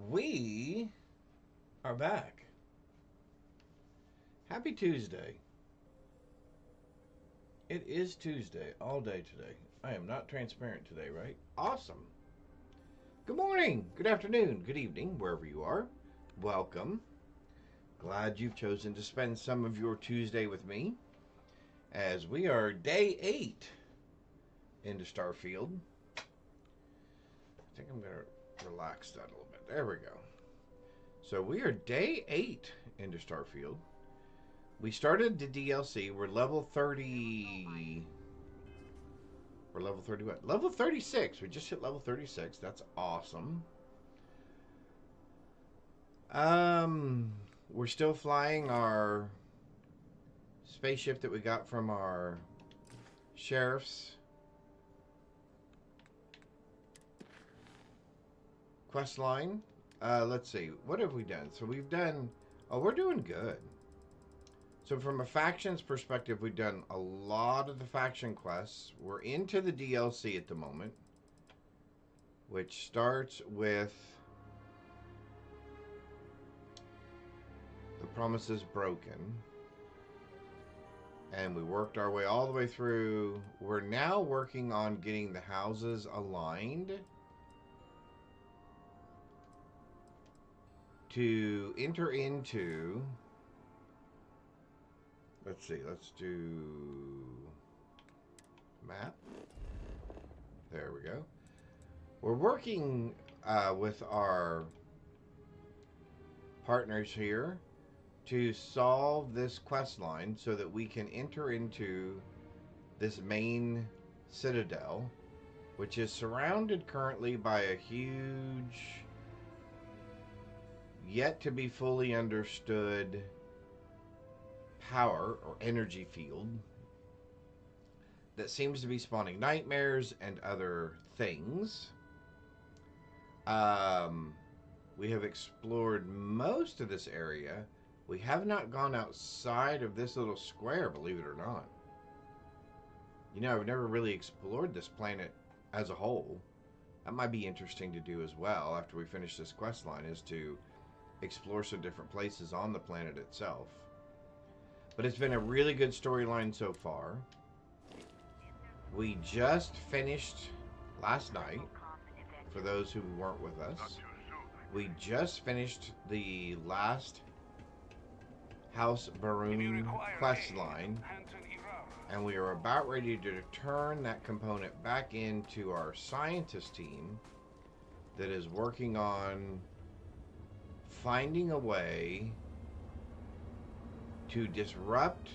We are back. Happy Tuesday. It is Tuesday all day today. I am not transparent today, right? Awesome. Good morning, good afternoon, good evening, wherever you are. Welcome. Glad you've chosen to spend some of your Tuesday with me as we are day 8 into Starfield. I think I'm going to relax that a little bit. There we go. So we are day 8 into Starfield. We started the DLC. We're level 30. We're level 30 what? Level 36. We just hit level 36. That's awesome. We're still flying our spaceship that we got from our sheriff's quest line. Let's see. What have we done? So we've done... Oh, we're doing good. So from a factions perspective, we've done a lot of the faction quests. We're into the DLC at the moment, which starts with The Promises Broken. And we worked our way all the way through. We're now working on getting the houses aligned to enter into... Let's see, let's do map. There we go. We're working with our partners here to solve this quest line so that we can enter into this main citadel, which is surrounded currently by a huge, yet to be fully understood power or energy field that seems to be spawning nightmares and other things. We have explored most of this area. We have not gone outside of this little square, believe it or not. You know, I've never really explored this planet as a whole. That might be interesting to do as well after we finish this quest line, is to explore some different places on the planet itself. But it's been a really good storyline so far. We just finished last night, for those who weren't with us. We just finished the last House Baroon quest line, and we are about ready to turn that component back into our scientist team that is working on finding a way to disrupt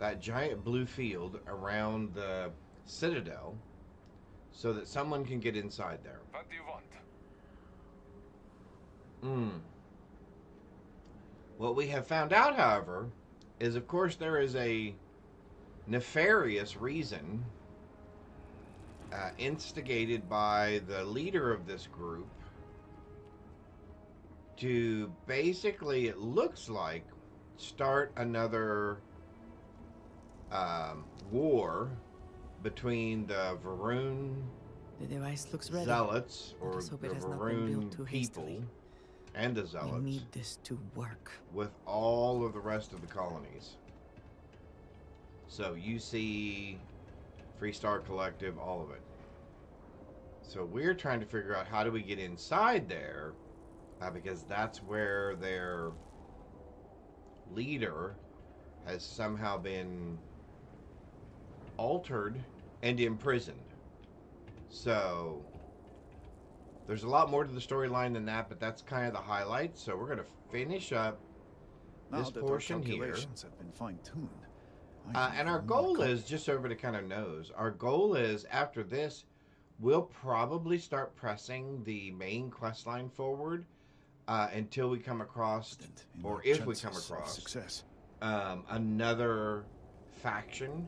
that giant blue field around the citadel so that someone can get inside there. What do you want? What we have found out, however, is of course there is a nefarious reason instigated by the leader of this group to basically, it looks like, start another war between the Varun zealots, or the Varun people, and the zealots. We need this to work with all of the rest of the colonies. So UC, Freestar Collective, all of it. So we're trying to figure out how do we get inside there, because that's where their leader has somehow been altered and imprisoned. So there's a lot more to the storyline than that, but that's kind of the highlight. So we're going to finish up this portion here. Have been fine-tuned. And our goal is, just so everybody kind of knows, our goal is, after this, we'll probably start pressing the main quest line forward until we come across, or if we come across, success. Another faction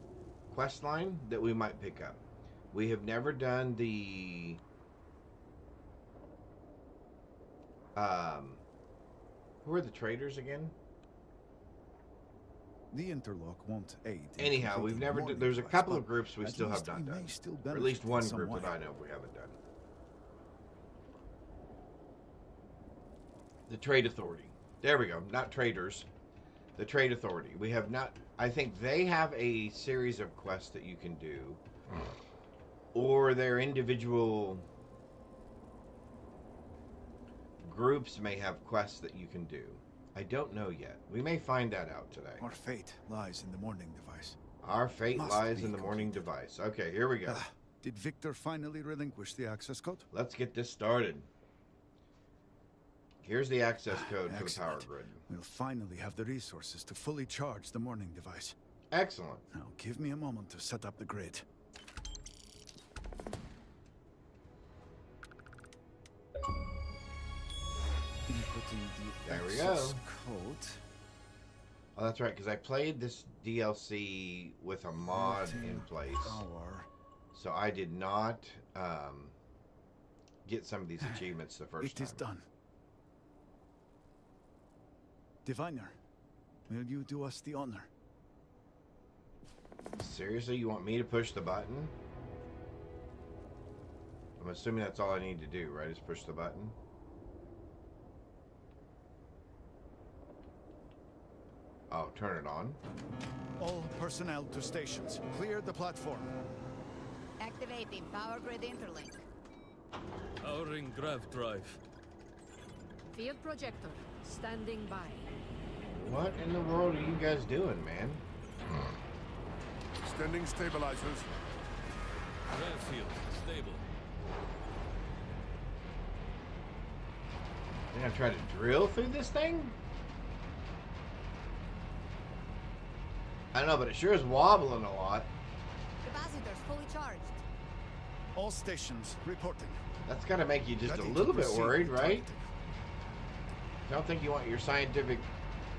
quest line that we might pick up. We have never done the who are the traders again? The interlock won't aid. Anyhow, we've never there's a couple of groups we still have not done. Or at least one group that I know we haven't done. The Trade Authority. There we go. Not traders. The Trade Authority. We have not... I think they have a series of quests that you can do. Or their individual groups may have quests that you can do. I don't know yet. We may find that out today. Our fate lies in the morning device. Our fate Must lies be in the morning completed. device. Okay, here we go. Did Victor finally relinquish the access code? Let's get this started. Here's the access code for the power Excellent. grid. We'll finally have the resources to fully charge the morning device. Excellent. Now, give me a moment to set up the grid. Inputting the There we access go. code. Oh, that's right, because I played this DLC with a mod in place. Power. So I did not get some of these achievements the first It time. is done. Diviner, will you do us the honor? Seriously, you want me to push the button? I'm assuming that's all I need to do, right? Is push the button? Oh, turn it on. All personnel to stations. Clear the platform. Activating power grid interlink. Powering grav drive. Field projector standing by. What in the world are you guys doing, man? Extending stabilizers. Grav field stable. They're gonna try to drill through this thing? I don't know, but it sure is wobbling a lot. Capacitors fully charged. All stations reporting. That's gotta make you just Ready a to little bit proceed worried, with right? targeting. Don't think you want your scientific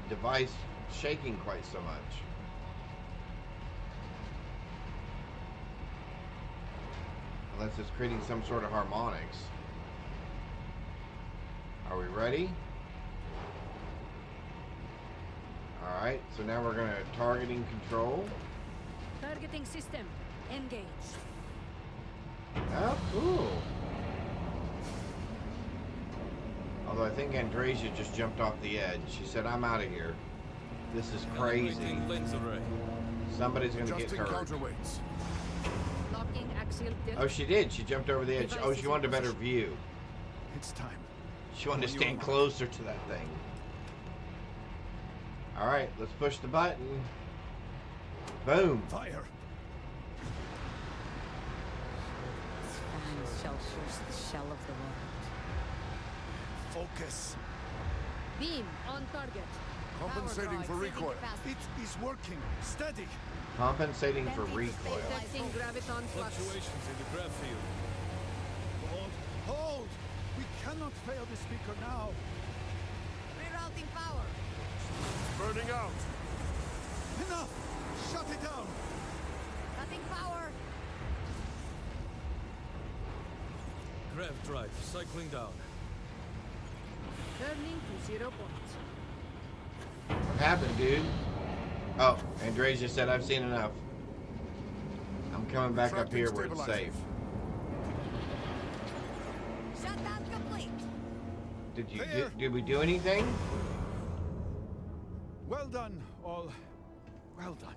device shaking quite so much. Unless it's creating some sort of harmonics. Are we ready? Alright, so now we're gonna targeting control. Targeting system engaged. Oh, cool. Although I think Andrasia just jumped off the edge. She said, I'm out of here. This is crazy. Calibrating lens array. Somebody's gonna get Adjusting hurt. counterweights. Locking axial tilt. Oh, she did. She jumped over the edge. Device Oh, is she in wanted a better position. view. It's time. She wanted to When you stand are- closer to that thing. Alright, let's push the button. Boom. Fire. Fans shall pierce the shell of the world. Focus. Beam on target. Compensating Power for drive, recoil. saving capacity. It is working. Steady. Compensating for Bending to recoil. stabilize. Detecting graviton flux. Fluctuations in the grav field. Hold. Hold. We cannot fail the speaker now. Rerouting power. Burning out. Enough. Shut it down. Cutting power. Grav drive cycling down. Turning to 0 point. What happened, dude? Oh, Andrasia said, I've seen enough. I'm coming back up Retracting here where it's stabilizers. safe. Shutdown complete. Did we do anything? Well done, all. Well done.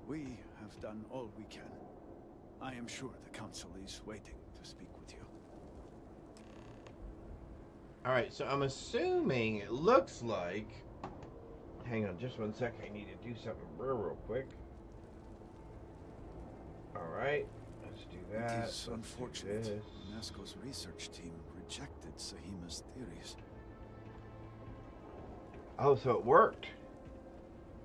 We have done all we can. I am sure the council is waiting to speak with you. Alright, so I'm assuming it looks like... Hang on just one second. I need to do something real quick. Alright, let's do that. It Let's is do unfortunate. this. UNESCO's research team rejected Sahima's theories. Oh, so it worked.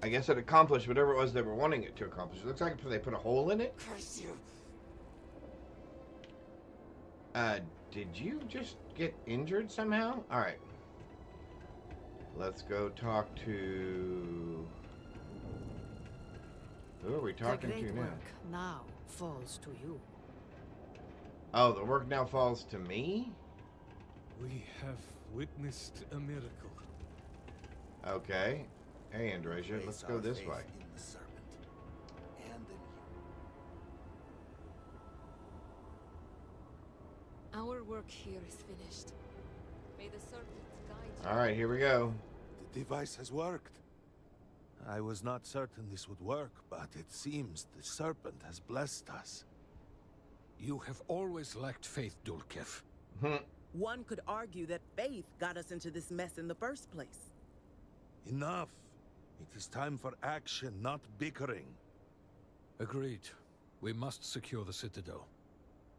I guess it accomplished whatever it was they were wanting it to accomplish. It looks like they put a hole in it. Curse you. Did you just get injured somehow? Alright. Let's go talk to... Who are we talking the to great now? work now falls to you. Oh, the work now falls to me? We have witnessed a miracle. Okay. Hey, Andrasia, let's go this way. In the serpent and in you. Our work here is finished. May the serpents guide you. All right, here we go. The device has worked. I was not certain this would work, but it seems the serpent has blessed us. You have always lacked faith, Dulkev. One could argue that faith got us into this mess in the first place. Enough. It is time for action, not bickering. Agreed. We must secure the Citadel.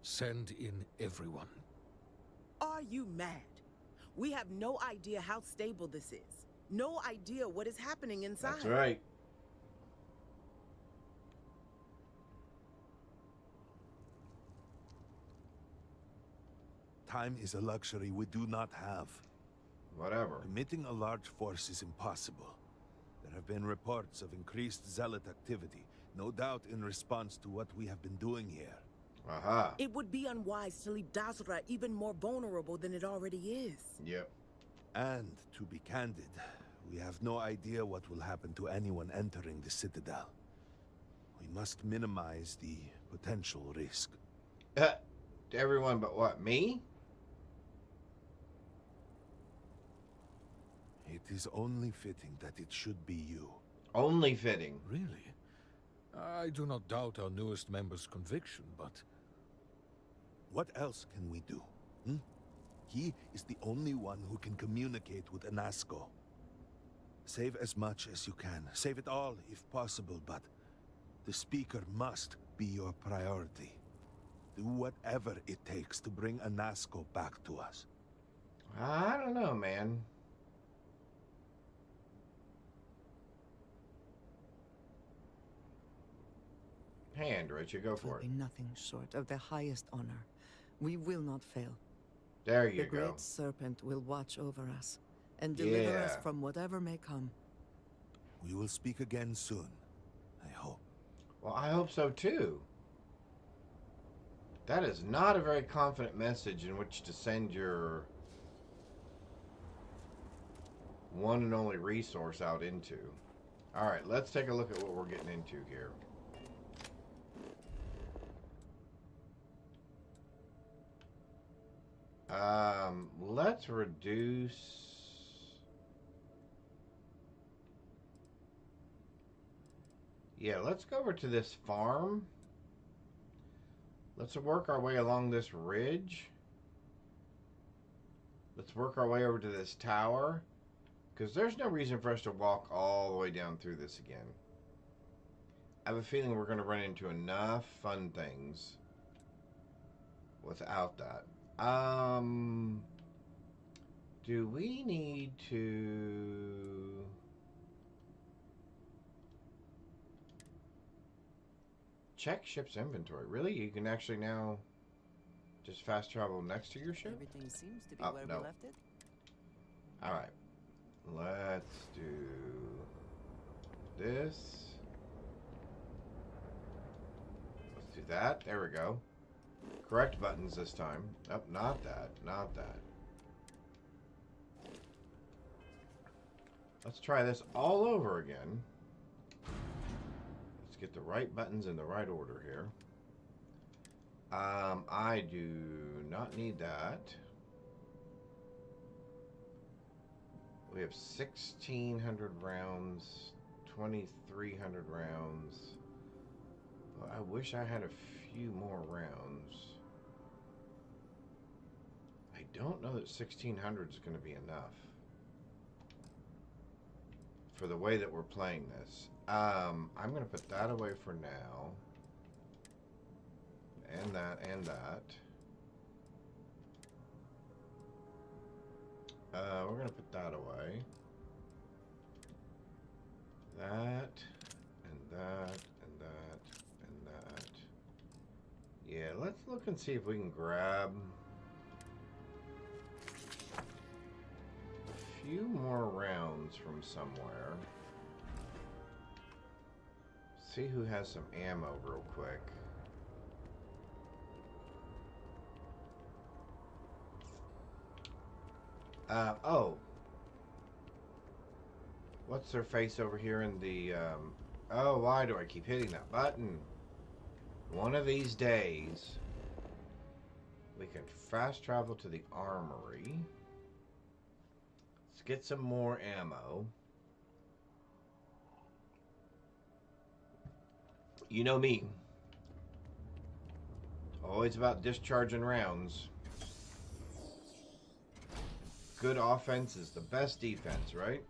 Send in everyone. Are you mad? We have no idea how stable this is. No idea what is happening inside. That's right. Time is a luxury we do not have. Whatever. Committing a large force is impossible. There have been reports of increased zealot activity, no doubt in response to what we have been doing here. Aha. It would be unwise to leave Dazra even more vulnerable than it already is. Yep. And, to be candid, we have no idea what will happen to anyone entering the Citadel. We must minimize the potential risk. To everyone but what? Me? It is only fitting that it should be you. Only fitting. Really? I do not doubt our newest member's conviction, but... What else can we do? He is the only one who can communicate with Anasco. Save as much as you can. Save it all, if possible, but the Speaker must be your priority. Do whatever it takes to bring Anasco back to us. I don't know, man. Hey, Android, you go It will for be it. nothing short of the highest honor. We will not fail. There you The go. great serpent will watch over us and deliver us Yeah. from whatever may come. We will speak again soon, I hope. Well, I hope so too. That is not a very confident message in which to send your one and only resource out into. All right, let's take a look at what we're getting into here. Let's reduce. Yeah, let's go over to this farm. Let's work our way along this ridge. Let's work our way over to this tower. Because there's no reason for us to walk all the way down through this again. I have a feeling we're going to run into enough fun things without that. Do we need to... check ship's inventory? Really? You can actually now just fast travel next to your ship? Everything seems to be Oh, where no. we left it. Alright. Let's do this. Let's do that. There we go. Correct buttons this time. Oh, not that. Not that. Let's try this all over again. Let's get the right buttons in the right order here. I do not need that. We have 1,600 rounds, 2,300 rounds. Well, I wish I had a few more rounds. I don't know that 1,600 is going to be enough for the way that we're playing this. I'm going to put that away for now. And that, and that. We're going to put that away. That, and that, and that, and that. Yeah, let's look and see if we can grab a few more rounds from somewhere. See who has some ammo real quick. Oh. What's their face over here in the, oh, why do I keep hitting that button? One of these days, we can fast travel to the armory. Let's get some more ammo. You know me. Always about discharging rounds. Good offense is the best defense, right?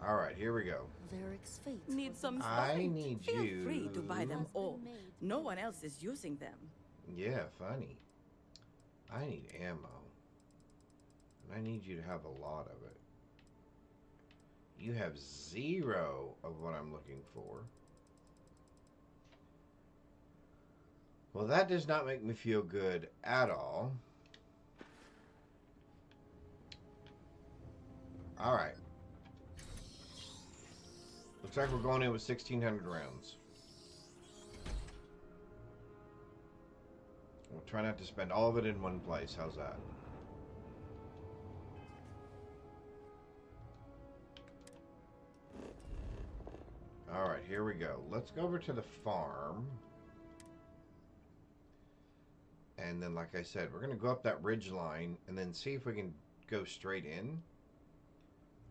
Alright, here we go. Varric's fate. Need some I spice? need Feel you. free to buy them Has been all. made. No one else is using them. Yeah, funny. I need ammo. And I need you to have a lot of it. You have 0 of what I'm looking for. Well, that does not make me feel good at all. Alright. Looks like we're going in with 1,600 rounds. We'll try not to spend all of it in one place. How's that? Alright, here we go. Let's go over to the farm. And then, like I said, we're going to go up that ridge line and then see if we can go straight in,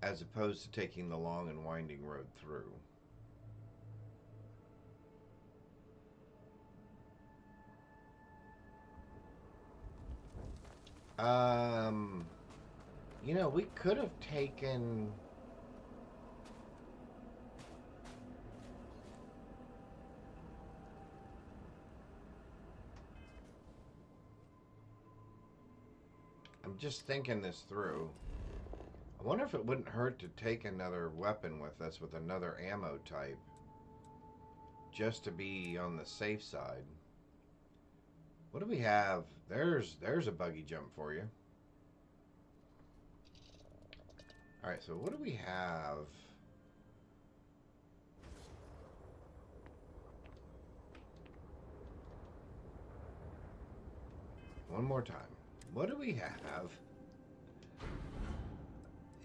as opposed to taking the long and winding road through. You know, we could have taken... I'm just thinking this through. I wonder if it wouldn't hurt to take another weapon with us with another ammo type, just to be on the safe side. What do we have? There's a buggy jump for you. Alright, so what do we have? One more time. What do we have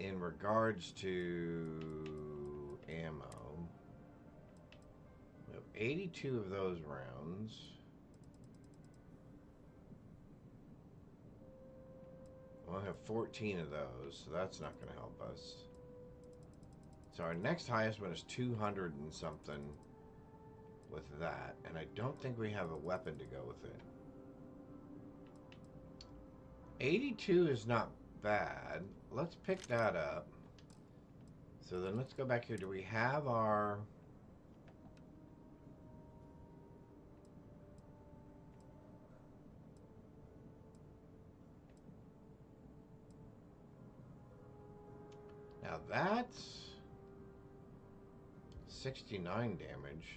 in regards to ammo? We have 82 of those rounds. We'll have 14 of those, so that's not going to help us. So our next highest one is 200 and something with that, and I don't think we have a weapon to go with it. 82 is not bad. Let's pick that up. So then let's go back here. Do we have our... Now that's 69 damage.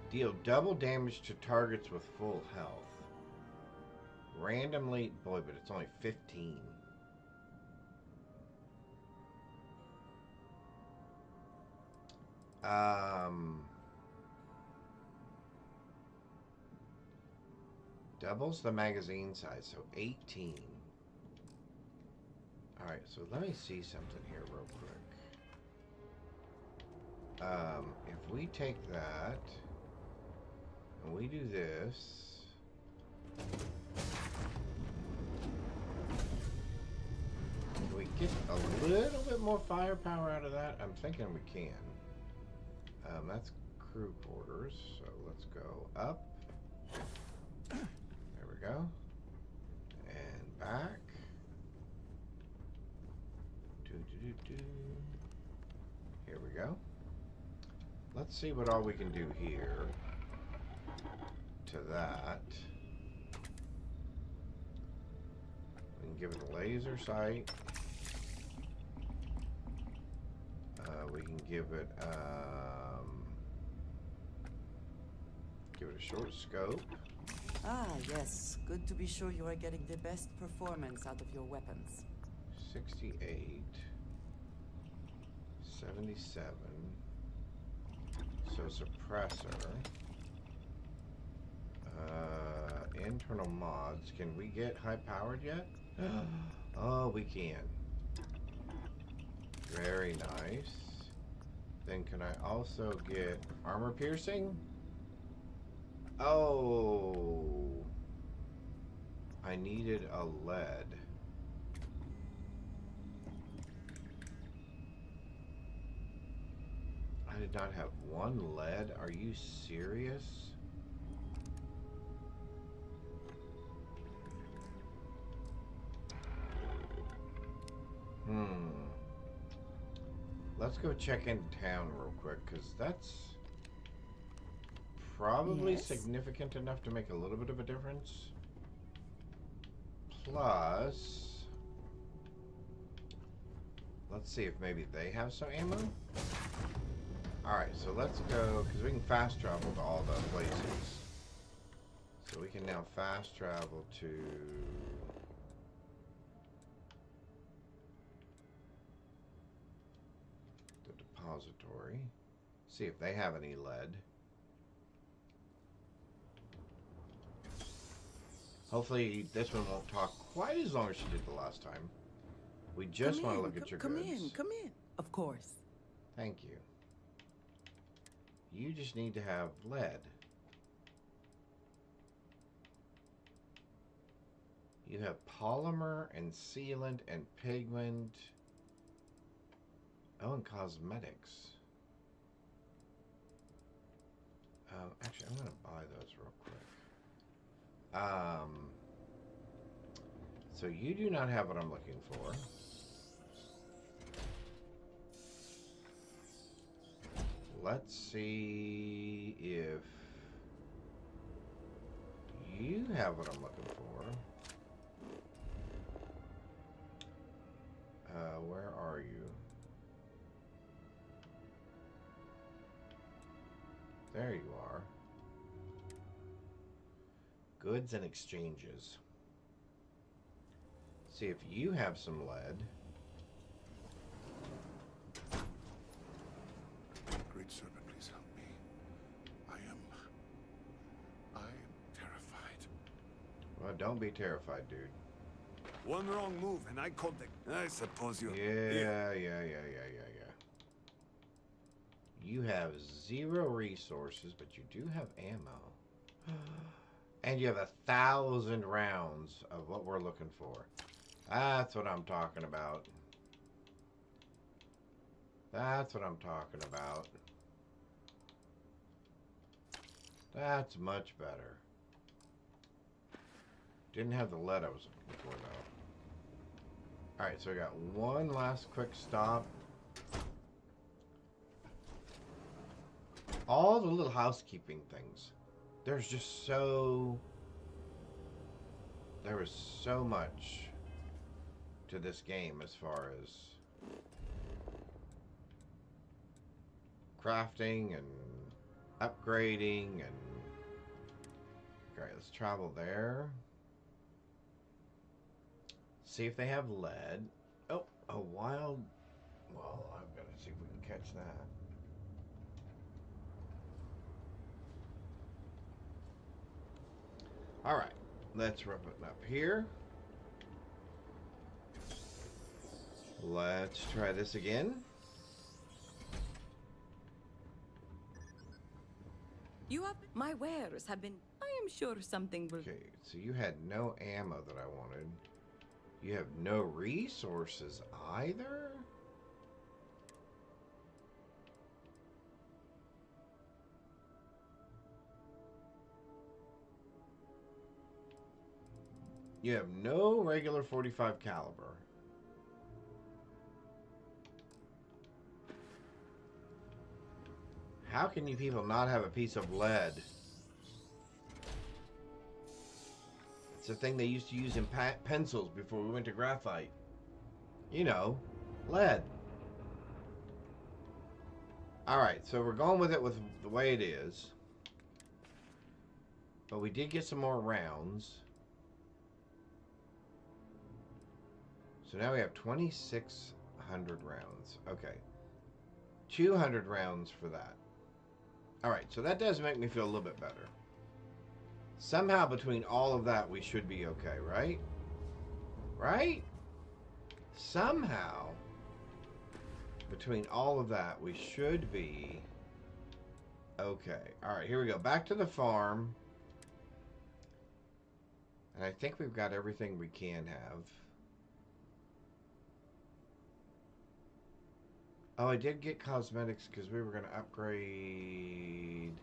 Deal double damage to targets with full health. Randomly, boy, but it's only 15. Doubles the magazine size, so 18. Alright, so let me see something here real quick. If we take that, and we do this, can we get a little bit more firepower out of that? I'm thinking we can. That's crew quarters, so let's go up. There we go. And back. Here we go. Let's see what all we can do here to that. We can give it a laser sight. We can give it a short scope. Ah, yes. Good to be sure you are getting the best performance out of your weapons. 68. 77. So suppressor. Internal mods. Can we get high powered yet? Oh, we can. Very nice. Then can I also get armor piercing? Oh. I needed a lead. I did not have one lead. Are you serious? Let's go check in town real quick, because that's probably Yes? significant enough to make a little bit of a difference. Plus, let's see if maybe they have some ammo. Alright, so let's go, because we can fast travel to all the places. So we can now fast travel to... the depository. See if they have any lead. Hopefully this one won't talk quite as long as she did the last time. We just want to look at your goods. Come in. Of course. Thank you. You just need to have lead. You have polymer and sealant and pigment. Oh, and cosmetics. Actually, I'm going to buy those real quick. So you do not have what I'm looking for. Let's see if you have what I'm looking for. Where are you? There you are. Goods and exchanges. See if you have some lead. Great servant, please help me. I am terrified. Well, don't be terrified, dude. One wrong move and I contact. I suppose you. Yeah. You have 0 resources, but you do have ammo. And you have 1,000 rounds of what we're looking for. That's what I'm talking about. That's what I'm talking about. That's much better. Didn't have the lead I was looking for, though. Alright, so we got one last quick stop. All the little housekeeping things. There's just so... There was so much to this game as far as crafting and upgrading and... Alright, let's travel there. See if they have lead. Oh, a wild... Well, I've got to see if we can catch that. Alright, let's rip it up here. Let's try this again. You have my wares have been. I am sure something will. Okay, so you had no ammo that I wanted. You have no resources either? You have no regular 45 caliber. How can you people not have a piece of lead? It's a thing they used to use in pencils before we went to graphite. You know, lead. Alright, so we're going with it with the way it is. But we did get some more rounds. So now we have 2,600 rounds. Okay. 200 rounds for that. Alright, so that does make me feel a little bit better. Somehow between all of that we should be okay, right? Right? Somehow. between all of that, we should be okay. Alright, here we go. Back to the farm. And I think we've got everything we can have. Oh, I did get cosmetics because we were going to upgrade...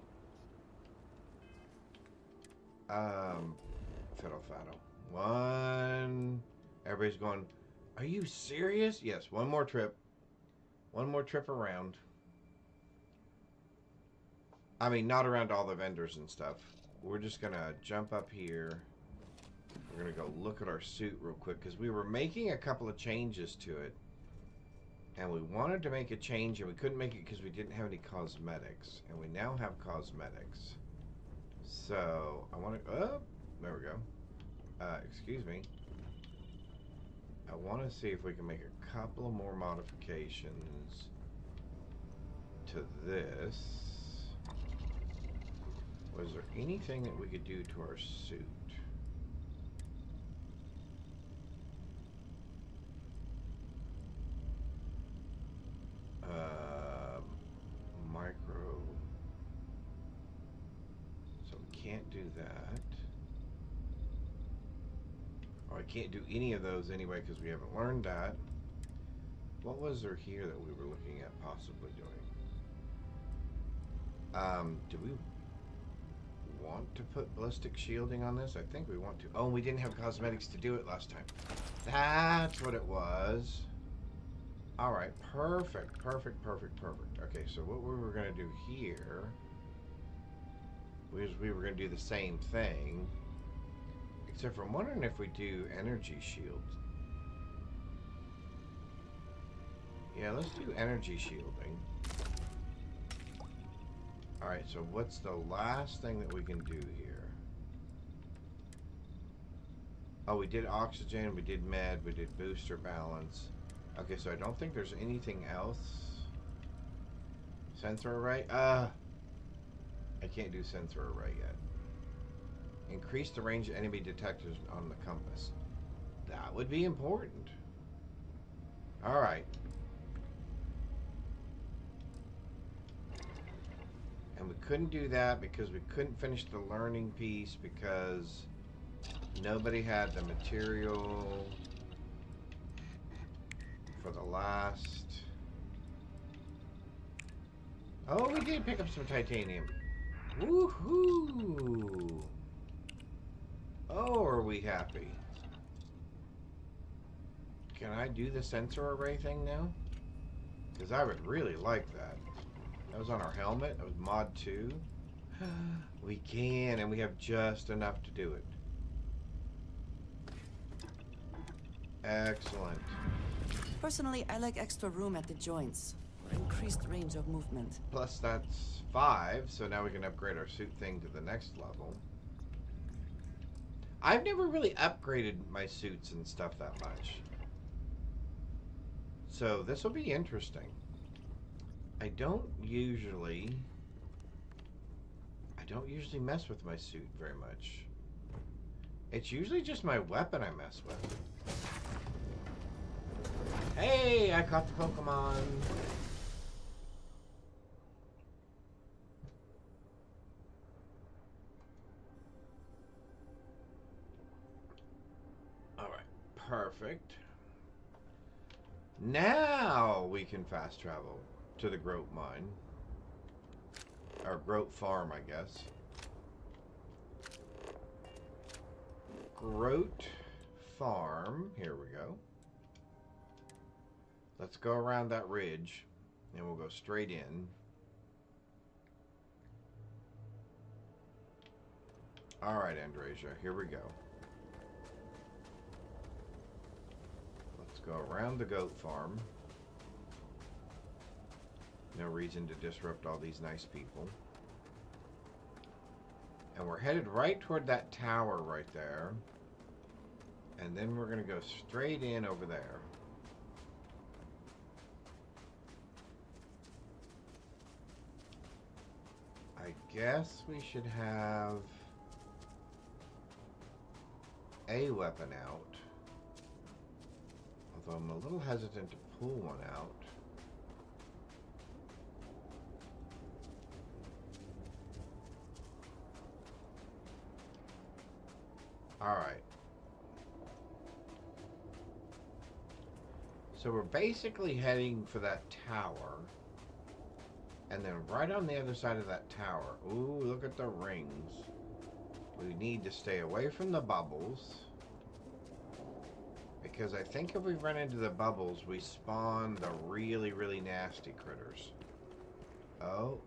Fiddle faddle. One... Everybody's going, are you serious? Yes, one more trip. One more trip around. I mean, not around all the vendors and stuff. We're just going to jump up here. We're going to go look at our suit real quick because we were making a couple of changes to it. And we wanted to make a change and we couldn't make it because we didn't have any cosmetics. And we now have cosmetics. So, I want to... Oh, there we go. Excuse me. I want to see if we can make a couple of more modifications to this. Was there anything that we could do to our suit? Micro. So we can't do that. Oh, I can't do any of those anyway because we haven't learned that. What was there here that we were looking at possibly doing? Do we want to put ballistic shielding on this? I think we want to. Oh, we didn't have cosmetics to do it last time. That's what it was. Alright, perfect, perfect, perfect, perfect. Okay, so what we were going to do here was we were going to do the same thing. Except for I'm wondering if we do energy shields. Yeah, let's do energy shielding. Alright, so what's the last thing that we can do here? Oh, we did oxygen, we did med, we did booster balance. Okay, so I don't think there's anything else. Sensor array? I can't do sensor array yet. Increase the range of enemy detectors on the compass. That would be important. Alright. And we couldn't do that because we couldn't finish the learning piece because nobody had the material for the last... Oh, we did pick up some titanium. Woohoo! Oh, are we happy? Can I do the sensor array thing now? Because I would really like that. That was on our helmet. That was mod 2. We can, and we have just enough to do it. Excellent. Personally, I like extra room at the joints for increased range of movement. Plus that's 5, so now we can upgrade our suit thing to the next level. I've never really upgraded my suits and stuff that much. So this will be interesting. I don't usually mess with my suit very much. It's usually just my weapon I mess with. Hey, I caught the Pokemon. Alright, perfect. Now we can fast travel to the Groat Mine. Or Groat Farm, I guess. Groat Farm. Here we go. Let's go around that ridge, and we'll go straight in. Alright, Andrasia, here we go. Let's go around the goat farm. No reason to disrupt all these nice people. And we're headed right toward that tower right there. And then we're going to go straight in over there. I guess we should have a weapon out. Although I'm a little hesitant to pull one out. Alright. So we're basically heading for that tower. And then right on the other side of that tower, ooh, look at the rings. We need to stay away from the bubbles. Because I think if we run into the bubbles, we spawn the really, really nasty critters. Oh.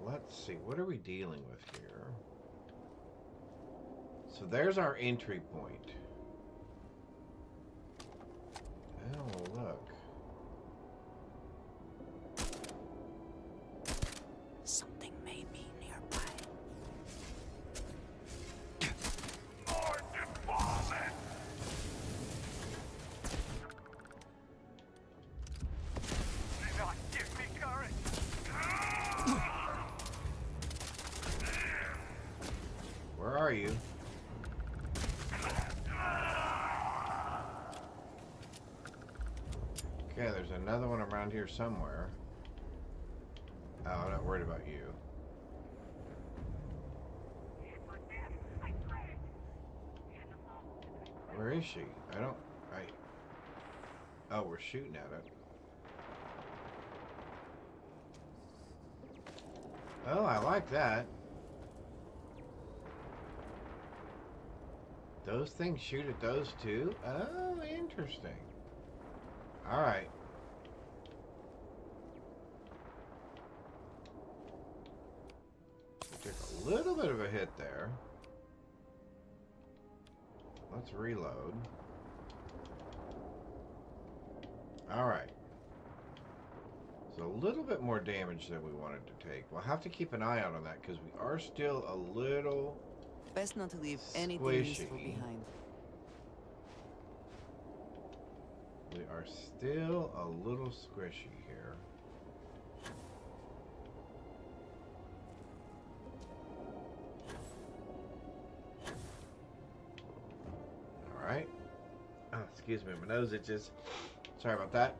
Let's see, what are we dealing with here? So there's our entry point. Oh, look. Something may be nearby. Where are you? Okay, there's another one around here somewhere. Oh, I'm not worried about you. Where is she? Oh, we're shooting at it. Oh, I like that. Those things shoot at those too? Oh, interesting. Alright. Took a little bit of a hit there. Let's reload. Alright. So a little bit more damage than we wanted to take. We'll have to keep an eye out on that because we are still a little Best not to leave anything squishy. useful behind. We are still a little squishy here. Alright. Oh, excuse me, my nose itches. Sorry about that.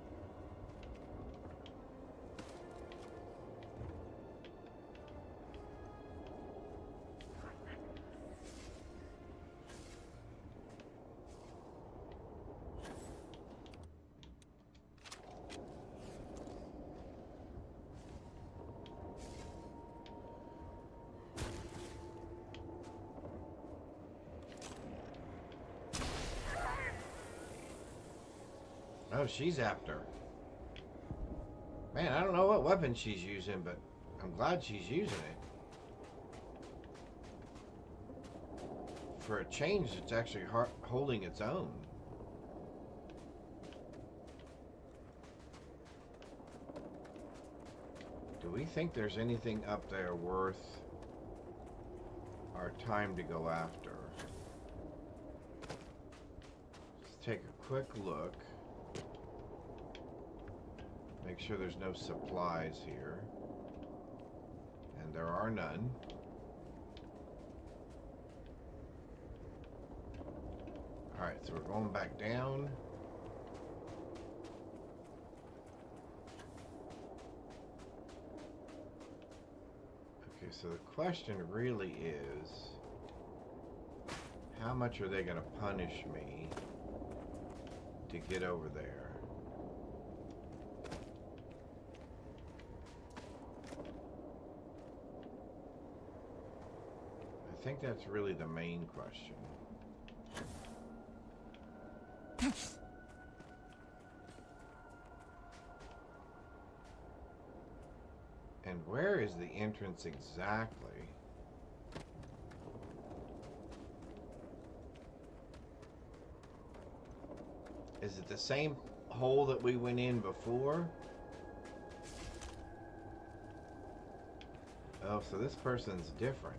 Oh, she's after. Man, I don't know what weapon she's using, but I'm glad she's using it. For a change, it's actually holding its own. Do we think there's anything up there worth our time to go after? Let's take a quick look. Make sure there's no supplies here. And there are none. Alright, so we're going back down. Okay, so the question really is, how much are they going to punish me to get over there? I think that's really the main question. And where is the entrance exactly? Is it the same hole that we went in before? Oh, so this person's different.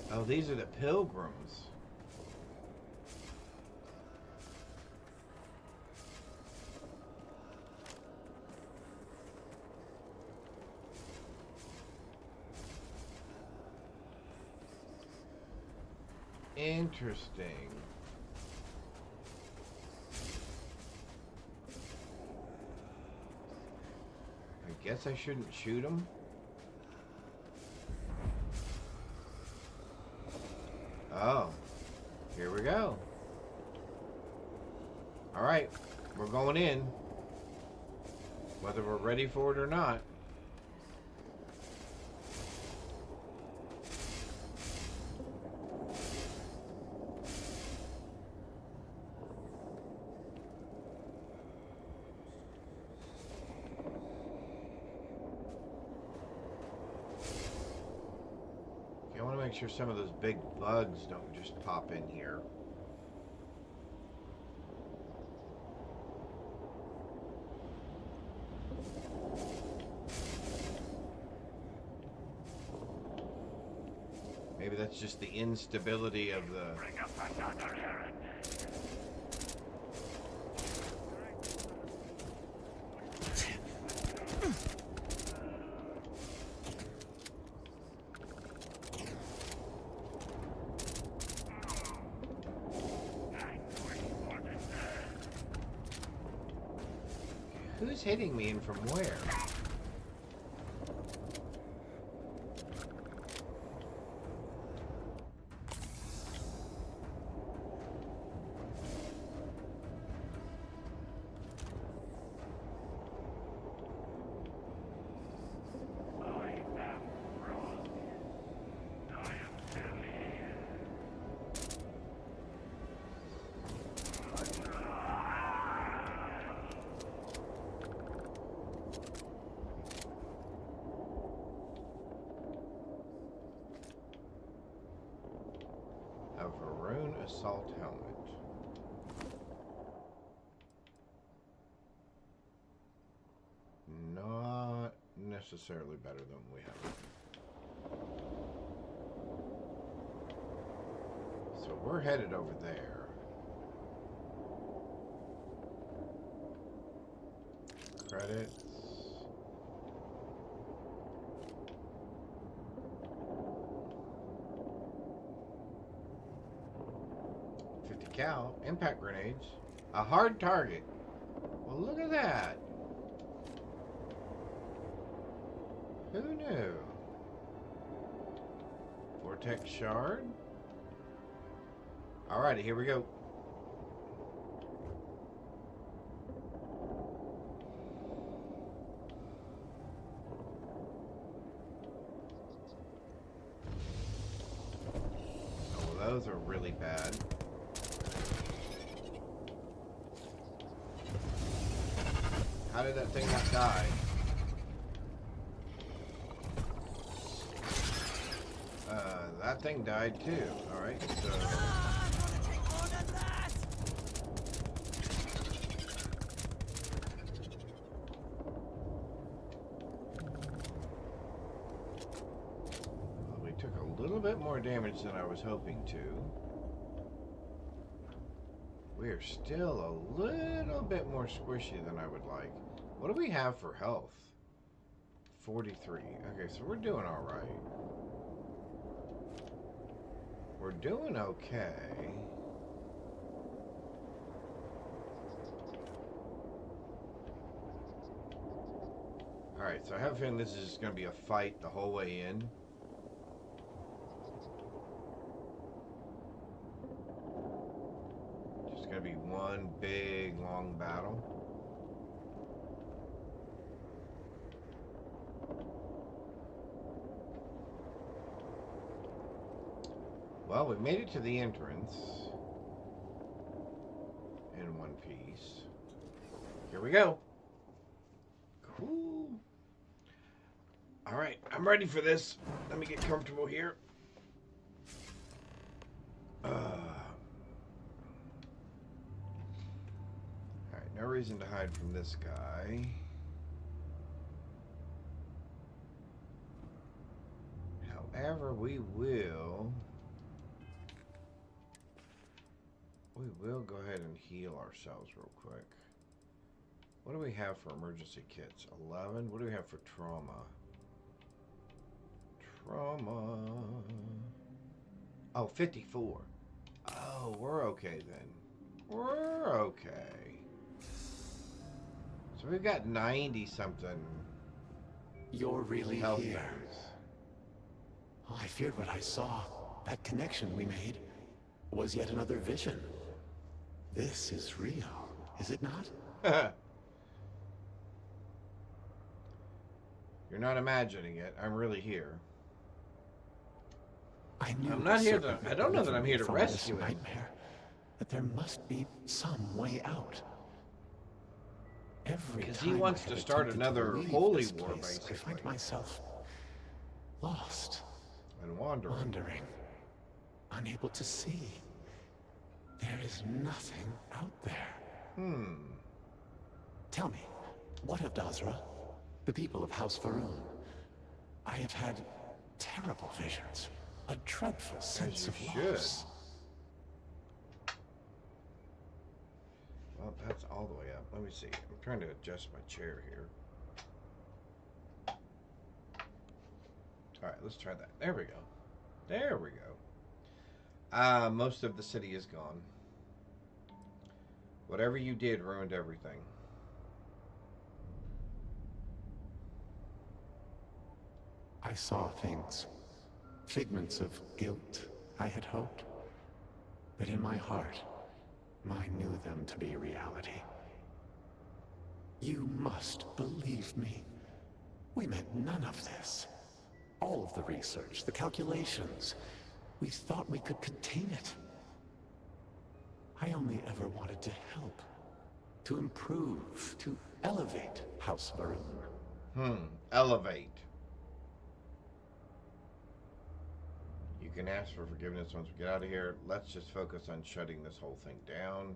Oh, these are the pilgrims. Interesting. guess I shouldn't shoot him. Oh, here we go. All right, we're going in, whether we're ready for it or not. I want to make sure some of those big bugs don't just pop in here. Maybe that's just the instability of the... Bring up another errand. Who's hitting me and from where? A Varun assault helmet. Not necessarily better than we have. So we're headed over there. Credits. Cal, impact grenades, a hard target. Well, look at that. Who knew? Vortex shard. Alrighty, here we go. Oh, well, those are really bad. How did that thing not die? That thing died too. Alright, so... Well, we took a little bit more damage than I was hoping to. We are still a little bit more squishy than I would like. What do we have for health? 43. Okay, so we're doing all right. We're doing okay. All right, so I have a feeling this is going to be a fight the whole way in. Just going to be one big, long battle. Well, we made it to the entrance in one piece. Here we go. Cool. All right, I'm ready for this. Let me get comfortable here. All right, no reason to hide from this guy. However, we will go ahead and heal ourselves real quick. What do we have for emergency kits? 11. What do we have for trauma? Trauma. Oh, 54. Oh, we're okay then. We're okay. So we've got 90 something You're really Health here. things. Oh, I feared what I saw. That connection we made was yet another vision. This is real, is it not? You're not imagining it. I'm really here. I knew I'm not the here to. serpent I would don't know that deliver I'm me here to from rescue this him. nightmare, but there must be some way out. Every Because time he wants I have to start attempted another leave holy this war, place, I find basically. myself lost, And wandering. unable to see. There is nothing out there. Tell me, what of Dazra? The people of House Faroon? I have had terrible visions, a dreadful sense of loss. Well, that's all the way up. Let me see. I'm trying to adjust my chair here. Alright, let's try that. There we go. There we go. Most of the city is gone. Whatever you did ruined everything. I saw things, figments of guilt, I had hoped. But in my heart, I knew them to be reality. You must believe me. We meant none of this. All of the research, the calculations, we thought we could contain it. I only ever wanted to help, to improve, to elevate House Varun. Elevate. You can ask for forgiveness once we get out of here. Let's just focus on shutting this whole thing down.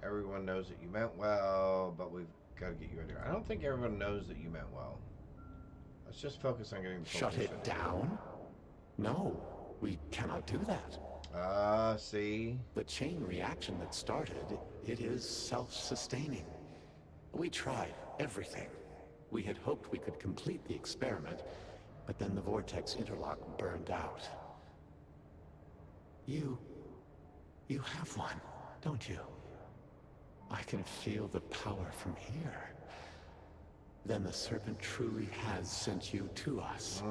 Everyone knows that you meant well, but we've got to get you out of here. I don't think everyone knows that you meant well. Let's just focus on getting the Shut it down? No, we cannot do that. See? The chain reaction that started, it is self-sustaining. We tried everything. We had hoped we could complete the experiment, but then the vortex interlock burned out. You have one, don't you? I can feel the power from here. Then the serpent truly has sent you to us.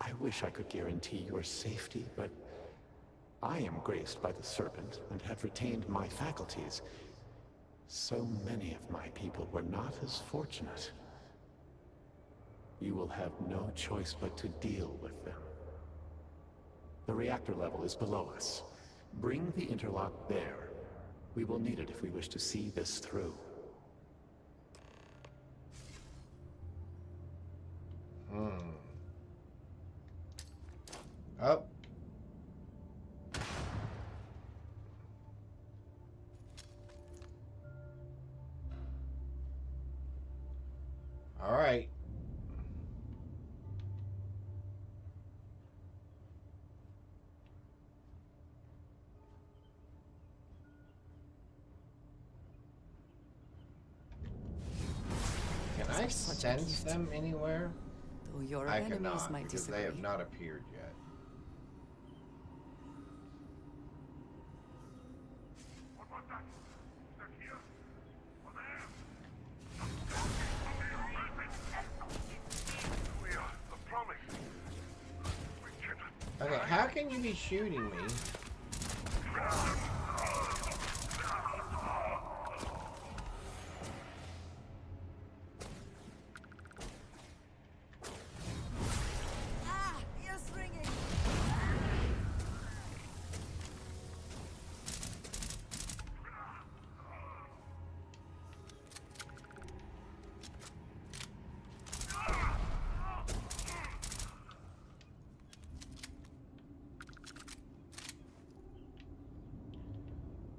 I wish I could guarantee your safety, but I am graced by the serpent and have retained my faculties. So many of my people were not as fortunate. You will have no choice but to deal with them. The reactor level is below us. Bring the interlock there. We will need it if we wish to see this through. Up. All right. Can I sense them anywhere? Though your I enemies cannot, might because disagree. they have not appeared yet. Okay, how can you be shooting me? Ah, ears ringing.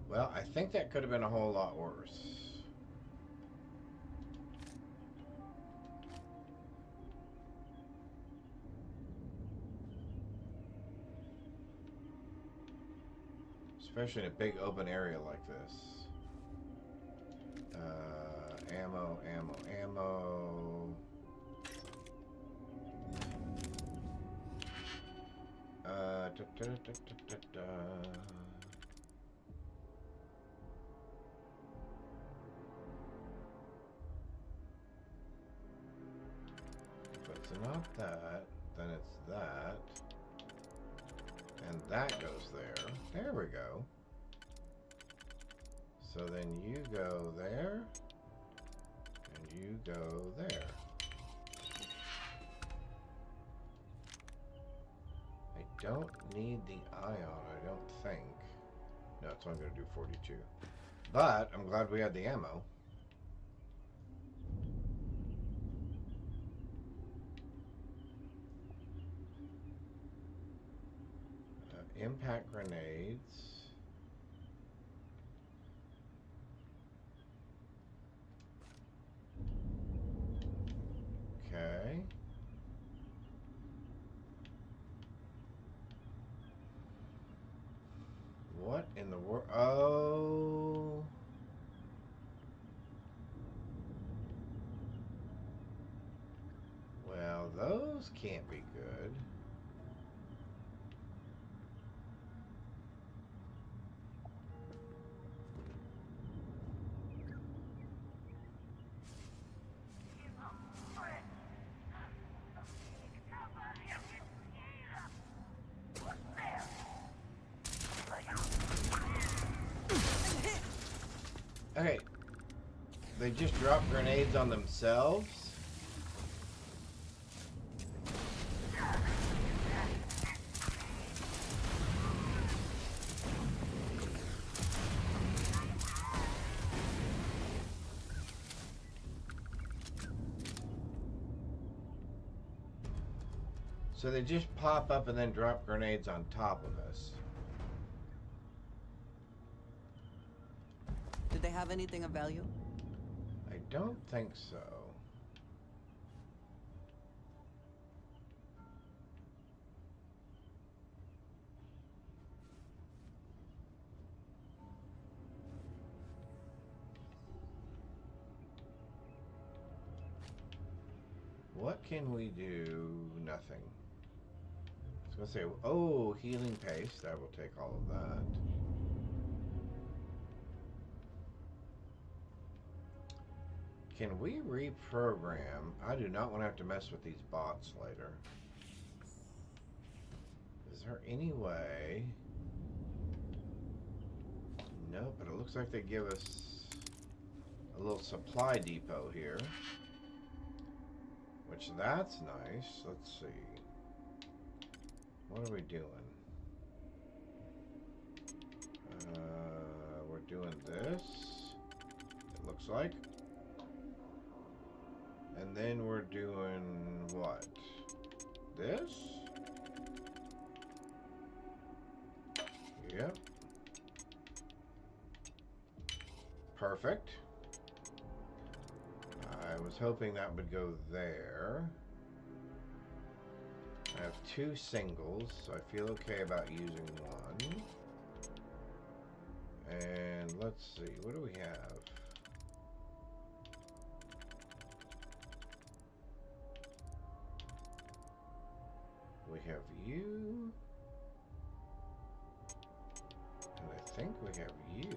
Well, I think that could have been a whole lot worse. Especially in a big open area like this. Ammo, ammo, ammo. Da, da, da, da, da, da. it's not that, then it's that. And that goes there. There we go. So then you go there. And you go there. I don't need the ion, I don't think. No, it's only going to do 42. But I'm glad we had the ammo. Impact grenades. Okay. What in the world? Oh. Well, those can't be good. Okay. They just drop grenades on themselves? So they just pop up and then drop grenades on top of us. Did they have anything of value? I don't think so. What can we do? Nothing. I was gonna say, oh, healing paste. I will take all of that. Can we reprogram? I do not want to have to mess with these bots later. Is there any way? No, but it looks like they give us a little supply depot here. Which, that's nice. Let's see. What are we doing? We're doing this. It looks like. And then we're doing what? This? Yep. Perfect. I was hoping that would go there. I have 2 singles, so I feel okay about using one. And let's see, what do we have? We have you. And I think we have you.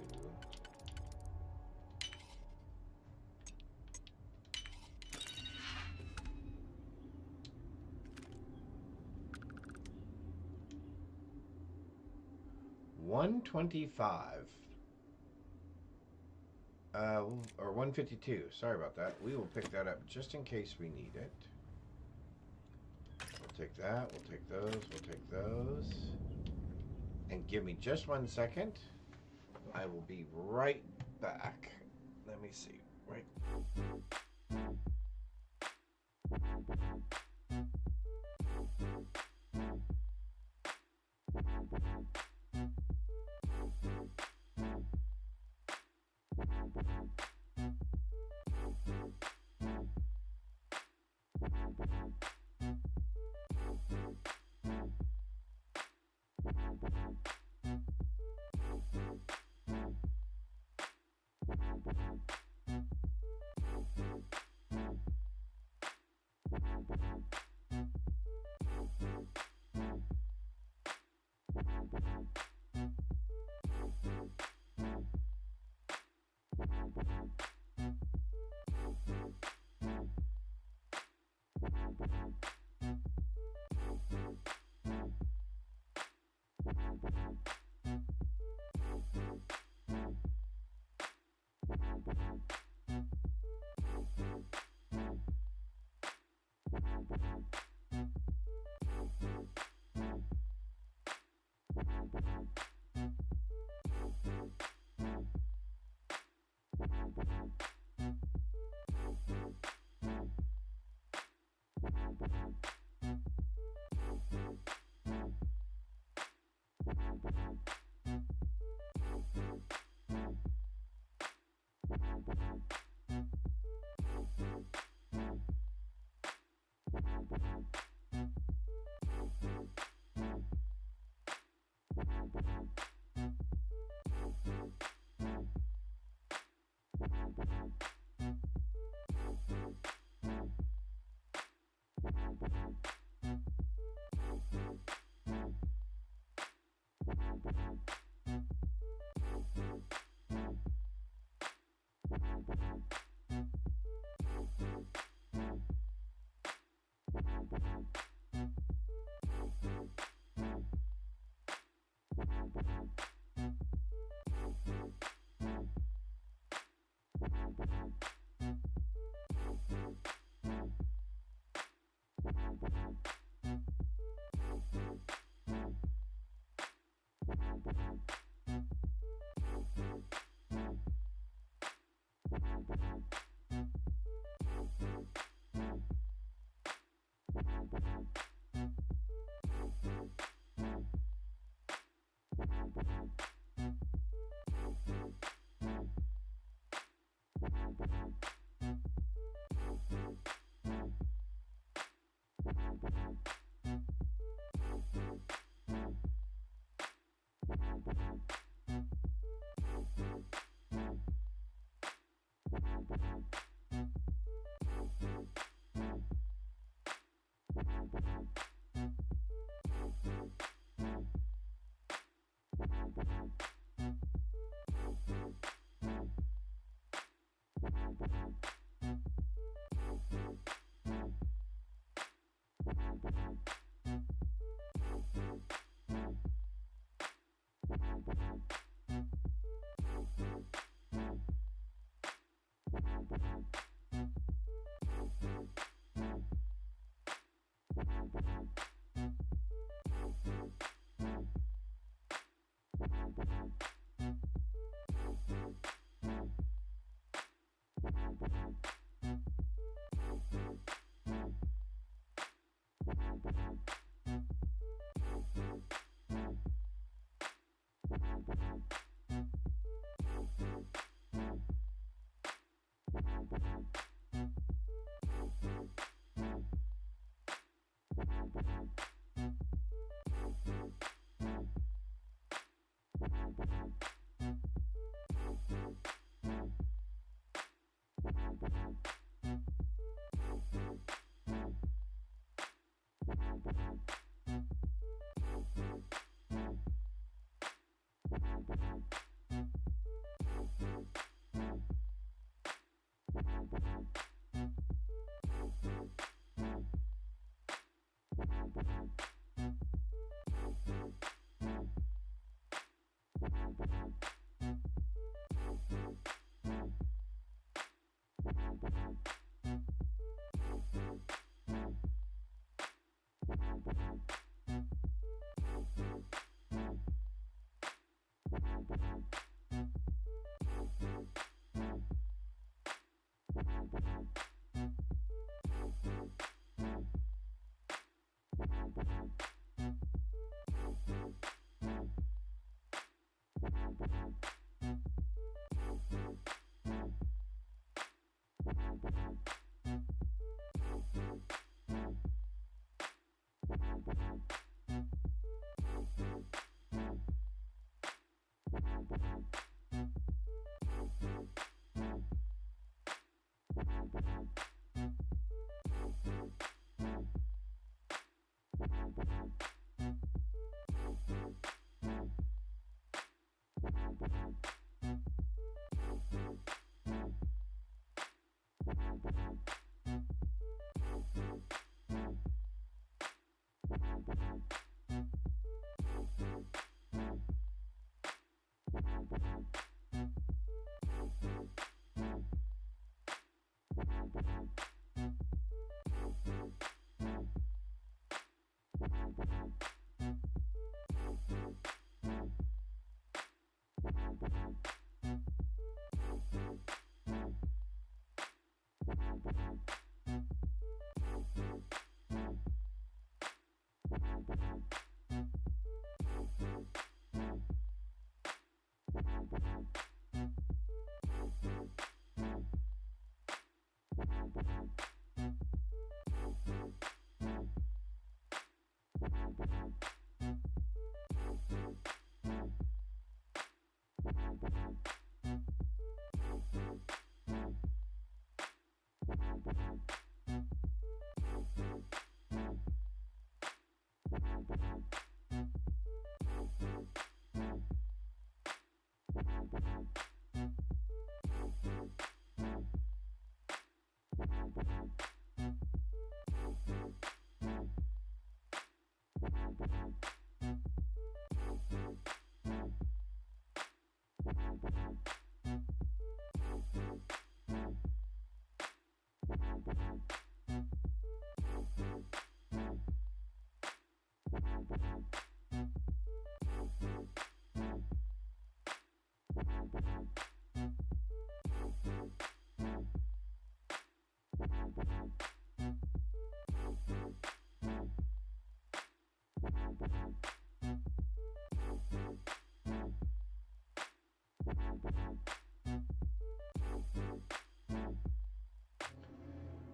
$125. Or 152. Sorry about that. We will pick that up just in case we need it. We'll take that. We'll take those. We'll take those. And give me just 1 second. I will be right back. Let me see. Right.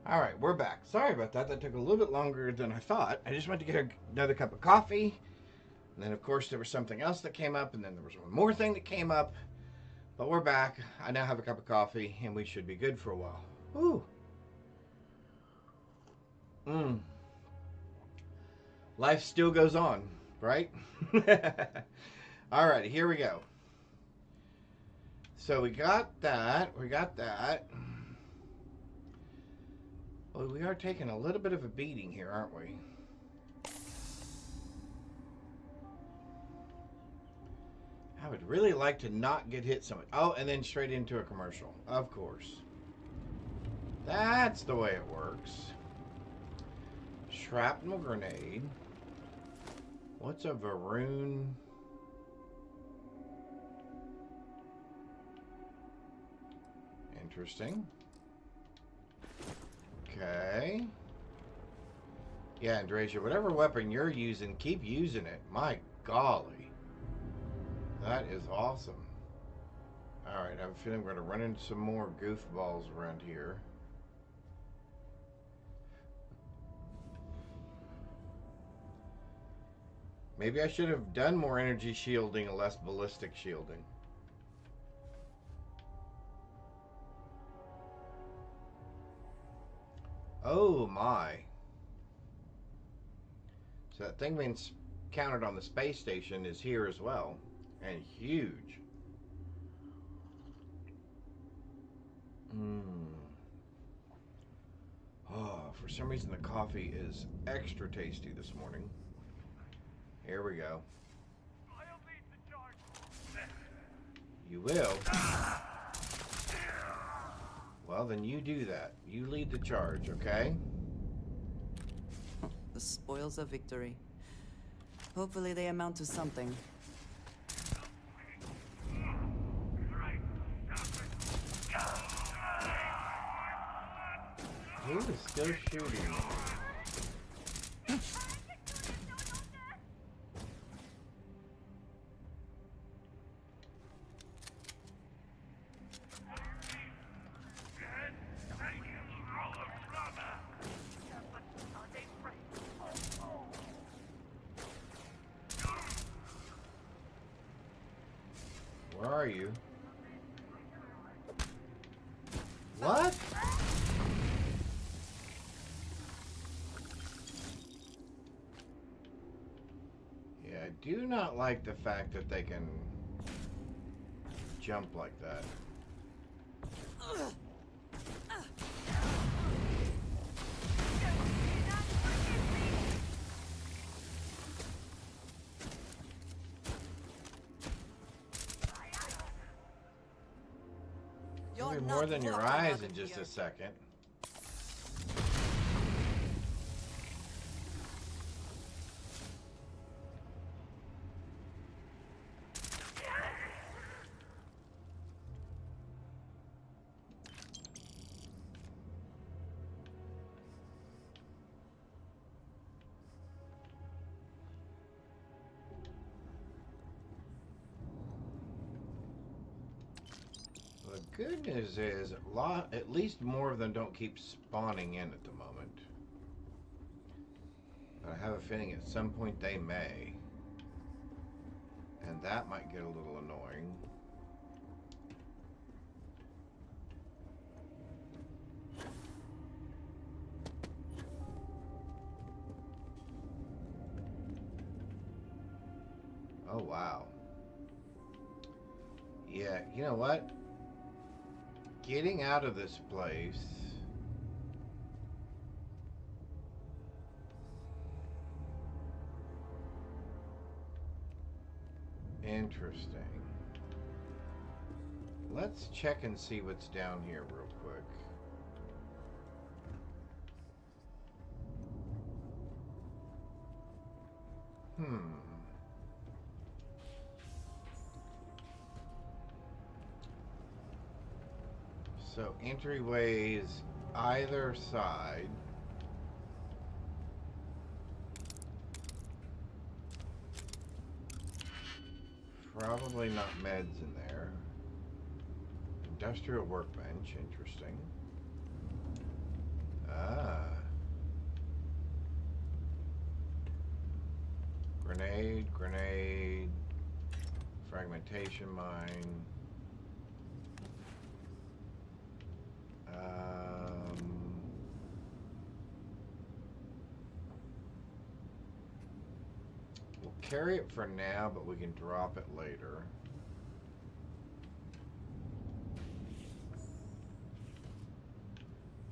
All right, we're back. Sorry about that. That took a little bit longer than I thought. I just went to get another cup of coffee. And then, of course, there was something else that came up. And then there was one more thing that came up. But we're back. I now have a cup of coffee. And we should be good for a while. Woo. Life still goes on, right? All right, here we go. So we got that. Well, we are taking a little bit of a beating here, aren't we? I would really like to not get hit so much. Oh, and then straight into a commercial. Of course. That's the way it works. Shrapnel grenade. What's a Varoon? Interesting. Okay. Yeah, Andrasia, whatever weapon you're using, keep using it. My golly. That is awesome. Alright, I have a feeling we're going to run into some more goofballs around here. Maybe I should have done more energy shielding and less ballistic shielding. Oh my. So that thing being counted on the space station is here as well. And huge. Oh, for some reason the coffee is extra tasty this morning. Here we go. I'll lead the charge. You will? Well, then you do that. You lead the charge, okay? The spoils of victory. Hopefully they amount to something. Who is still shooting me? Where are you? What? Yeah, I do not like the fact that they can jump like that. There'll be more than your eyes in just a second. The good news is, at least more of them don't keep spawning in at the moment. But I have a feeling at some point they may. And that might get a little annoying. Oh, wow. Yeah, you know what? Getting out of this place. Interesting. Let's check and see what's down here real quick. So entryways either side. Probably not meds in there. Industrial workbench, interesting. Ah. Grenade, grenade, fragmentation mine. We'll carry it for now, but we can drop it later.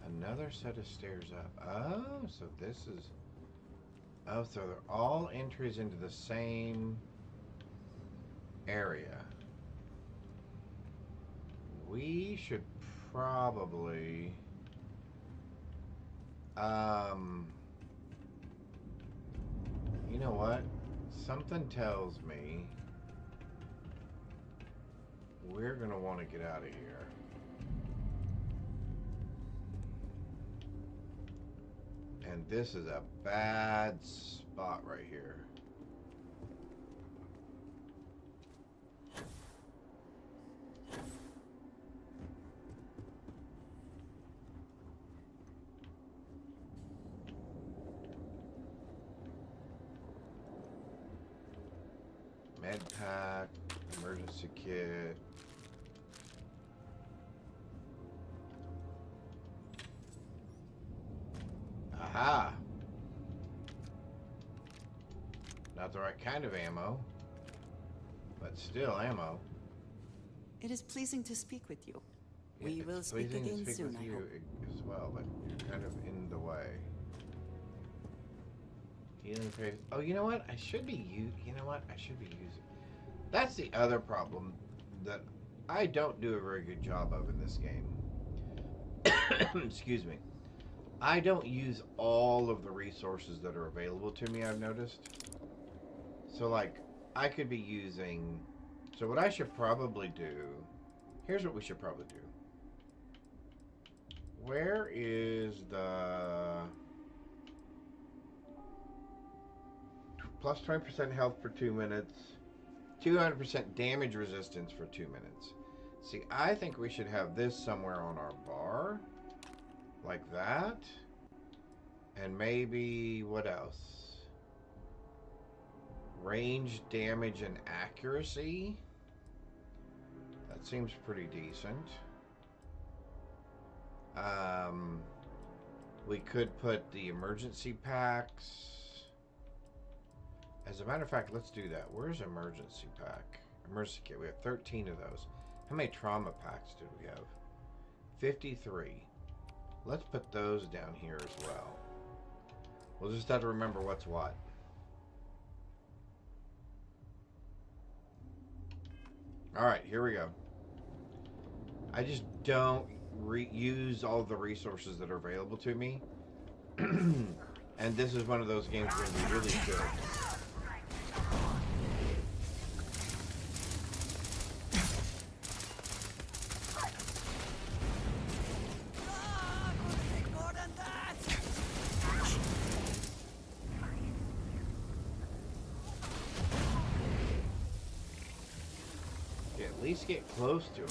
Another set of stairs up. Oh, so this is... Oh, so they're all entries into the same area. We should probably... You know what? Something tells me we're gonna want to get out of here. And this is a bad spot right here. Med pack, emergency kit. Aha! Not the right kind of ammo, but still ammo. It is pleasing to speak with you. Yeah, We will it's speak pleasing to again speak soon, with I you hope. as well, but you're kind of in the way. Healing phase. Oh, you know what? I should be using. That's the other problem that I don't do a very good job of in this game. Excuse me. I don't use all of the resources that are available to me, I've noticed. So, like, I could be using... So what I should probably do... Here's what we should probably do. Where is the... Plus 20% health for 2 minutes. 200% damage resistance for 2 minutes. See, I think we should have this somewhere on our bar. Like that. And maybe, what else? Range, damage, and accuracy. That seems pretty decent. We could put the emergency packs. As a matter of fact, let's do that. Where's emergency pack? Emergency kit. We have 13 of those. How many trauma packs did we have? 53. Let's put those down here as well. We'll just have to remember what's what. Alright, here we go. I just don't use all the resources that are available to me. And this is one of those games where we really should. At least get close to her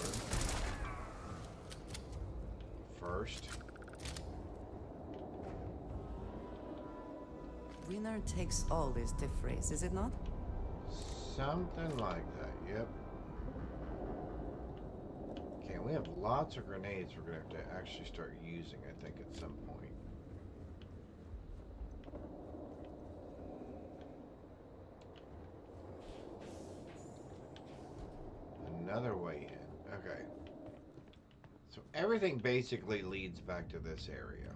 first. Winner takes all is the phrase, is it not? Something like that, yep. Okay, we have lots of grenades we're going to have to actually start using, I think, at some point. Another way in. Okay. So everything basically leads back to this area.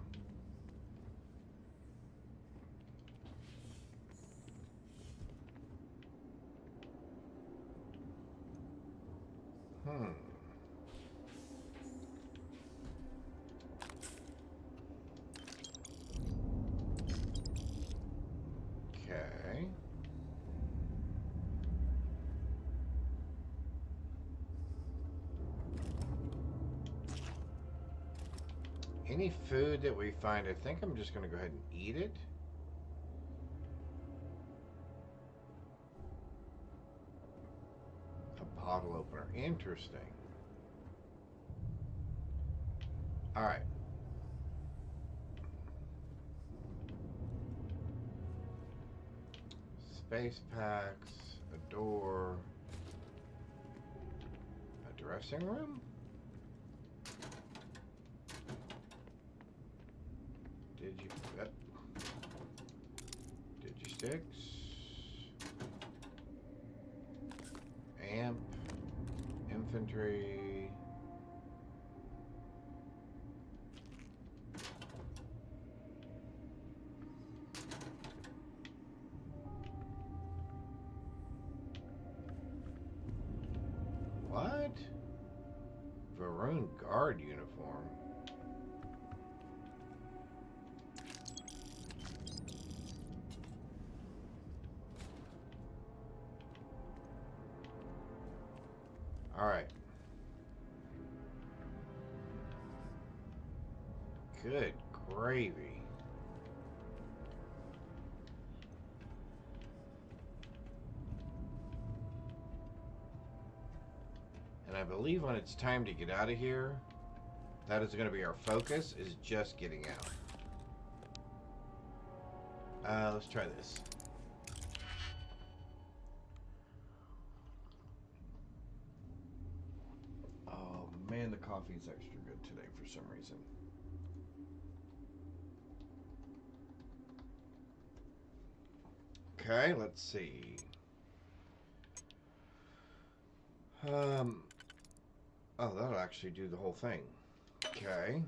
Okay. Any food that we find, I think I'm just going to go ahead and eat it. A bottle opener. Interesting. Alright. Space packs, a door, a dressing room? Digisticks, amp, infantry. What? Varun guard uniform. All right. Good gravy. And I believe when it's time to get out of here, that is going to be our focus, is just getting out. Let's try this. Oh man, the coffee's extra good today for some reason. Okay, let's see. Oh, that'll actually do the whole thing. Okay.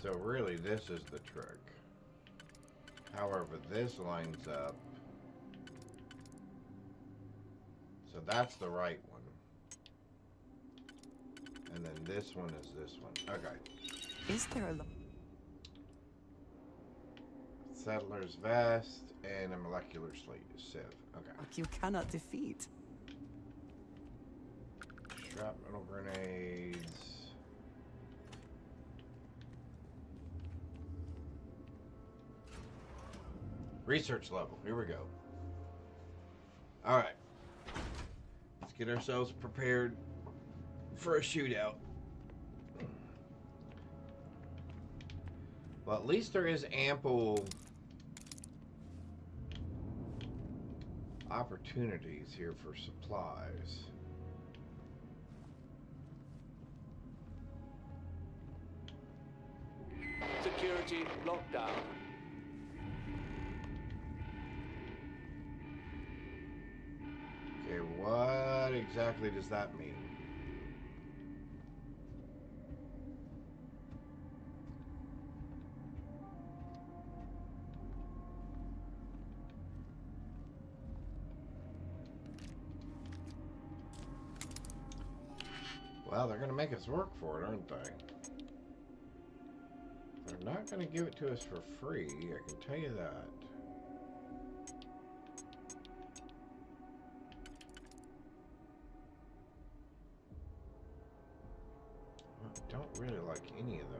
So really, this is the trick. However, this lines up. So that's the right one. And then this one is this one. Okay. Is there a Settler's vest and a molecular sieve. Okay. you cannot defeat? Shrapnel grenades. Research level. Here we go. All right. Let's get ourselves prepared for a shootout. Well, at least there is ample opportunities here for supplies. Security lockdown. Okay, what exactly does that mean? Well, they're going to make us work for it, aren't they? They're not going to give it to us for free, I can tell you that. I don't really like any of those.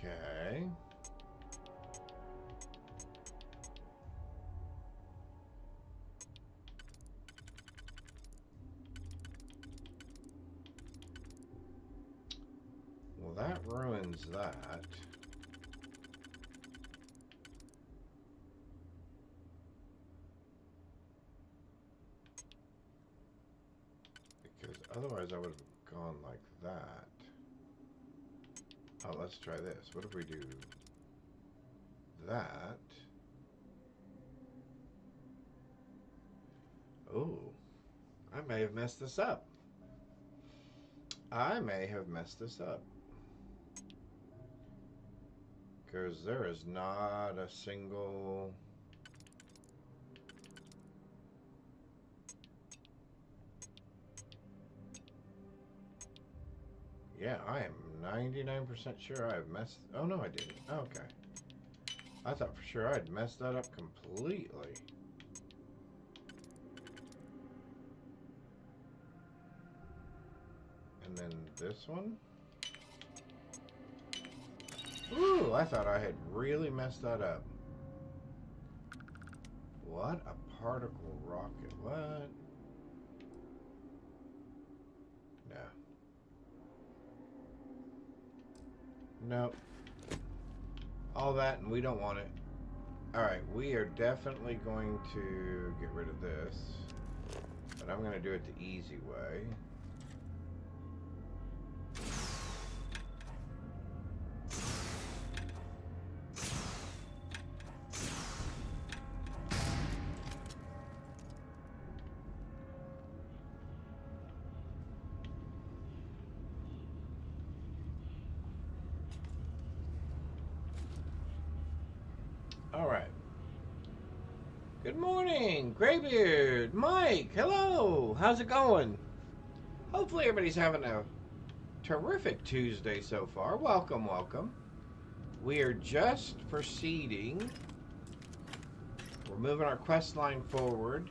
Okay. Well, that ruins that. Because otherwise I would have gone like that. Oh, let's try this. What if we do that? Ooh. I may have messed this up. I may have messed this up. Because there is not a single... Yeah, I am 99% sure I have messed... Oh, no, I didn't. Okay. I thought for sure I'd messed that up completely. And then this one? Ooh, I thought I had really messed that up. What a particle rocket. What? No. Nope. All that, and we don't want it. Alright, we are definitely going to get rid of this. But I'm going to do it the easy way. Alright. Good morning, Graybeard, Mike, hello, how's it going? Hopefully everybody's having a terrific Tuesday so far. Welcome, welcome. We are just proceeding. We're moving our quest line forward.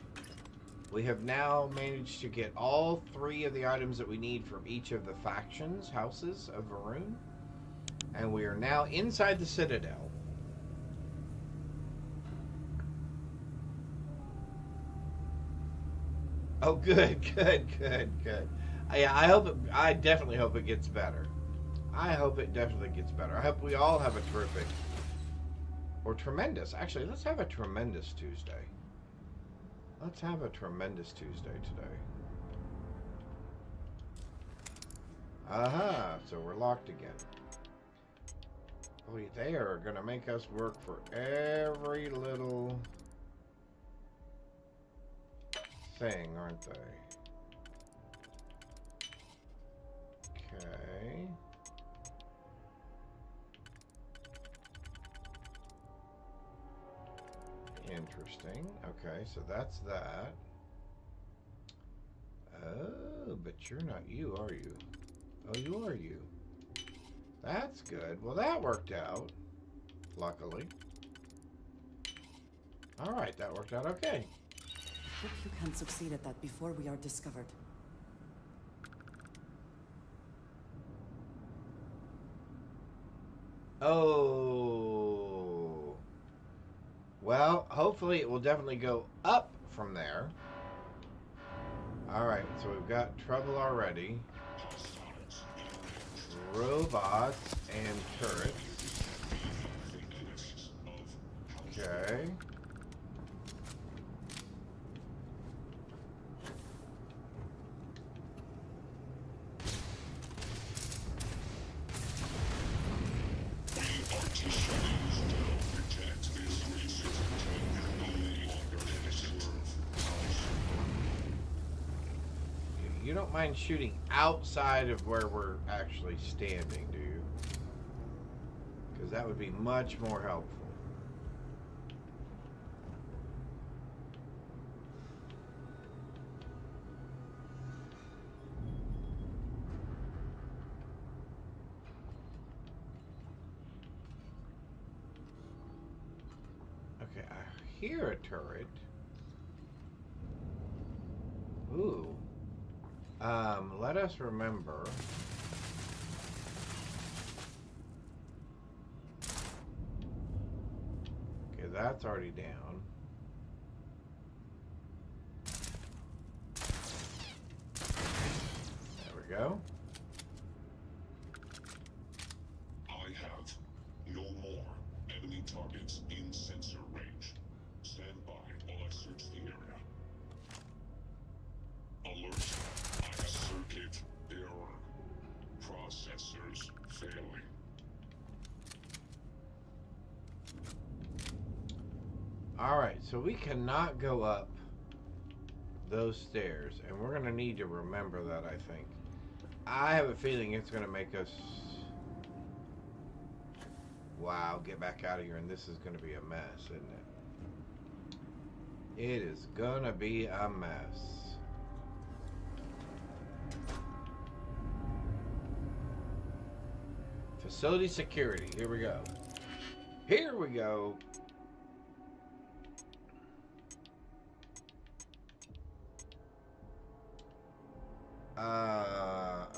We have now managed to get all 3 of the items that we need from each of the factions, houses of Varun. And we are now inside the Citadel. Oh, good. I definitely hope it gets better. I hope it definitely gets better. I hope we all have a terrific or tremendous. Actually, let's have a tremendous Tuesday. Let's have a tremendous Tuesday today. Aha, so we're locked again. Boy, they are going to make us work for every little thing, aren't they? Okay. Interesting. Okay, so that's that. Oh, but you're not you, are you? Oh, you are you. That's good. Well, that worked out. Luckily. Alright, that worked out okay. Hope you can succeed at that before we are discovered. Oh. Well, hopefully it will definitely go up from there. Alright, so we've got trouble already. Robots and turrets. Okay. You don't mind shooting outside of where we're actually standing, do you? Because that would be much more helpful. Okay, I hear a turret. Ooh. Let us remember. Okay, that's already down. There we go. I have no more enemy targets in sensor range. Stand by while I search the area. Alert. I have circuit error. Processors failing. Alright, so we cannot go up those stairs, and we're gonna need to remember that, I think. I have a feeling it's gonna make us... Wow, get back out of here, and this is gonna be a mess, isn't it? It is gonna be a mess. Facility security, here we go. Here we go.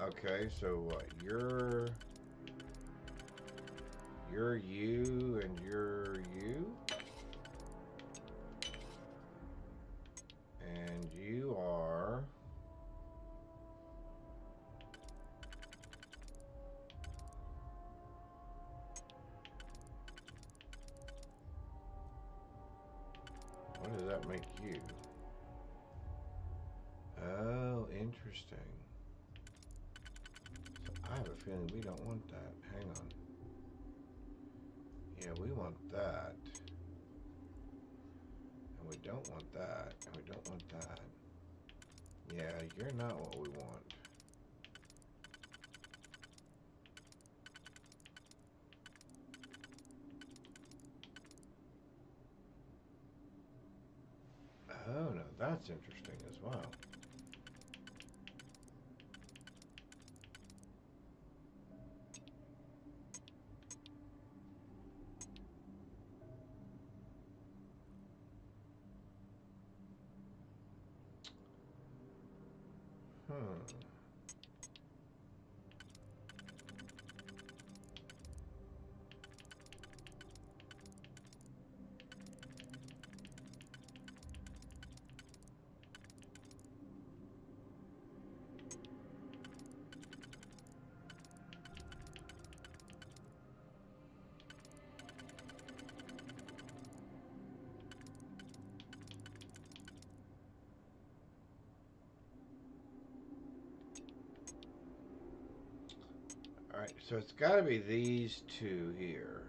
Okay, so what? You're you and you're you? And you are... What does that make you? Oh, interesting. So I have a feeling we don't want that. Hang on. Yeah, we want that. And we don't want that. And we don't want that. Yeah, you're not what we want. Oh, no, that's interesting as well. Alright, so it's got to be these two here.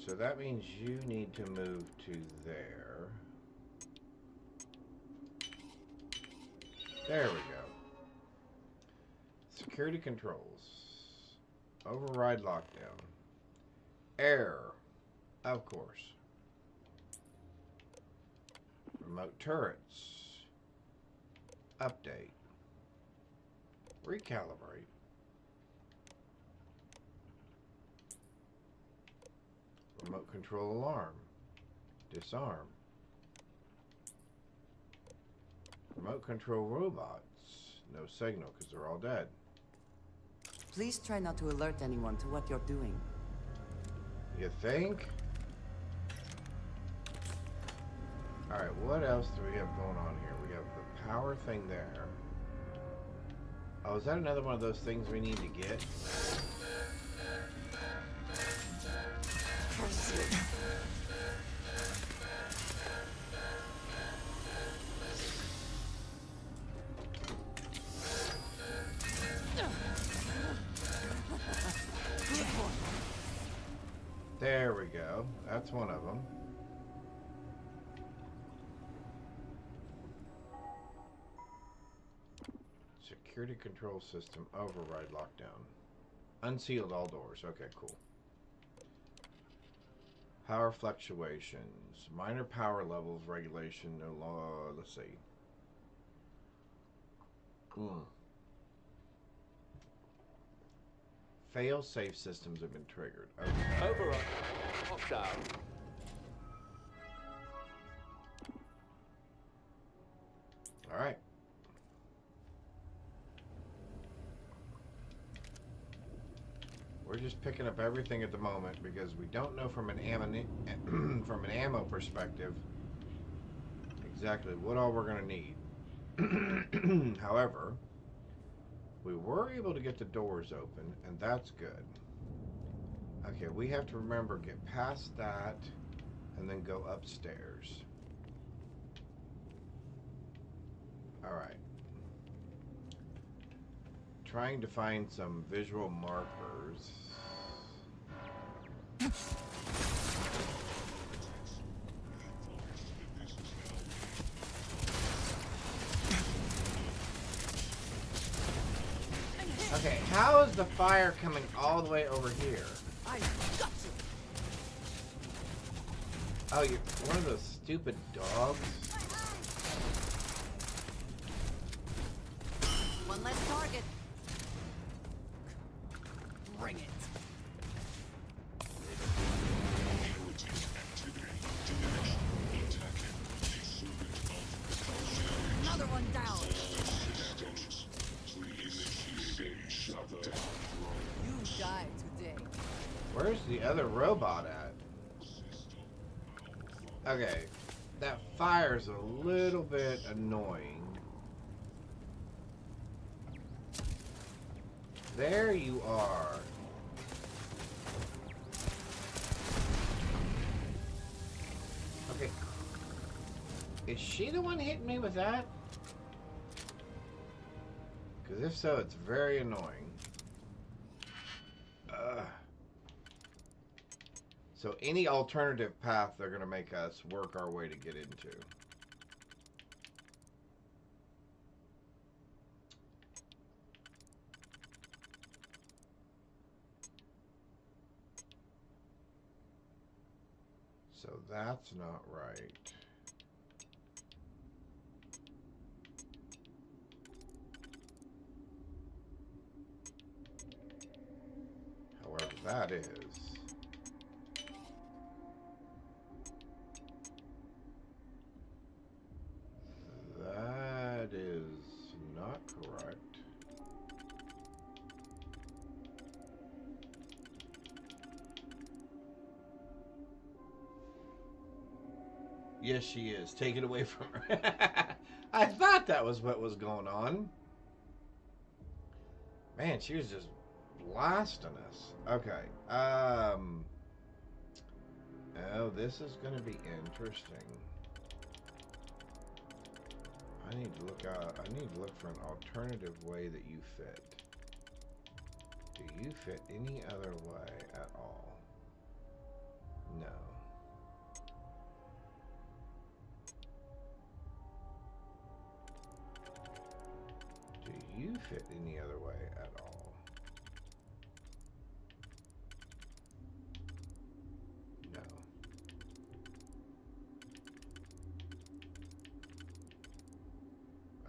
So that means you need to move to there. There we go. Security controls. Override lockdown. Error. Of course. Remote turrets. Update. Recalibrate. Remote control alarm. Disarm. Remote control robots. No signal because they're all dead. Please try not to alert anyone to what you're doing. You think? Alright, what else do we have going on here? We have the power thing there. Oh, is that another one of those things we need to get? There we go. That's one of them. Security control system override lockdown. Unsealed all doors. Okay, cool. Power fluctuations. Minor power levels regulation. No law. Let's see. Fail-safe systems have been triggered. Okay. Override. Lockdown. All right. We're just picking up everything at the moment because we don't know from an ammo perspective exactly what all we're going to need. However, we were able to get the doors open, and that's good. Okay, we have to remember, get past that and then go upstairs. All right. Trying to find some visual markers. Okay, how is the fire coming all the way over here? I got you. Oh, you're one of those stupid dogs. One less target. Bring it. Another one down. You die today. Where's the other robot at? Okay, that fire's a little bit annoying. There you are. Okay. Is she the one hitting me with that? Because if so, it's very annoying. So any alternative path they're going to make us work our way to get into. So that's not right. However, that is. That is not correct. Yes, she is. Take it away from her. I thought that was what was going on. Man, she was just blasting us. Okay. Oh, this is going to be interesting. I need to look out. I need to look for an alternative way that you fit. Do you fit any other way at all? No. Do you fit any other way at all? No.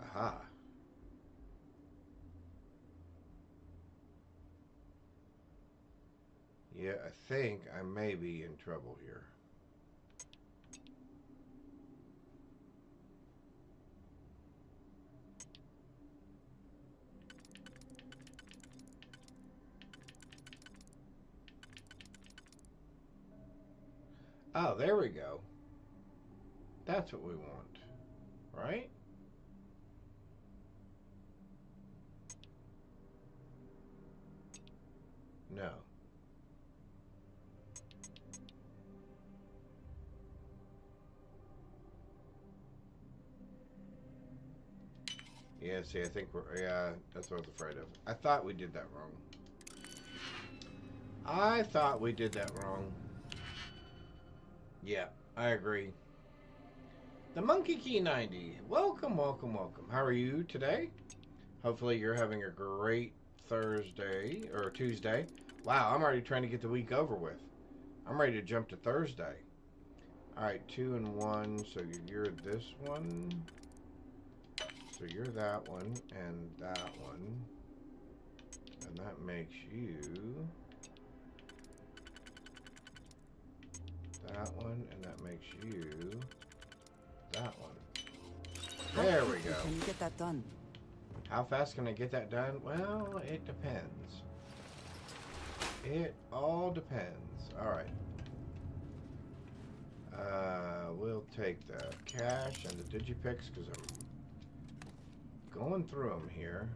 Aha. Yeah, I think I may be in trouble here. Oh, there we go. That's what we want, right? No. Yeah, see, I think yeah, that's what I was afraid of. I thought we did that wrong. I thought we did that wrong. Yeah, I agree. The Monkey Key 90. Welcome, welcome, welcome. How are you today? Hopefully you're having a great Thursday or Tuesday. Wow, I'm already trying to get the week over with. I'm ready to jump to Thursday. Alright, 2 and 1. So you're this one. So you're that one and that one. And that makes you that one, and that makes you that one. There we go. Can you get that done? How fast can I get that done? Well, it depends. It all depends. Alright. We'll take the cash and the digipicks because I'm going through them here.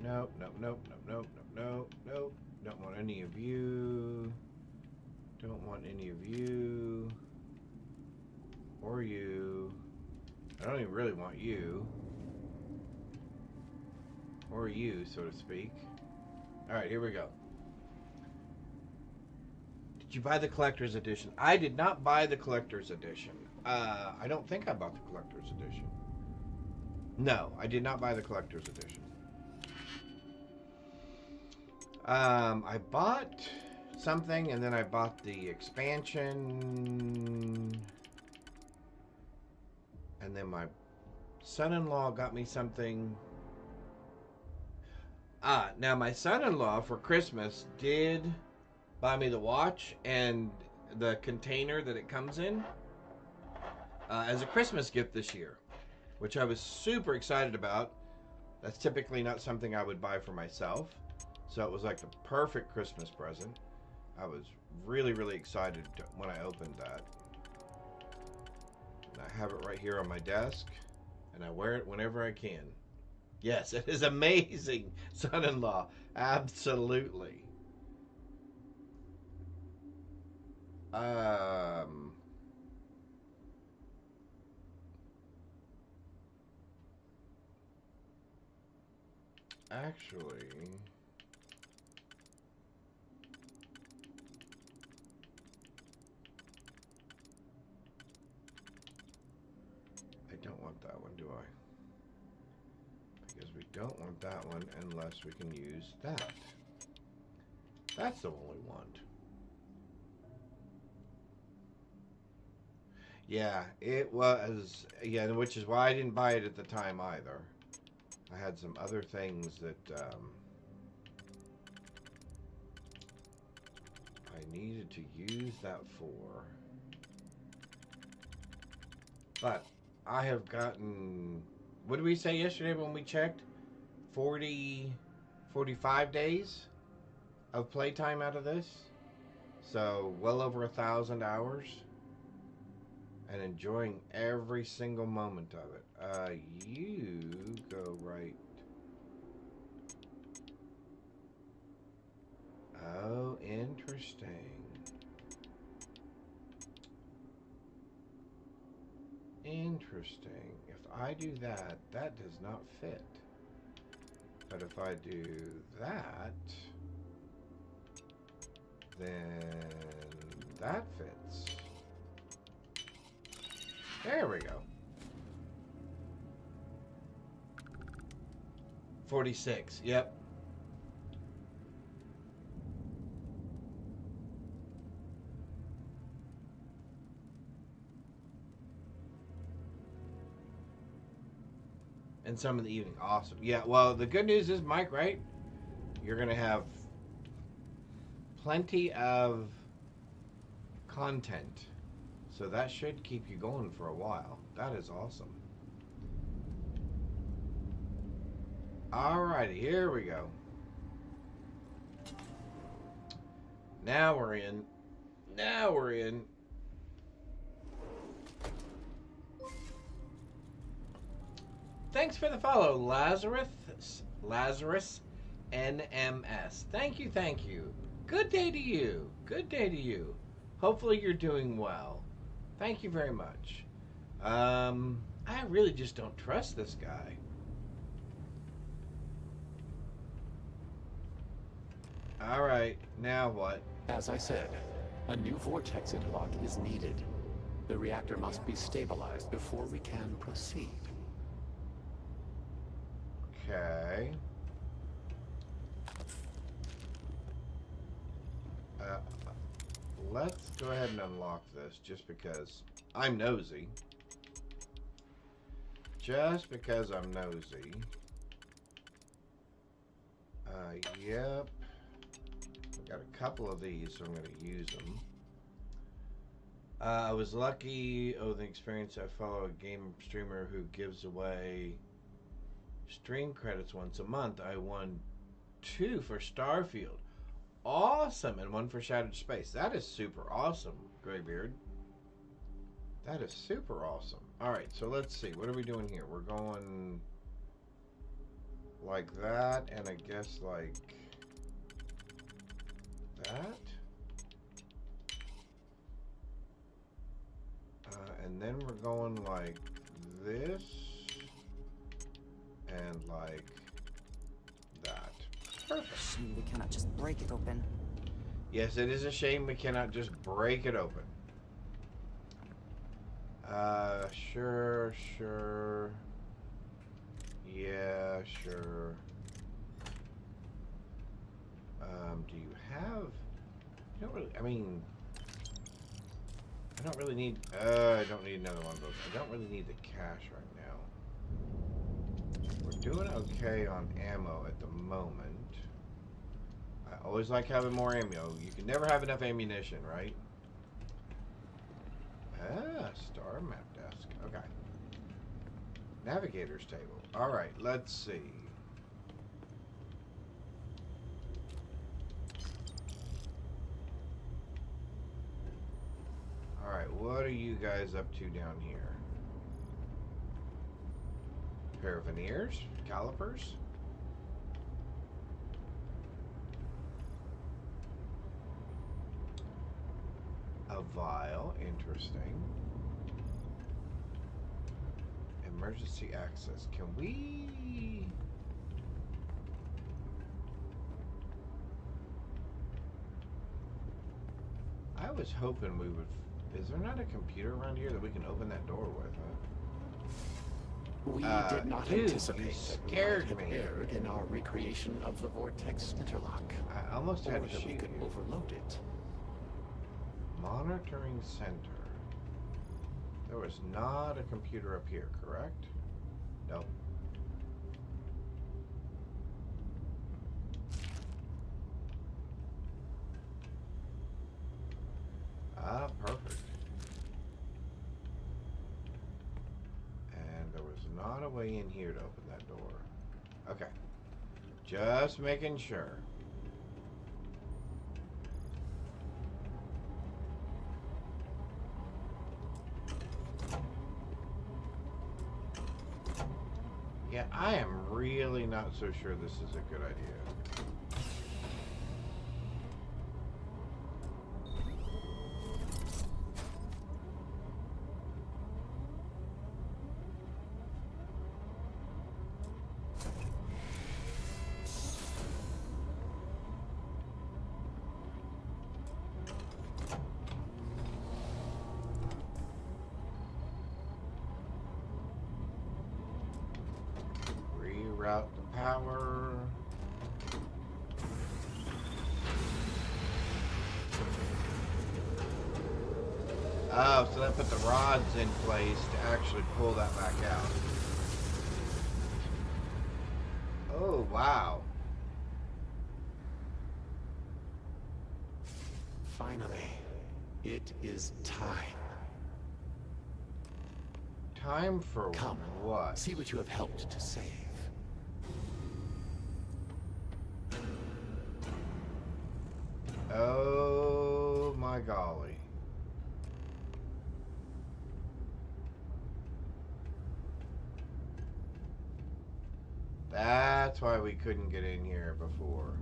Nope, nope, nope, nope, nope, nope, nope. Don't want any of you. Don't want any of you. Or you. I don't even really want you. Or you, so to speak. Alright, here we go. Did you buy the collector's edition? I did not buy the collector's edition. I don't think I bought the collector's edition. No, I did not buy the collector's edition. I bought something, and then I bought the expansion, and then my son-in-law got me something. Now my son-in-law for Christmas did buy me the watch and the container that it comes in as a Christmas gift this year, which I was super excited about. That's typically not something I would buy for myself, so it was like the perfect Christmas present. I was really, really excited when I opened that. And I have it right here on my desk, and I wear it whenever I can. Yes, it is amazing, son-in-law. Absolutely. Actually, I don't want that one, do I? Because we don't want that one unless we can use that. That's the one we want. Yeah, it was. Yeah, which is why I didn't buy it at the time either. I had some other things that I needed to use that for. But I have gotten, what did we say yesterday when we checked? 45 days of playtime out of this. So well over 1,000 hours. And enjoying every single moment of it. You go right. Oh, interesting. Interesting. If I do that, that does not fit. But if I do that, then that fits. There we go. 46. Yep. And some in the evening. Awesome. Yeah, well, the good news is, Mike, right? You're going to have plenty of content. So that should keep you going for a while. That is awesome. Alrighty, here we go. Now we're in. Now we're in. Thanks for the follow, Lazarus NMS. Thank you, thank you. Good day to you. Good day to you. Hopefully you're doing well. Thank you very much. I really just don't trust this guy. All right, now what? As I said, a new vortex interlock is needed. The reactor must be stabilized before we can proceed. Okay. Let's go ahead and unlock this just because I'm nosy. Just because I'm nosy. Yep. I've got a couple of these, so I'm going to use them. I was lucky over the experience. I follow a game streamer who gives away stream credits once a month. I won 2 for Starfield. Awesome. And 1 for Shattered Space. That is super awesome, Graybeard. That is super awesome. Alright, so let's see. What are we doing here? We're going like that, and I guess like that. And then we're going like this and like that. Perfect. We cannot just break it open. Yes, it is a shame we cannot just break it open. Sure. Yeah, sure. Do you have... You don't really... I mean... I don't really need... I don't need another one of those. I don't really need the cash right now. We're doing okay on ammo at the moment. I always like having more ammo. You can never have enough ammunition, right? Star map desk. Okay. Navigator's table. Alright, let's see. Alright, what are you guys up to down here? Pair of veneers? Calipers? A vial, interesting. Emergency access. Can we... I was hoping we would... Is there not a computer around here that we can open that door with? We did not anticipate that we might have erred in our recreation of the vortex interlock. I almost had to that we shoot could you. overload it. Monitoring center. There was not a computer up here, correct? Nope. Ah, perfect. And there was not a way in here to open that door. Okay. Just making sure. Yeah, I am really not so sure this is a good idea. Reroute the power. Oh, so that put the rods in place to actually pull that back out. Oh, wow. Finally, it is time. Time for Come, what? see what you have helped to save. Oh my golly. That's why we couldn't get in here before.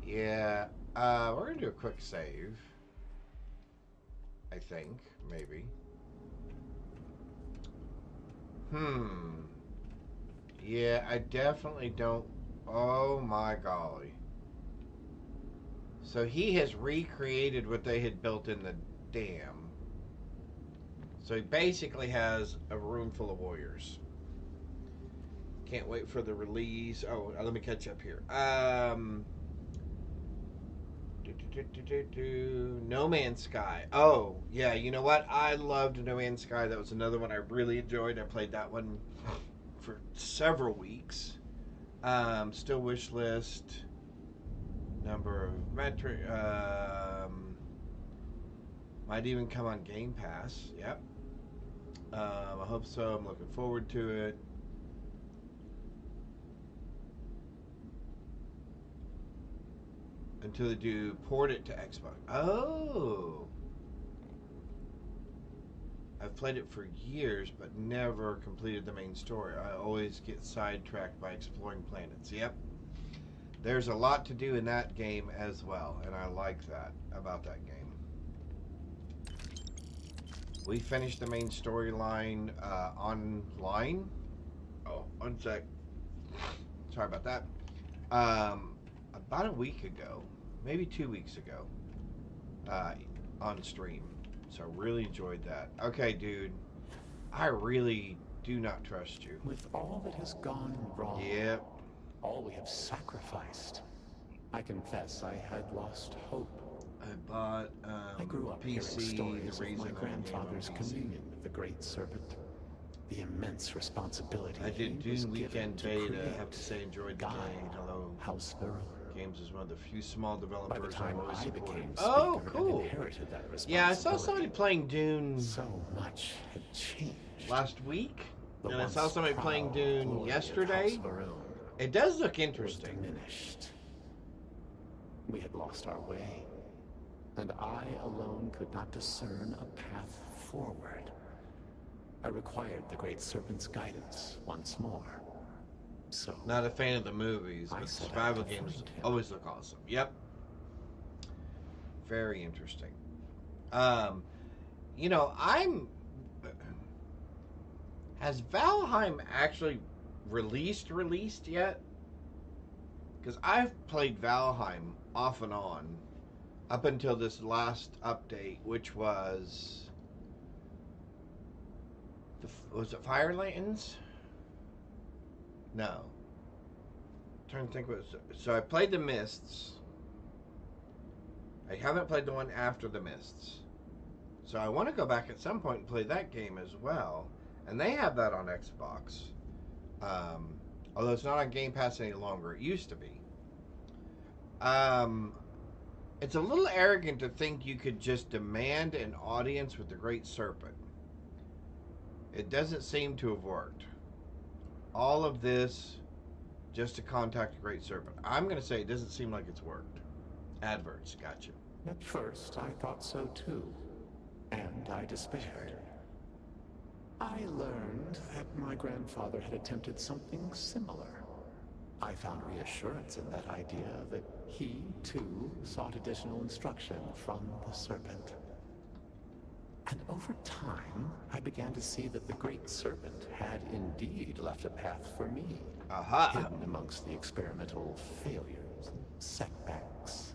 Yeah, we're gonna do a quick save. I think, maybe. Yeah, I definitely don't... Oh my golly. So he has recreated what they had built in the dam. So he basically has a room full of warriors. Can't wait for the release. Oh, let me catch up here. No Man's Sky. Oh, yeah, you know what? I loved No Man's Sky. That was another one I really enjoyed. I played that one for several weeks. Still wish list. Number of metric. Might even come on Game Pass. Yep. I hope so. I'm looking forward to it. Until they do port it to Xbox. Oh. I've played it for years, but never completed the main story. I always get sidetracked by exploring planets. Yep. There's a lot to do in that game as well, and I like that about that game. We finished the main storyline online. Oh, one sec. Sorry about that. About a week ago, maybe 2 weeks ago, on stream. So I really enjoyed that. Okay, dude. I really do not trust you. With all that has gone wrong, Yep. all we have sacrificed, I confess I had lost hope. I bought I grew up PC, hearing stories the of reason my I grandfather's gave up PC. communion with the Great Serpent. The immense responsibility I did he was Dune Weekend given to Beta. I create, have to say, enjoyed the guide, game. Hello. House Varun. Games is one of the few small By the developers time I've always I supported. became Oh, speaker cool. and inherited that Yeah, I saw responsibility, somebody playing Dune so much had changed. last week, The and I saw once somebody playing proud Dune glory of yesterday. House Varun It does look was interesting. diminished. We had lost our way, and I alone could not discern a path forward. I required the Great Serpent's guidance once more. So, Not a fan of the movies, I but set out survival to games find him. always look awesome. Yep. Very interesting. You know, has Valheim actually released yet? Because I've played Valheim off and on up until this last update, which was was it Fire Lanterns? No. I'm trying to think what. So I played the Mists. I haven't played the one after the Mists. So I want to go back at some point and play that game as well. And they have that on Xbox. Although it's not on Game Pass any longer. It used to be. It's a little arrogant to think you could just demand an audience with the Great Serpent. It doesn't seem to have worked. All of this just to contact the Great Serpent. I'm going to say it doesn't seem like it's worked. Adverts, gotcha. at first I thought so too, and I despaired. I learned that my grandfather had attempted something similar. I found reassurance in that idea that he, too, sought additional instruction from the Serpent. And over time, I began to see that the Great Serpent had indeed left a path for me, hidden amongst the experimental failures and setbacks.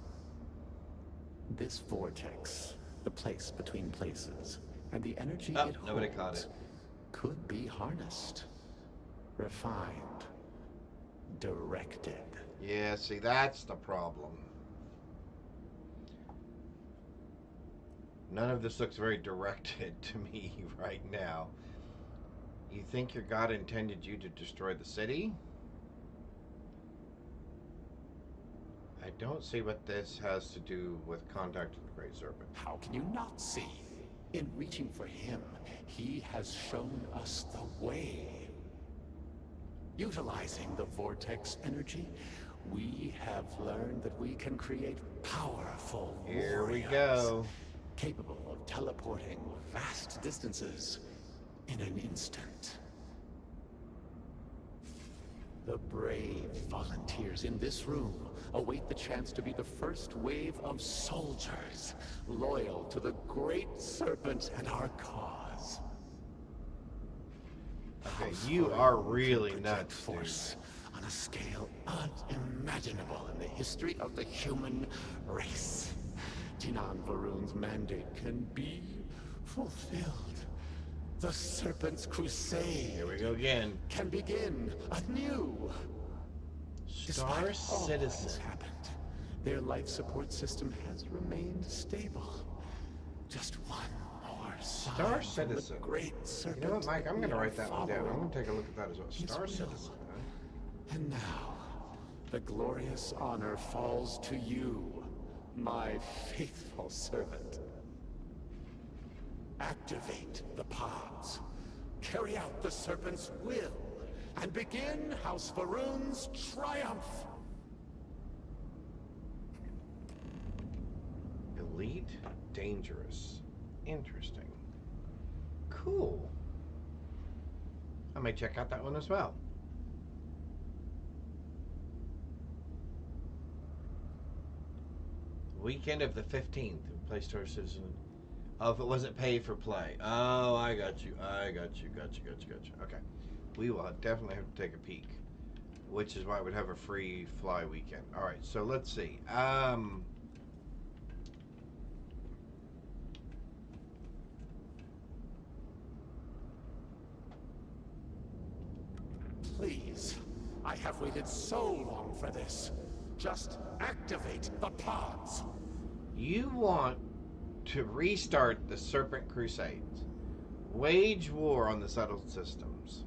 This vortex, the place between places, and the energy it nobody holds, caught it. could be harnessed, refined, directed. Yeah, see, that's the problem. None of this looks very directed to me right now. You think your God intended you to destroy the city? I don't see what this has to do with contact with the Great Serpent. How can you not see? In reaching for him, he has shown us the way. Utilizing the vortex energy, we have learned that we can create powerful Here we warriors, go. capable of teleporting vast distances in an instant. The brave volunteers in this room await the chance to be the first wave of soldiers loyal to the Great Serpent and our cause. Okay, you are really nuts, force on a scale unimaginable in the history of the human race. Jinan Varun's mandate can be fulfilled. The Serpent's crusade, Here we go again. can begin anew. Star Despite all that has Citizen. happened, their life support system has remained stable. Just one more sign Star from Citizen. the Great Serpent. You know what, Mike? I'm going to we are write that one down. I'm following. going to take a look at that as well. His Star will. Citizen. Huh? And now, the glorious honor falls to you, my faithful servant. Activate the pods. Carry out the Serpent's will, and begin House Varun's triumph. Elite, dangerous. Interesting. Cool. I may check out that one as well. Weekend of the 15th. Play Star Citizen. Oh, if it wasn't pay for play. Oh, I got you. Got you. Okay. We will definitely have to take a peek. which is why it would have a free fly weekend. All right, so let's see. Please. I have waited so long for this. Just activate the pods. You want to restart the Serpent Crusades. Wage war on the settled systems.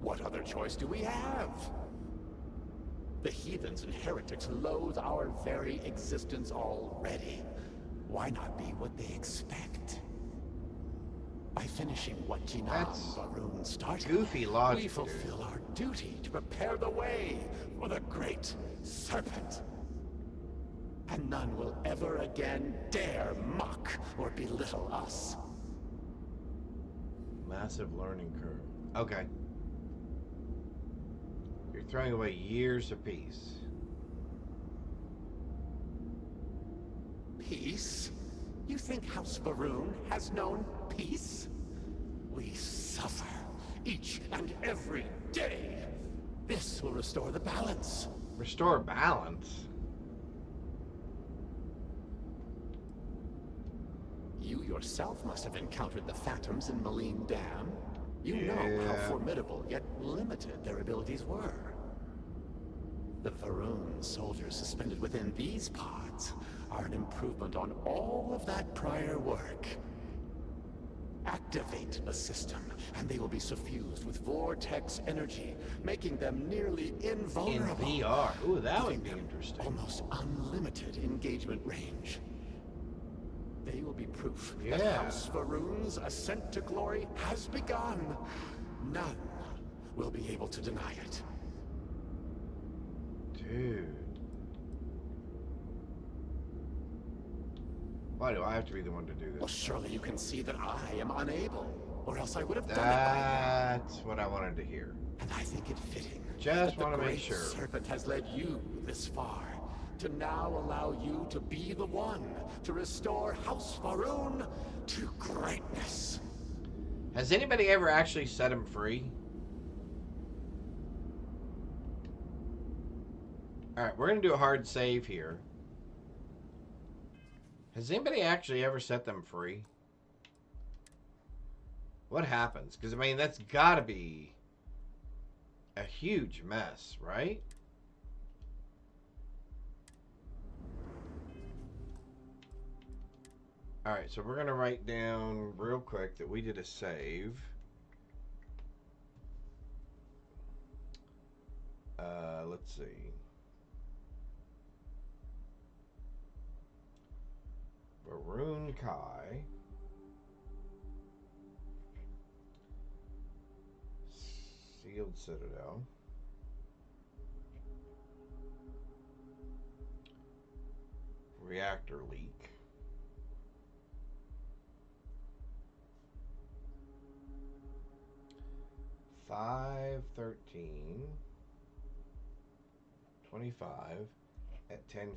What other choice do we have? The heathens and heretics loathe our very existence already. Why not be what they expect? By finishing what That's Barun started, goofy logic, we fulfill our duty to prepare the way for the great serpent. And none will ever again dare mock or belittle us. Massive learning curve. Okay. You're throwing away years of peace. Peace? You think House Barun has known peace? We suffer each and every day. This will restore the balance. Restore balance? You yourself must have encountered the Phantoms in Malign Dam. You know how formidable yet limited their abilities were. The Varun soldiers suspended within these pods are an improvement on all of that prior work. Activate the system, and they will be suffused with vortex energy, making them nearly invulnerable. In VR. Ooh, that would be interesting. Almost unlimited engagement range. They will be proof that House Varun's ascent to glory has begun. None will be able to deny it. Dude. Why do I have to be the one to do this? Well, surely you can see that I am unable, or else I would have done it by now. That's what I wanted to hear. And I think it fitting. Just want to make sure. The serpent has led you this far, to now allow you to be the one to restore House Varun to greatness. Has anybody ever actually set him free? Alright, we're going to do a hard save here. Has anybody actually ever set them free? What happens? Because, I mean, that's got to be a huge mess, right? Alright, so we're going to write down real quick that we did a save. Let's see. Varun Kai. Sealed Citadel. Reactor leak. $5.13 $25 at 10:15.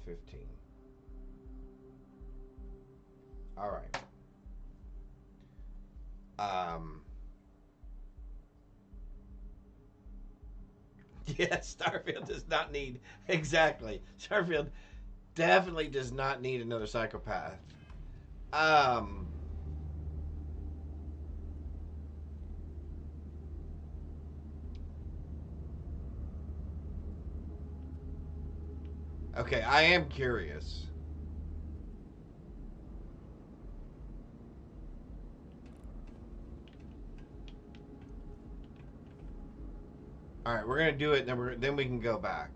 All right. Yeah, Starfield does not need, exactly. Starfield definitely does not need another psychopath. Okay, I am curious. All right, we're gonna do it, then we can go back.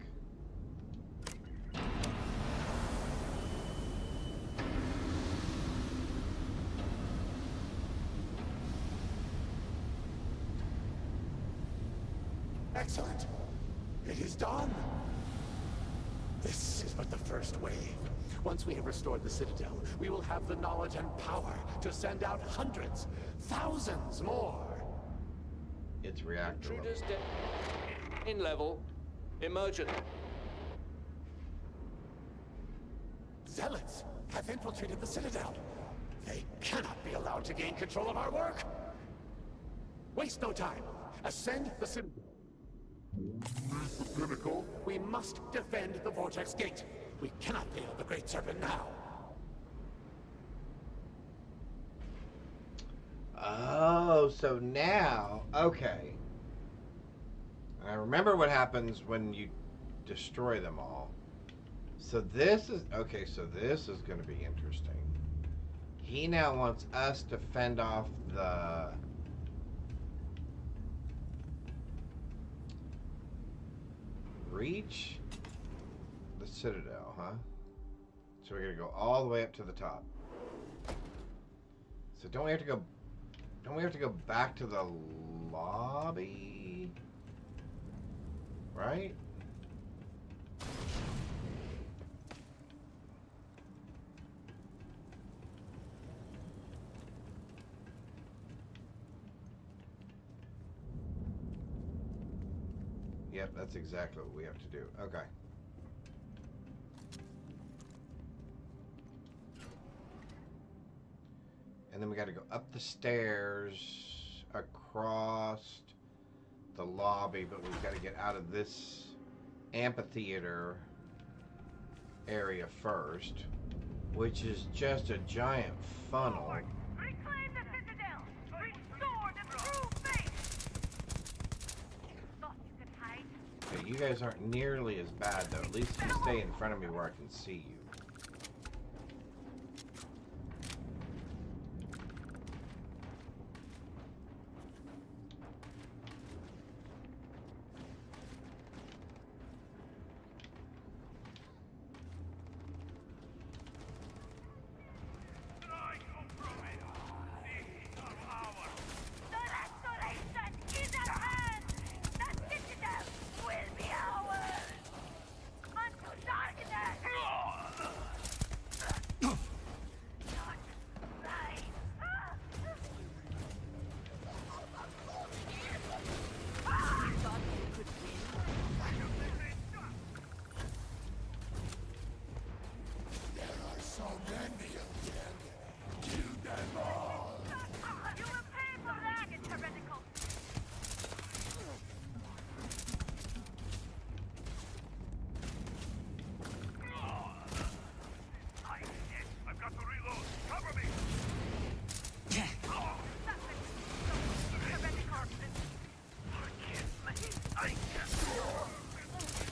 Excellent. It is done. This is but the first wave. Once we have restored the Citadel, we will have the knowledge and power to send out hundreds, thousands more. It's reactor level. Intruders in level. Emergent. Zealots have infiltrated the Citadel. They cannot be allowed to gain control of our work. Waste no time. Ascend the Citadel. The pinnacle? We must defend the Vortex Gate. We cannot fail the Great Serpent now. Oh, so now, okay. I remember what happens when you destroy them all. So this is, okay, so this is going to be interesting. He now wants us to fend off the... Reach the Citadel, huh? So we're going to go all the way up to the top. So don't we have to go back to the lobby? Right? Yep, that's exactly what we have to do. Okay. And then we got to go up the stairs, across the lobby, but we've got to get out of this amphitheater area first, which is just a giant funnel. Reclaim the Citadel! Restore the true faith! Thought you could hide? Okay, you guys aren't nearly as bad, though. At least you stay in front of me where I can see you.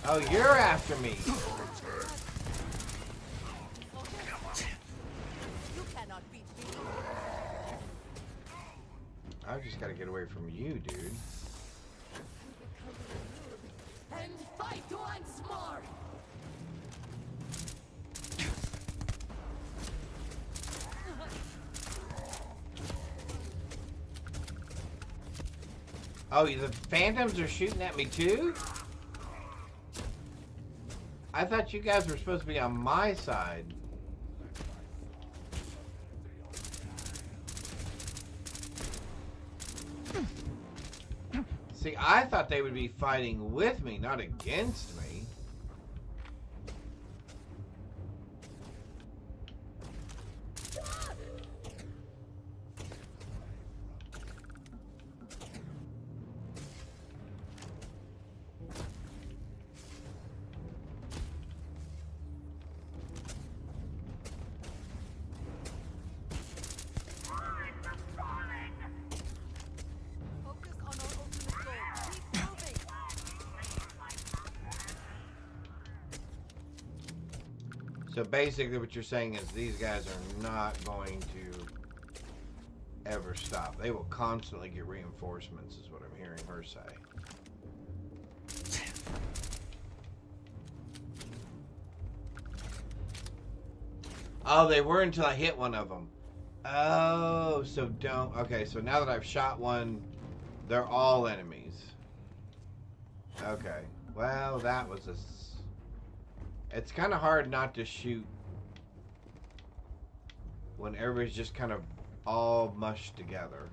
Oh, you're after me. You cannot beat me. I've just got to get away from you, dude. And fight once more! Oh, the phantoms are shooting at me too? I thought you guys were supposed to be on my side. See, I thought they would be fighting with me, not against me. So basically what you're saying is these guys are not going to ever stop. They will constantly get reinforcements is what I'm hearing her say. Oh, they were until I hit one of them. Oh, so don't... Okay, so now that I've shot one, they're all enemies. Okay. Well, that was a... It's kind of hard not to shoot when everybody's just kind of all mushed together.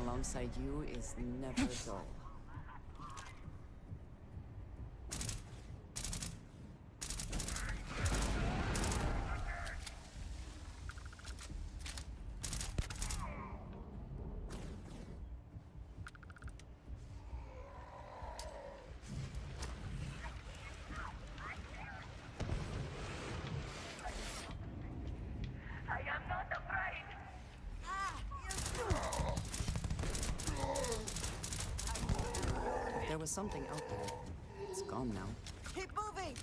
alongside you is never dull. I am not afraid. There was something out there. It's gone now. Keep moving!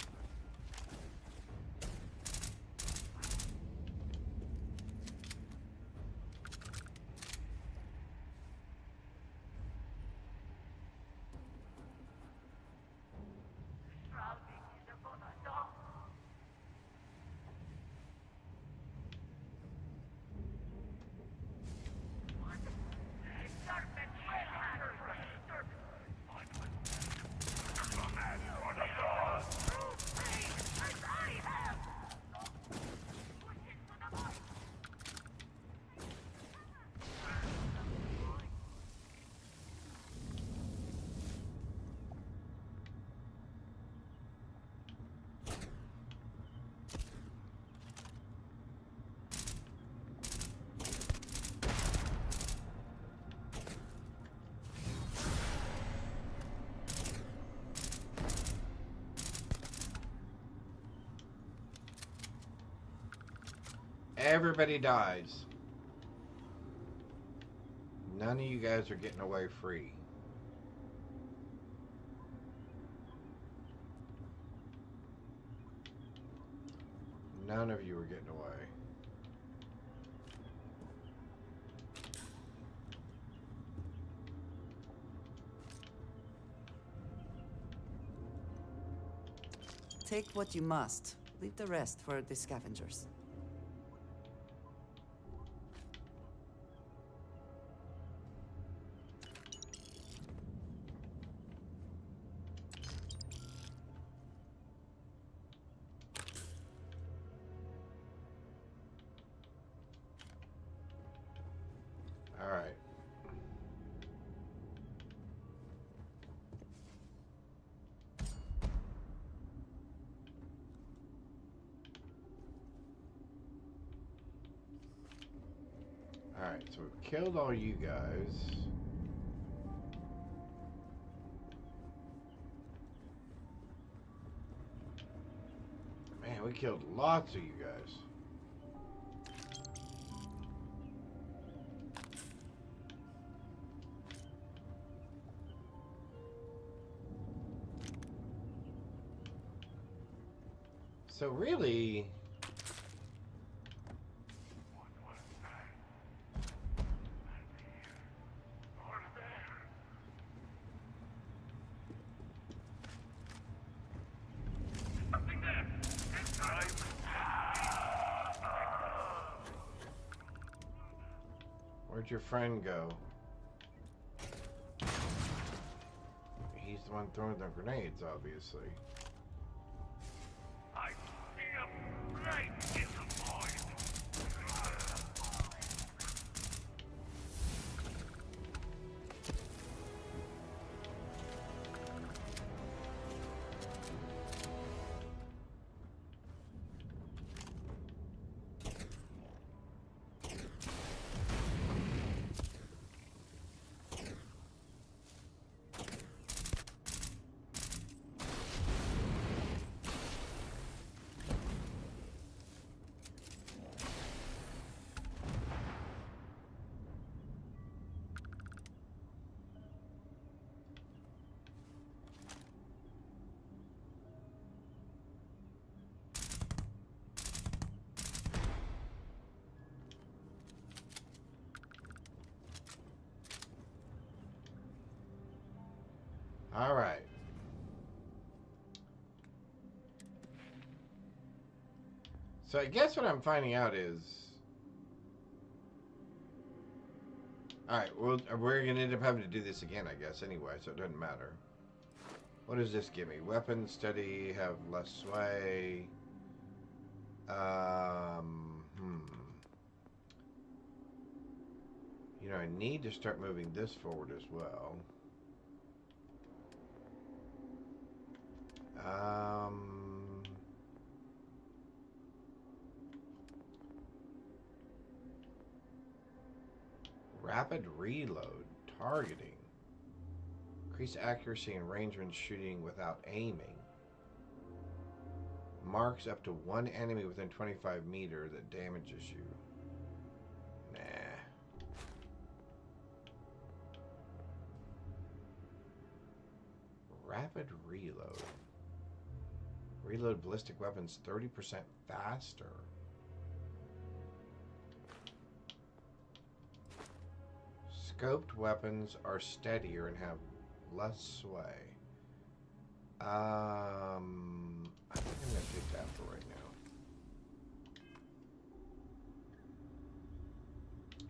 Shrouding is upon us all. Serpent will have True faith as I have. Push into the void. Everybody dies. None of you guys are getting away free. None of you are getting away. Take what you must. Leave the rest for the scavengers. All right. All right, so we've killed all you guys. Man, we killed lots of you guys. So really, where'd your friend go? He's the one throwing the grenades, obviously. I see a light in the void. All right. So I guess what I'm finding out is, all right, well, we're gonna end up having to do this again, I guess, anyway, so it doesn't matter. What does this give me? Weapon steady, have less sway. You know, I need to start moving this forward as well. Rapid reload. Targeting. Increase accuracy and range when shooting without aiming. Marks up to one enemy within 25 meters that damages you. Nah. Rapid reload. Reload ballistic weapons 30% faster. Scoped weapons are steadier and have less sway. I think I'm going to take that for right now.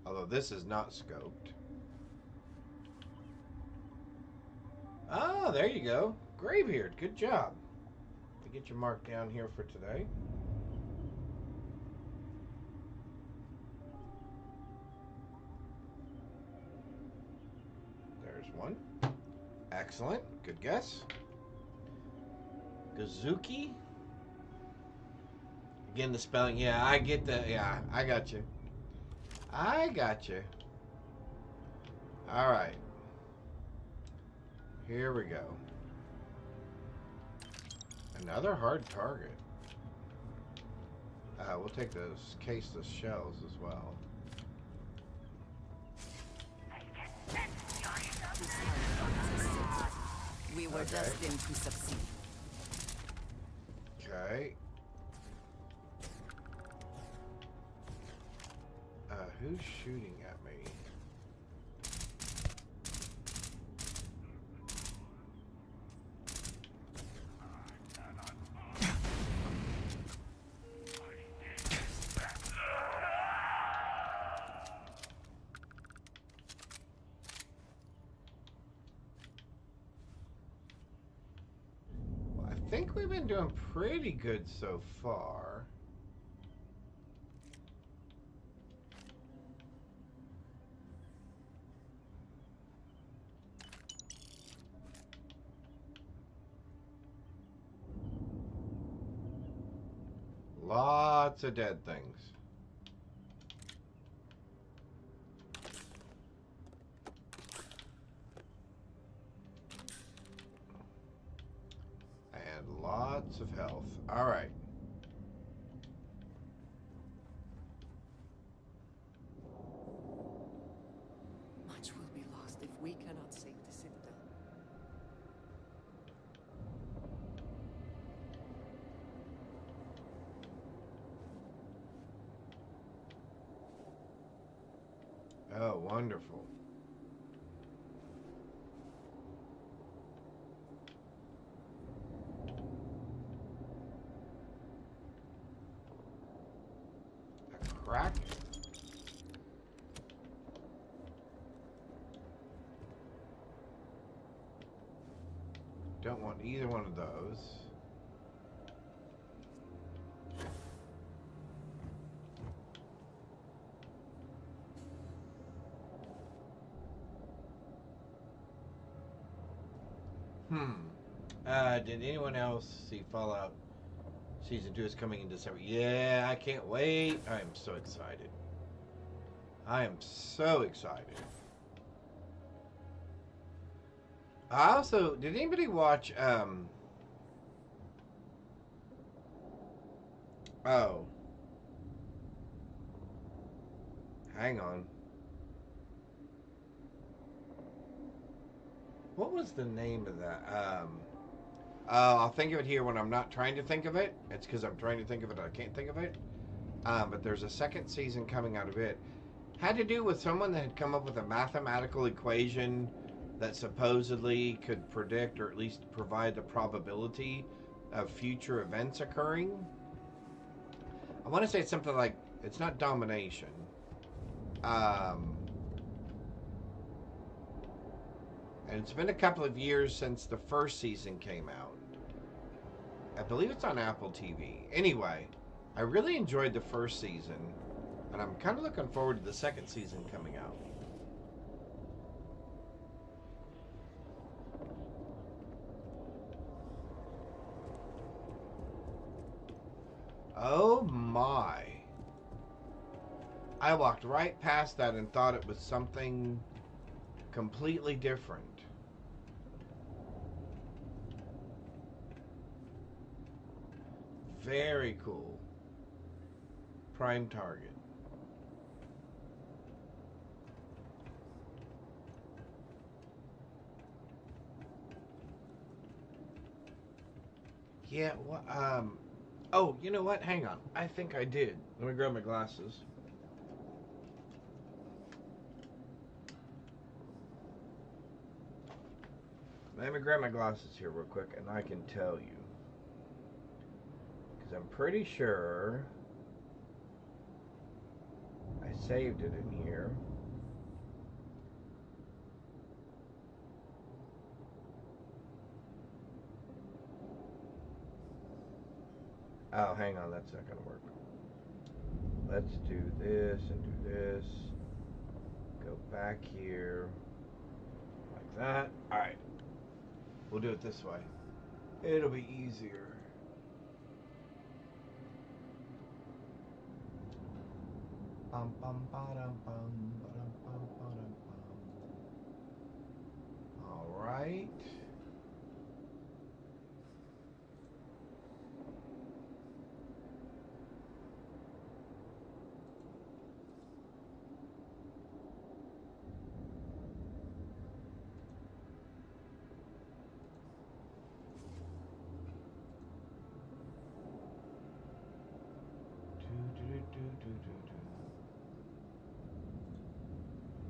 Although this is not scoped. Ah, there you go. Graybeard, good job. To get your mark down here for today. There's one. Excellent. Good guess. Gazuki. Again, the spelling. Yeah, I get the. Yeah, I got you. I got you. All right. Here we go. Another hard target. We'll take those caseless shells as well. We were destined to succeed. Okay. Who's shooting at me? I think we've been doing pretty good so far. Lots of dead things. And lots of health. All right. Much will be lost if we cannot save the Citadel. Oh, wonderful. A Kraken. Don't want either one of those. Did anyone else see Fallout Season 2 is coming in December? Yeah, I can't wait. I am so excited. I am so excited. I also, did anybody watch, oh. Hang on. What was the name of that? I'll think of it here when I'm not trying to think of it. It's because I'm trying to think of it, I can't think of it. But there's a second season coming out of it. Had to do with someone that had come up with a mathematical equation that supposedly could predict or at least provide the probability of future events occurring. I want to say it's something like, it's not domination. And it's been a couple of years since the first season came out. I believe it's on Apple TV. Anyway, I really enjoyed the first season, and I'm kind of looking forward to the second season coming out. I walked right past that and thought it was something completely different. Very cool. Prime target. Yeah, what, oh, you know what? Hang on. I think I did. Let me grab my glasses. Let me grab my glasses here real quick and I can tell you. Because I'm pretty sure I saved it in here. Oh, hang on, that's not gonna work. Let's do this and do this. Go back here. Like that. Alright. We'll do it this way. It'll be easier. Bum, bum, ba-dum, bum, ba-dum, bum, ba-dum, bum. Alright.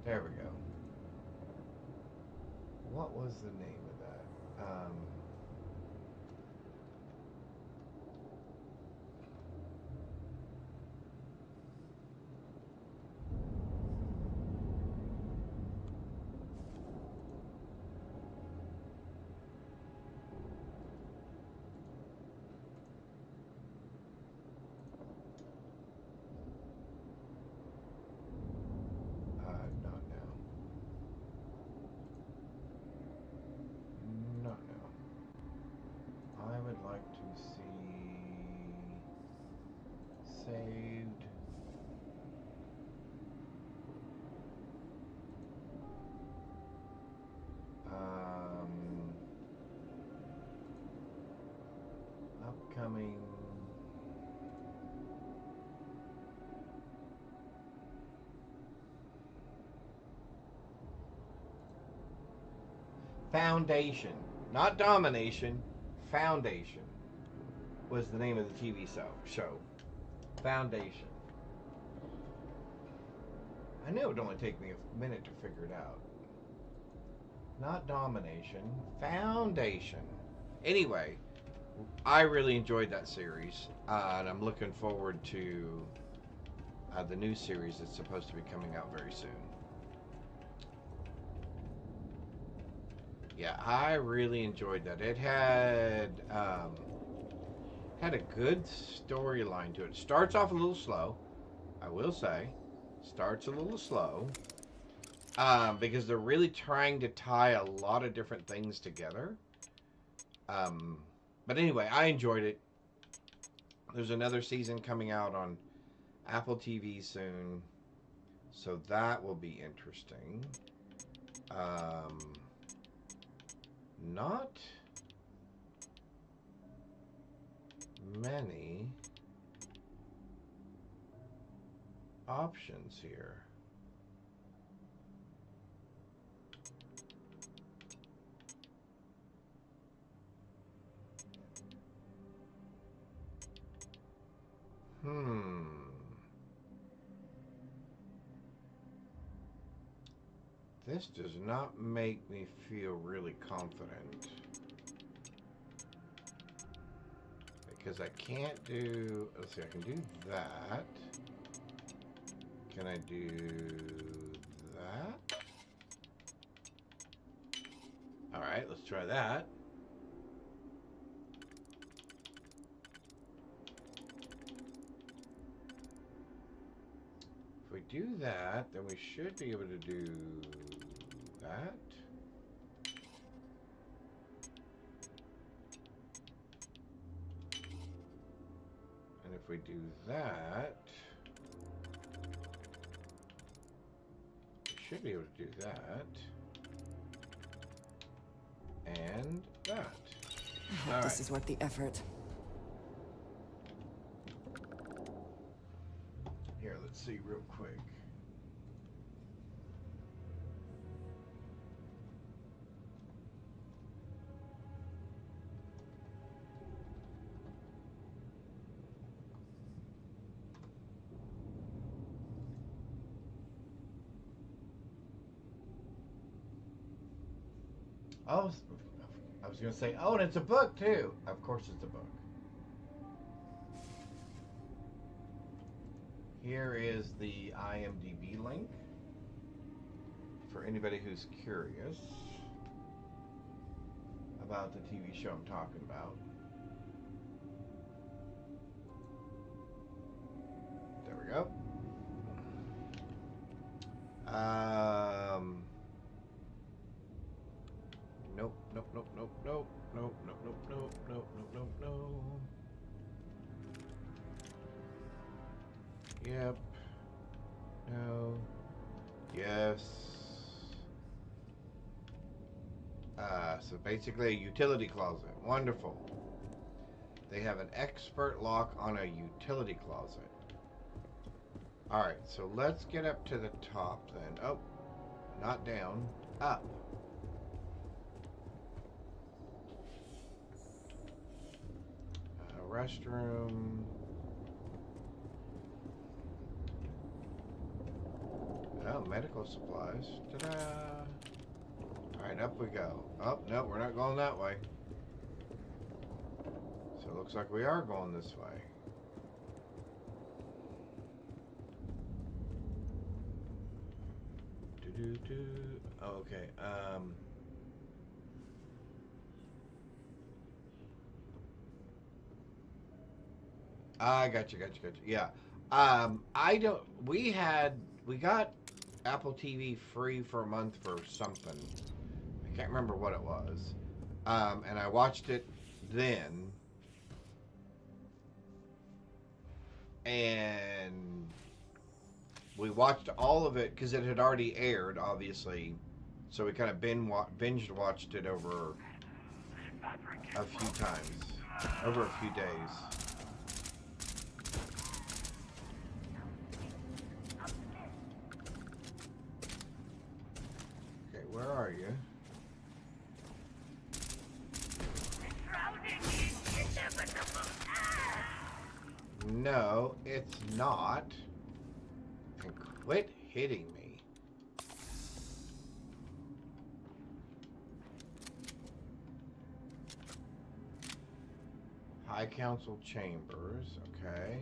There we go. What was the name of that? Not now. Not now. I would like to see saved. Upcoming. Foundation, not Domination. Foundation was the name of the TV show. Foundation. I knew it would only take me a minute to figure it out. Not Domination. Foundation. Anyway, I really enjoyed that series, and I'm looking forward to the new series that's supposed to be coming out very soon. Yeah, I really enjoyed that. It had a good storyline to it. Starts off a little slow, I will say. Starts a little slow because they're really trying to tie a lot of different things together. But anyway, I enjoyed it. There's another season coming out on Apple TV soon, so that will be interesting. Not many options here. This does not make me feel really confident. Because I can't do... Let's see, I can do that. Can I do that? Alright, let's try that. If we do that, then we should be able to do that. And if we do that, should be able to do that. And that. I hope this is worth the effort. Here, let's see real quick. Oh, I was going to say, oh, and it's a book too. Of course it's a book. Here is the IMDb link for anybody who's curious about the TV show I'm talking about. There we go. Nope, nope, nope, nope, nope, nope, nope, nope, nope, nope, nope, nope, nope. Yep. No. Yes. So basically a utility closet. Wonderful. They have an expert lock on a utility closet. Alright, so let's get up to the top then. Oh, not down. Up. Restroom. Oh, medical supplies. Ta-da! Alright, up we go. Oh, no, we're not going that way. So it looks like we are going this way. Do-do-do. Oh, okay, I got you. Yeah. We got Apple TV free for a month for something. I can't remember what it was. And I watched it then. And we watched all of it because it had already aired, obviously. So we kind of binge watched it over a few times. Over a few days. Where are you? No, it's not. And quit hitting me. High Council Chambers, okay.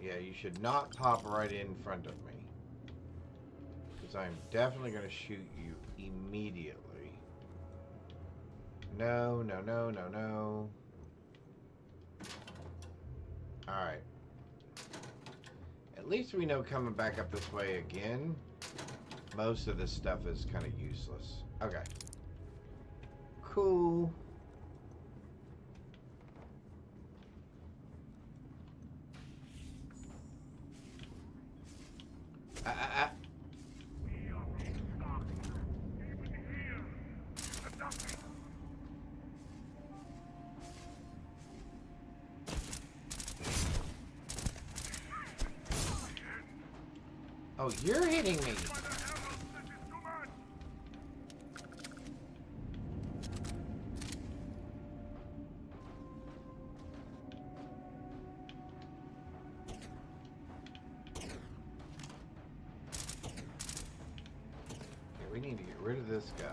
Yeah, you should not pop right in front of me. Because I'm definitely going to shoot you immediately. No, no, no, no, no. Alright. At least we know coming back up this way again, most of this stuff is kind of useless. Okay. Cool. Oh, you're hitting me. Okay, we need to get rid of this guy.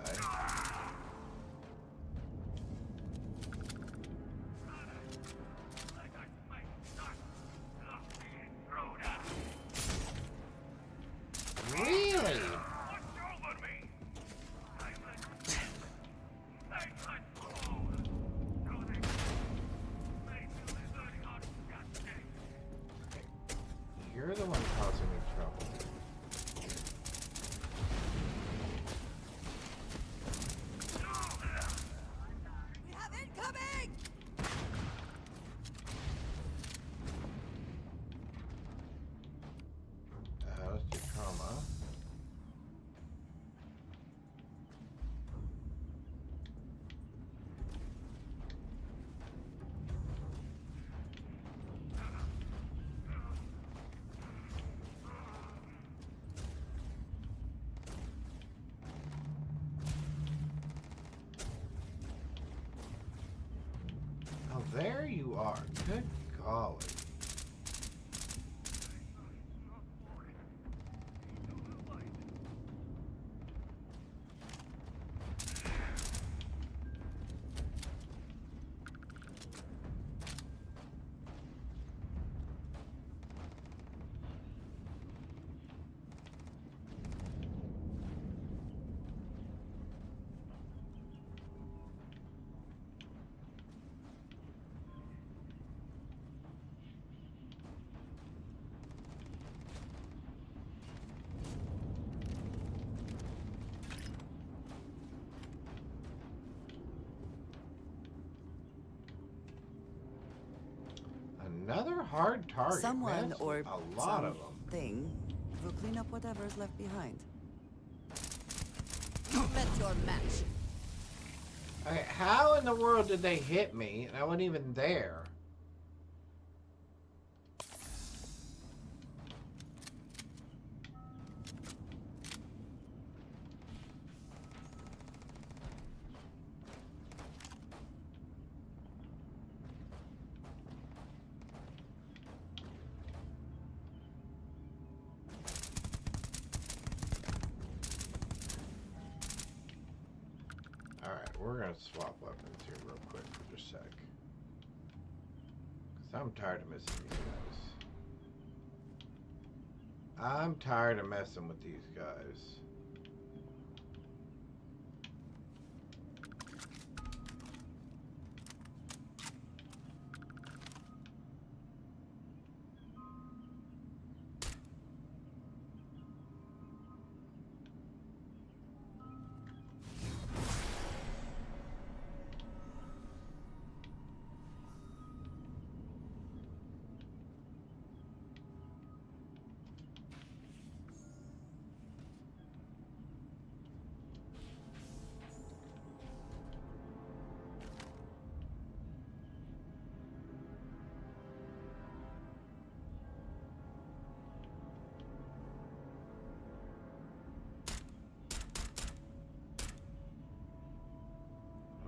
You're the one causing me trouble. We have incoming! there you are. Good golly. Another hard target. Someone Man, or a lot of them. something will clean up whatever's left behind. Bet your match. Okay, how in the world did they hit me and I wasn't even there? Alright, we're gonna swap weapons here real quick for just a sec. Cause I'm tired of missing these guys. I'm tired of messing with these guys.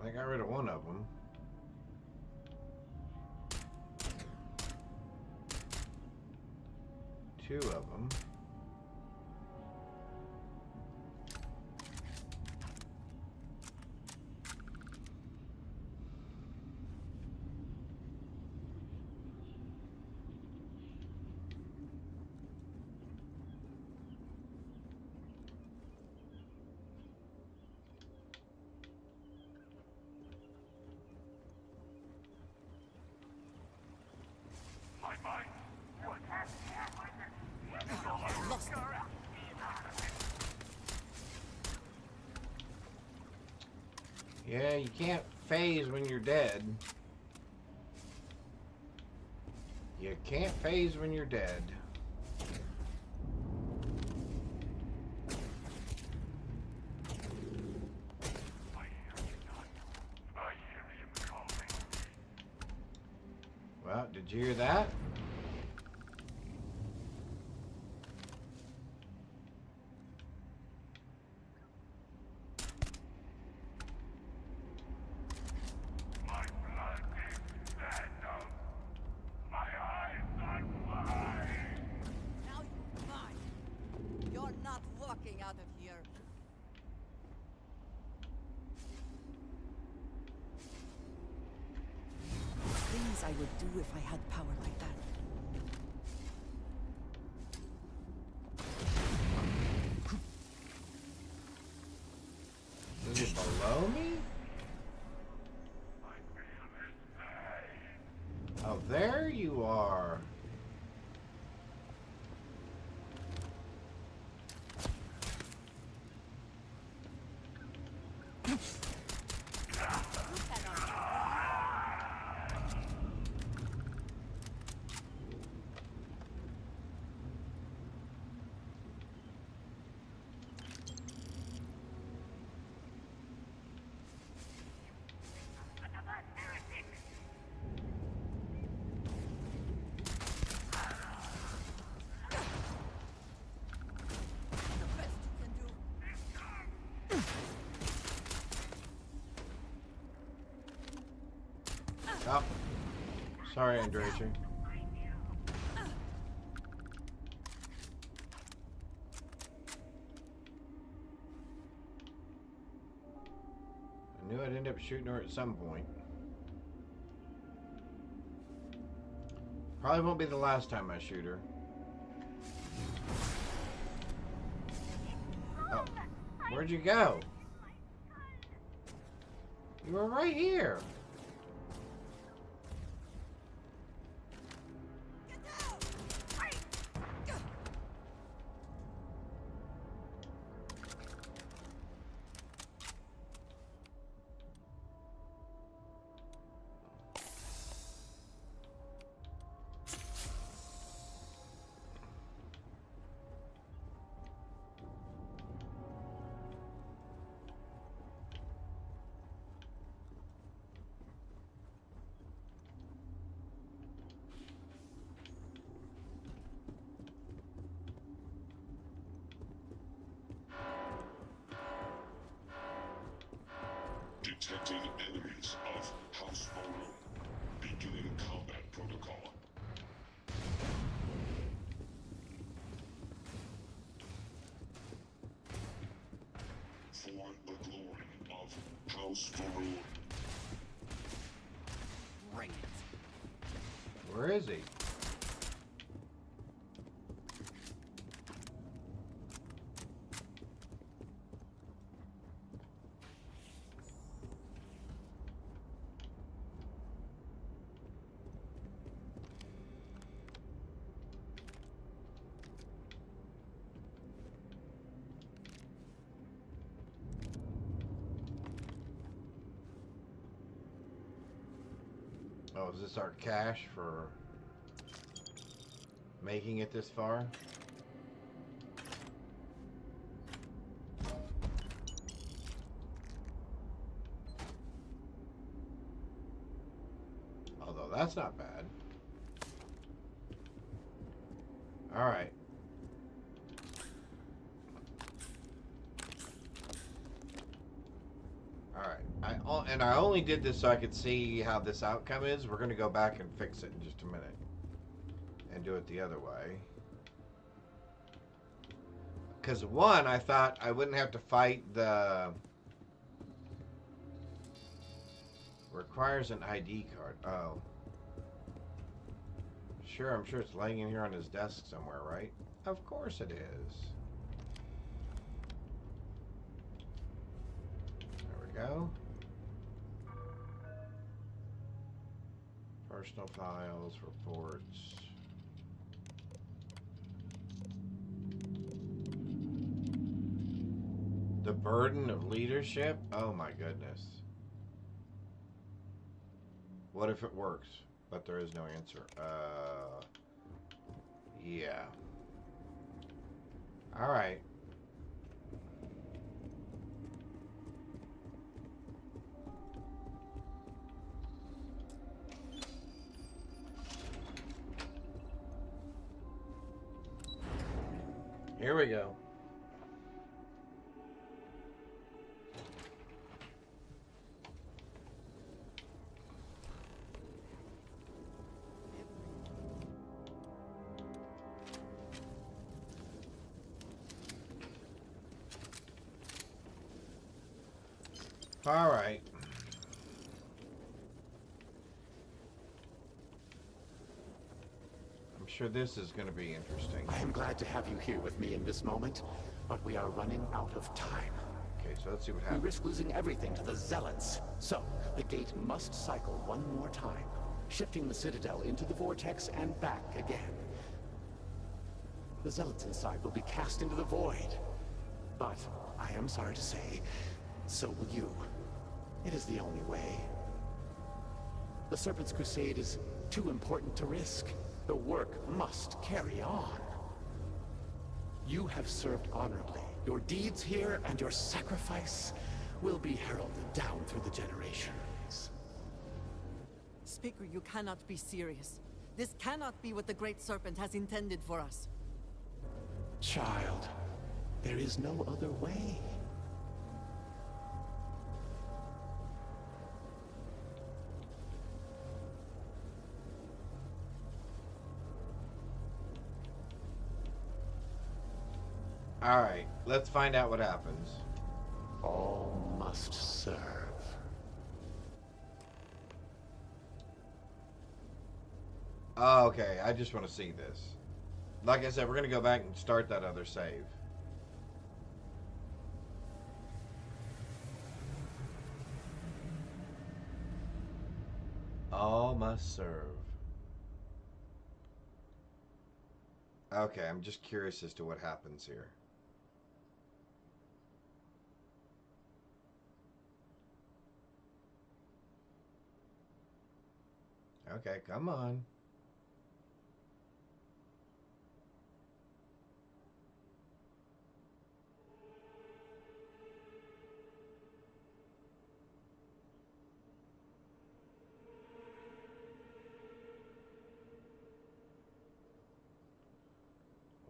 I got rid of one of them. Two of them. Yeah, you can't phase when you're dead. You can't phase when you're dead. Well, did you hear that? Out of here. Things I would do if I had power like that. Is it below me? Oh, there you are. Oh, Sorry, Andretti. I knew I'd end up shooting her at some point. Probably won't be the last time I shoot her. Oh, where'd you go? You were right here. Detecting enemies of House Maroon. Beginning combat protocol. For the glory of House Maroon. Bring it. Where is he? Oh, is this our cash for making it this far? Although that's not bad. All right. And I only did this so I could see how this outcome is. We're going to go back and fix it in just a minute. And do it the other way. Because one, I thought I wouldn't have to fight the... Requires an ID card. Oh. Sure, I'm sure it's laying in here on his desk somewhere, right? Of course it is. There we go. Personal files, reports. The burden of leadership? Oh my goodness. What if it works, but there is no answer? Yeah. All right. Here we go. All right. I'm sure this is going to be interesting. I am glad to have you here with me in this moment, but we are running out of time. Okay, so let's see what We happens. risk losing everything to the Zealots. So, the gate must cycle one more time, shifting the Citadel into the Vortex and back again. The Zealots inside will be cast into the void. But, I am sorry to say, so will you. It is the only way. The Serpent's Crusade is too important to risk. The work must carry on. You have served honorably. Your deeds here and your sacrifice will be heralded down through the generations. Speaker, you cannot be serious. This cannot be what the Great Serpent has intended for us. Child, there is no other way. Alright, let's find out what happens. All must serve. Oh, okay, I just want to see this. Like I said, we're going to go back and start that other save. All must serve. Okay, I'm just curious as to what happens here. Okay, come on.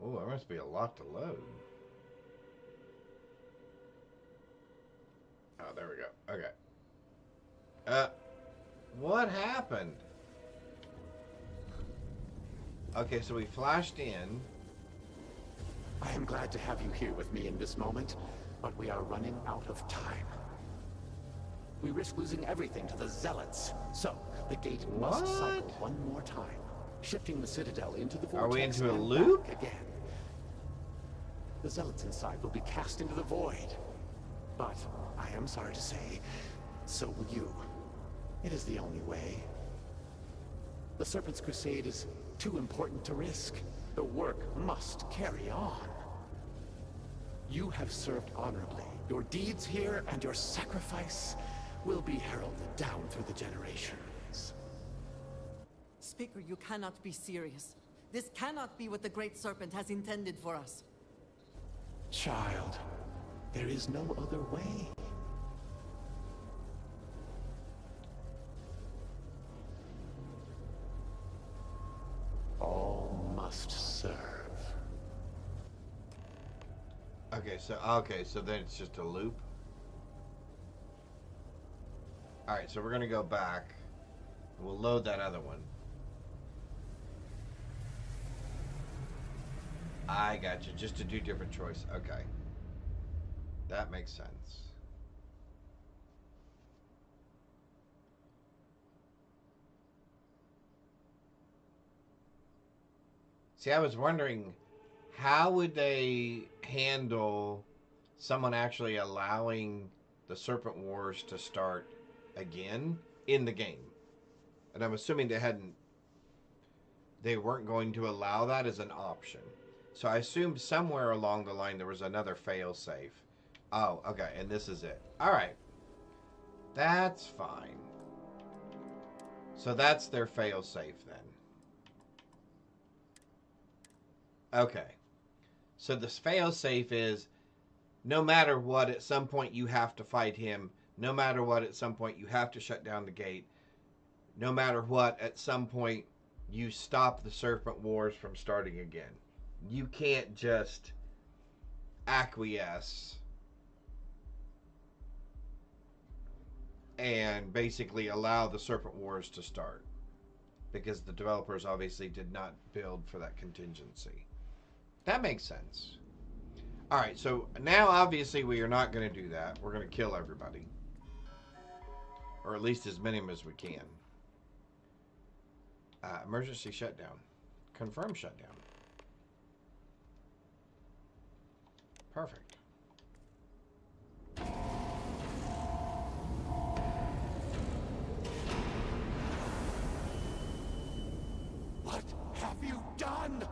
Oh, there must be a lot to load. Oh, there we go. Okay. What happened? Okay, so we flashed in. I am glad to have you here with me in this moment, but we are running out of time. We risk losing everything to the Zealots, so the gate must cycle one more time, shifting the Citadel into the vortex. Are we into a and loop? back again. The Zealots inside will be cast into the void, but I am sorry to say, so will you. It is the only way. The Serpent's Crusade is too important to risk. The work must carry on. You have served honorably. Your deeds here and your sacrifice will be heralded down through the generations. Speaker, you cannot be serious. This cannot be what the Great Serpent has intended for us. Child, there is no other way. All must serve. Okay, so then it's just a loop. Alright, so we're gonna go back. We'll load that other one. I got you. Just to do different choice. Okay. That makes sense. See, I was wondering, how would they handle someone actually allowing the Serpent Wars to start again in the game? And I'm assuming they weren't going to allow that as an option. So I assumed somewhere along the line there was another fail-safe. Oh, okay, and this is it. All right. That's fine. So that's their fail-safe then. Okay. So this fail-safe is, no matter what, at some point you have to fight him. No matter what, at some point you have to shut down the gate. No matter what, at some point you stop the Serpent Wars from starting again. You can't just acquiesce and basically allow the Serpent Wars to start, because the developers obviously did not build for that contingency. That makes sense. Alright, so now obviously we are not going to do that. We're going to kill everybody. Or at least as many as we can. Emergency shutdown. Confirm shutdown. Perfect. What have you done?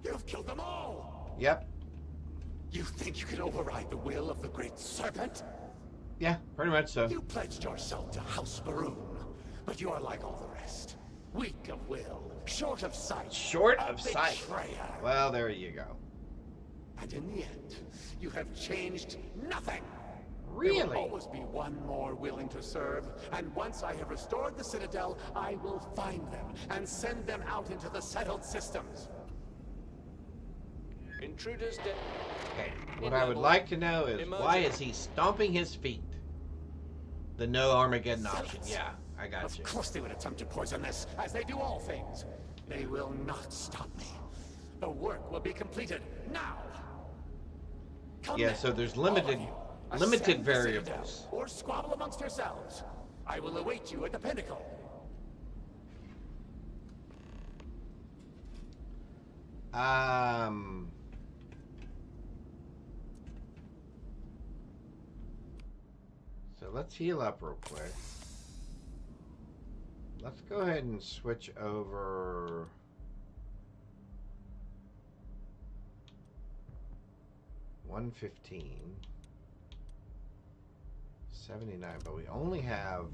You've killed them all! Yep. You think you can override the will of the Great Serpent? Yeah, pretty much so. You pledged yourself to House Baroon, but you are like all the rest. Weak of will, short of sight. Short of sight. Betrayer. Well, there you go. And in the end, you have changed nothing. Really? There will always be one more willing to serve, and once I have restored the Citadel, I will find them and send them out into the settled systems. Intruders Okay, what I would like to know is, why is he stomping his feet? The no Armageddon option. Yeah, I got you. Of course they would attempt to poison this, as they do all things. They will not stop me. The work will be completed now. Come Yeah, then, so there's all of limited you. limited Ascend the variables. citadel, or squabble amongst yourselves. I will await you at the pinnacle. So let's heal up real quick. Let's go ahead and switch over. $115, $79, but we only have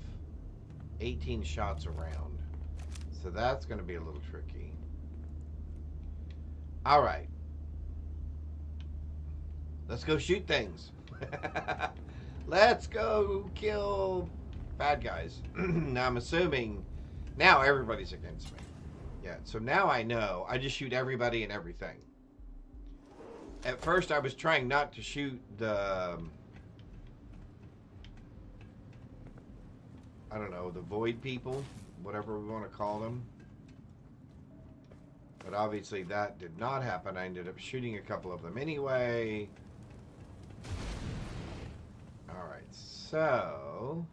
18 shots around, so that's going to be a little tricky. All right, let's go shoot things. Let's go kill bad guys. Now I'm assuming now everybody's against me. Yeah, so now I know I just shoot everybody and everything. At first, I was trying not to shoot the, I don't know, the void people, whatever we want to call them. But obviously that did not happen. I ended up shooting a couple of them anyway. Alright, so...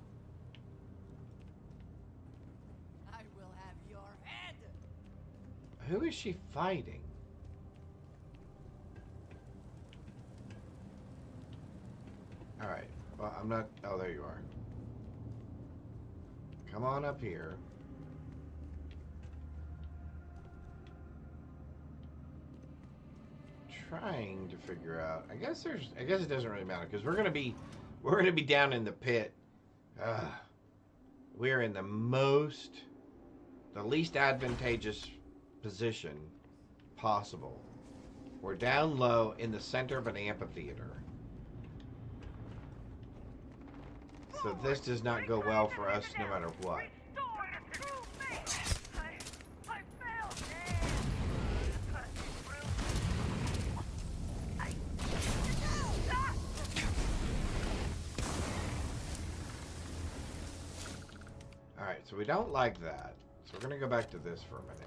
I will have your head. Who is she fighting? Alright, well, I'm not... Oh, there you are. Come on up here. Trying to figure out... I guess it doesn't really matter, because we're gonna be down in the pit. We're in the least advantageous position possible. We're down low in the center of an amphitheater. So this does not go well for us no matter what. Alright, so we don't like that. So we're going to go back to this for a minute.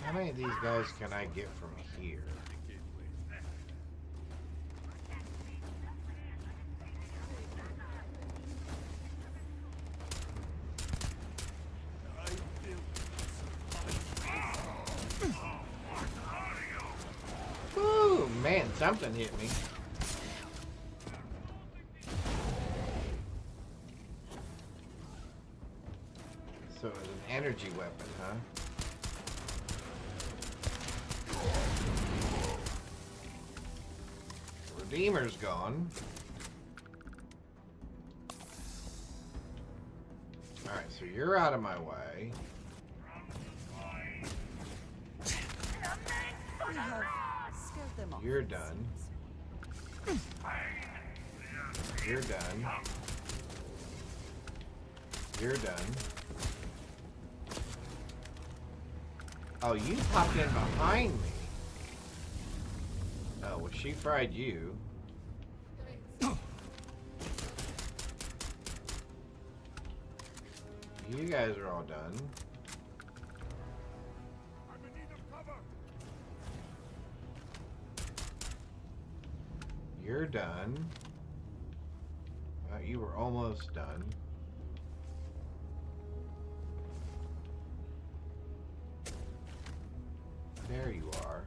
How many of these guys can I get from here? Woo, man, something hit me. So it was an energy weapon, huh? Redeemer's gone. Alright, so you're out of my way. We have scared them off. You're done. You're done. You're done. Oh, you popped in behind me. Oh, well, she fried you. You guys are all done. I'm in need of cover. You're done. You were almost done. There you are.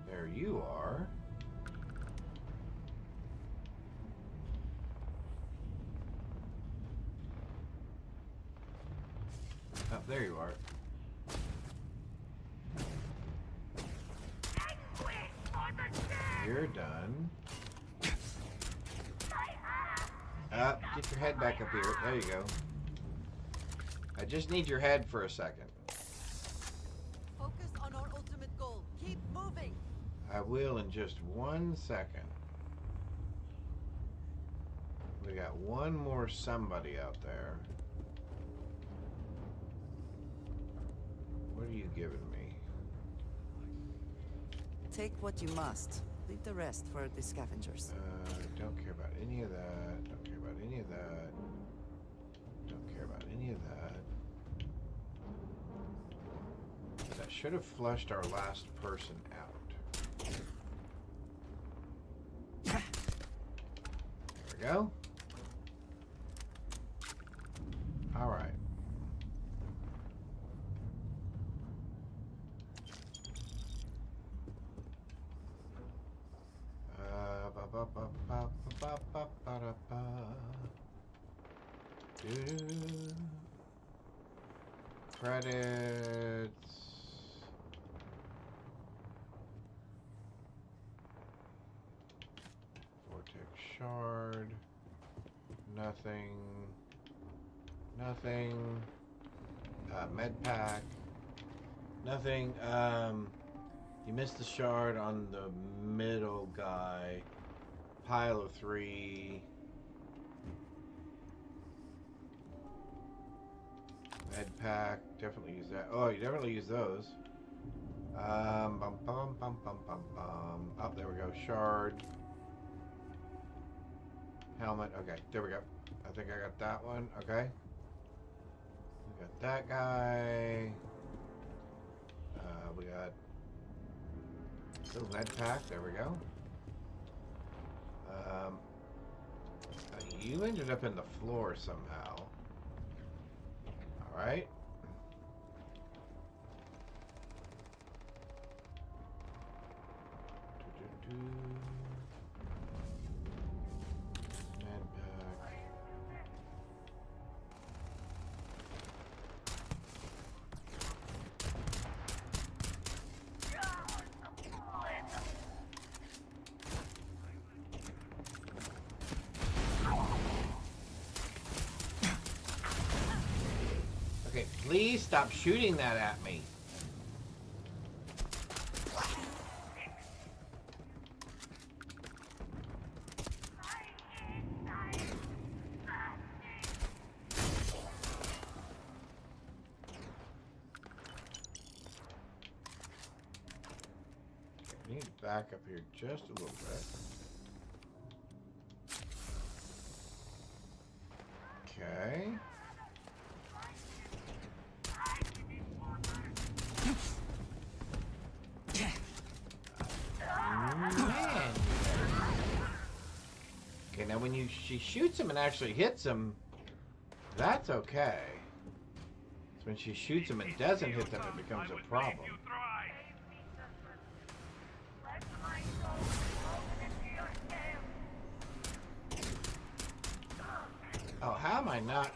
There you are. Oh, there you are. You're done. Get your head back up here. There you go. I just need your head for a second. Focus on our ultimate goal. Keep moving. I will in just 1 second. We got one more somebody out there. What are you giving me? Take what you must. Leave the rest for the scavengers. Don't care about any of that. Don't care about any of that. Don't care about any of that. That should have flushed our last person out. There we go. All right. Credits. Vortex shard. Nothing. Nothing. Med pack. Nothing. You missed the shard on the middle guy. Pile of 3. Med pack. Definitely use that. Oh, you definitely use those. Bum, bum, bum, bum, bum, bum. Oh, there we go. Shard. Helmet. Okay, there we go. I think I got that one. Okay. We got that guy. We got little med pack. There we go. You ended up in the floor somehow. All right. Med pack. Okay, please stop shooting that at me. I need to back up here just a little bit. Okay. Man. Okay, now when she shoots him and actually hits him, that's okay. It's when she shoots him and doesn't hit them, it becomes a problem. Oh, how am I not?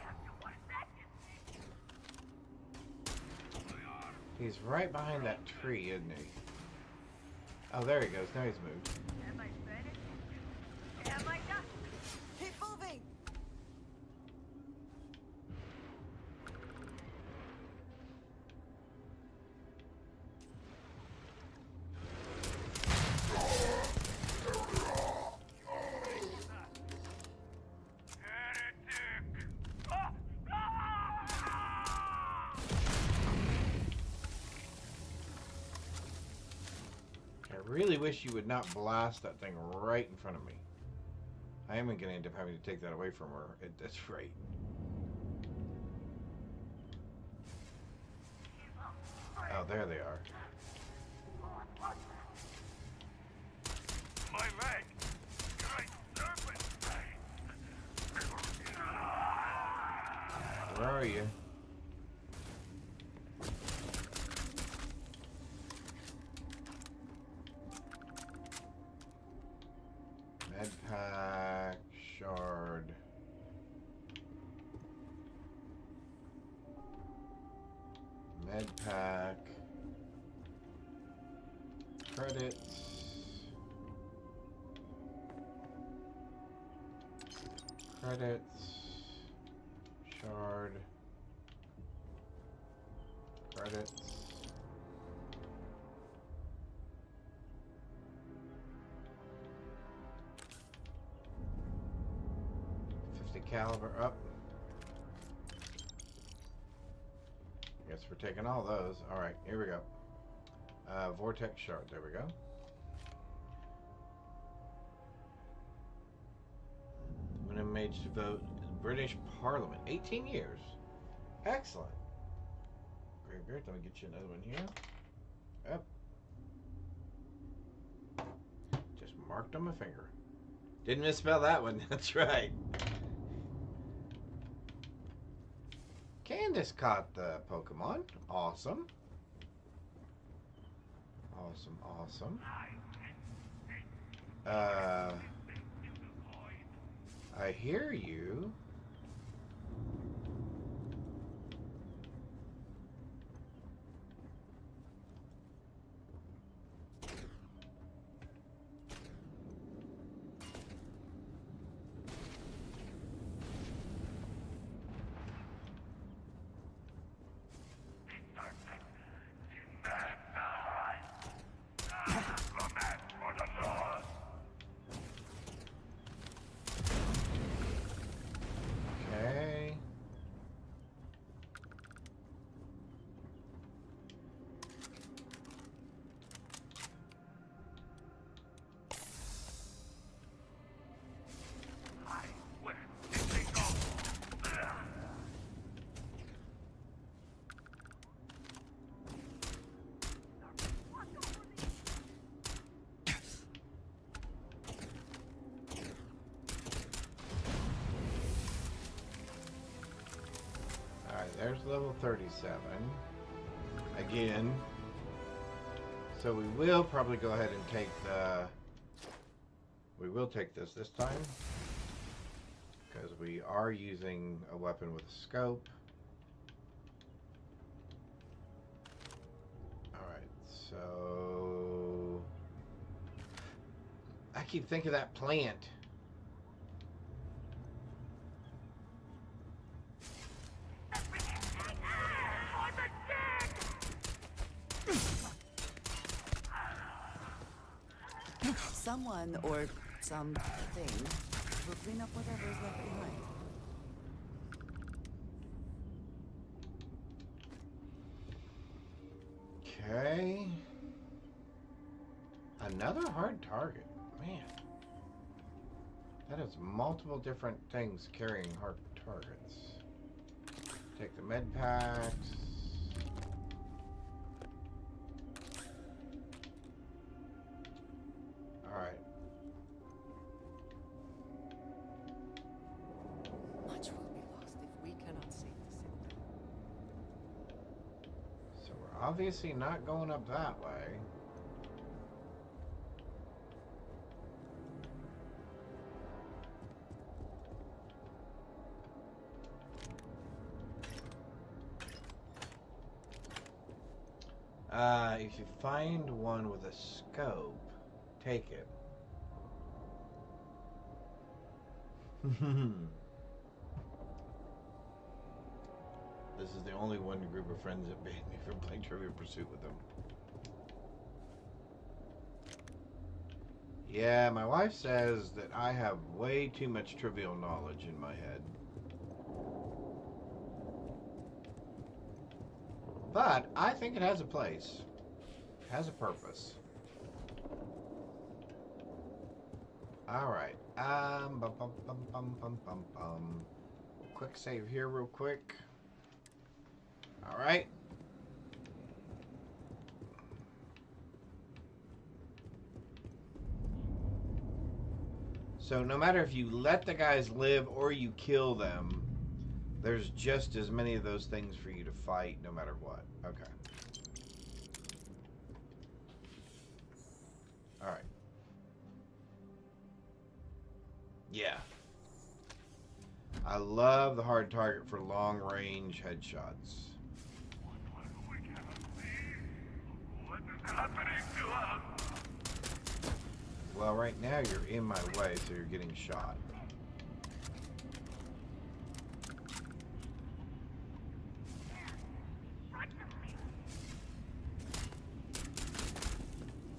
He's right behind that tree, isn't he? Oh, there he goes. Now he's moved. Keep moving! I really wish you would not blast that thing right in front of me. I am going to end up having to take that away from her at this rate. Oh, there they are. My leg! Great serpent! Where are you? Med pack, shard. Med pack. Credits. Credits. Shard. Credits. caliber up. Guess we're taking all those. Alright, here we go. Vortex shard, there we go. Women made to vote in the British Parliament. 18 years. Excellent. Great, great. Let me get you another one here. Yep. Just marked on my finger. Didn't misspell that one. That's right. Candace caught the Pokemon. Awesome. Awesome, awesome. I hear you. Okay. There's level 37. Again. So we will probably go ahead and take the... We will take this time. Because we are using a weapon with a scope. Alright, so... I keep thinking of that plant. Someone or something will clean up whatever is left behind. Okay. Another hard target. Man. That is multiple different things carrying hard targets. Take the med packs. Alright. Much will be lost if we cannot save the city. So we're obviously not going up that way. If you find one with a scope, take it. This is the only one group of friends that banned me from playing Trivial Pursuit with them. Yeah, my wife says that I have way too much trivial knowledge in my head. But I think it has a place. It has a purpose. Alright. Quick save here real quick. Alright. So no matter if you let the guys live or you kill them, there's just as many of those things for you to fight no matter what. Okay. Alright. Yeah. I love the hard target for long range headshots. What is happening to us? Well, right now you're in my way, so you're getting shot.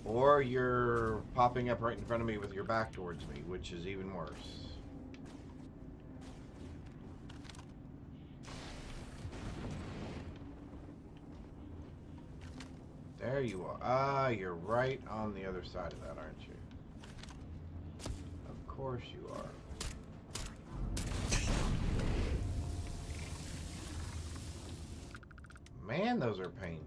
Or you're popping up right in front of me with your back towards me, which is even worse. There you are. Ah, you're right on the other side of that, aren't you? Of course you are. Man, those are painful.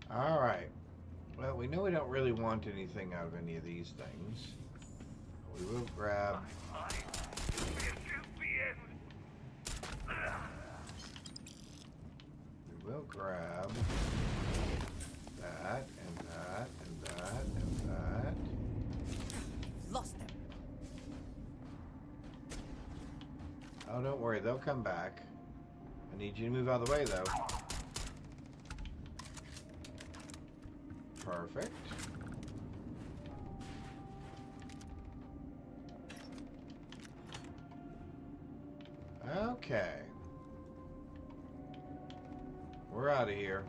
All right. Well, we know we don't really want anything out of any of these things. We will grab... We will grab that, and that, and that, and that. Lost them. Oh, don't worry. They'll come back. I need you to move out of the way, though. Perfect. Okay. We're out of here.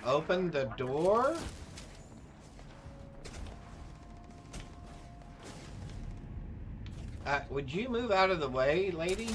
Open the door? Would you move out of the way, lady?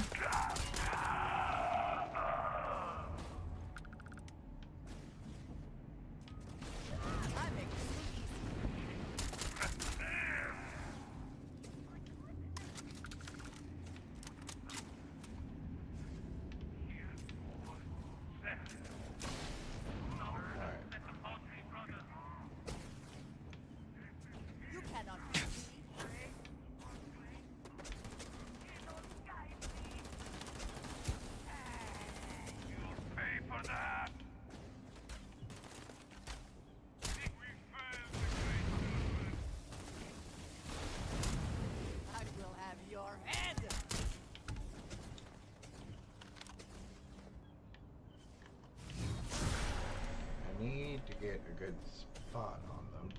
To get a good spot on them.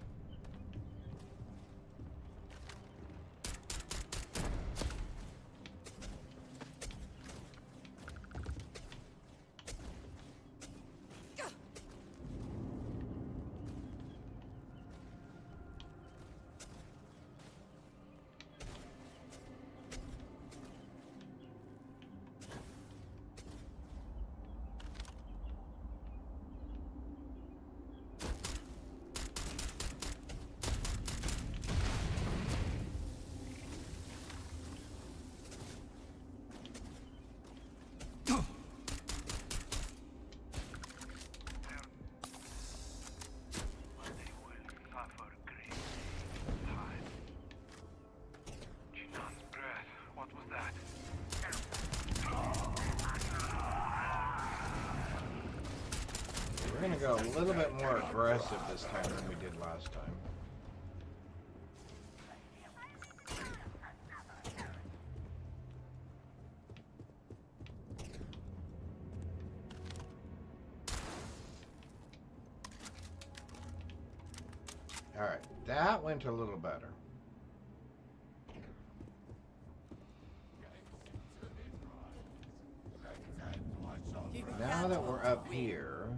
We're going to go a little bit more aggressive this time than we did last time. Alright, that went a little better. Now that we're up here...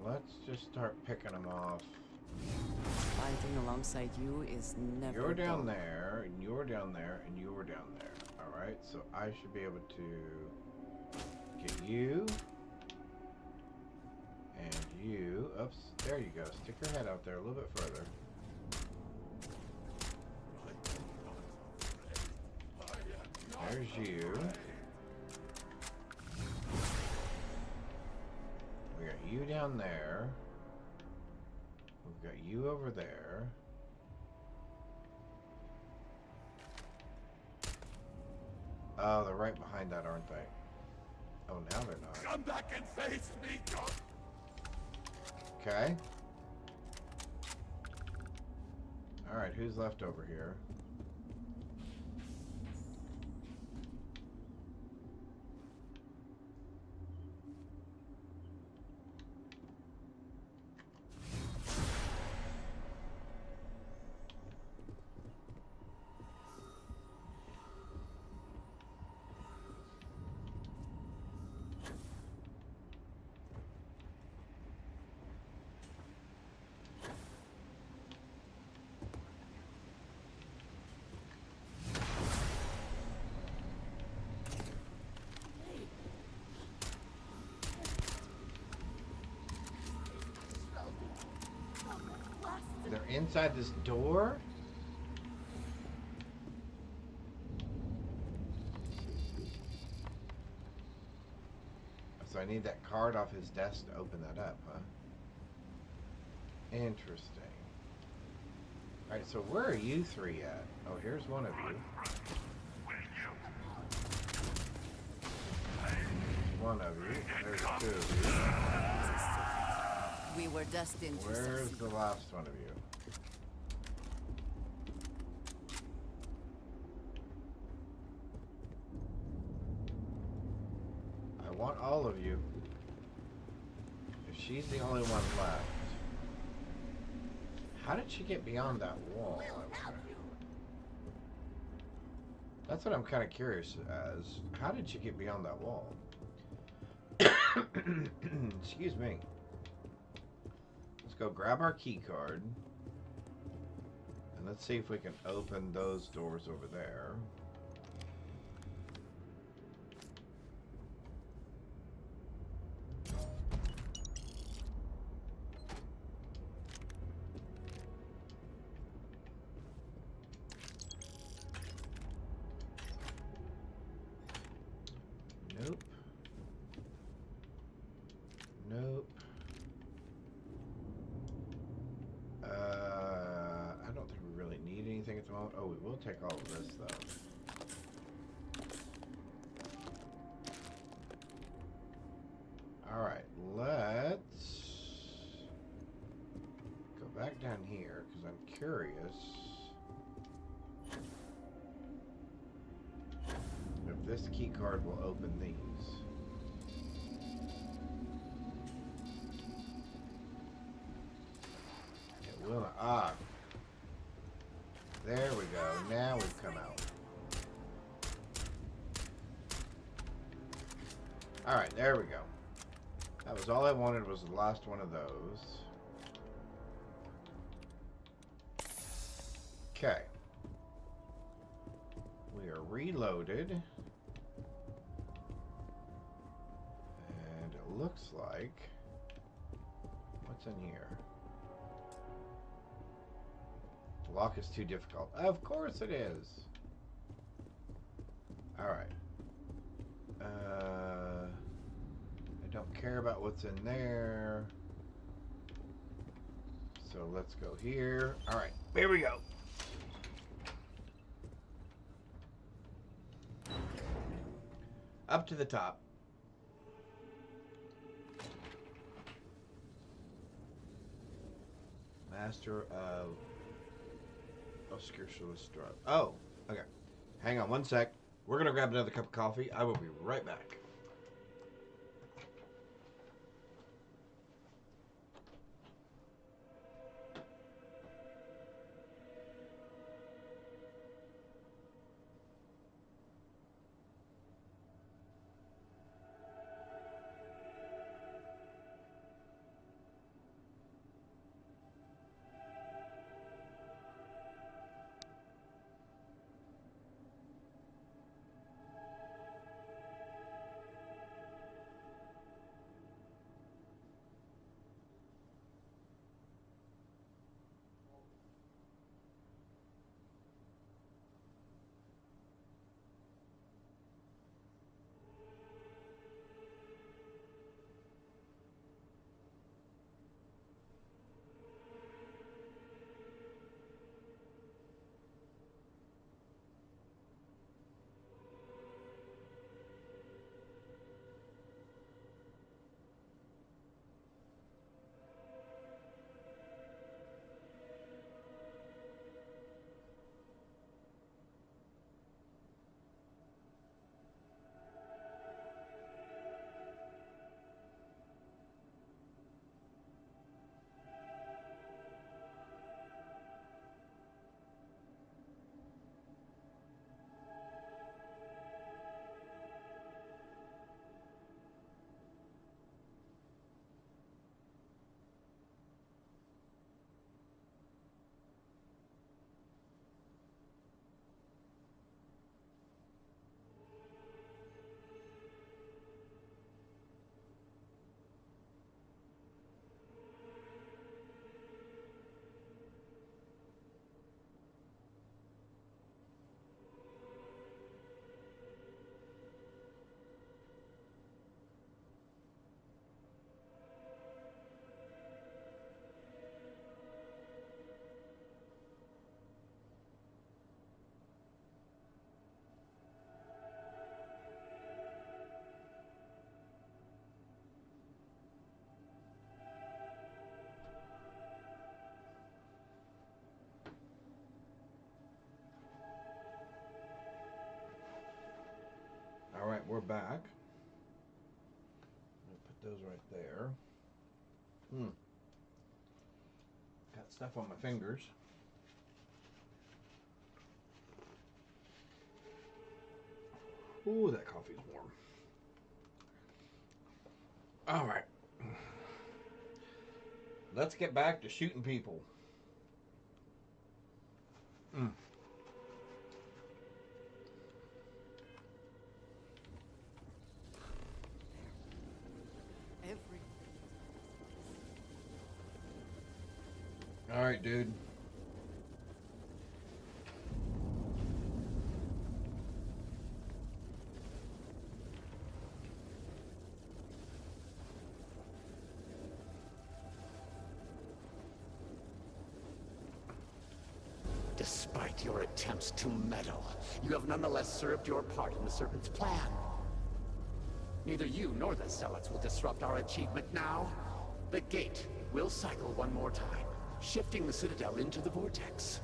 let's just start picking them off. Fighting alongside you is never You're down dull. there, and you're down there, and you're down there. Alright, so I should be able to get you. And you. Oops, there you go. Stick your head out there a little bit further. There's you. We got you down there. We've got you over there. Oh, they're right behind that, aren't they? Oh, now they're not. Come back and face me, God. Okay. Alright, who's left over here? They're inside this door? So I need that card off his desk to open that up, huh? Interesting. Alright, so where are you three at? Oh, here's one of you. One of you. There's two of you. We were destined to Where's succeed. the last one of you? I want all of you. If she's the only one left. How did she get beyond that wall? That's what I'm kind of curious as. How did she get beyond that wall? Excuse me. Let's go grab our key card. And let's see if we can open those doors over there. Nope. Nope. I don't think we really need anything at the moment. Oh, we will take all of this, though. Alright, let's go back down here, because I'm curious if this key card will open these. It will not. Ah. There we go. Now we've come out. Alright, there we go. That was all I wanted, was the last one of those. Okay. We are reloaded. And it looks like... What's in here? The lock is too difficult. Of course it is! Alright. I don't care about what's in there. So let's go here. Alright, here we go. Up to the top. Master of Obscure Celestial. Oh, okay. Hang on one sec. We're going to grab another cup of coffee. I will be right back. Alright, we're back. Put those right there. Got stuff on my fingers. Ooh, that coffee's warm. Alright. Let's get back to shooting people. Alright, dude. Despite your attempts to meddle, you have nonetheless served your part in the Serpent's plan. Neither you nor the Zealots will disrupt our achievement now. The gate will cycle one more time, shifting the Citadel into the Vortex.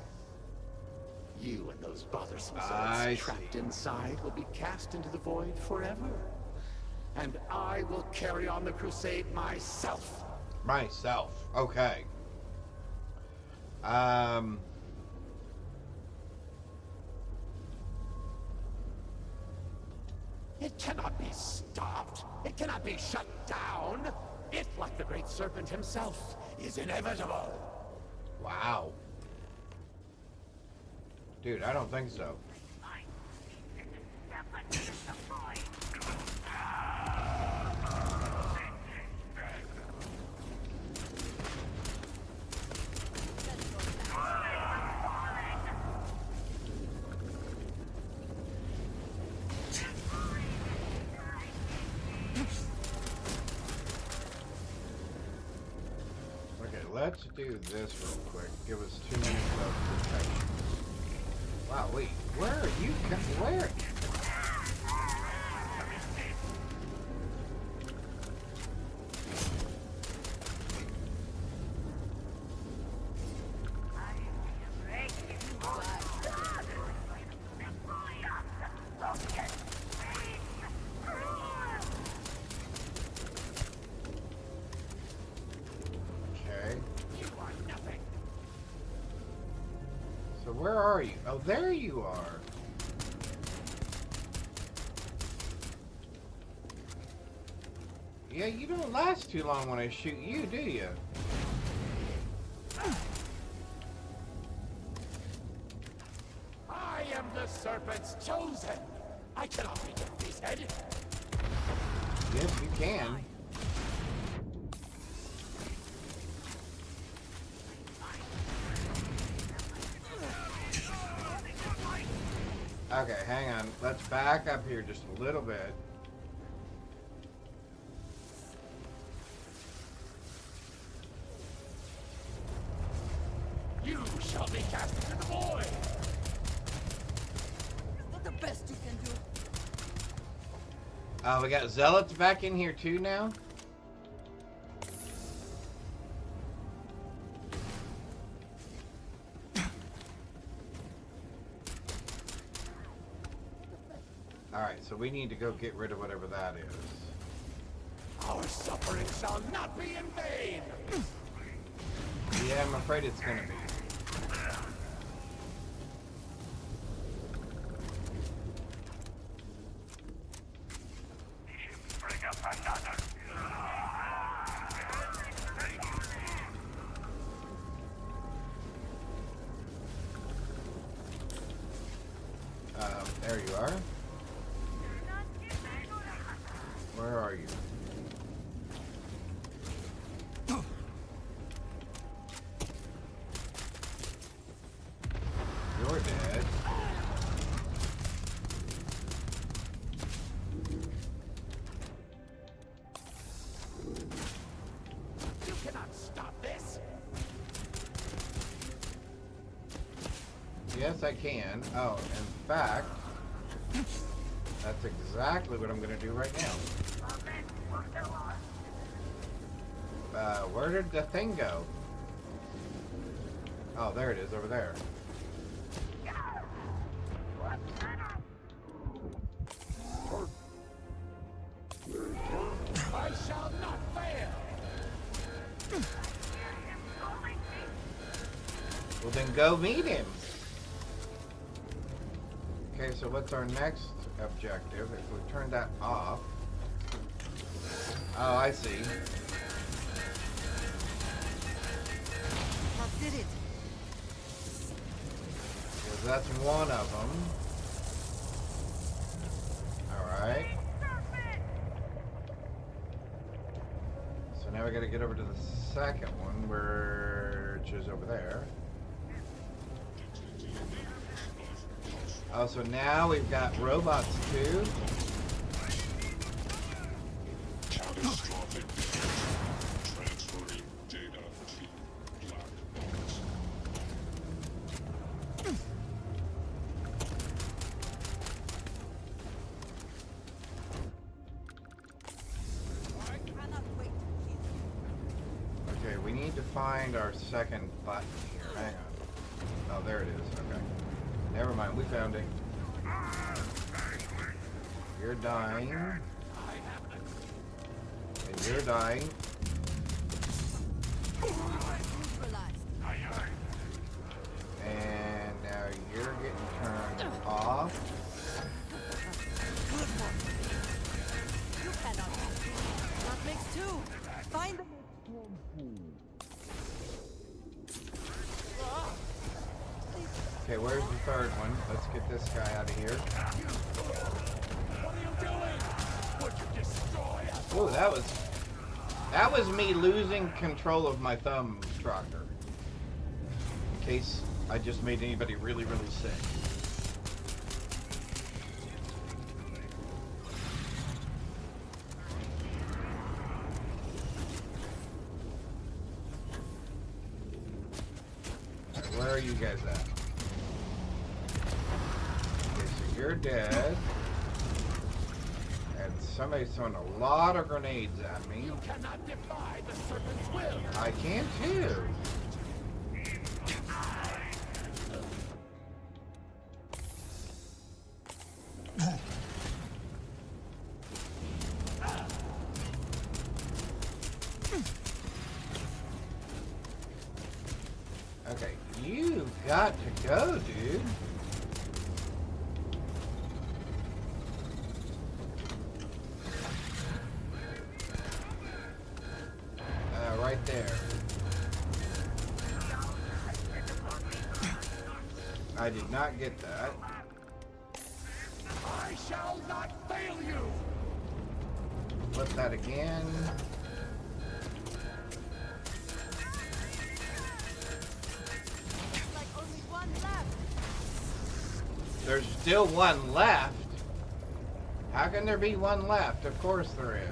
You and those bothersome Zealots trapped inside will be cast into the void forever. And I will carry on the crusade myself. Myself. Okay. It cannot be stopped. It cannot be shut down. It, like the Great Serpent himself, is inevitable. Wow. Dude, I don't think so. Let's do this real quick. Give us 2 minutes of protection. Wow, wait. Where are you? Where? Where are you? Oh, there you are. Yeah, you don't last too long when I shoot you, do you? I am the Serpent's chosen. I cannot be defeated. Yes, you can. Okay, hang on. Let's back up here just a little bit. You shall be cast into the void. Is that the best you can do? We got Zealots back in here too now? Alright, so we need to go get rid of whatever that is. Our suffering shall not be in vain. Yeah, I'm afraid it's gonna be. Bring up another. There you are. Where are you? You're dead. You cannot stop this. Yes, I can. Oh, in fact, that's exactly what I'm going to do right now. Where did the thing go? Oh, there it is, over there. and go meet him. Okay, so what's our next objective? If we turn that off. Oh, I see. That did it. Because that's one of them. Alright. So now we gotta get over to the second one, which is over there. Oh, so now we've got robots too. Catastrophic transferring data to black box. I cannot wait. Okay, we need to find our second button here. Hang on. Oh, there it is. Okay. Never mind, we found it. You're dying. And you're dying. And now you're getting turned off. You cannot. That makes two. Find them. Okay, where's the third one? Let's get this guy out of here. What are you doing? Would you destroy us? Oh, that was me losing control of my thumb stroker. In case I just made anybody really, really sick. Where are you guys at? Okay, so you're dead. And somebody's throwing a lot of grenades at me. You cannot defy the serpent's will. I can too. Okay, you got to go, dude. Right there. I did not get that. I shall not fail you. Flip that again. Like only one left. There's still one left. How can there be one left? Of course there is.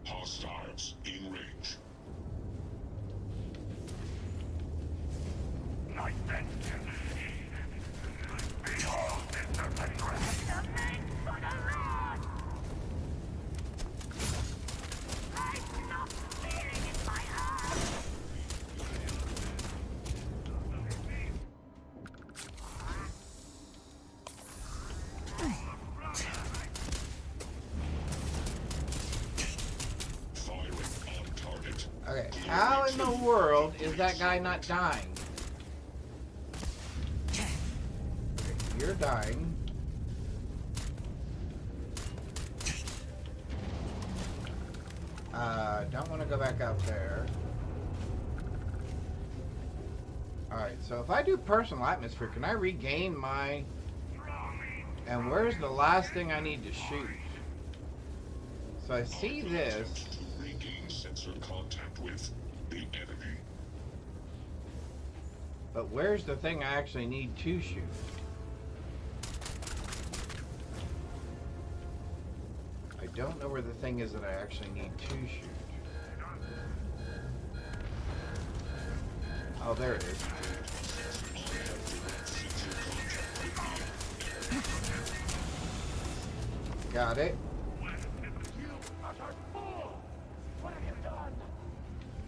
Hostiles in range. My vengeance. Behold the serpent's wrath. Nothing for the Lord. I stop feeling in my heart. Firing on target. Okay, how in the world is that guy not dying? Okay, you're dying. Don't want to go back out there. Alright, so if I do personal atmosphere, can I regain my... And where's the last thing I need to shoot? So I see this. To regain sensor contact with the enemy. But where's the thing I actually need to shoot? I don't know where the thing is that I actually need to shoot. Oh, there it is. Got it. You utter fool! What have you done?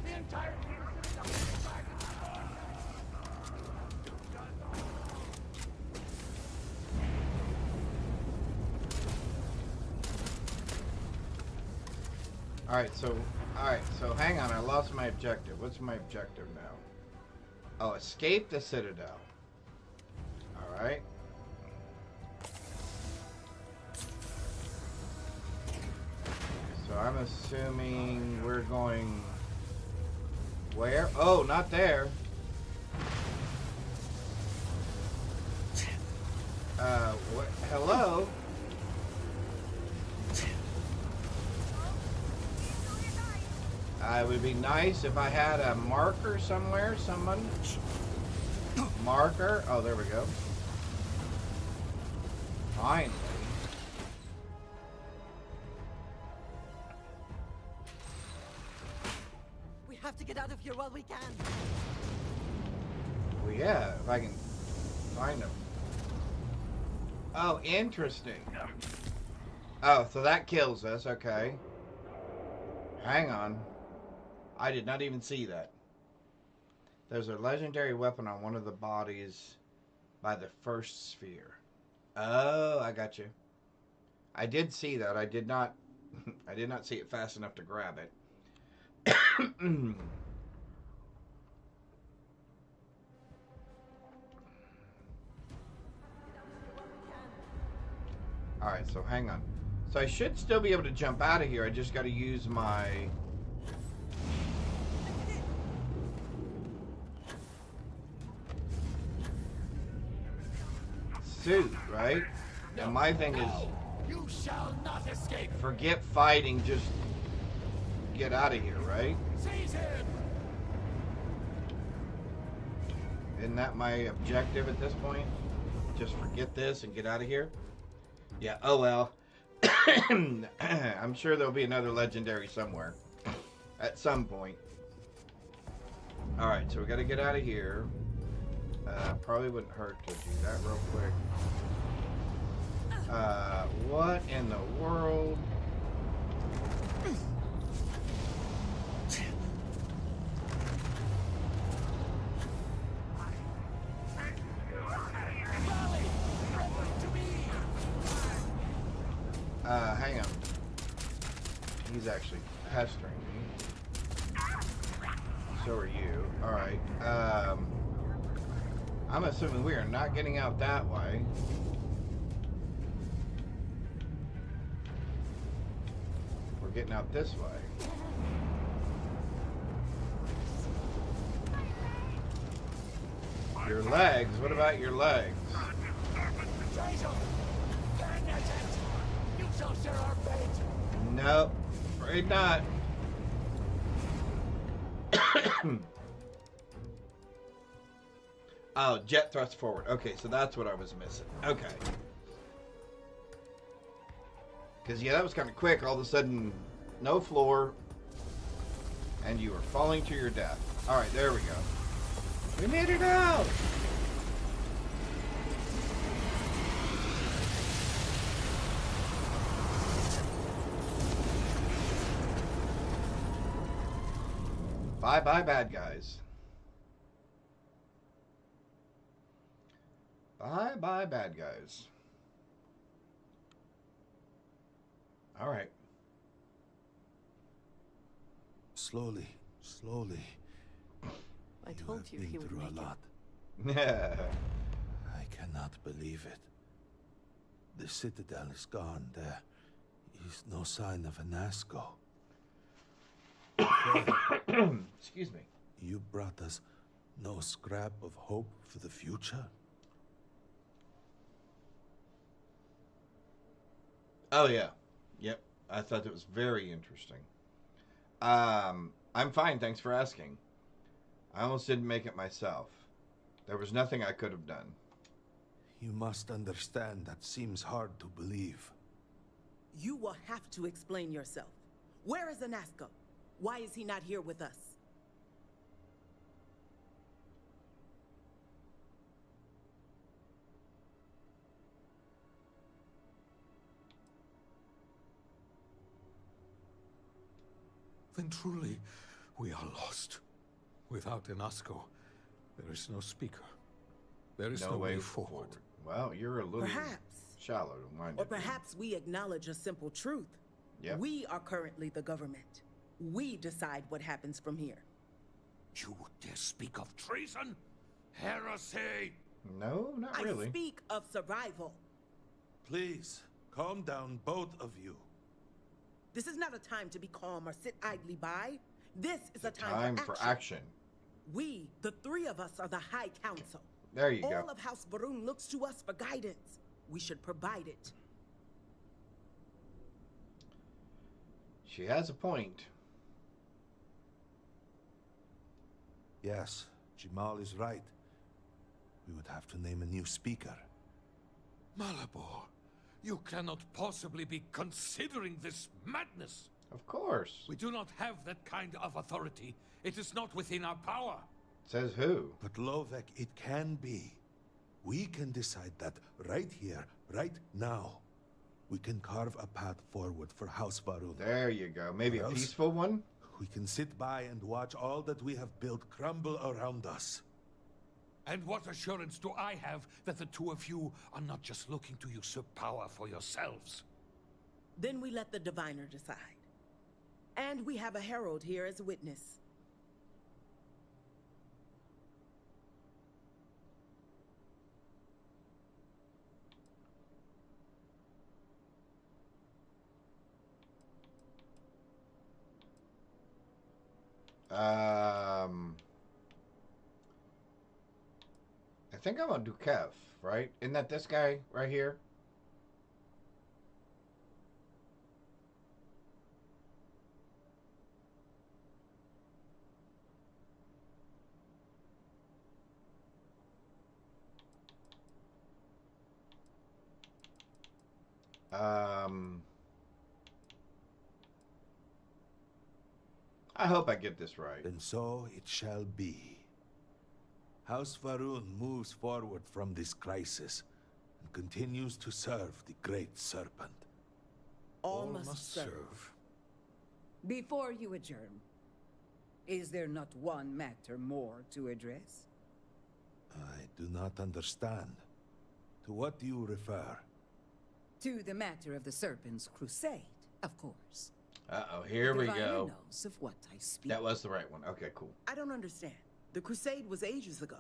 The entire leadership is back. Alright, so hang on, I lost my objective. What's my objective now? Oh, escape the Citadel. Alright. So I'm assuming we're going where? Oh, not there. What? Hello? It would be nice if I had a marker somewhere. Someone? Marker? Oh, there we go. Finally. We have to get out of here while we can. Well, yeah, if I can find them. Oh, interesting. Oh, so that kills us. Okay. Hang on. I did not even see that. There's a legendary weapon on one of the bodies by the first sphere. Oh, I got you. I did see that. I did not see it fast enough to grab it. Alright, so hang on. So I should still be able to jump out of here. I just got to use my... suit, right? And my thing is... You shall not escape. Forget fighting, just get out of here, right? Seize him. Isn't that my objective at this point? Just forget this and get out of here? Yeah, oh well. I'm sure there'll be another legendary somewhere. At some point. Alright, so we gotta get out of here. Probably wouldn't hurt to do that real quick. What in the world? Hang on. He's actually pestering me. So are you. Alright. I'm assuming we are not getting out that way. We're getting out this way. Your legs? What about your legs? You shall share our fate. Nope. Afraid not. Oh, jet thrust forward. Okay, so that's what I was missing. Okay. Because, yeah, that was kind of quick. All of a sudden, no floor. And you were falling to your death. Alright, there we go. We made it out! Bye-bye, bad guys. Bye-bye, bad guys. All right. Slowly, slowly. I told you he would through make a lot. Yeah. I cannot believe it. The Citadel is gone. There is no sign of Anasco. Excuse me. You brought us no scrap of hope for the future? Oh, yeah. Yep. I thought that was very interesting. I'm fine. Thanks for asking. I almost didn't make it myself. There was nothing I could have done. You must understand that seems hard to believe. You will have to explain yourself. Where is Anasco? Why is he not here with us? Then truly, we are lost. Without Anasco, there is no speaker. There is no way forward. Well, you're a little Perhaps. shallow to wind Or up in. perhaps we acknowledge a simple truth. Yep. We are currently the government. We decide what happens from here. You dare speak of treason? Heresy! No, not I really. speak of survival. Please, calm down, both of you. This is not a time to be calm or sit idly by. This is a Time for action. We, the three of us, are the High Council. There you go. All of House Varun looks to us for guidance. We should provide it. She has a point. Yes, Jamal is right. We would have to name a new speaker. Malabor, you cannot possibly be considering this madness. Of course. We do not have that kind of authority. It is not within our power. Says who? But Lovek, it can be. We can decide that right here, right now. We can carve a path forward for House Varun. There you go. Maybe a peaceful one? We can sit by and watch all that we have built crumble around us. And what assurance do I have that the two of you are not just looking to usurp power for yourselves? Then we let the diviner decide. And we have a herald here as a witness. I think I'm on Dukev, right? Isn't that this guy right here? I hope I get this right. And so it shall be. House Varun moves forward from this crisis and continues to serve the Great Serpent. All must serve. Before you adjourn, is there not one matter more to address? I do not understand. To what do you refer? To the matter of the Serpent's crusade, of course. Uh-oh, here we go. Knows of what I speak. That was the right one. Okay, cool. I don't understand. The crusade was ages ago.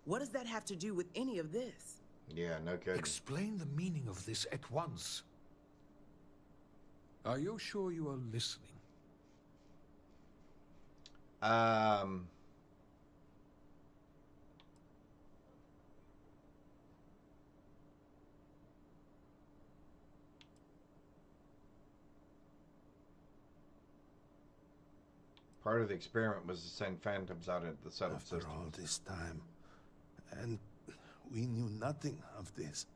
What does that have to do with any of this? Yeah, no kidding. Explain the meaning of this at once. Are you sure you are listening? Part of the experiment was to send phantoms out into the settled After system. all this time, and we knew nothing of this.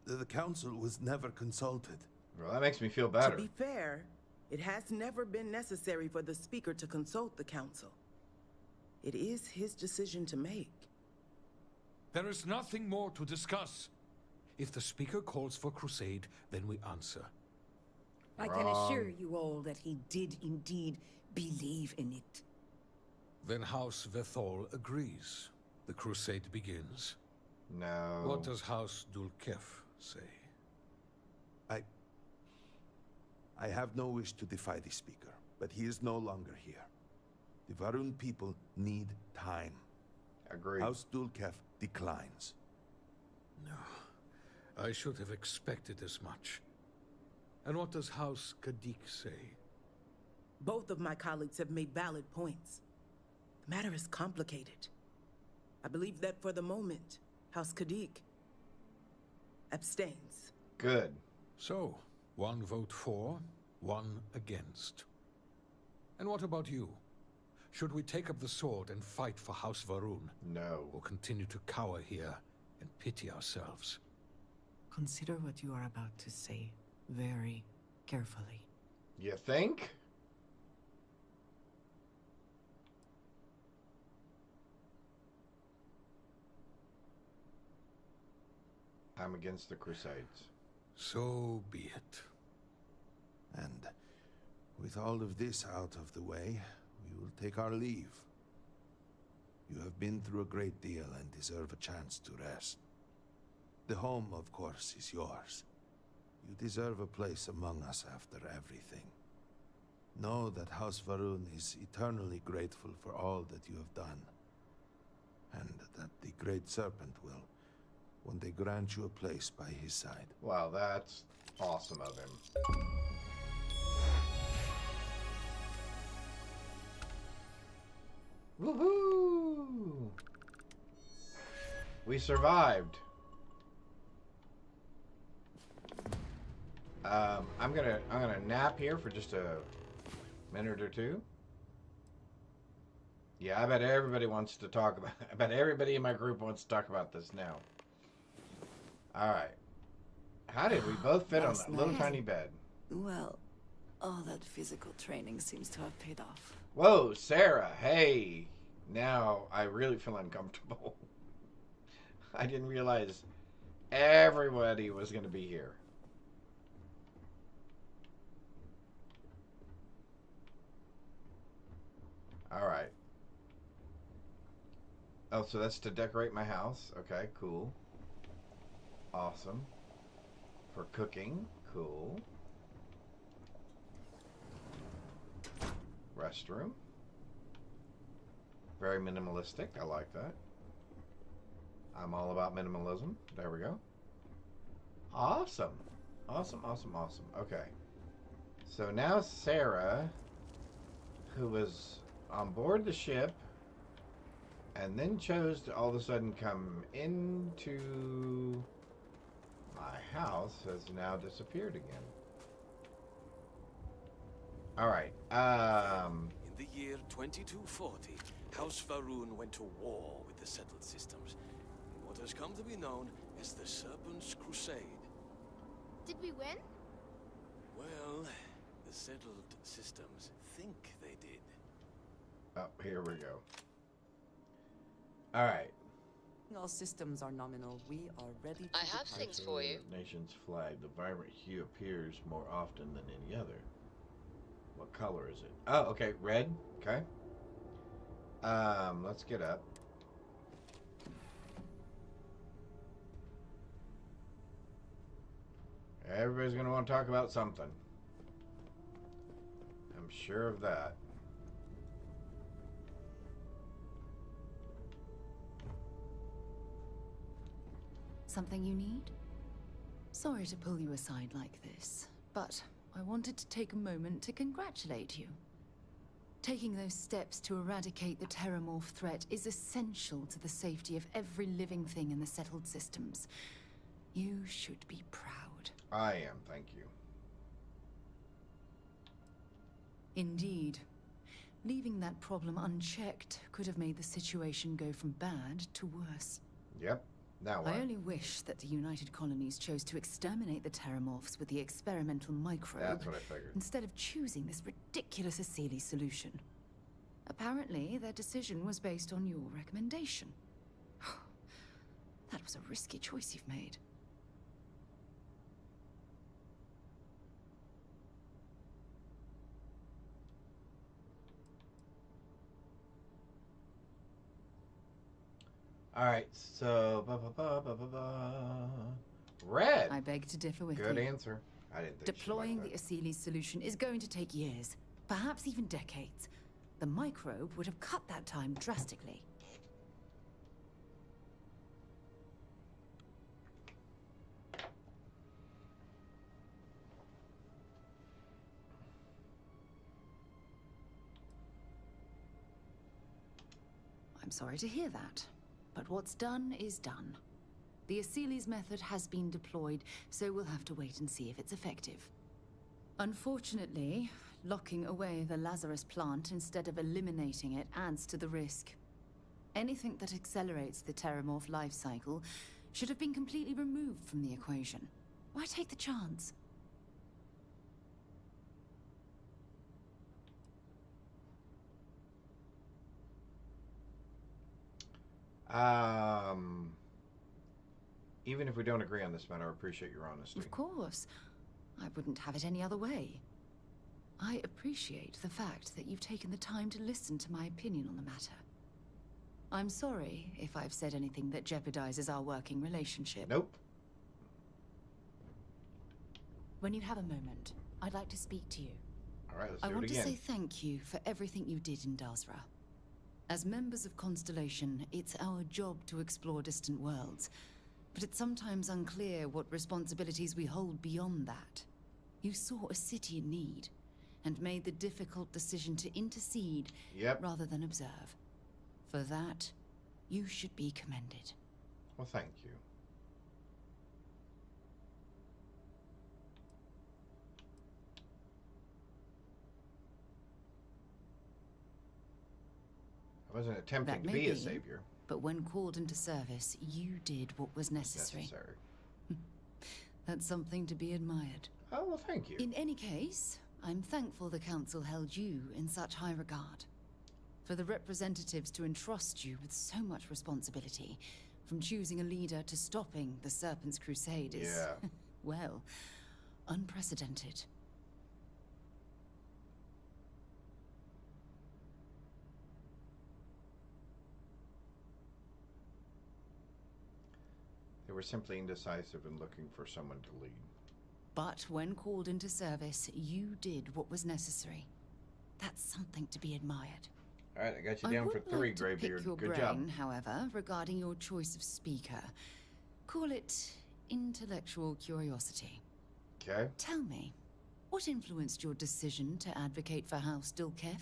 The council was never consulted. Well, that makes me feel better. To be fair, it has never been necessary for the speaker to consult the council. It is his decision to make. There is nothing more to discuss. If the speaker calls for crusade, then we answer. I can assure you all that he did indeed believe in it. Then House Vethol agrees. The crusade begins. No. What does House Dulkef say? I have no wish to defy the speaker, but he is no longer here. The Varun people need time. Agreed. House Dulkef declines. No. I should have expected as much. And what does House Kadik say? Both of my colleagues have made valid points. The matter is complicated. I believe that for the moment, House Kadik abstains. Good. So, one vote for, one against. And what about you? Should we take up the sword and fight for House Varun? No. Or continue to cower here and pity ourselves? Consider what you are about to say very carefully. You think? I'm against the Crusades. So be it. And with all of this out of the way, we will take our leave. You have been through a great deal and deserve a chance to rest. The home, of course, is yours. You deserve a place among us after everything. Know that House Varun is eternally grateful for all that you have done. And that the Great Serpent will one day grant you a place by his side. Wow, that's awesome of him. Woohoo! We survived. I'm gonna nap here for just a minute or two. Yeah, I bet everybody wants to talk about. I bet everybody in my group wants to talk about this now. All right. How did we both fit on that little tiny bed? Well, all that physical training seems to have paid off. Whoa, Sarah. Hey. Now I really feel uncomfortable. I didn't realize everybody was going to be here. All right. Oh, so that's to decorate my house. Okay, cool. Awesome. For cooking. Cool. Restroom. Very minimalistic. I like that. I'm all about minimalism. There we go. Awesome. Awesome, awesome, awesome. Okay. So now Sarah, who was on board the ship and then chose to all of a sudden come into my house, has now disappeared again. All right. In the year 2240, House Varun went to war with the settled systems in what has come to be known as the Serpent's Crusade. Did we win? Well, the settled systems think they did. Oh, here we go. All right. All systems are nominal. We are ready to I have things for you. Nation's flag. The vibrant hue appears more often than any other. What color is it? Oh, okay, red. Okay. Let's get up. Everybody's gonna want to talk about something. I'm sure of that. Something you need? Sorry to pull you aside like this, but I wanted to take a moment to congratulate you. Taking those steps to eradicate the Terramorph threat is essential to the safety of every living thing in the settled systems. You should be proud. I am, thank you. Indeed. Leaving that problem unchecked could have made the situation go from bad to worse. Yep. Now what? I only wish that the United Colonies chose to exterminate the Terramorphs with the experimental microbe. That's what I figured. Instead of choosing this ridiculous Asili solution. Apparently, their decision was based on your recommendation. That was a risky choice you've made. All right, so red. I beg to differ with you. Good answer. I didn't think Deploying the Asili solution is going to take years, perhaps even decades. The microbe would have cut that time drastically. I'm sorry to hear that. But what's done is done. The Asili's method has been deployed, so we'll have to wait and see if it's effective. Unfortunately, locking away the Lazarus plant instead of eliminating it adds to the risk. Anything that accelerates the Terramorph life cycle should have been completely removed from the equation. Why take the chance? Even if we don't agree on this matter, I appreciate your honesty. Of course. I wouldn't have it any other way. I appreciate the fact that you've taken the time to listen to my opinion on the matter. I'm sorry if I've said anything that jeopardizes our working relationship. Nope. When you have a moment, I'd like to speak to you. All right, let's I do it want to again. say thank you for everything you did in Dazra. As members of Constellation, it's our job to explore distant worlds, but it's sometimes unclear what responsibilities we hold beyond that. You saw a city in need, and made the difficult decision to intercede rather than observe. For that, you should be commended. Well, thank you. I wasn't attempting to be a savior. But when called into service, you did what was necessary. That's something to be admired. Oh, well, thank you. In any case, I'm thankful the Council held you in such high regard. For the representatives to entrust you with so much responsibility, from choosing a leader to stopping the Serpent's Crusade is, well, unprecedented. They were simply indecisive and looking for someone to lead. But when called into service, you did what was necessary. That's something to be admired. All right, I got you down for 3, Greybeard. Good job. However, regarding your choice of speaker, call it intellectual curiosity. Okay. Tell me, what influenced your decision to advocate for House Dulkef?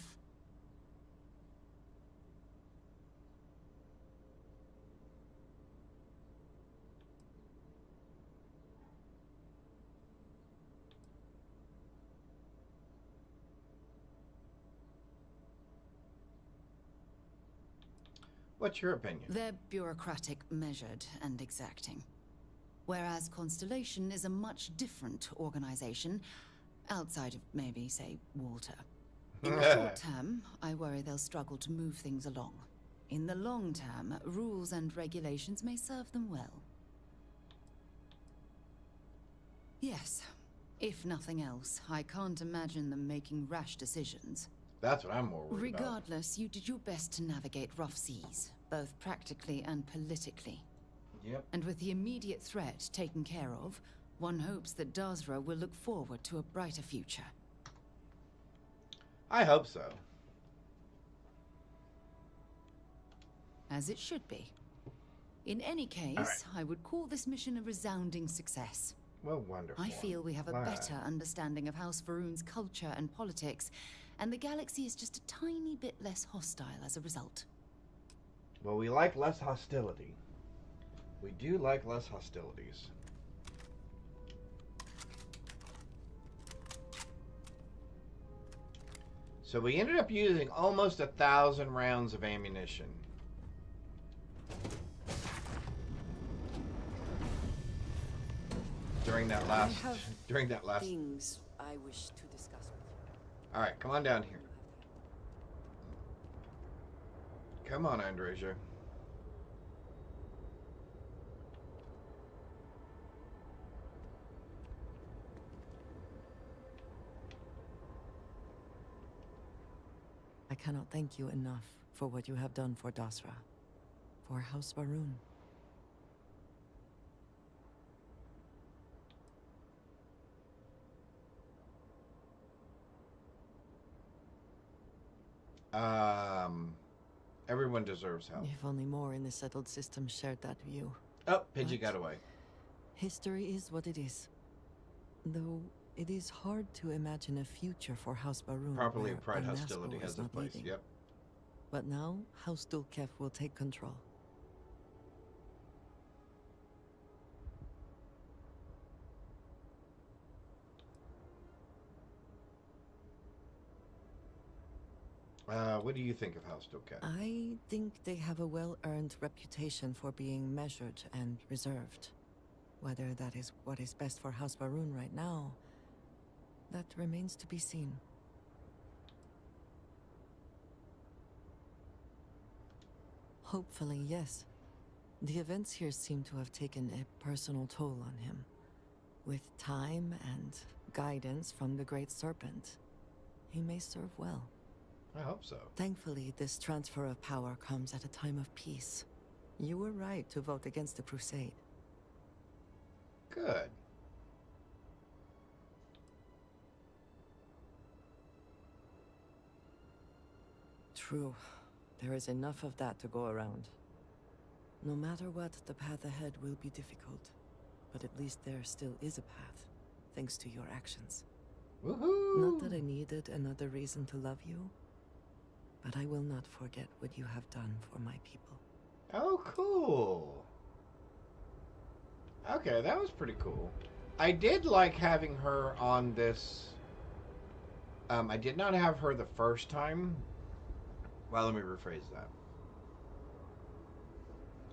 What's your opinion? They're bureaucratic, measured, and exacting. Whereas Constellation is a much different organization, outside of maybe, say, Walter. In the short term, I worry they'll struggle to move things along. In the long term, rules and regulations may serve them well. Yes. If nothing else, I can't imagine them making rash decisions. That's what I'm more worried about. Regardless, you did your best to navigate rough seas, both practically and politically. Yep. And with the immediate threat taken care of, one hopes that Dazra will look forward to a brighter future. I hope so. As it should be. In any case, I would call this mission a resounding success. Well, wonderful. I feel we have a better understanding of House Va'ruun's culture and politics, and the galaxy is just a tiny bit less hostile as a result. Well, we like less hostility. We do like less hostilities. So we ended up using almost 1,000 rounds of ammunition. During that last things I wish to discuss with you. All right, come on down here. Come on, Andreja. I cannot thank you enough for what you have done for Dazra, for House Va'ruun. Everyone deserves help. If only more in the settled system shared that view. Oh, Pidgey got away. History is what it is. Though it is hard to imagine a future for House Va'ruun. Properly where applied Anasco hostility is has its not place. leading. Yep. But now, House Dulkef will take control. What do you think of House Dulkef? I think they have a well-earned reputation for being measured and reserved. Whether that is what is best for House Va'ruun right now, that remains to be seen. Hopefully, yes. The events here seem to have taken a personal toll on him. With time and guidance from the Great Serpent, he may serve well. I hope so. Thankfully, this transfer of power comes at a time of peace. You were right to vote against the Crusade. Good. True. There is enough of that to go around. No matter what, the path ahead will be difficult. But at least there still is a path, thanks to your actions. Woohoo! Not that I needed another reason to love you, but I will not forget what you have done for my people. Oh, cool. Okay, that was pretty cool. I did like having her on this. I did not have her the first time. Well, let me rephrase that.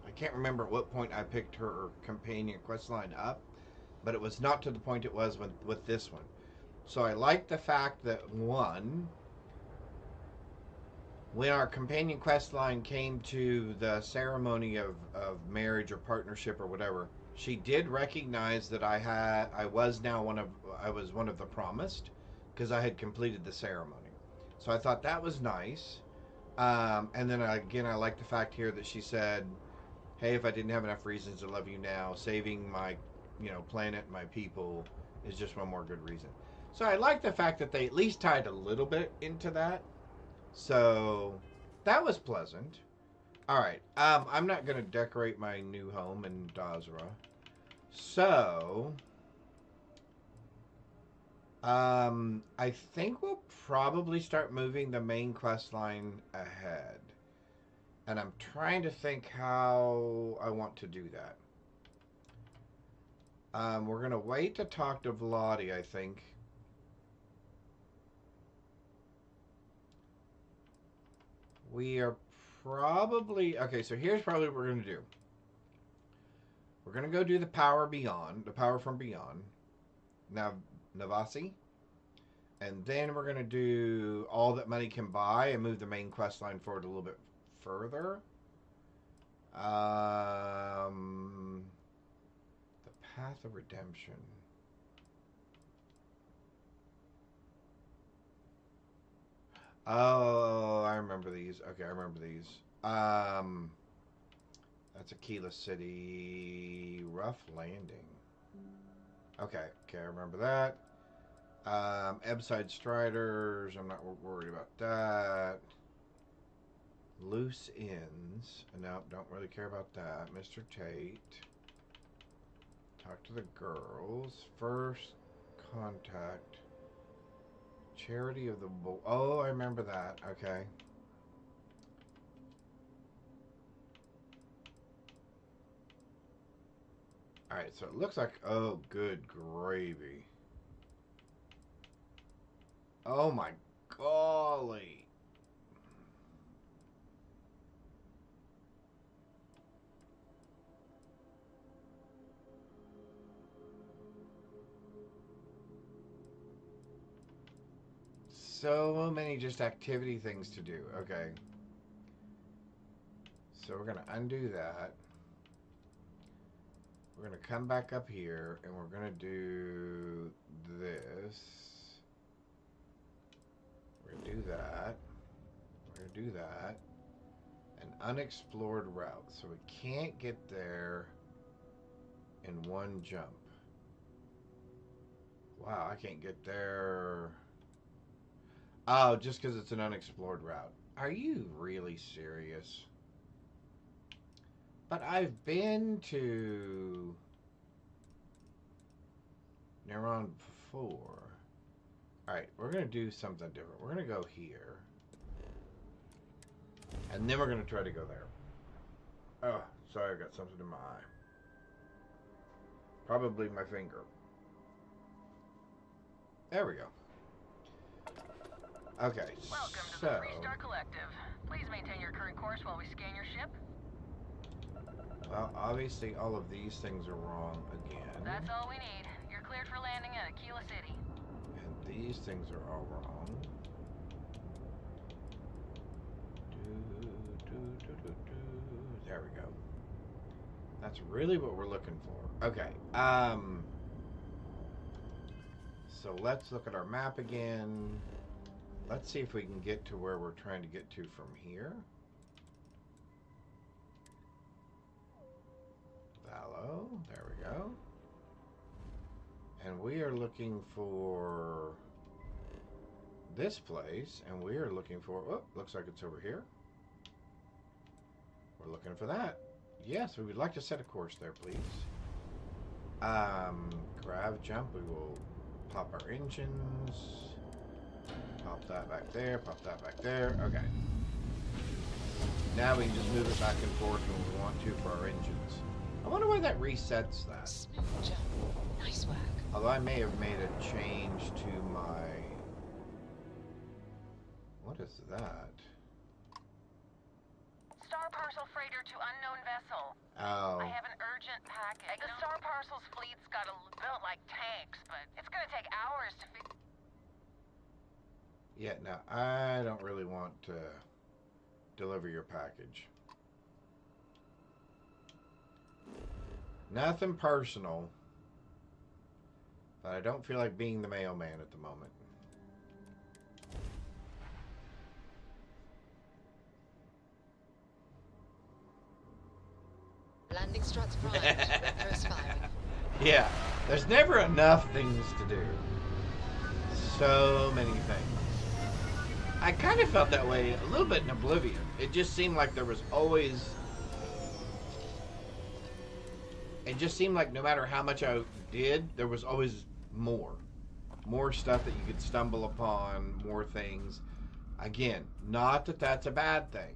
I can't remember at what point I picked her companion questline up, but it was not to the point it was with this one. So I like the fact that, one, when our companion questline came to the ceremony of marriage or partnership or whatever, she did recognize that I was one of the promised, because I had completed the ceremony. So I thought that was nice. And then again, I like the fact here that she said, hey, if I didn't have enough reasons to love you now, saving my, planet and my people is just one more good reason. So I like the fact that they at least tied a little bit into that. So that was pleasant. All right. I'm not going to decorate my new home in Dazra. So I think we'll probably start moving the main quest line ahead. And I'm trying to think how I want to do that. We're going to wait to talk to Vladi, I think. We are probably... Okay, so here's probably what we're going to do. We're going to go do the power from beyond. Now, Navasi. And then we're going to do all that money can buy and move the main quest line forward a little bit further. The Path of Redemption. Oh, I remember these. Okay, I remember these. That's Aquila City. Rough Landing. Okay, I remember that. Ebside Striders. I'm not worried about that. Loose Ends. No, don't really care about that. Mr. Tate. Talk to the girls. First Contact. Charity of the Bull. Oh, I remember that. Okay. Alright, so it looks like... Oh, good gravy. Oh my golly. So many just activity things to do. Okay. So we're going to undo that. We're going to come back up here and we're going to do this. We're going to do that. We're going to do that. An unexplored route. So we can't get there in one jump. Wow, I can't get there. Oh, just because it's an unexplored route. Are you really serious? But I've been to Neron before. Alright, we're going to do something different. We're going to go here. And then we're going to try to go there. Oh, sorry, I got something in my eye. Probably my finger. There we go. Okay, Welcome to the Freestar Collective. Please maintain your current course while we scan your ship. Well, obviously all of these things are wrong again. That's all we need. You're cleared for landing at Aquila City. And these things are all wrong. There we go. That's really what we're looking for. Okay. So let's look at our map again. Let's see if we can get to where we're trying to get to from here. Vallow, there we go. And we are looking for this place, and we are looking for... Oh, looks like it's over here. We're looking for that. Yes, we would like to set a course there, please. Grab, jump. We will pop our engines. Pop that back there. Pop that back there. Okay. Now we can just move it back and forth when we want to for our engines. I wonder why that resets that. Smooth jump. Nice work. Although I may have made a change to my... What is that? Star parcel freighter to unknown vessel. Oh. I have an urgent package. The Star Parcels fleet's got built like tanks, but it's gonna take hours to fix. Yeah, no, I don't really want to deliver your package. Nothing personal, but I don't feel like being the mailman at the moment. Landing struts primed. Reverse firing. Yeah, there's never enough things to do. So many things. I kind of felt that way a little bit in Oblivion. It just seemed like there was always... It just seemed like no matter how much I did, there was always more. More stuff that you could stumble upon, more things. Again, not that that's a bad thing.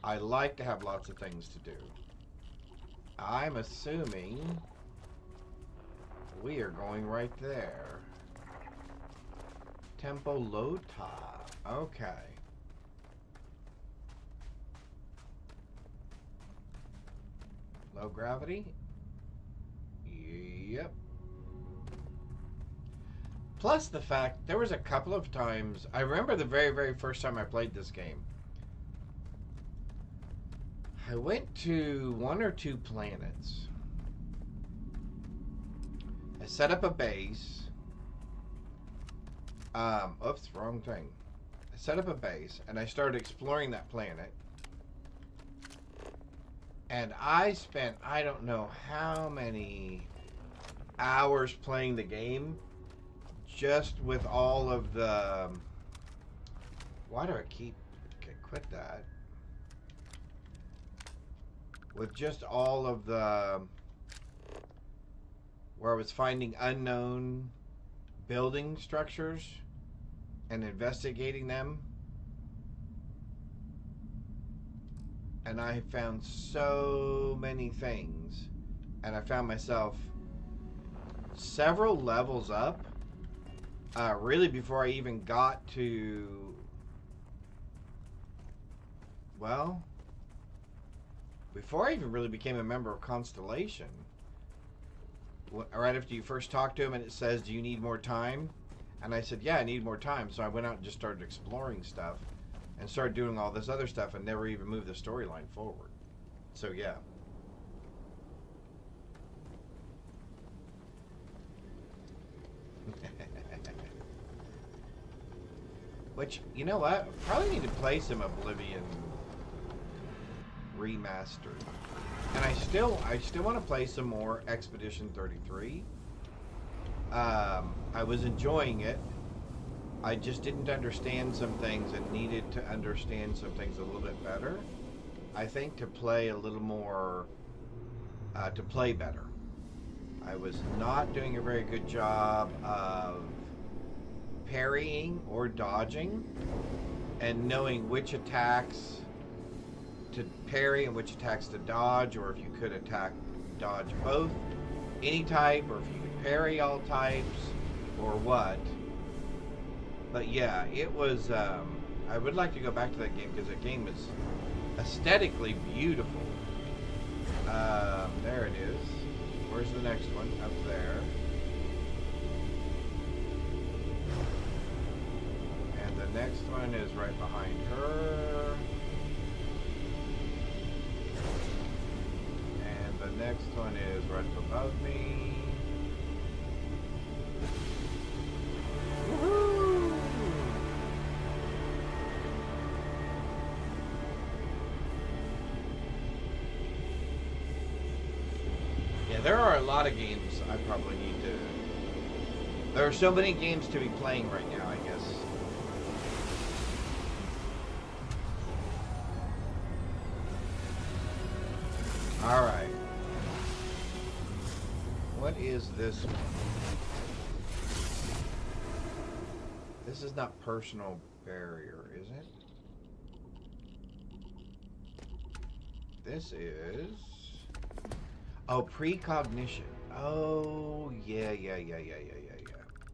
I like to have lots of things to do. I'm assuming we are going right there. Tempo Lota. Okay. Low gravity? Yep. Plus the fact, there was a couple of times, I remember the very, very first time I played this game. I went to 1 or 2 planets. I set up a base. Oops, wrong thing. I set up a base and I started exploring that planet. And I spent, I don't know how many hours playing the game just with all of the... Why do I quit that? With just all of the... Where I was finding unknown building structures and investigating them. And I found so many things. And I found myself several levels up. Really before I even got to... Well... Before I even really became a member of Constellation. Right after you first talk to him and it says, do you need more time? And I said, yeah, I need more time. So I went out and just started exploring stuff. And started doing all this other stuff and never even moved the storyline forward. So, yeah. Which, you know what? Probably need to play some Oblivion Remastered. And I still want to play some more Expedition 33. I was enjoying it. I just didn't understand some things and needed to understand some things a little bit better. I think to play a little more, to play better. I was not doing a very good job of parrying or dodging and knowing which attacks to parry and which attacks to dodge, or if you could dodge both, any type, or if you could parry all types, or what. But yeah, it was, I would like to go back to that game because that game is aesthetically beautiful. There it is. Where's the next one? Up there. And the next one is right behind her. And the next one is right above me. Woohoo! Yeah, there are a lot of games I probably need to... There are so many games to be playing right now, I guess, is this one? This is not personal barrier, is it? This is... Oh, precognition. Oh, yeah.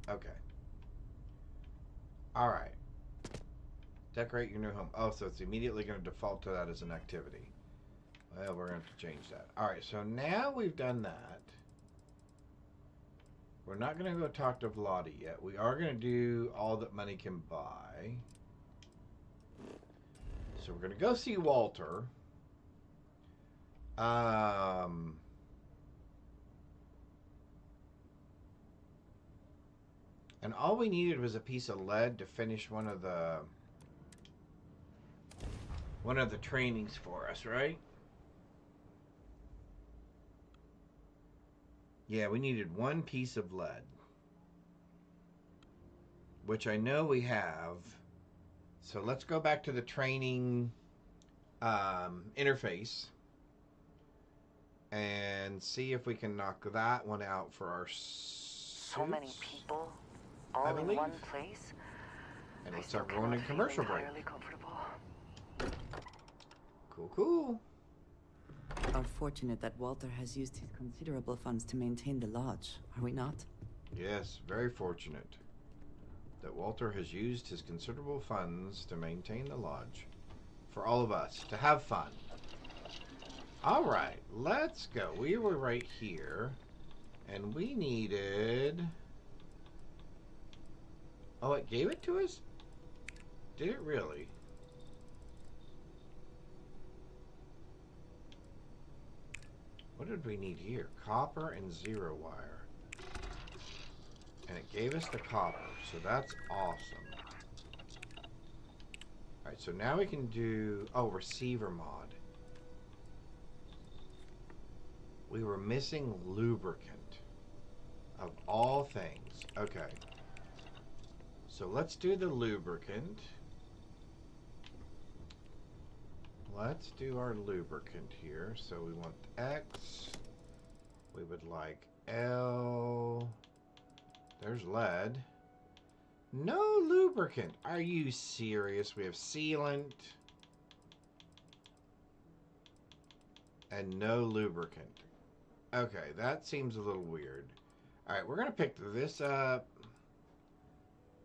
Okay. Alright. Decorate your new home. Oh, so it's immediately going to default to that as an activity. Well, we're going to have to change that. Alright, so now we've done that. We're not going to go talk to Vladi yet. We are going to do all that money can buy. So we're going to go see Walter. And all we needed was a piece of lead to finish one of the trainings for us, right? Yeah, we needed one piece of lead, which I know we have. So let's go back to the training interface and see if we can knock that one out for our suits. So many people, all in one place. And let's start going in commercial break. Cool. Unfortunate that Walter has used his considerable funds to maintain the lodge, are we not? Yes, very fortunate that Walter has used his considerable funds to maintain the lodge for all of us to have fun. All right, let's go. We were right here, and we needed... Oh, it gave it to us? Did it really? What did we need here? Copper and 0 wire. And it gave us the copper, so that's awesome. Alright, so now we can do... Oh, receiver mod. We were missing lubricant. Of all things. Okay. So let's do the lubricant. Let's do our lubricant here. So we want X. We would like L. There's lead. No lubricant. Are you serious? We have sealant. And no lubricant. Okay, that seems a little weird. Alright, we're going to pick this up.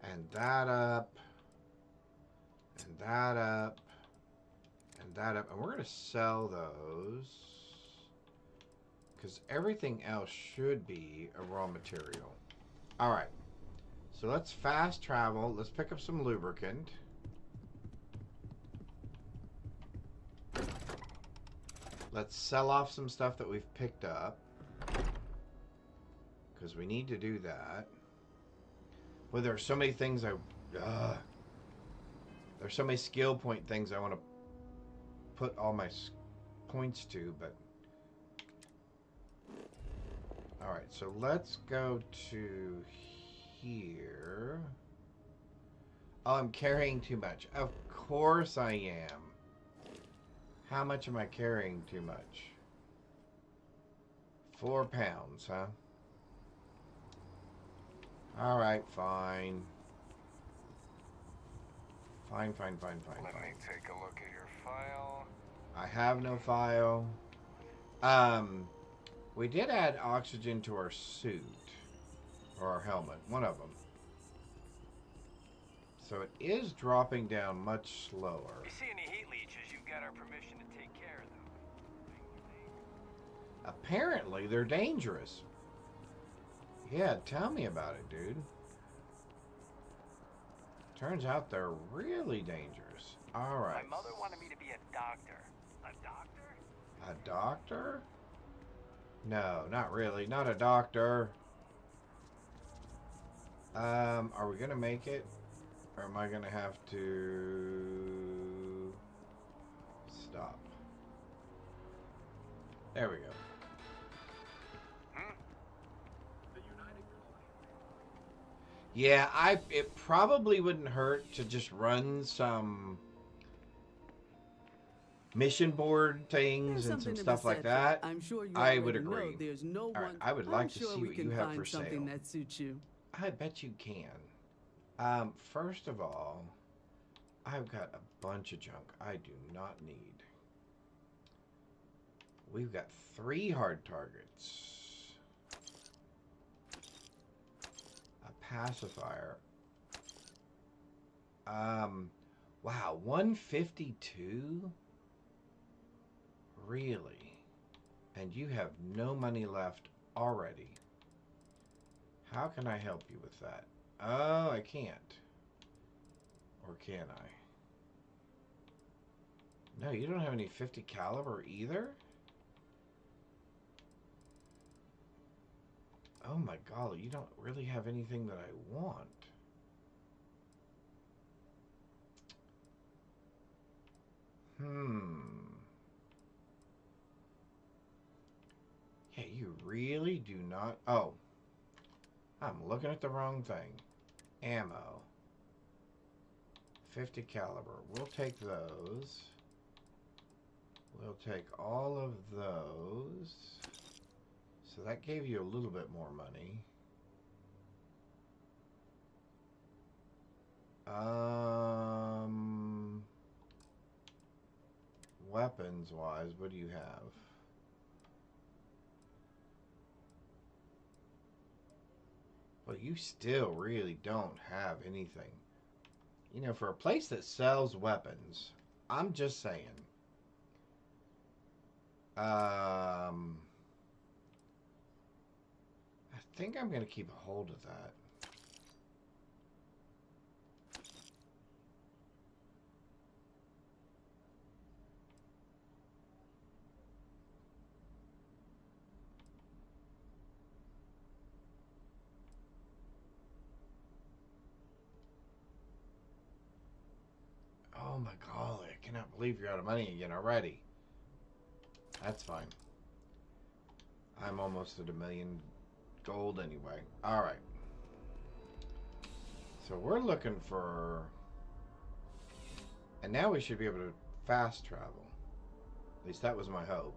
And that up. And that up. And that up. And we're going to sell those. Because everything else should be a raw material. Alright. So let's fast travel. Let's pick up some lubricant. Let's sell off some stuff that we've picked up. Because we need to do that. Well, there are so many things there's so many skill point things I want to put all my points to, but... Alright, so let's go to here. Oh, I'm carrying too much. Of course I am. How much am I carrying too much? 4 pounds, huh? Alright, fine. Fine. Let me take a look at your file. I have no file. We did add oxygen to our suit. Or our helmet. One of them. So it is dropping down much slower. If you see any heat leeches, you've got our permission to take care of them. Apparently, they're dangerous. Yeah, tell me about it, dude. Turns out they're really dangerous. Alright. My mother wanted me to be a doctor. A doctor? A doctor? No, not really. Not a doctor. Are we gonna make it? Or am I gonna have to... stop? There we go. Yeah, it probably wouldn't hurt to just run some mission board There's things and some something to be stuff like said for- that, I'm sure you I already would know agree. there's no All right, one. I would I'm like to sure see we what can you have find for something sale. that suits you. I bet you can. First of all, I've got a bunch of junk I do not need. We've got 3 hard targets. A pacifier. Wow, 152? Really? And you have no money left already. How can I help you with that? Oh, I can't. Or can I? No, you don't have any 50 caliber either? Oh my golly, you don't really have anything that I want. Yeah, you really do not... Oh. I'm looking at the wrong thing. Ammo. 50 caliber. We'll take those. We'll take all of those. So that gave you a little bit more money. Weapons wise, what do you have? Well, you still really don't have anything. You know, for a place that sells weapons, I'm just saying. I think I'm going to keep a hold of that. Oh my golly, I cannot believe you're out of money again already. That's fine. I'm almost at 1 million gold anyway. Alright. So we're looking for... And now we should be able to fast travel. At least that was my hope.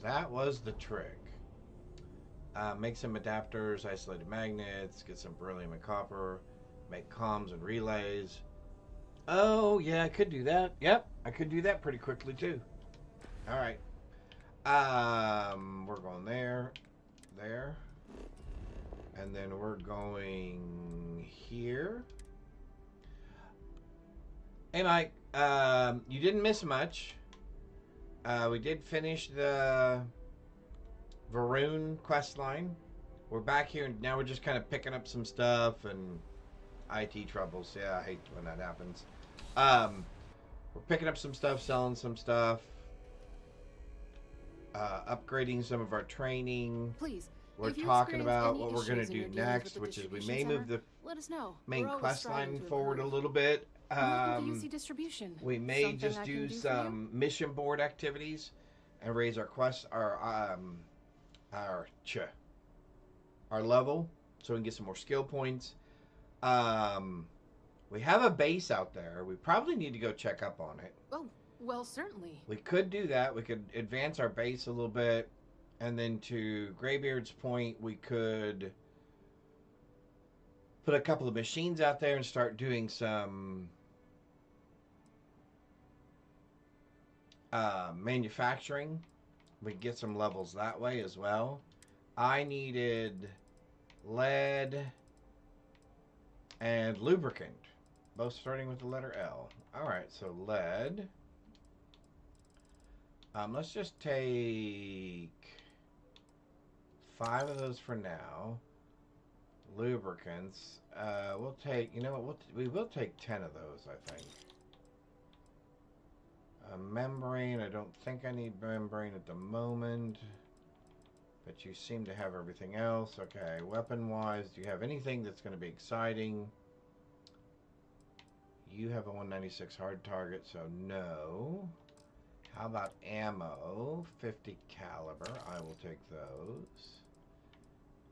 That was the trick. Make some adapters, isolated magnets, get some beryllium and copper, make comms and relays. Oh, yeah, I could do that. Yep, I could do that pretty quickly, too. All right. We're going there, there. And then we're going here. Hey, Mike, you didn't miss much. We did finish the Varun quest line. We're back here, and now we're just kind of picking up some stuff and IT troubles. Yeah, I hate when that happens. We're picking up some stuff, selling some stuff, upgrading some of our training. Please, we're if you talking experience about any what we're going to issues in do your dealings next, with the which is we distribution may move center, the let us know. main We're always quest striving line to forward a improve. little bit. Welcome to UC distribution. We may Something just I can do do for some mission board activities and raise our quest, our level, so we can get some more skill points. We have a base out there. We probably need to go check up on it. Oh, well, certainly. We could do that. We could advance our base a little bit, and then to Greybeard's point, we could put a couple of machines out there and start doing some manufacturing. We could get some levels that way as well. I needed lead and lubricant, both starting with the letter L. Alright, so lead. Let's just take 5 of those for now. Lubricants. We'll take, you know what, we will take 10 of those, I think. Membrane, I don't think I need membrane at the moment. But you seem to have everything else. Okay, weapon-wise, do you have anything that's going to be exciting? You have a 196 hard target, so no. How about ammo? 50 caliber. I will take those.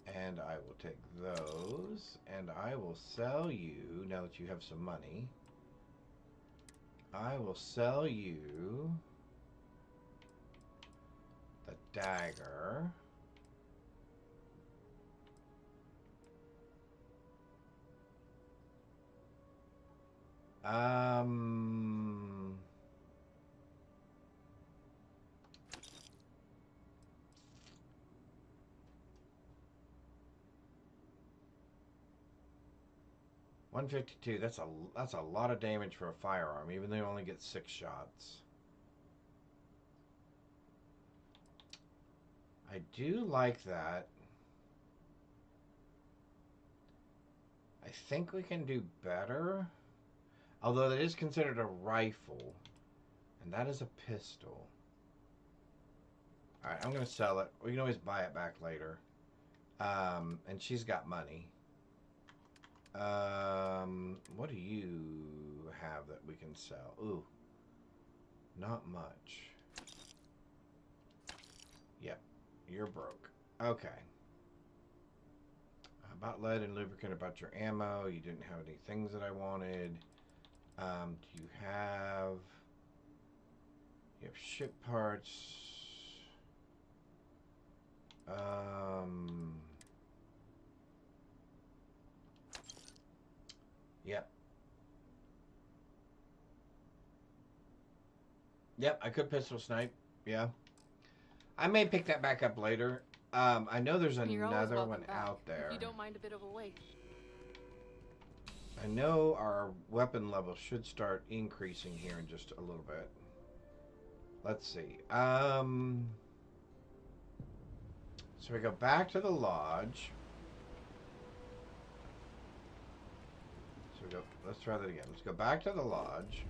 And I will take those, and I will sell you, now that you have some money, I will sell you the dagger. $152. That's a lot of damage for a firearm, even though you only get 6 shots. I do like that. I think we can do better. Although that is considered a rifle. And that is a pistol. Alright, I'm going to sell it. We can always buy it back later. And she's got money. What do you have that we can sell? Ooh. Not much. Yep. You're broke. Okay. About lead and lubricant, about your ammo. You didn't have any things that I wanted. Do you have... You have ship parts. Yep. Yep, I could pistol snipe. Yeah. I may pick that back up later. I know there's another one out there. If you don't mind a bit of a wait. I know our weapon level should start increasing here in just a little bit. Let's see. So we go back to the lodge. So let's try that again. Let's go back to the lodge.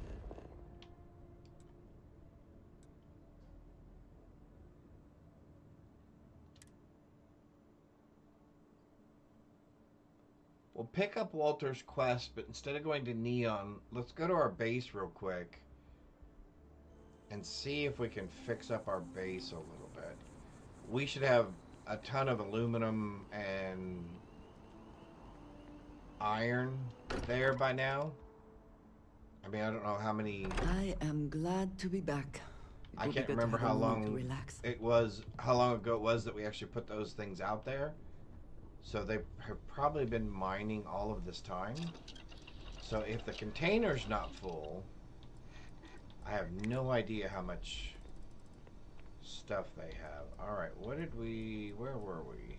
We'll pick up Walter's quest, but instead of going to Neon, let's go to our base real quick and see if we can fix up our base a little bit. We should have a ton of aluminum and iron there by now. I mean, I don't know how many... I am glad to be back. I can't remember how long it was, how long ago it was that we actually put those things out there. So they have probably been mining all of this time. So if the container's not full, I have no idea how much stuff they have. Alright, where were we?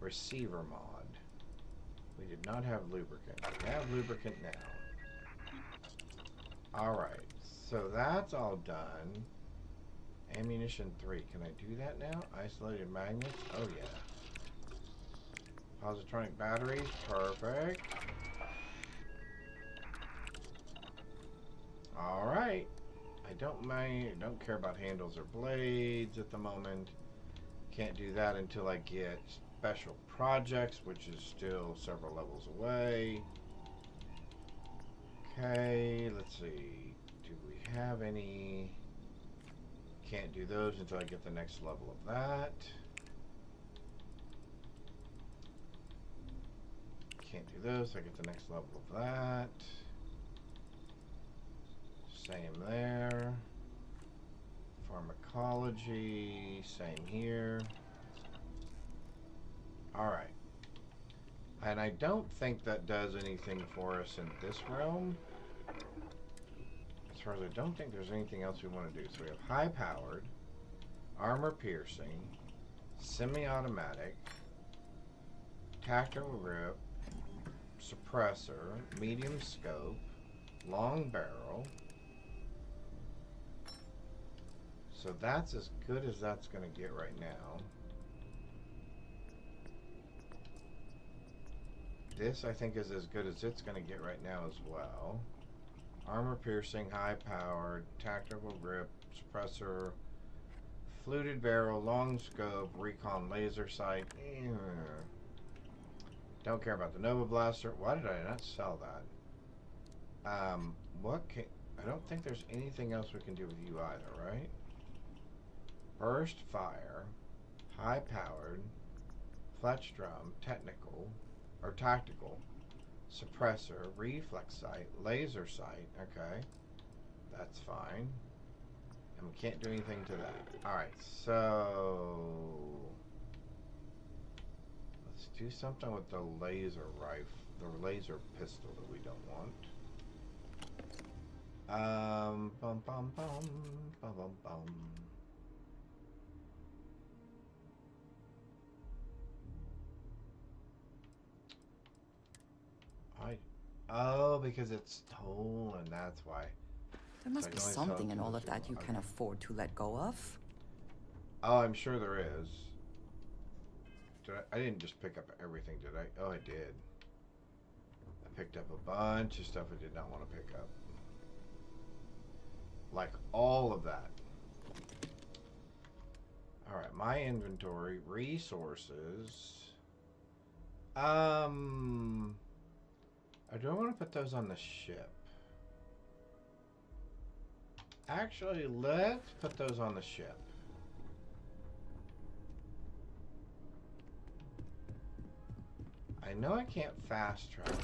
Receiver mod. We did not have lubricant. We have lubricant now. Alright, so that's all done. Ammunition 3. Can I do that now? Isolated magnets? Oh yeah. Positronic batteries, perfect. Alright. I don't care about handles or blades at the moment. Can't do that until I get special projects, which is still several levels away. Okay, let's see. Do we have any? Can't do those until I get the next level of that. Can't do those, I get the next level of that. Same there. Pharmacology, same here. Alright. And I don't think that does anything for us in this realm. As far as I don't think there's anything else we want to do. So we have high-powered, armor-piercing, semi-automatic, tactical grip, suppressor, medium scope, long barrel. So that's as good as that's going to get right now. This, I think, is as good as it's going to get right now as well. Armor piercing, high powered, tactical grip, suppressor, fluted barrel, long scope, recon laser sight. Don't care about the Nova Blaster. Why did I not sell that? I don't think there's anything else we can do with you either, right? Burst fire, high powered, Fletch drum, technical, or tactical, suppressor, reflex sight, laser sight. Okay, that's fine. And we can't do anything to that. Alright, so let's do something with the laser rifle, the laser pistol that we don't want. Bum bum bum bum bum bum. Oh, because it's stolen, that's why. There must be something in all of that you can afford to let go of. Oh, I'm sure there is. I didn't just pick up everything, did I? Oh, I did. I picked up a bunch of stuff I did not want to pick up. Like all of that. Alright, my inventory, resources. I don't want to put those on the ship. Actually, let's put those on the ship. I know I can't fast travel.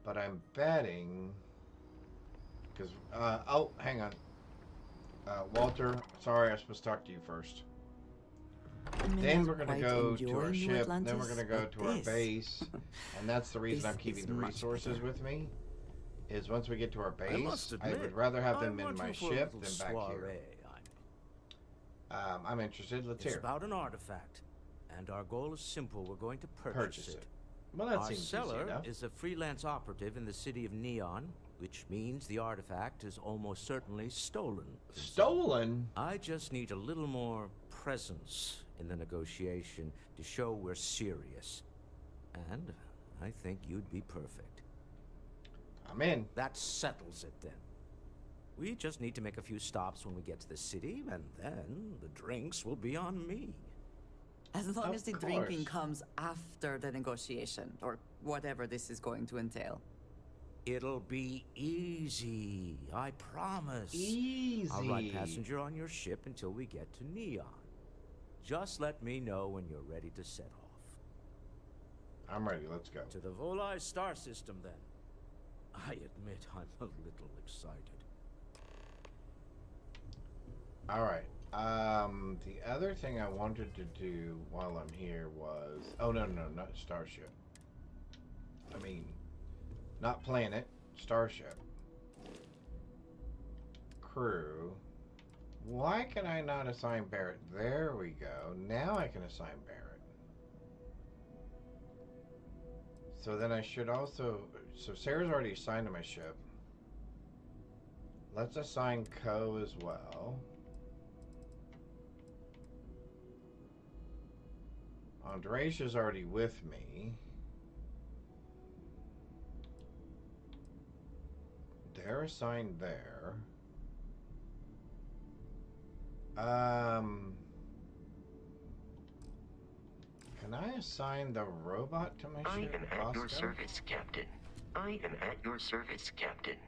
But I'm betting... Because, oh, hang on. Walter, sorry, I was supposed to talk to you first. Then we're going to go to our ship, then we're going to go to our base, and that's the reason I'm keeping the resources with me, is once we get to our base, I would rather have them in my ship than back here. I'm interested, let's hear. It's about an artifact, and our goal is simple, we're going to purchase it. Well, that our seems easy seller enough. is a freelance operative in the city of Neon, which means the artifact is almost certainly stolen. Stolen? I just need a little more presence in the negotiation to show we're serious. And I think you'd be perfect. I'm in. That settles it then. We just need to make a few stops when we get to the city, and then the drinks will be on me. As long as the drinking comes after the negotiation, or whatever this is going to entail. It'll be easy, I promise. Easy. I'll ride passenger on your ship until we get to Neon. Just let me know when you're ready to set off. I'm ready, let's go. To the Volai star system, then. I admit I'm a little excited. Alright, the other thing I wanted to do while I'm here was... Oh, no, not Starship. I mean, not planet, Starship. Crew. Why can I not assign Barrett? There we go. Now I can assign Barrett. So then I should also... So Sarah's already assigned to my ship. Let's assign Co as well. Andresia's already with me. They're assigned there. Can I assign the robot to my ship? I am at your service, Captain. I am at your service, Captain.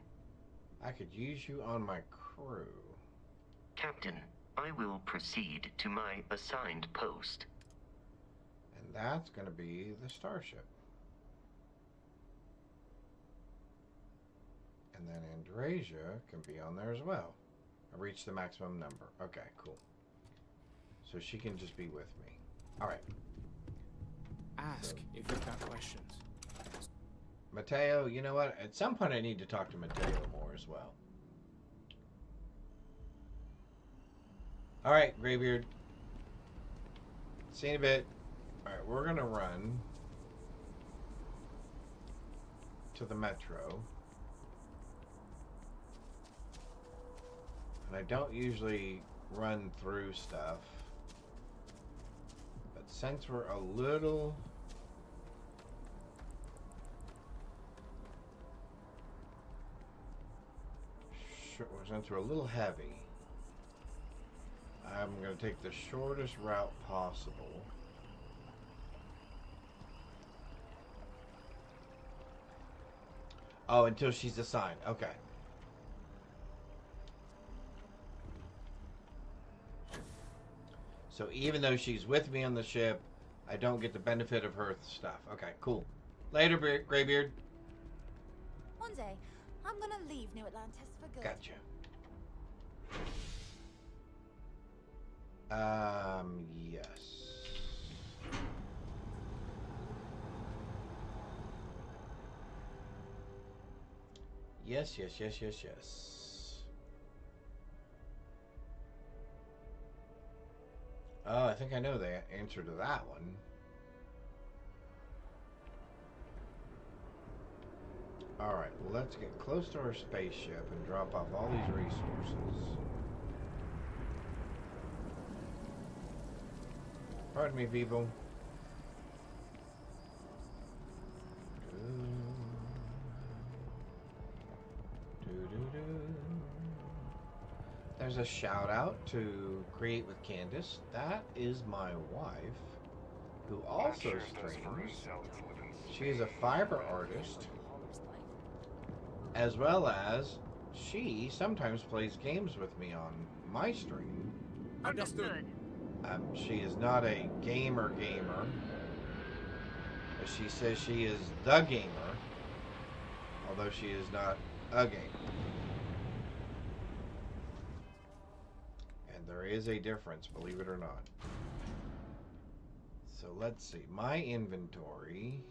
I could use you on my crew. Captain, I will proceed to my assigned post. And that's going to be the Starship. And then Andresia can be on there as well. I reached the maximum number. Okay, cool. So she can just be with me. Alright. Ask if you've got questions. Mateo, you know what? At some point I need to talk to Mateo more as well. Alright, Greybeard. See you in a bit. Alright, we're going to run to the metro. And I don't usually run through stuff. But since we're a little... Since we're a little heavy, I'm going to take the shortest route possible. Oh, until she's assigned. Okay. So even though she's with me on the ship, I don't get the benefit of her stuff. Okay, cool. Later, Greybeard. One day, I'm gonna leave New Atlantis for good. Gotcha. Yes. Yes. Oh, I think I know the answer to that one. Alright, well, let's get close to our spaceship and drop off all these resources. Pardon me, people. There's a shout out to Create with Candace. That is my wife, who also streams. She is a fiber artist, as well as she sometimes plays games with me on my stream. Understood. She is not a gamer, but she says she is the gamer, although she is not a gamer. And there is a difference, believe it or not. So let's see, my inventory,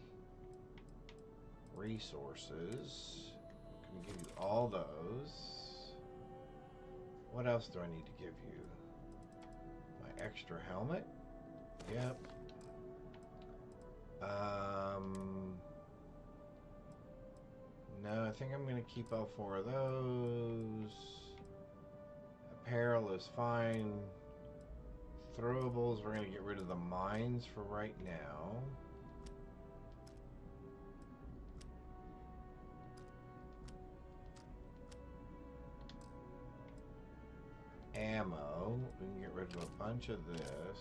resources, I'm gonna give you all those. What else do I need to give you? My extra helmet? Yep. No, I think I'm gonna keep all 4 of those. Apparel is fine. Throwables, we're gonna get rid of the mines for right now. Ammo, we can get rid of a bunch of this.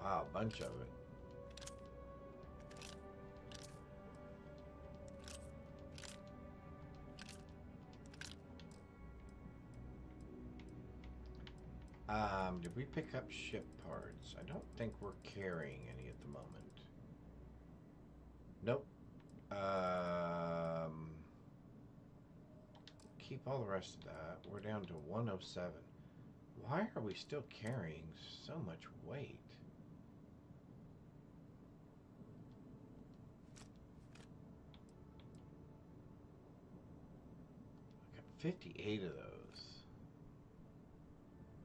Wow, a bunch of it. Did we pick up ship parts? I don't think we're carrying any at the moment. Nope. Keep all the rest of that. We're down to 107. Why are we still carrying so much weight? I got 58 of those.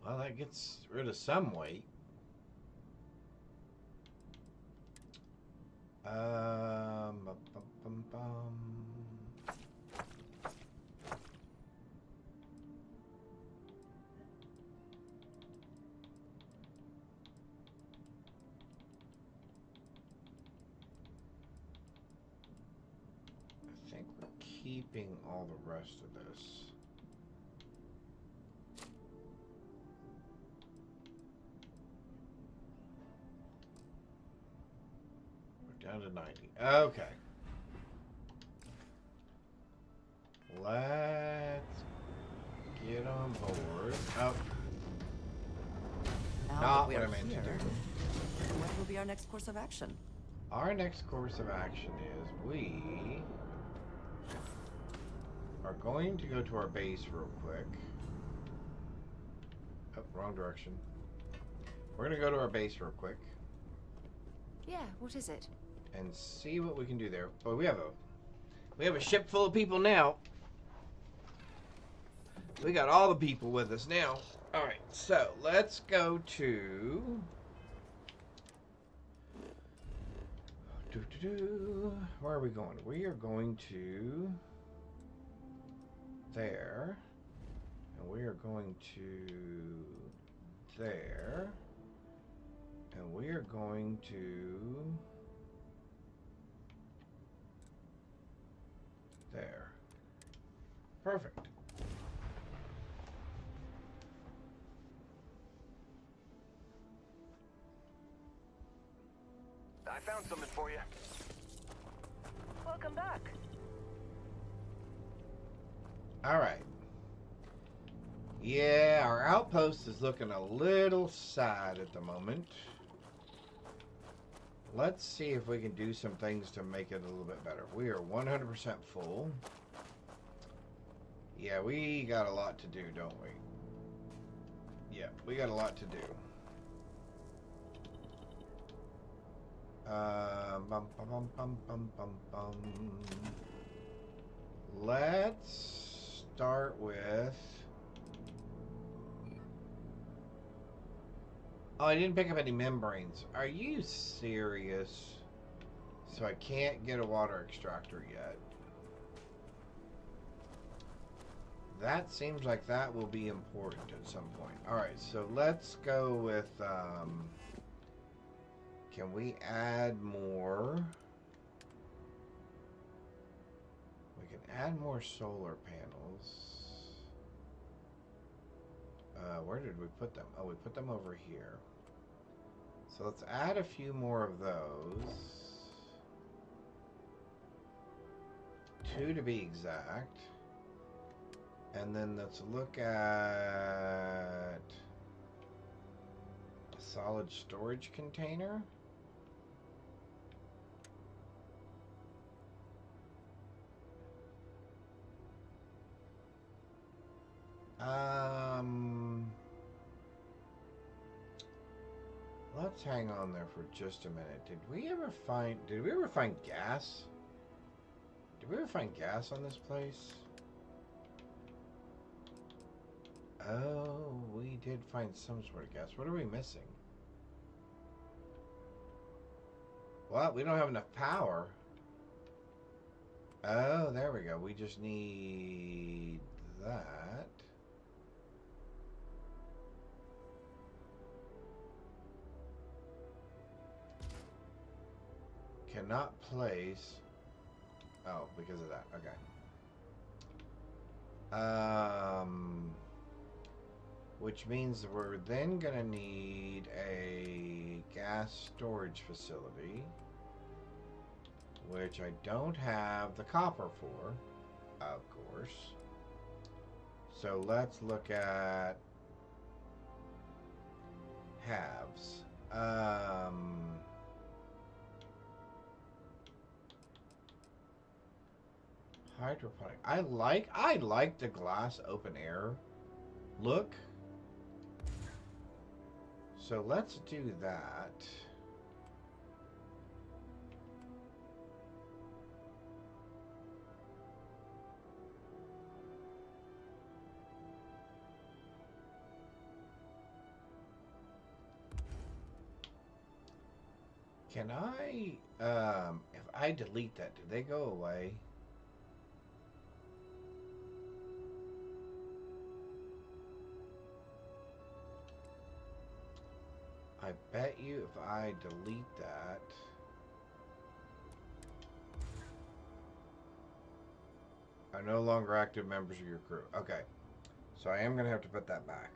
Well, that gets rid of some weight. I think we're keeping all the rest of this. Down to 90. Okay. Let's get on board. Oh. Now Not that we what are I meant here, to do. what will be our next course of action? Our next course of action is we are going to go to our base real quick. Oh, wrong direction. We're going to go to our base real quick. Yeah, what is it? And see what we can do there. But we have a ship full of people now. We got all the people with us now. All right, so let's go to. Where are we going? We are going to there, and we are going to there, and we are going to there. Perfect. I found something for you. Welcome back. Alright. Yeah, our outpost is looking a little sad at the moment. Let's see if we can do some things to make it a little bit better. We are 100% full. Yeah, we got a lot to do, don't we? Yeah, we got a lot to do. Let's start with... Oh, I didn't pick up any membranes. Are you serious? So I can't get a water extractor yet. That seems like that will be important at some point. Alright, so let's go with... can we add more? We can add more solar panels. Where did we put them? Oh, we put them over here. So let's add a few more of those. 2 to be exact. And then let's look at a solid storage container. Let's hang on there for just a minute. Did we ever find gas? Did we ever find gas on this place? Oh, we did find some sort of gas. What are we missing? Well, we don't have enough power. Oh, there we go. We just need that. Cannot place. Oh, because of that. Okay. Which means we're then gonna need a gas storage facility, which I don't have the copper for, of course. So let's look at halves. Hydroponic. I like the glass open air look. So let's do that. Can I, if I delete that, do they go away? I bet you if I delete that... are no longer active members of your crew. Okay. So I am going to have to put that back.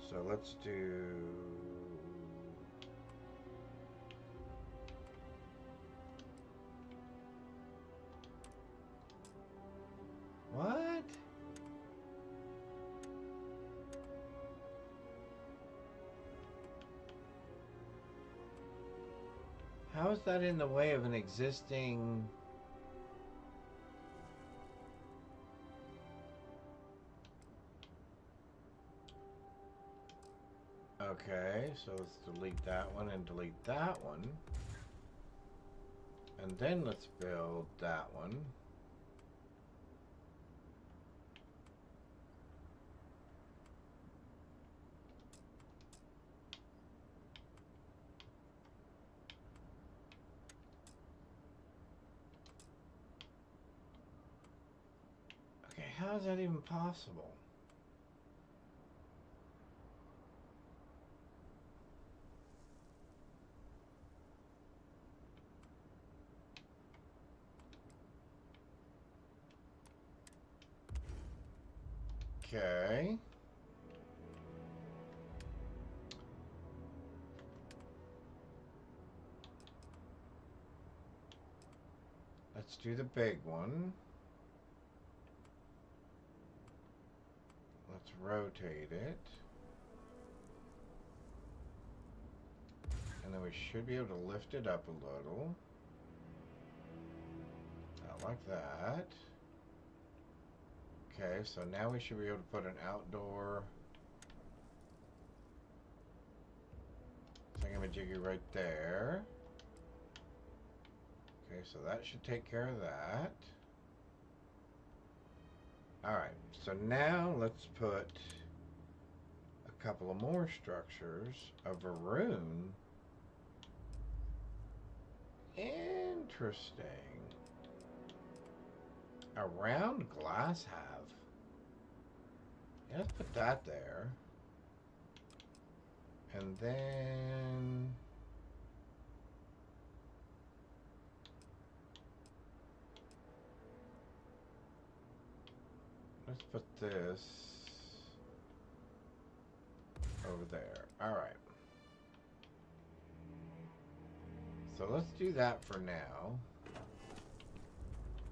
So let's do... what? How is that in the way of an existing... okay, so let's delete that one and delete that one. And then let's build that one. Okay, how is that even possible? Okay. Let's do the big one. rotate it. And then we should be able to lift it up a little. Like that. Okay, so now we should be able to put an outdoor thingamajiggy right there. Okay, so that should take care of that. Alright, so now let's put a couple of more structures of Varun. Interesting. A round glass halve. Yeah, let's put that there. And then let's put this over there. All right. So let's do that for now.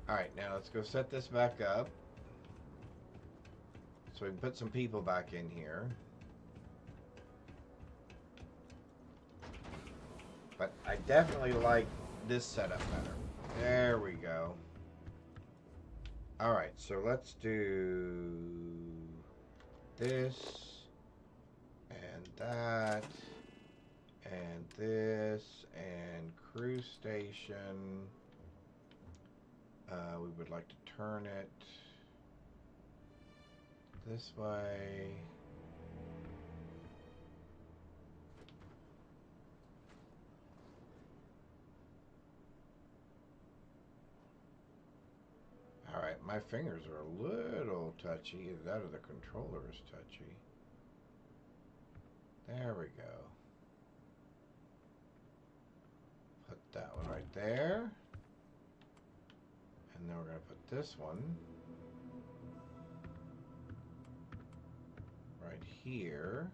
Alright, now let's go set this back up. So we can put some people back in here. But I definitely like this setup better. There we go. Alright, so let's do this and that and this and crew station. We would like to turn it this way. Alright, my fingers are a little touchy. Either that or the controller is touchy. There we go. Put that one right there. And then we're going to put this one right here.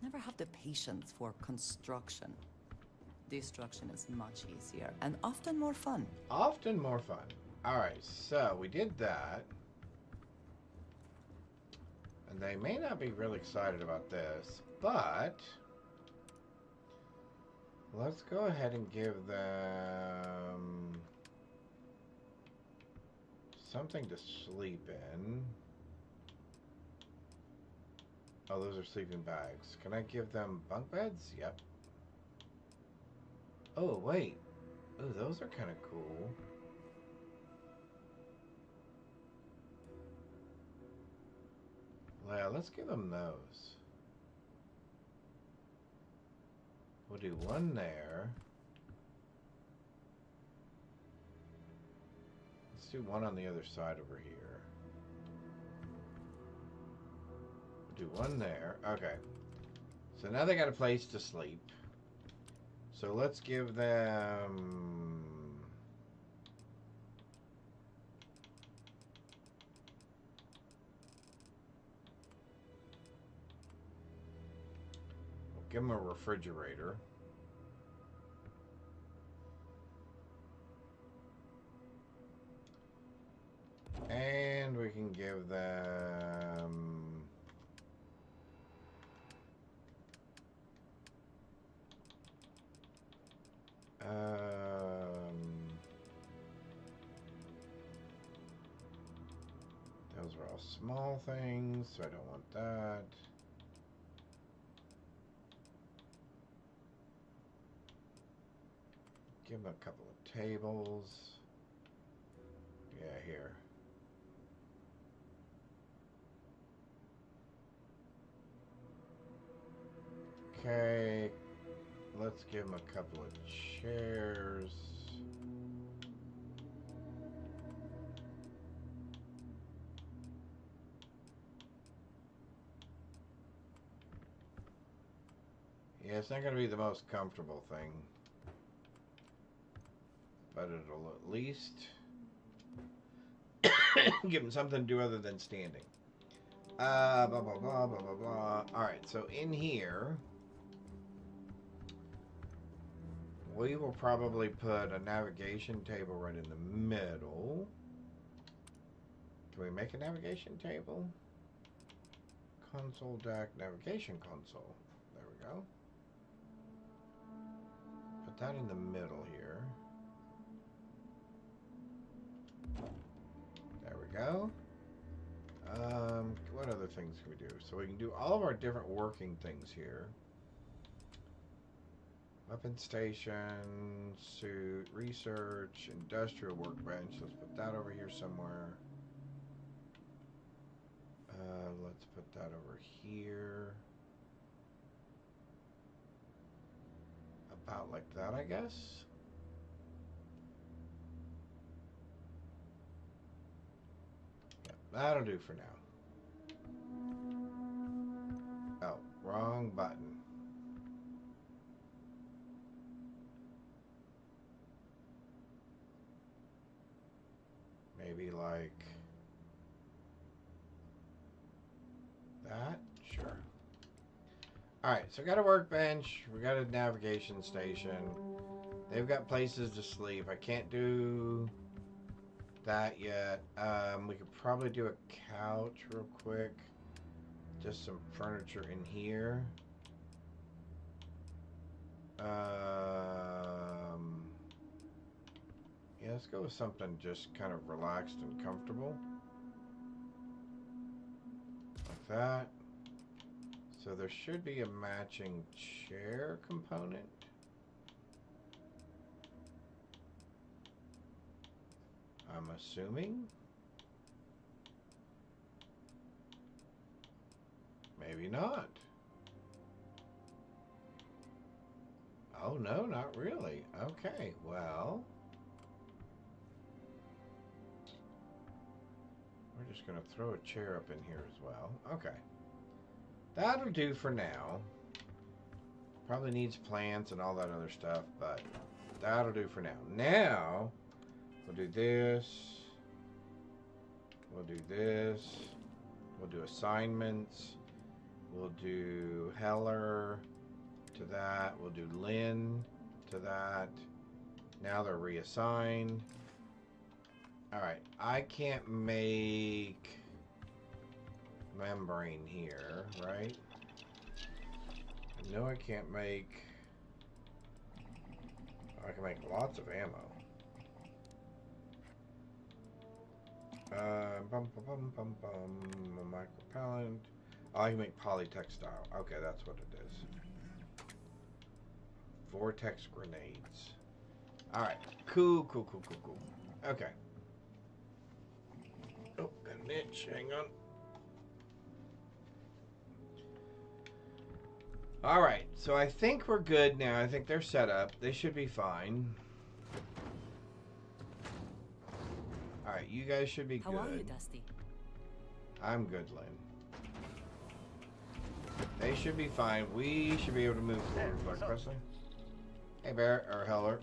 Never have the patience for construction. Destruction is much easier and often more fun. Often more fun. Alright, so we did that. And they may not be really excited about this, but let's go ahead and give them something to sleep in. Oh, those are sleeping bags. Can I give them bunk beds? Yep. Oh, wait. Oh, those are kind of cool. Well, let's give them those. We'll do one there. Let's do one on the other side over here. We'll do one there. Okay. So now they got a place to sleep. So let's give them... We'll give them a refrigerator. And we can give them... those are all small things, so I don't want that. Give them a couple of tables. Yeah, here. Okay, let's give them a couple of chairs. Yeah, it's not going to be the most comfortable thing, but it'll at least give them something to do other than standing. Blah, blah, blah, blah, blah, blah. Alright, so in here, we will probably put a navigation table right in the middle. Can we make a navigation table? Console deck, navigation console. There we go. Put that in the middle here. There we go. What other things can we do? So we can do all of our different working things here. Weapon station, suit, research, industrial workbench. Let's put that over here somewhere. Let's put that over here. About like that, I guess. Yeah, that'll do for now. Oh, wrong button. Maybe like that? Sure. Alright, so we got a workbench, we got a navigation station. They've got places to sleep. I can't do that yet. We could probably do a couch real quick. Just some furniture in here. Yeah, let's go with something just kind of relaxed and comfortable. Like that. So there should be a matching chair component. I'm assuming. Maybe not. Oh, no, not really. Okay, well. We're just going to throw a chair up in here as well. Okay. That'll do for now. Probably needs plants and all that other stuff, but that'll do for now. Now, we'll do this. We'll do this. We'll do assignments. We'll do Heller to that. We'll do Lynn to that. Now they're reassigned. Alright, I can't make membrane here, right? No, I can't make... I can make lots of ammo. A micropellant. Oh, I can make polytextile. Okay, that's what it is. Vortex grenades. Alright, cool. Okay. Oh, got an itch. Hang on. Alright, so I think we're good now. I think they're set up. They should be fine. Alright, you guys should be good. How are you, Dusty? I'm good, Lynn. They should be fine. We should be able to move forward quite quickly. Hey, Bear, or Heller.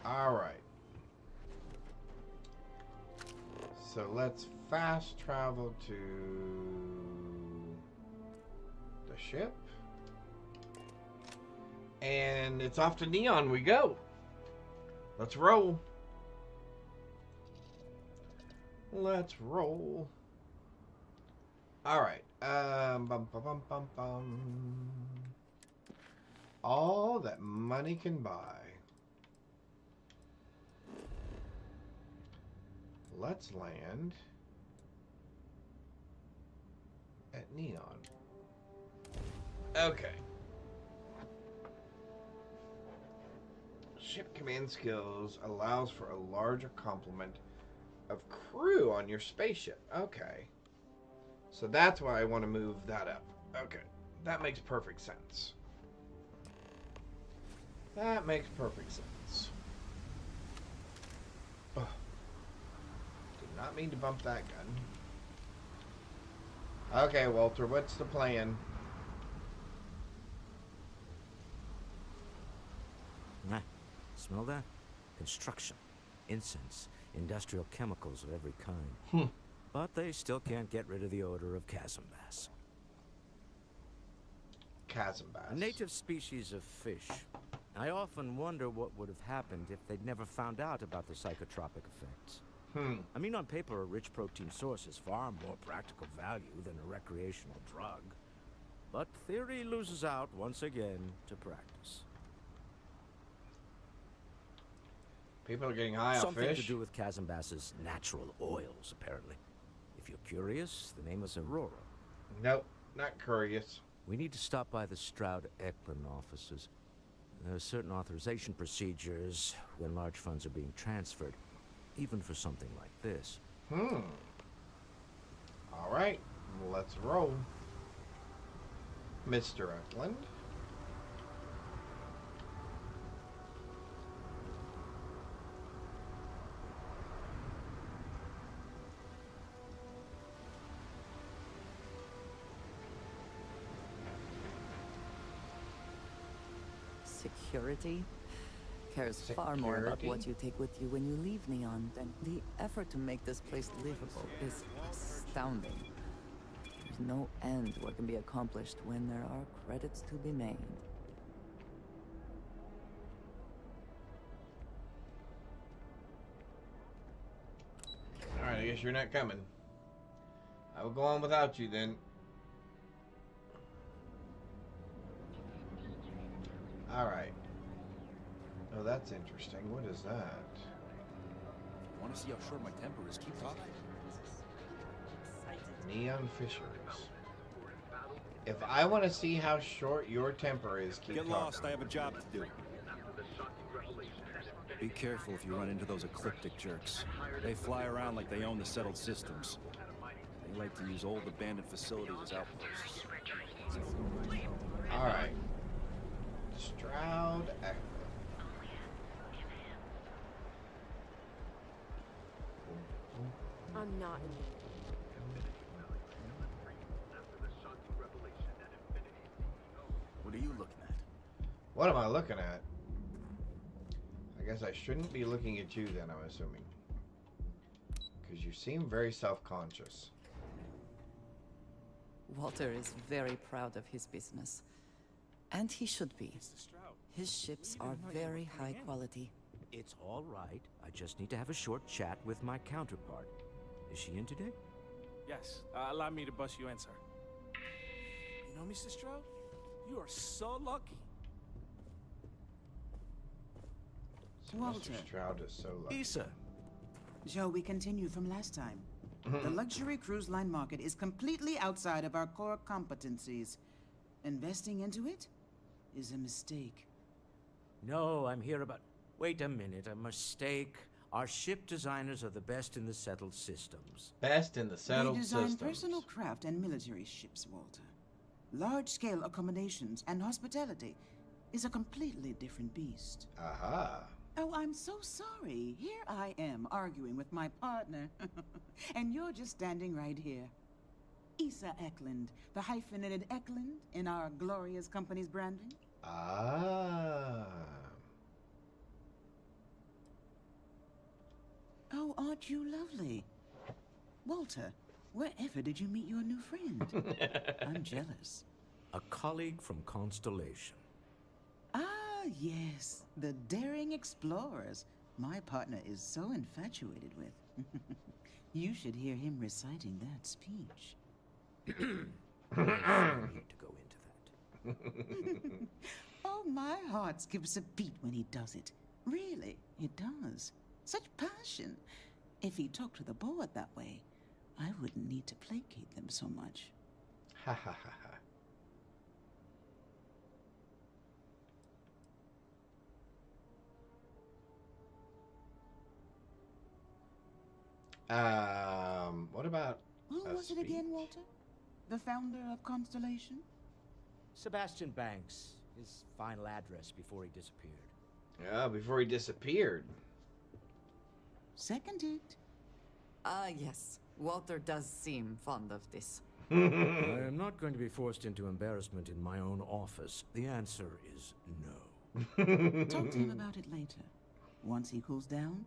Alright. So let's fast travel to the ship. And it's off to Neon we go. Let's roll. Let's roll. Alright. All that money can buy. Let's land at Neon. Okay. Ship command skills allows for a larger complement of crew on your spaceship. Okay. So that's why I want to move that up. Okay. That makes perfect sense. That makes perfect sense. Ugh. Did not mean to bump that gun. Okay, Walter, what's the plan? Smell that? Construction, incense, industrial chemicals of every kind. But they still can't get rid of the odor of chasm bass. Chasm bass. A native species of fish. I often wonder what would have happened if they'd never found out about the psychotropic effects. I mean, on paper, a rich protein source is far more practical value than a recreational drug. But theory loses out once again to practice. People are getting high off fish. Something to do with Chasmbass's natural oils, apparently. If you're curious, the name is Aurora. Nope, not curious. We need to stop by the Stroud-Eklund offices. There are certain authorization procedures when large funds are being transferred, even for something like this. All right, let's roll. Mr. Eklund. Security cares far more about what you take with you when you leave Neon than the effort to make this place livable is astounding. There's no end what can be accomplished when there are credits to be made. Alright, I guess you're not coming. I will go on without you then. Alright. Oh, that's interesting. What is that? Want to see how short my temper is? Keep talking. Neon Fishers. If I want to see how short your temper is, keep Get talking. lost. I have a job to do. Be careful if you run into those ecliptic jerks. They fly around like they own the settled systems. They like to use old abandoned facilities as outposts. Alright. Stroud-Eklund. I'm not. What are you looking at? What am I looking at? I guess I shouldn't be looking at you then, I'm assuming. Because you seem very self-conscious. Walter is very proud of his business. And he should be. His ships are very high quality. It's all right. I just need to have a short chat with my counterpart. Is she in today? Yes. Allow me to bust you in, sir. You know, Mr. Stroud? You are so lucky. Walter. Mr. Stroud is so lucky. Issa. Shall we continue from last time? The luxury cruise line market is completely outside of our core competencies. Investing into it is a mistake. No, I'm here about... Wait a minute, a mistake. Our ship designers are the best in the settled systems. Best in the settled They design systems. personal craft and military ships, Walter. Large-scale accommodations and hospitality is a completely different beast. Aha. Oh, I'm so sorry. Here I am arguing with my partner. And you're just standing right here. Issa Eklund, the hyphenated Eklund in our glorious company's branding. Ah. Oh, aren't you lovely? Walter, wherever did you meet your new friend? I'm jealous. A colleague from Constellation. Ah, yes. The daring explorers. My partner is so infatuated with. You should hear him reciting that speech. I don't need to go into that. Oh, my heart skips a beat when he does it. Really, it does. Such passion. If he talked to the board that way, I wouldn't need to placate them so much. Ha ha ha ha. What about Who was it again, Walter? The founder of Constellation? Sebastian Banks. His final address before he disappeared. Yeah, before he disappeared. Seconded. Ah, yes. Walter does seem fond of this. I am not going to be forced into embarrassment in my own office. The answer is no. Talk to him about it later. Once he cools down,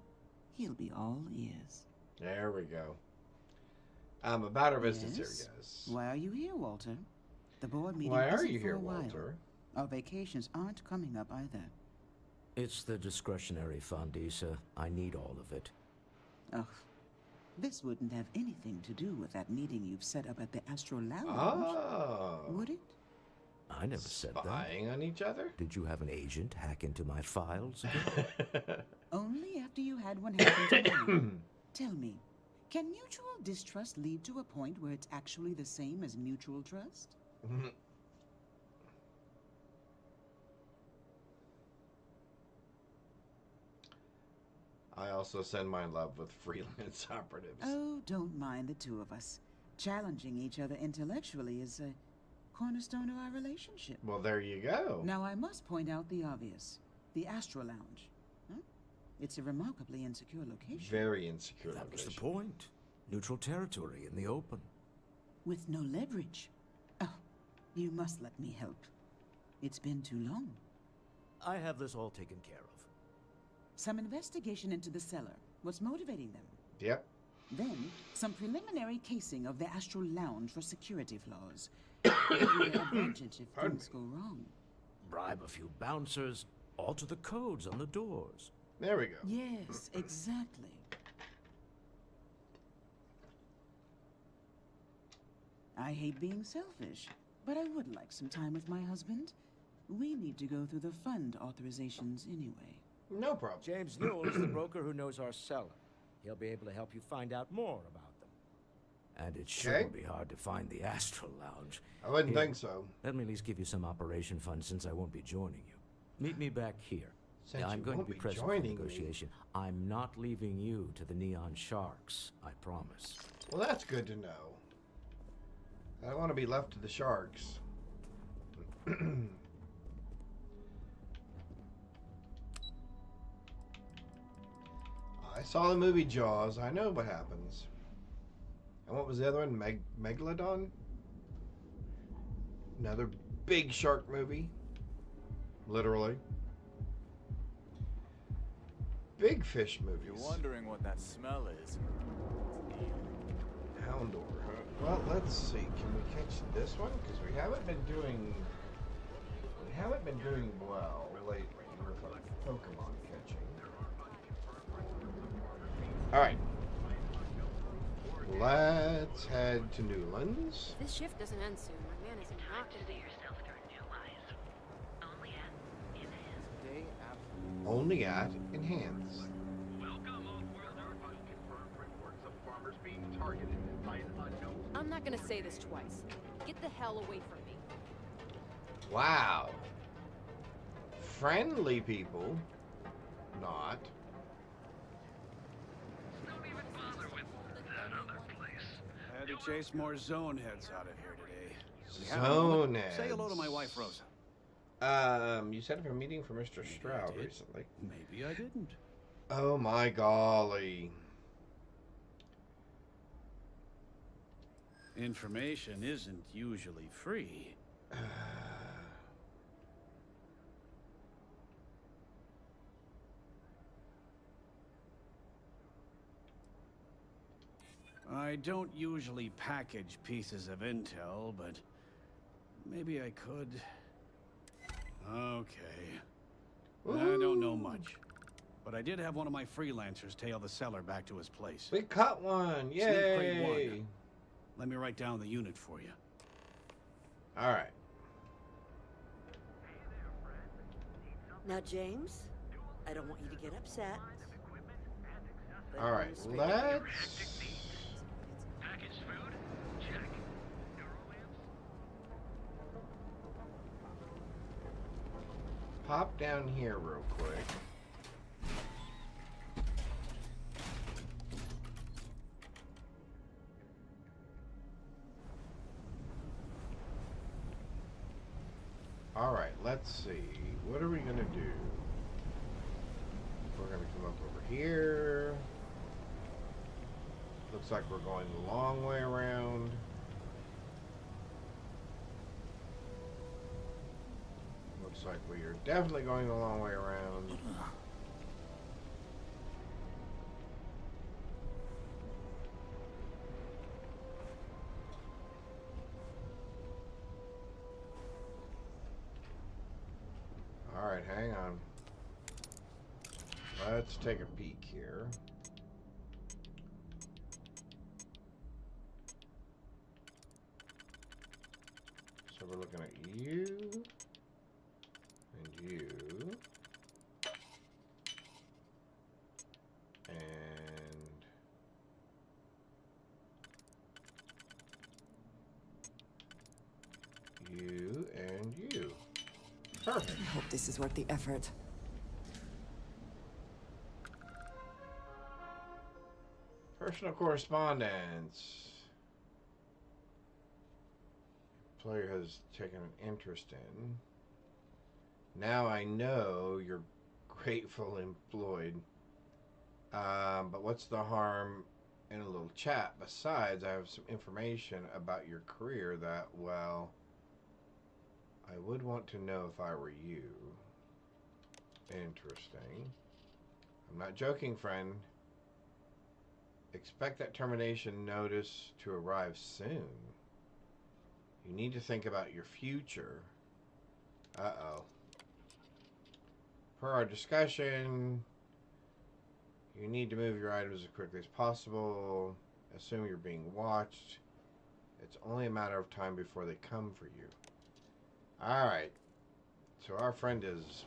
he'll be all ears. There we go. About our business here, Yes? guys. Why are you here, Walter? The board meeting Why are isn't you for here, a while. Walter? Our vacations aren't coming up either. It's the discretionary fund, Issa. I need all of it. Oh, This wouldn't have anything to do with that meeting you've set up at the Astral Lounge. Oh. Would it? I never said that. Spying on each other? Did you have an agent hack into my files again? Only after you had one happen to mine. Tell me, can mutual distrust lead to a point where it's actually the same as mutual trust? I also send my love with freelance operatives. Oh, don't mind the two of us. Challenging each other intellectually is a cornerstone of our relationship. Well, there you go. Now, I must point out the obvious. The Astral Lounge. Huh? It's a remarkably insecure location. Very insecure That was location. the point. Neutral territory in the open. With no leverage. Oh, you must let me help. It's been too long. I have this all taken care of. Some investigation into the cellar. What's motivating them? Yep. Then, some preliminary casing of the Astral Lounge for security flaws. Give you an advantage if things go wrong. Bribe a few bouncers, alter the codes on the doors. There we go. Yes, exactly. I hate being selfish, but I would like some time with my husband. We need to go through the fund authorizations anyway. No problem. James Newell is the broker who knows our cellar. He'll be able to help you find out more about them. And it sure will be hard to find the Astral Lounge. I wouldn't think so. Let me at least give you some operation funds since I won't be joining you. Meet me back here. Since I'm you going to won't be be present for the joining me. negotiation. I'm not leaving you to the Neon Sharks, I promise. Well, that's good to know. I don't want to be left to the sharks. I saw the movie Jaws. I know what happens. And what was the other one? Megalodon? Another big shark movie. Literally. Big fish movies. You're wondering what that smell is. Houndor, huh? Well, let's see. Can we catch this one? Because we haven't been doing well lately with Pokemon catching. All right. Let's head to Newlands. This shift doesn't end soon. My man is not going to be here. Only at Enhance. I'm not going to say this twice. Get the hell away from me. Wow. Friendly people. Not. Had to chase more zone heads out of here today. Zone heads. Say hello to my wife, Rosa. You set up a meeting for Mr. Stroud recently. Maybe I didn't. Oh my golly. Information isn't usually free. I don't usually package pieces of intel, but maybe I could. Okay. I don't know much. But I did have one of my freelancers tail the seller back to his place. We caught one! Yay! Snake Crate 1. Let me write down the unit for you. Alright. Now, James, I don't want you to get upset. Alright, let's... pop down here real quick. Alright, let's see. What are we gonna do? We're gonna come up over here. Looks like we're going the long way around. Looks like we are definitely going the long way around. Alright, hang on. Let's take a peek here. looking at you and you and you and you. Perfect. I hope this is worth the effort. Personal correspondence. Player has taken an interest in. Now I know you're grateful employed. But what's the harm in a little chat? Besides, I have some information about your career that, well, I would want to know if I were you. Interesting. I'm not joking, friend. Expect that termination notice to arrive soon. You need to think about your future. Uh-oh. Per our discussion, you need to move your items as quickly as possible. Assume you're being watched. It's only a matter of time before they come for you. Alright. So our friend is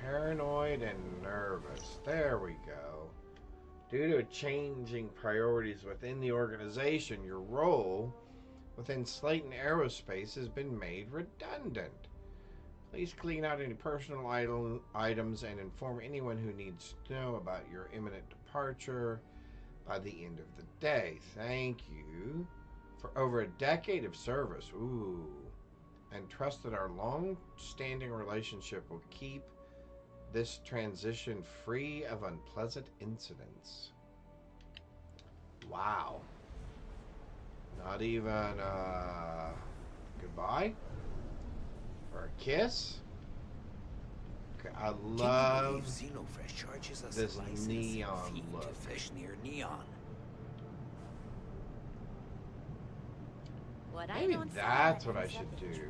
paranoid and nervous. There we go. Due to changing priorities within the organization, your role within Slayton Aerospace has been made redundant. Please clean out any personal items and inform anyone who needs to know about your imminent departure by the end of the day. Thank you for over a decade of service. Ooh. And trust that our long-standing relationship will keep this transition free of unpleasant incidents. Wow. Not even goodbye? Or a kiss? Okay, I love this neon look. Near neon. Maybe that's what I should do.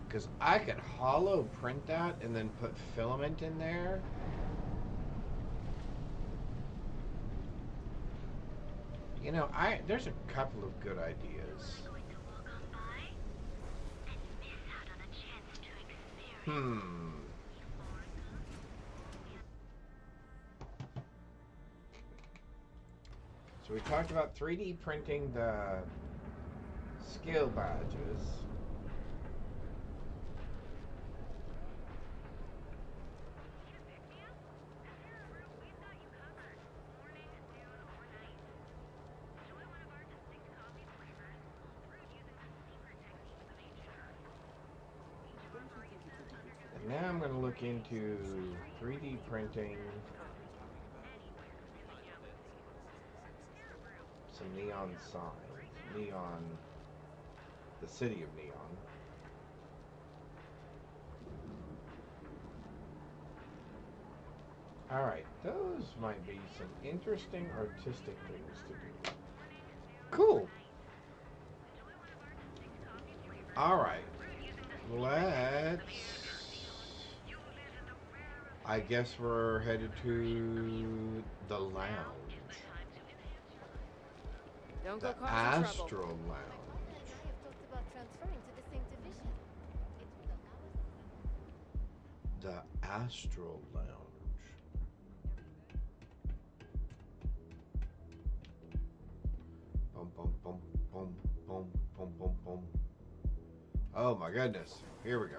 Because I could hollow print that and then put filament in there. You know, there's a couple of good ideas. So we talked about 3D printing the skill badges. And now I'm going to look into 3D printing some neon signs. Neon, the city of neon. Alright, those might be some interesting artistic things to do. Cool. Alright, let's... I guess we're headed to the lounge. Don't the go causing Astral trouble. Lounge. The Astral Lounge. Boom, boom, boom, boom, boom, boom, boom, boom. Oh my goodness. Here we go.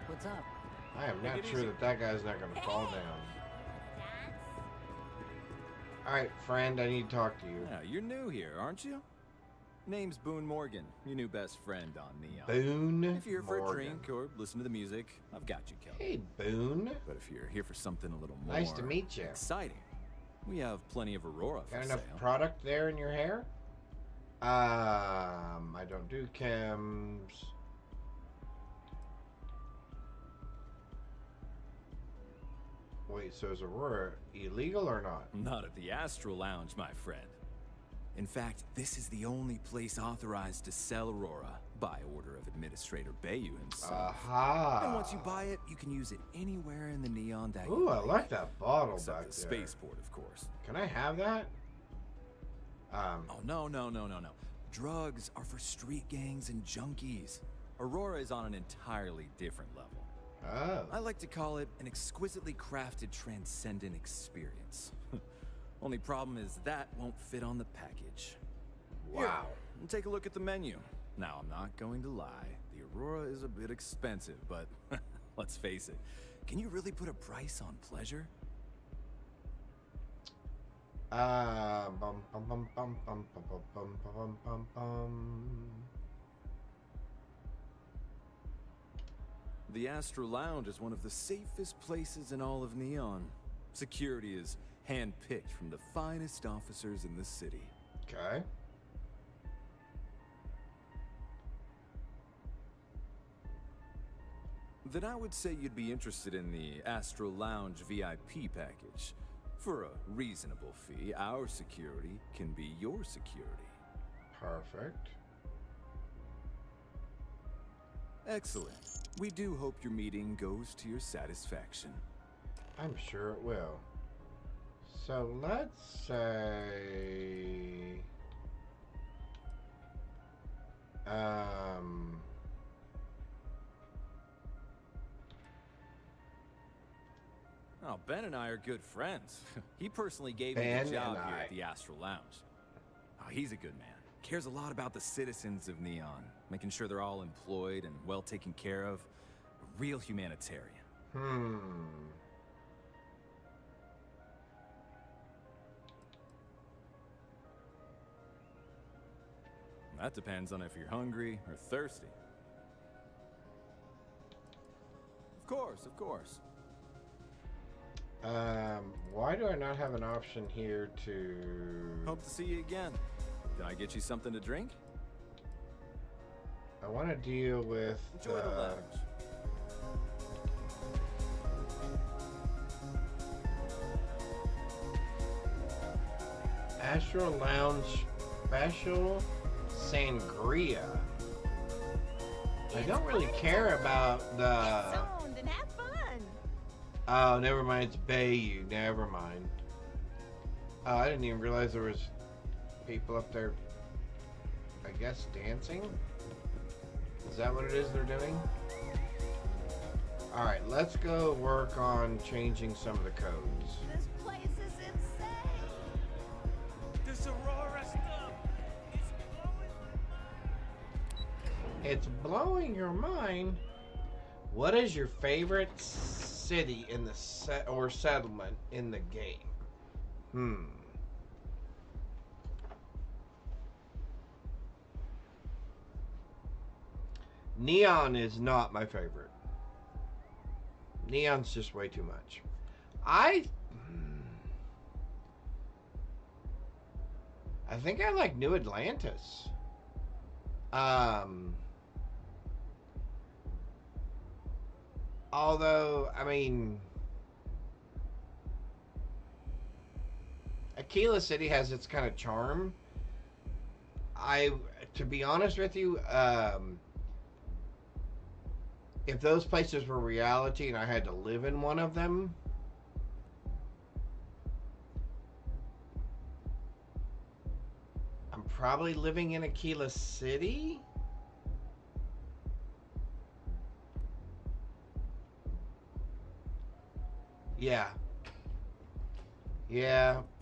What's up? I am not sure that guy's not going to fall down. Alright, friend, I need to talk to you. Yeah, you're new here, aren't you? Name's Boone Morgan, your new best friend on Neon. Boone If you're here for a Morgan. drink or listen to the music, I've got you covered. Hey, Boone. But if you're here for something a little more Nice to meet you. exciting, we have plenty of Aurora for Got sale. enough product there in your hair? I don't do chems. Wait, so is Aurora illegal or not? Not at the Astral Lounge, my friend. In fact, this is the only place authorized to sell Aurora by order of Administrator Bayou himself. Aha! And once you buy it, you can use it anywhere in the Neon that Ooh, you I like that bottle Except back the there. spaceport, of course. Can I have that? Oh, no. Drugs are for street gangs and junkies. Aurora is on an entirely different level. Oh. I like to call it an exquisitely crafted transcendent experience. Only problem is that won't fit on the package. Wow. Here, take a look at the menu. Now, I'm not going to lie. The Aurora is a bit expensive, but let's face it. Can you really put a price on pleasure? Bum, bum, bum, bum, bum, bum, bum, bum, bum, bum. The Astro Lounge is one of the safest places in all of Neon. Security is hand-picked from the finest officers in the city. Okay. Then I would say you'd be interested in the Astro Lounge VIP package. For a reasonable fee, our security can be your security. Perfect. Excellent. We do hope your meeting goes to your satisfaction. I'm sure it will. So let's say... Oh, Ben and I are good friends. He personally gave me Ben the job and here I. at the Astro Lounge. Oh, he's a good man. Cares a lot about the citizens of Neon, making sure they're all employed and well taken care of. A real humanitarian. That depends on if you're hungry or thirsty. Of course. Why do I not have an option here to... Hope to see you again. Can I get you something to drink? I want to deal with... Enjoy the lounge. Astro Lounge Special Sangria. I don't really care about the... And have fun. Oh, never mind. It's Bayou. Never mind. Oh, I didn't even realize there was people up there, I guess, dancing? Is that what it is they're doing? Alright, let's go work on changing some of the codes. This place is insane. This Aurora stuff. It's blowing your mind. What is your favorite city in the settlement in the game? Neon is not my favorite. Neon's just way too much. I think I like New Atlantis. Although, I mean, Aquila City has its kind of charm. To be honest with you, if those places were reality and I had to live in one of them, I'm probably living in Aquila City. Yeah.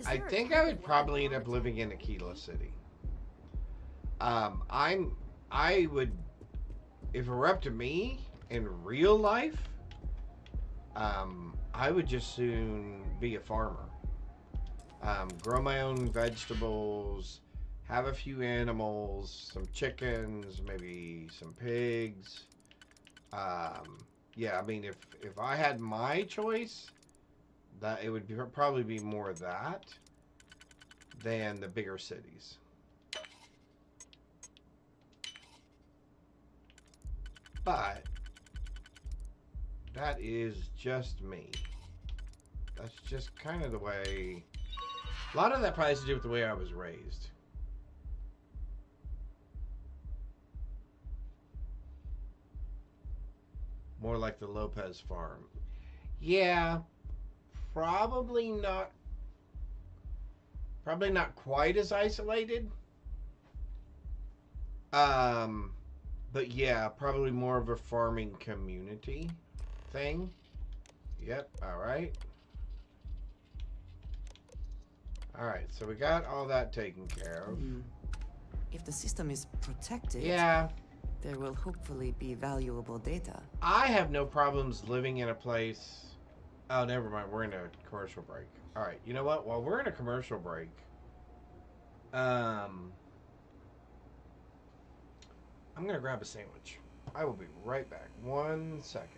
I think I would probably end up living in Aquila City. I would, if it were up to me in real life, I would just soon be a farmer. Grow my own vegetables, have a few animals, some chickens, maybe some pigs. Yeah, I mean, if I had my choice, that it would probably be more of that than the bigger cities. But that is just me. That's just kind of the way. A lot of that probably has to do with the way I was raised. More like the Lopez farm. Yeah, probably not. Probably not quite as isolated. But yeah, probably more of a farming community thing. Yep, alright. Alright, so we got all that taken care of. If the system is protected, yeah, there will hopefully be valuable data. I have no problems living in a place... Oh, never mind, we're in a commercial break. Alright, you know what? While we're in a commercial break, I'm gonna grab a sandwich. I will be right back. 1 second.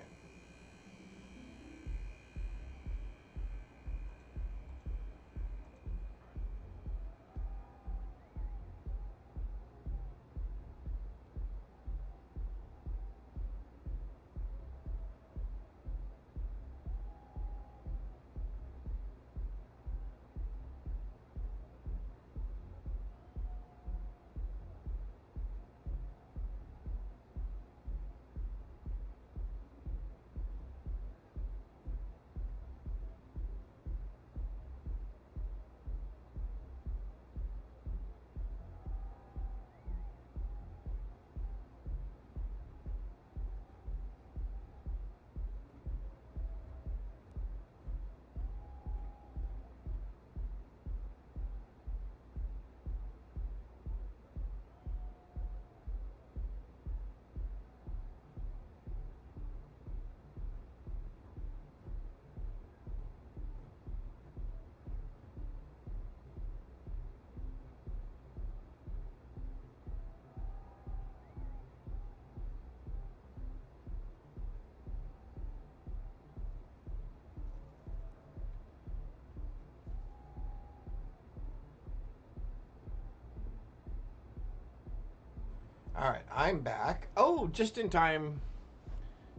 Alright, I'm back. Oh, just in time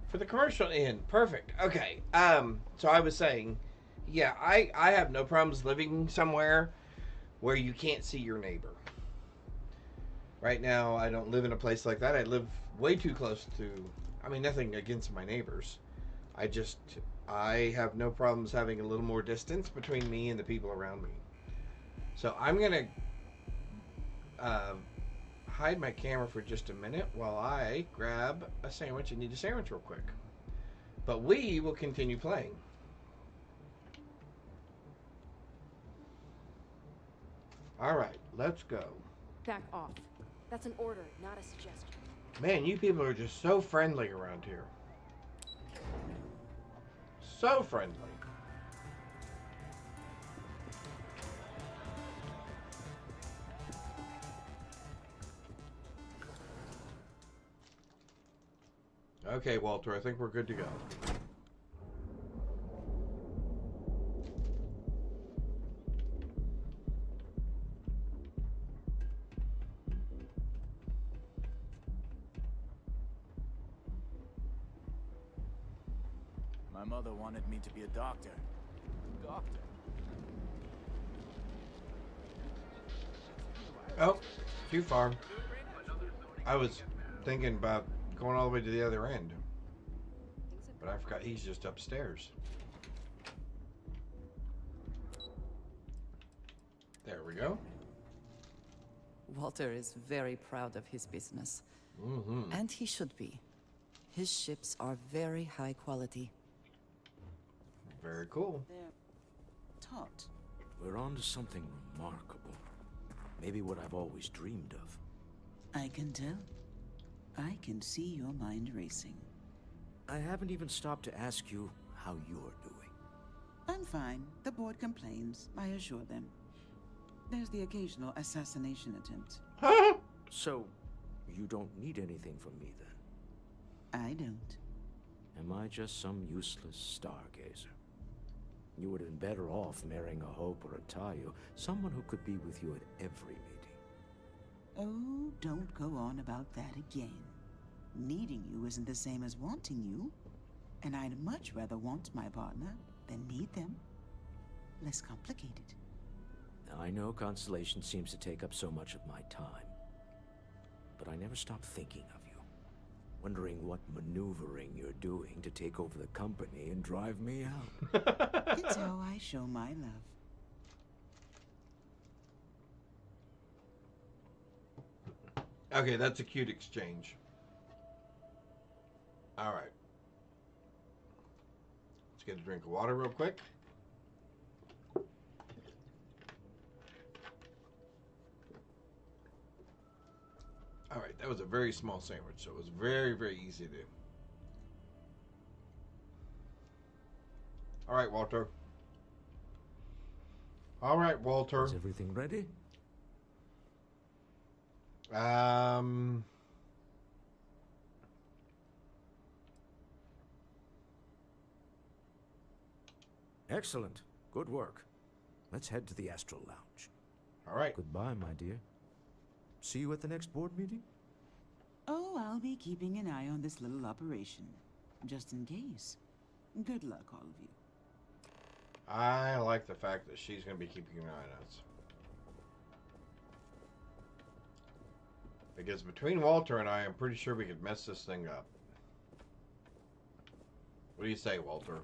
for the commercial end. Perfect. Okay. So I was saying, yeah, I have no problems living somewhere where you can't see your neighbor. Right now, I don't live in a place like that. I live way too close to... I mean, nothing against my neighbors. I have no problems having a little more distance between me and the people around me. So I'm going to hide my camera for just a minute while I grab a sandwich and eat a sandwich real quick. But we will continue playing. Alright, let's go. Back off. That's an order, not a suggestion. Man, you people are just so friendly around here. So friendly. Okay, Walter, I think we're good to go. My mother wanted me to be a doctor. Doctor? Oh, too far. I was thinking about going all the way to the other end. But I forgot he's just upstairs. There we go. Walter is very proud of his business. Mm-hmm. And he should be. His ships are very high quality. Very cool. They're taut. We're on to something remarkable. Maybe what I've always dreamed of. I can tell. I can see your mind racing. I haven't even stopped to ask you how you're doing. I'm fine. The board complains, I assure them. There's the occasional assassination attempt. So, you don't need anything from me then? I don't. Am I just some useless stargazer? You would have been better off marrying a Hope or a Tayo, someone who could be with you at every meeting. Oh, don't go on about that again. Needing you isn't the same as wanting you. And I'd much rather want my partner than need them. Less complicated. I know Constellation seems to take up so much of my time. But I never stop thinking of you. wondering what maneuvering you're doing to take over the company and drive me out. It's how I show my love. Okay, that's a cute exchange. All right. Let's get a drink of water real quick. All right, that was a very small sandwich, so it was very, very easy to do. All right, Walter. All right, Walter. Is everything ready? Excellent. Good work. Let's head to the Astral Lounge. All right. Goodbye, my dear. See you at the next board meeting? Oh, I'll be keeping an eye on this little operation, just in case. Good luck, all of you. I like the fact that she's going to be keeping an eye on us. Because between Walter and I, I'm pretty sure we could mess this thing up. What do you say, Walter?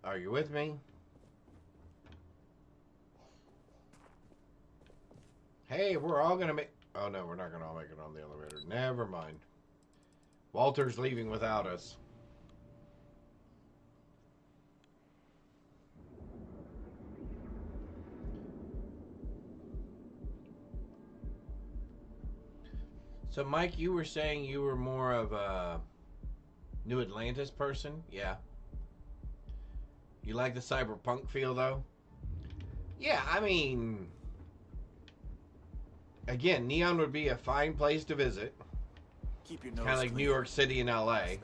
Are you with me? Hey, we're all going to make... Oh, no, we're not going to all make it on the elevator. Never mind. Walter's leaving without us. So, Mike, you were saying you were more of a New Atlantis person? Yeah. You like the cyberpunk feel, though? Yeah, I mean... Again, Neon would be a fine place to visit. Kind of like New York City and LA.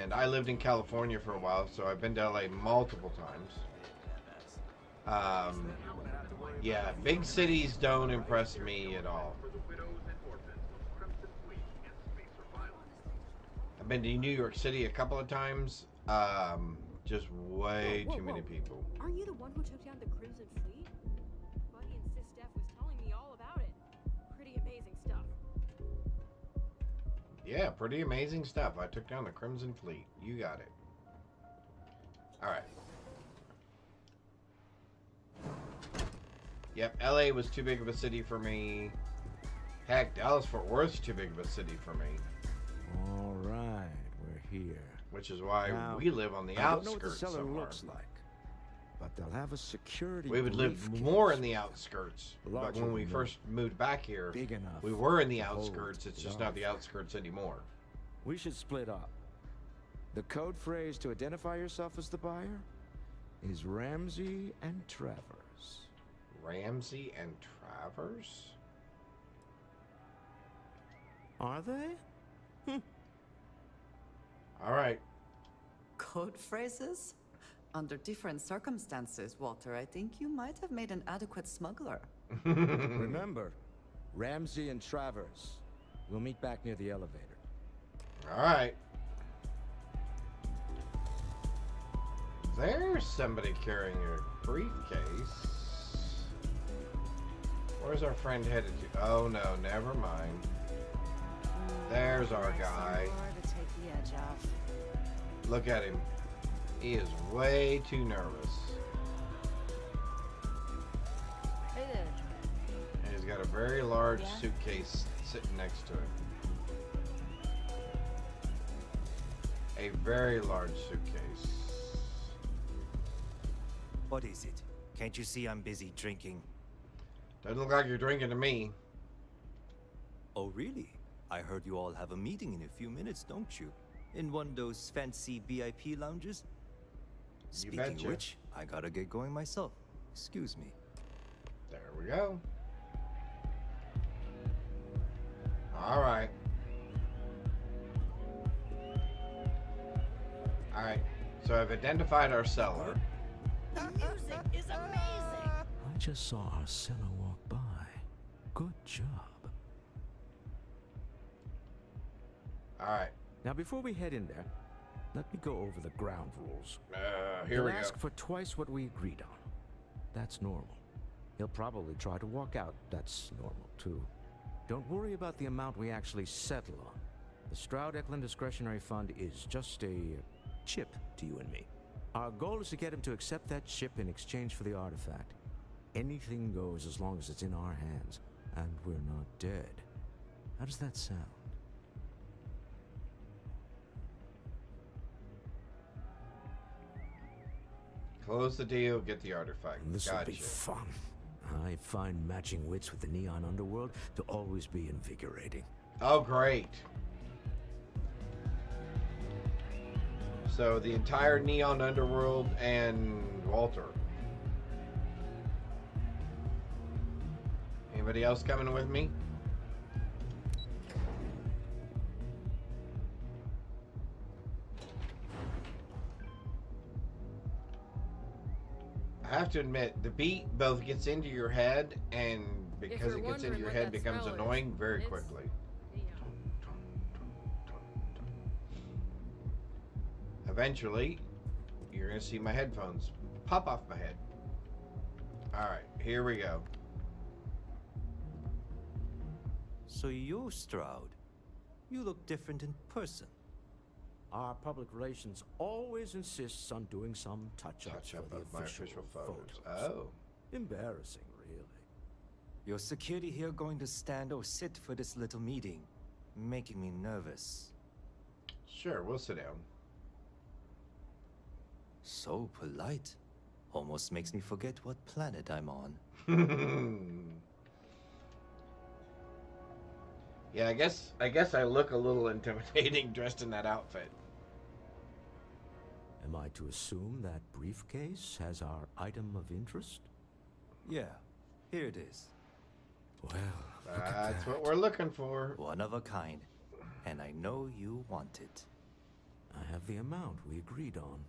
And I lived in California for a while, so I've been to LA multiple times. Yeah, big cities don't impress me at all. I've been to New York City a couple of times. Just way too many people. Aren't you the one who took down the Crimson Fleet? Buddy and Sis Steph was telling me all about it. Pretty amazing stuff. Yeah, pretty amazing stuff. I took down the Crimson Fleet. You got it. Alright. Yep, LA was too big of a city for me. Heck, Dallas-Fort Worth's too big of a city for me. All right, we're here. Which is why Now, we live on the I don't know what the outskirts cellar somewhere. looks like, but they'll have a security. We would live briefcase. more in the outskirts. But Larger when we than first moved back here, big enough we were in the to hold outskirts. It's it just off. not the outskirts anymore. We should split up. The code phrase to identify yourself as the buyer is Ramsey and Travers. Ramsey and Travers? Are they? All right. Code phrases? Under different circumstances, Walter, I think you might have made an adequate smuggler. Remember, Ramsey and Travers. We'll meet back near the elevator. All right. There's somebody carrying a briefcase. Where's our friend headed to? Oh, no, never mind. There's our guy. To take the edge off. Look at him. He is way too nervous. Hey there. And he's got a very large suitcase sitting next to him. A very large suitcase. What is it? Can't you see I'm busy drinking? Doesn't look like you're drinking to me. Oh, really? I heard you all have a meeting in a few minutes, don't you? In one of those fancy VIP lounges? Speaking betcha. of which, I gotta get going myself. Excuse me. There we go. All right. All right. So I've identified our seller. The music is amazing. I just saw our seller walk by. Good job. All right. Now, before we head in there, let me go over the ground rules. Here He'll we go. ask for twice what we agreed on. That's normal. He'll probably try to walk out. That's normal, too. Don't worry about the amount we actually settle on. The Stroud-Eklund Discretionary Fund is just a chip to you and me. Our goal is to get him to accept that chip in exchange for the artifact. Anything goes as long as it's in our hands, and we're not dead. How does that sound? Close the deal, get the artifact. This will be Gotcha. fun. I find matching wits with the neon underworld to always be invigorating. Oh, great. So the entire neon underworld and Walter. Anybody else coming with me? I have to admit, the beat both gets into your head, and because it gets into your head, becomes annoying very quickly. Eventually, you're going to see my headphones pop off my head. Alright, here we go. So you're Stroud. You look different in person. Our public relations always insists on doing some touch-ups Touch-up for the of my official photos. Oh. Embarrassing, really. Your security here going to stand or sit for this little meeting, making me nervous. Sure, we'll sit down. So polite. Almost makes me forget what planet I'm on. Yeah, I guess I look a little intimidating dressed in that outfit. Am I to assume that briefcase has our item of interest? Yeah, here it is. Well, look at That's that. what we're looking for. One of a kind. And I know you want it. I have the amount we agreed on.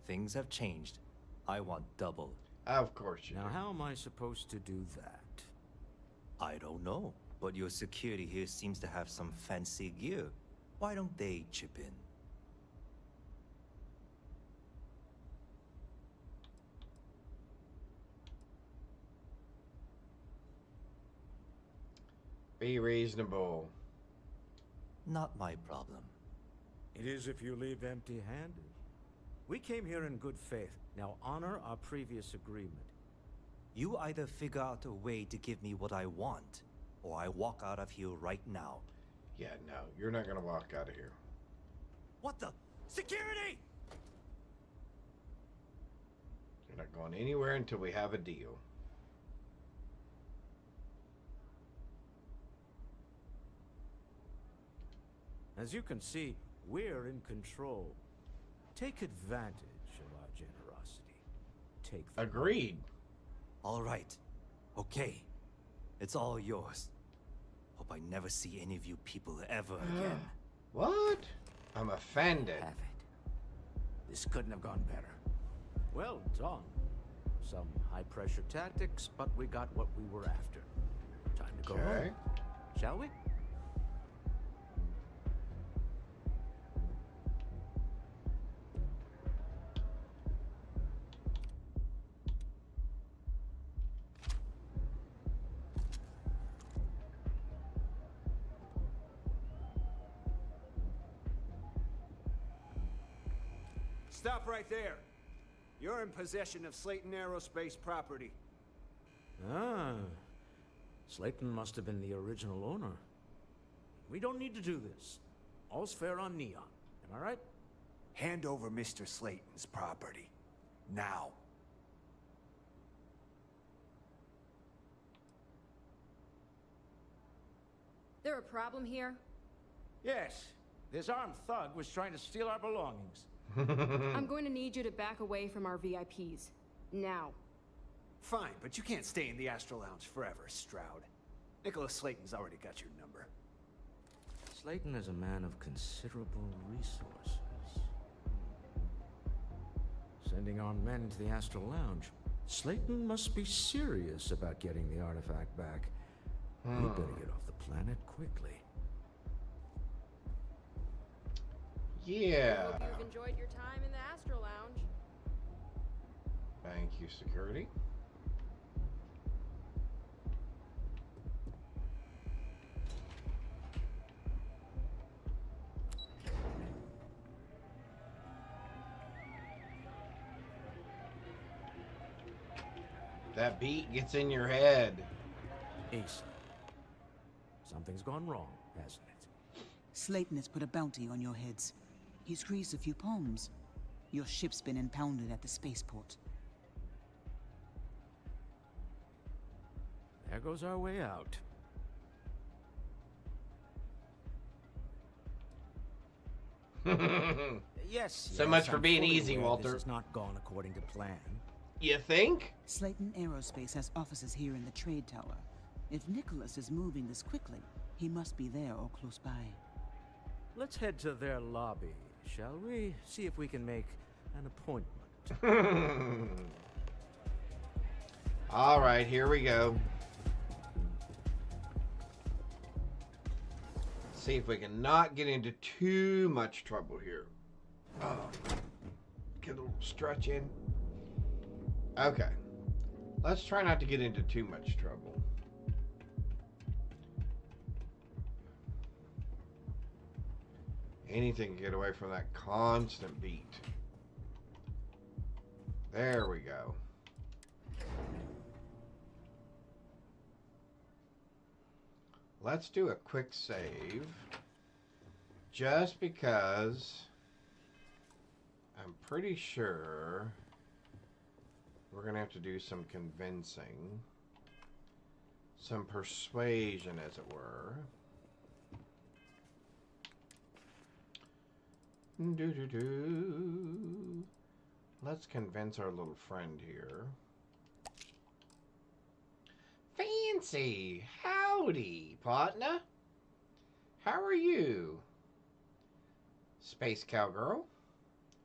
Things have changed. I want double. Of course you Now, do. how am I supposed to do that? I don't know, but your security here seems to have some fancy gear. Why don't they chip in? Be reasonable. Not my problem. It is if you leave empty-handed. We came here in good faith. Now honor our previous agreement. You either figure out a way to give me what I want, or I walk out of here right now. Yeah, no, you're not gonna walk out of here. What the? Security! You're not going anywhere until we have a deal. As you can see, we're in control. Take advantage of our generosity. Take the Agreed. All right. Okay. It's all yours. Hope I never see any of you people ever again. What? I'm offended. Have it. This couldn't have gone better. Well done. Some high-pressure tactics, but we got what we were after. Time to go home. Shall we? Stop right there. You're in possession of Slayton Aerospace property. Ah. Slayton must have been the original owner. We don't need to do this. All's fair on Neon. Am I right? Hand over Mr. Slayton's property. Now. There a problem here? Yes. This armed thug was trying to steal our belongings. I'm going to need you to back away from our VIPs. Now. Fine, but you can't stay in the Astral Lounge forever, Stroud. Nicholas Slayton's already got your number. Slayton is a man of considerable resources. Sending armed men into the Astral Lounge. Slayton must be serious about getting the artifact back. We better get off the planet quickly. Yeah. I hope you've enjoyed your time in the Astral Lounge. Thank you, security. That beat gets in your head. Asa. Something's gone wrong, hasn't it? Slayton has put a bounty on your heads. He's greased a few palms. Your ship's been impounded at the spaceport. There goes our way out. Yes. So much for I'm being fully easy, aware Walter. This has not gone according to plan. You think? Slayton Aerospace has offices here in the trade tower. If Nicholas is moving this quickly, he must be there or close by. Let's head to their lobby, shall we? See if we can make an appointment. All right, here we go. See if we can not get into too much trouble here. Oh, get a little stretch in. Okay. Let's try not to get into too much trouble. Anything to get away from that constant beat. There we go. Let's do a quick save. Just because I'm pretty sure we're going to have to do some convincing. Some persuasion, as it were. Let's convince our little friend here. Fancy! Howdy, partner. How are you? Space cowgirl.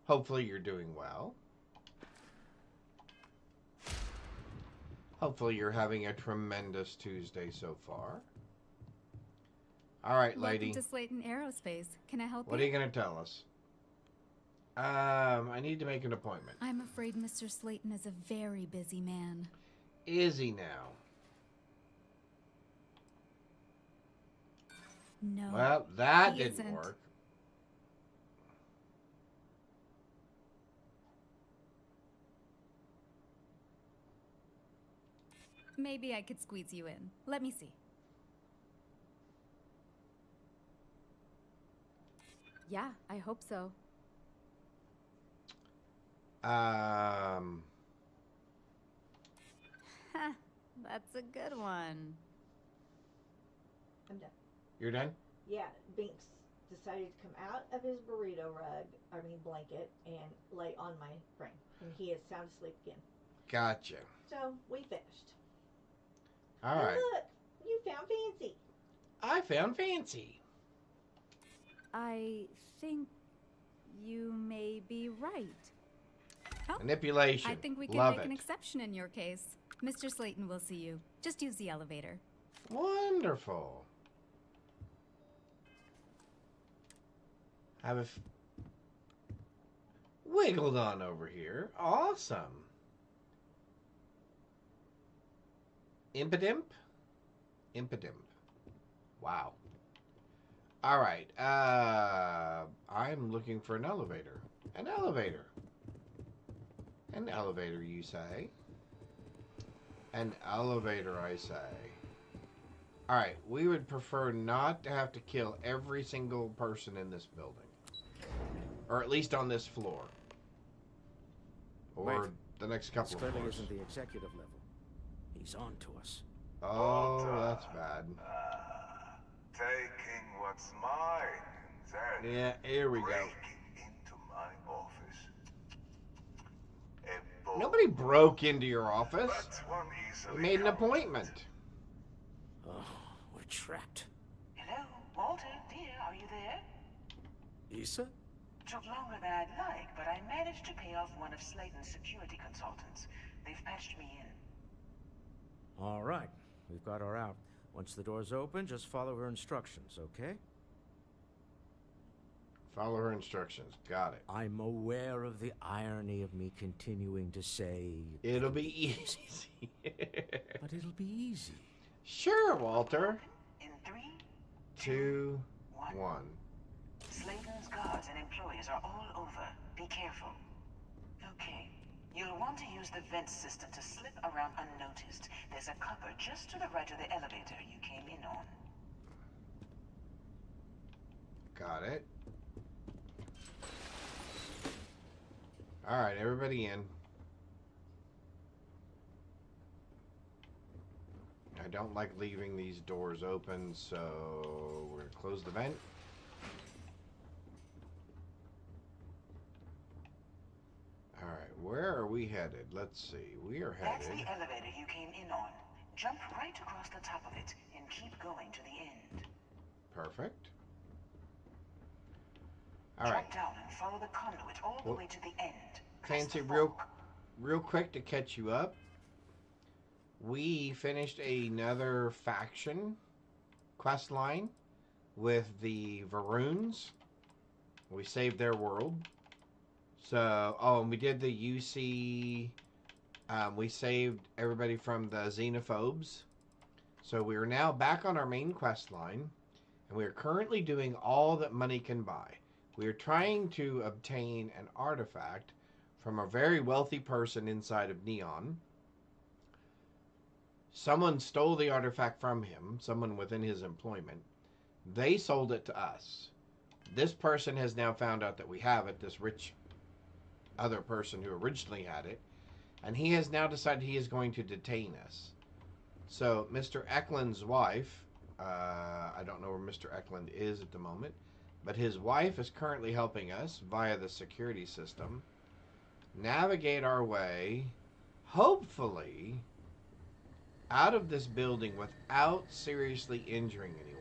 Hopefully you're doing well. Hopefully you're having a tremendous Tuesday so far. All right, lady. Welcome to Slayton Aerospace. Can I help you? What are you going to tell us? I need to make an appointment. I'm afraid Mr. Slayton is a very busy man. Is he now? No. Well, that he didn't isn't. work. Maybe I could squeeze you in. Let me see. Yeah, I hope so. That's a good one. I'm done. You're done? Yeah, Binks decided to come out of his burrito blanket, and lay on my frame. And he is sound asleep again. Gotcha. So, we finished. All And right. look, you found Fancy. I found Fancy. I think you may be right. Oh, Manipulation. I think we can Love make it. an exception in your case. Mr. Slayton will see you. Just use the elevator. Wonderful. Have wiggled on over here. Awesome. Impidimp? Impidimp. Wow. All right. I'm looking for an elevator. An elevator. An elevator, you say? An elevator, I say. All right. We would prefer not to have to kill every single person in this building. Or at least on this floor. Or Wait. the next couple This of clearly floors. isn't the executive level. He's on to us. Oh, that's bad. Taking what's mine, then Yeah, here we go. breaking into my office. A bold Nobody broke into your office. but one easily We made an counted. appointment. Oh, we're trapped. Hello, Walter, dear, are you there? Issa? Took longer than I'd like, but I managed to pay off one of Slayton's security consultants. They've patched me in. All right. We've got her out. Once the door's open, just follow her instructions, okay? Follow her instructions. Got it. I'm aware of the irony of me continuing to say... It'll be easy. But it'll be easy. Sure, Walter. In 3, 2, 1. Slayton's guards and employees are all over. Be careful. Okay, You'll want to use the vent system to slip around unnoticed. There's a cupboard just to the right of the elevator you came in on. Got it. Alright, everybody in. I don't like leaving these doors open, so we're going to close the vent. Alright, where are we headed? Let's see. We are That's headed... the elevator you came in on. Jump right across the top of it and keep going to the end. Perfect. Alright. Drop down and follow the conduit all the way to the end. Fancy, real quick to catch you up. We finished another faction quest line with the Varoons. We saved their world. So, and we did the UC. We saved everybody from the xenophobes. So we are now back on our main quest line, and we are currently doing all that money can buy. We are trying to obtain an artifact from a very wealthy person inside of Neon. Someone stole the artifact from him, someone within his employment. They sold it to us. This person has now found out that we have it, this rich other person who originally had it, and he has now decided he is going to detain us. So, Mr. Eklund's wife, I don't know where Mr. Eklund is at the moment, but his wife is currently helping us via the security system navigate our way, hopefully, out of this building without seriously injuring anyone.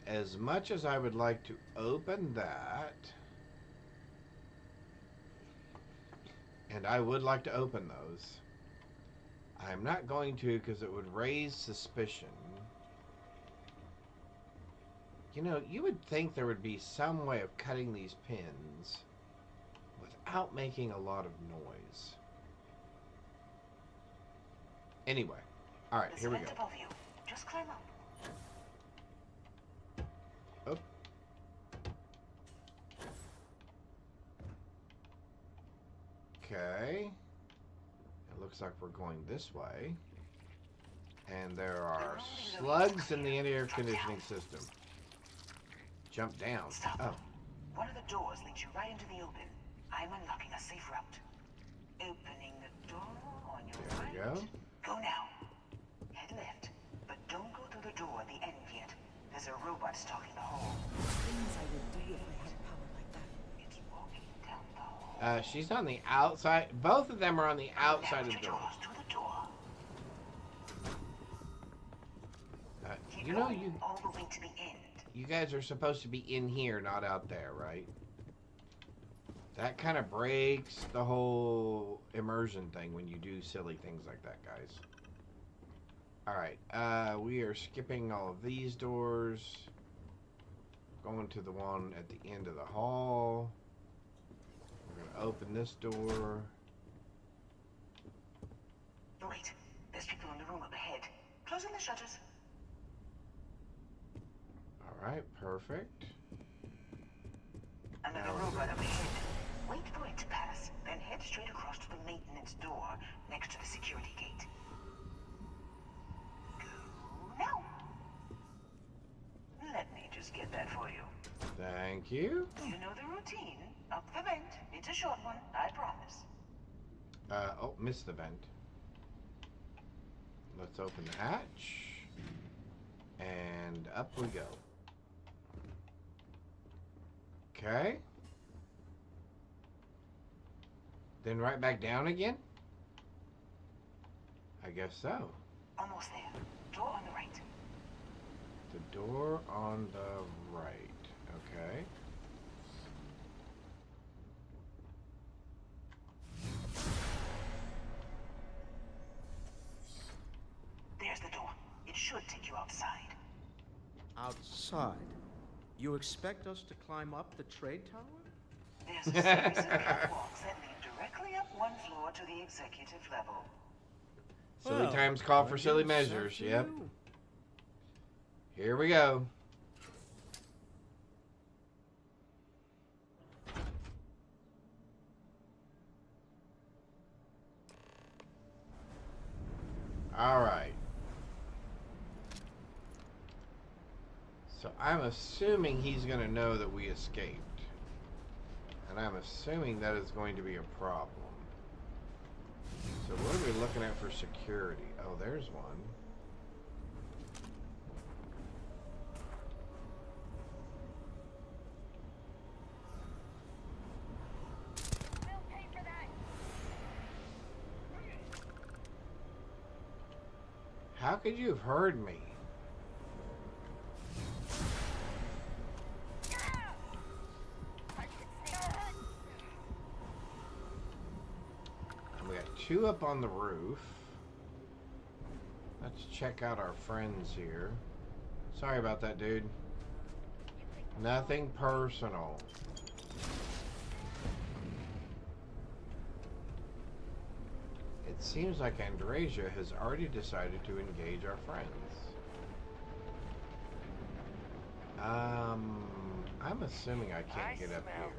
As much as I would like to open that, and I would like to open those, I'm not going to because it would raise suspicion. You know, you would think there would be some way of cutting these pins without making a lot of noise. Anyway, all right, here we go. Above you. Just climb up. Up. Okay. It looks like we're going this way. And there are slugs in the air conditioning system. Jump down. Stop. Oh. One of the doors leads you right into the open. I'm unlocking a safe route. Opening the door on your right. There we go. Go now. Head left, but don't go through the door at the end yet. There's a robot stalking the hall. Things I would do if I had power like that. It's walking down the hall. She's on the outside. Both of them are on the outside of the door. To the door. You know, you all the way to the end. You guys are supposed to be in here, not out there, right? That kind of breaks the whole immersion thing when you do silly things like that, guys. Alright, we are skipping all of these doors. Going to the one at the end of the hall. We're going to open this door. Wait, there's people in the room up ahead. Closing the shutters. Alright, perfect. Another robot up ahead. Wait for it to pass, then head straight across to the maintenance door next to the security gate. Go now. Let me just get that for you. Thank you. You know the routine. Up the vent. It's a short one, I promise. Oh, missed the vent. Let's open the hatch. And up we go. Okay. Then right back down again? I guess so. Almost there. Door on the right. The door on the right. Okay. There's the door. It should take you outside. Outside? You expect us to climb up the trade tower? There's a series of catwalks that lead directly up one floor to the executive level. Silly times call for silly measures, yep. Here we go. Alright. So I'm assuming he's going to know that we escaped. And I'm assuming that is going to be a problem. So what are we looking at for security? Oh, there's one. How could you have heard me? And we got two up on the roof. Let's check out our friends here. Sorry about that, dude. Nothing personal. It seems like Andrasia has already decided to engage our friends. I'm assuming I can't get up here.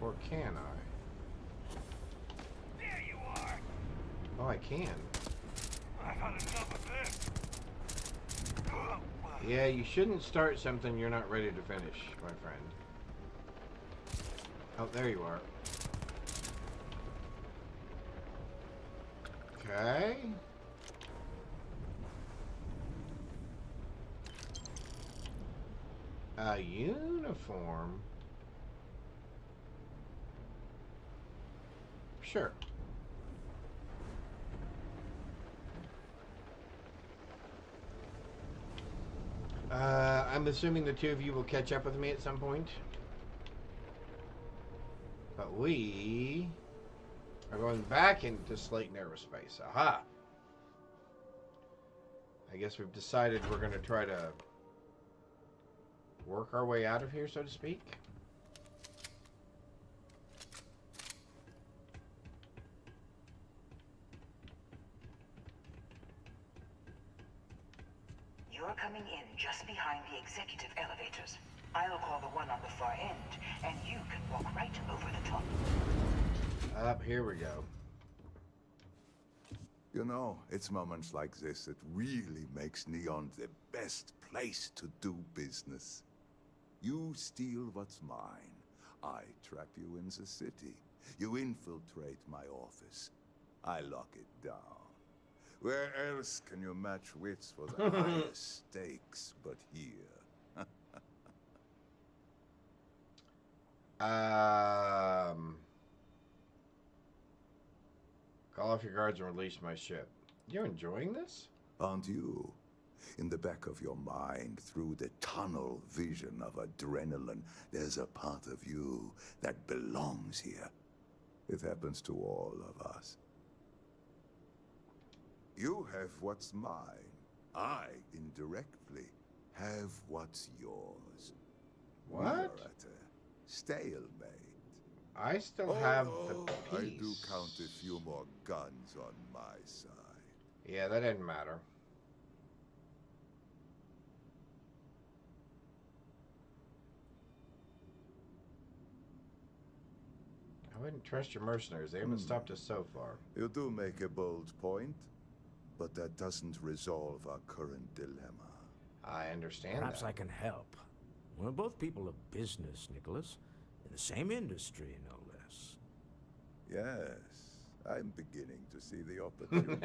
Or can I? There you are. Oh, I can. I've had enough of this. Yeah, you shouldn't start something you're not ready to finish, my friend. Oh, there you are. Okay. A uniform? Sure. I'm assuming the two of you will catch up with me at some point. But we are going back into Slayton Aerospace. Aha! I guess we've decided we're going to try to work our way out of here, so to speak. You're coming in just behind the executive elevators. I'll call the one on the far end, and you can walk right over the top. Up, here we go. You know, it's moments like this that really makes Neon the best place to do business. You steal what's mine. I trap you in the city. You infiltrate my office. I lock it down. Where else can you match wits for the highest stakes but here? Call off your guards and release my ship. You enjoying this? Aren't you? In the back of your mind, through the tunnel vision of adrenaline, there's a part of you that belongs here. It happens to all of us. You have what's mine. I, indirectly, have what's yours. What? We are at a stalemate. I still have the piece. I do count a few more guns on my side. Yeah, that didn't matter. I wouldn't trust your mercenaries. They haven't stopped us so far. You do make a bold point, but that doesn't resolve our current dilemma. I understand Perhaps that. I can help. We're both people of business, Nicholas. In the same industry, no less. Yes, I'm beginning to see the opportunity.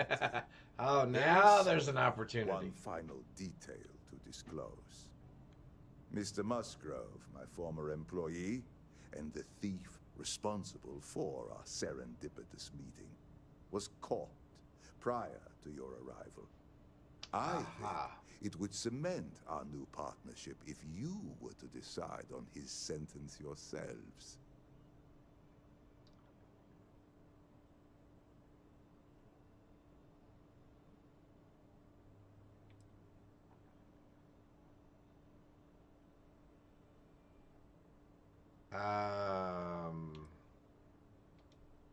Oh, now there's an opportunity. One final detail to disclose. Mr. Musgrove, my former employee, and the thief responsible for our serendipitous meeting, was caught prior to your arrival. I think it would cement our new partnership if you were to decide on his sentence yourselves.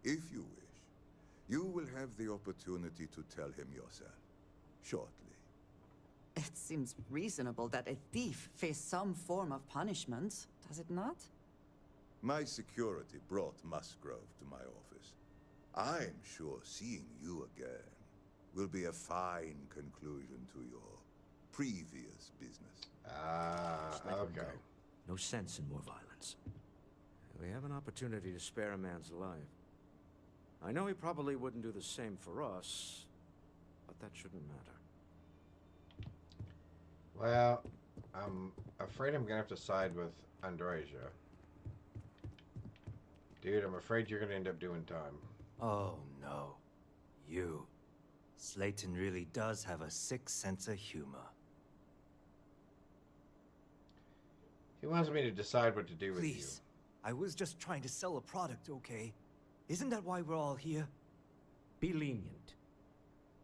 If you wish, you will have the opportunity to tell him yourself, shortly. It seems reasonable that a thief face some form of punishment, does it not? My security brought Musgrove to my office. I'm sure seeing you again will be a fine conclusion to your previous business. Ah, okay. No sense in more violence. We have an opportunity to spare a man's life. I know he probably wouldn't do the same for us, but that shouldn't matter. Well, I'm afraid I'm gonna have to side with Andrasia. Dude, I'm afraid you're gonna end up doing time. Oh no. You. Slayton really does have a sick sense of humor. He wants me to decide what to do with you. Please. I was just trying to sell a product, okay? Isn't that why we're all here? Be lenient.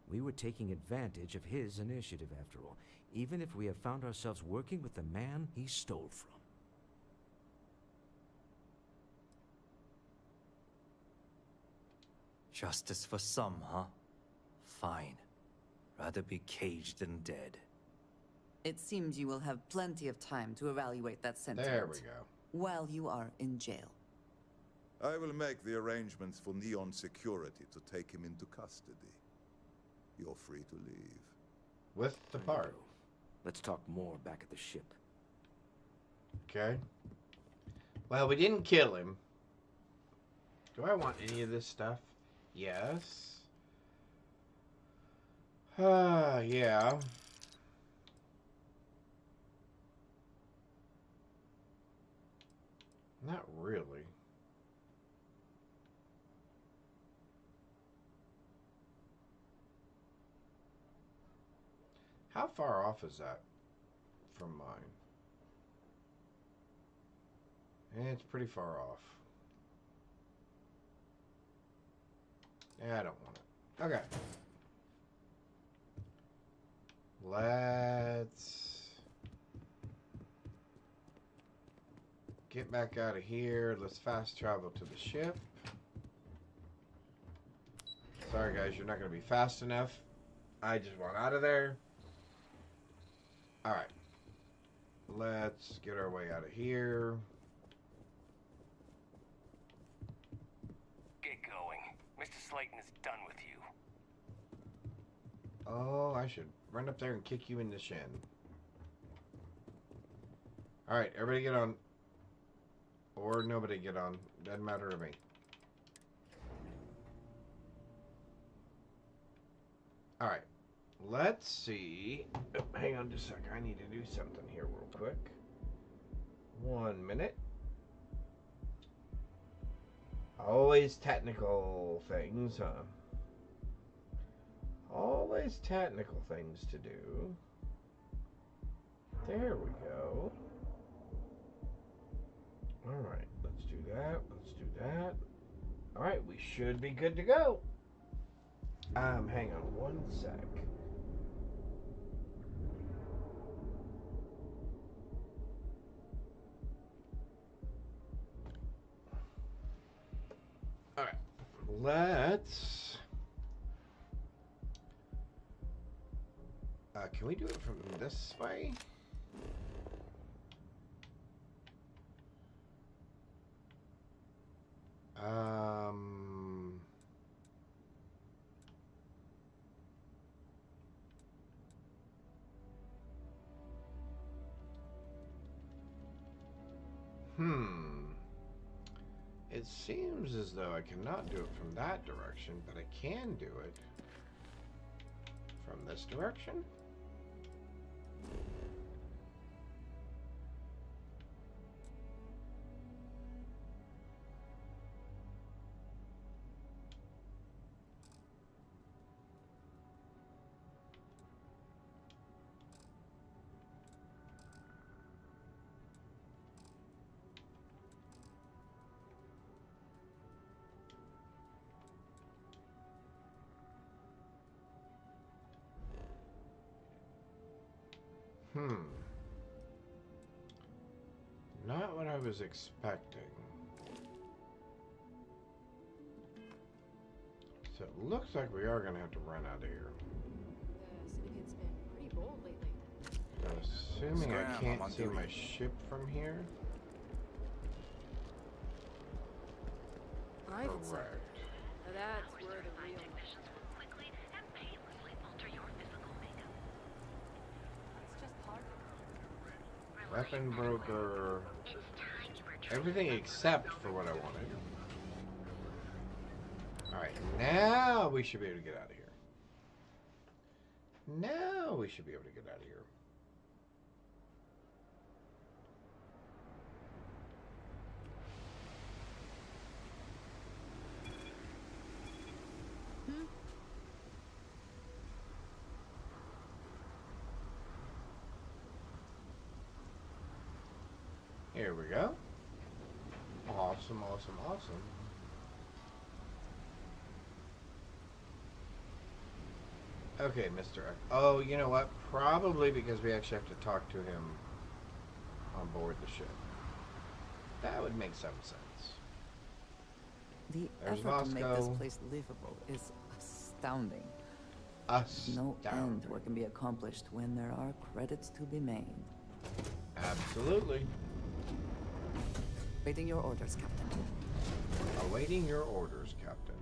We were taking advantage of his initiative, after all, even if we have found ourselves working with the man he stole from. Justice for some, huh? Fine. Rather be caged than dead. It seems you will have plenty of time to evaluate that sentiment. There we go. While you are in jail. I will make the arrangements for Neon Security to take him into custody. You're free to leave. With the part. Let's talk more back at the ship. Okay. Well, we didn't kill him. Do I want any of this stuff? Yes. Yeah. Not really. How far off is that from mine? It's pretty far off. Yeah, I don't want it. Okay. Let's get back out of here. Let's fast travel to the ship. Sorry guys, you're not going to be fast enough. I just want out of there. Alright. Let's get our way out of here. Get going. Mr. Slayton is done with you. Oh, I should run up there and kick you in the shin. Alright, everybody get on. Or nobody get on. Doesn't matter to me. Alright. Let's see. Oh, hang on just a second. I need to do something here real quick. 1 minute. Always technical things, huh? Always technical things to do. There we go. Alright, let's do that. Let's do that. Alright, we should be good to go. Hang on 1 sec. Alright, let's... can we do it from this way? It seems as though I cannot do it from that direction, but I can do it from this direction. Not what I was expecting. So it looks like we are going to have to run out of here. The syndicate's been pretty bold lately. I'm assuming I can't see my ship from here. Private sector. Correct. that's where the real it's just hard. Weapon broker. Everything except for what I wanted. Alright, now we should be able to get out of here. Now we should be able to get out of here. Here we go. Awesome, awesome, awesome. Okay, Mr. Oh, you know what? Probably because we actually have to talk to him on board the ship. That would make some sense. The There's effort to make this Moscow. place livable is astounding. Astounding. No end what can be accomplished when there are credits to be made. Absolutely. Awaiting your orders, Captain. Awaiting your orders, Captain.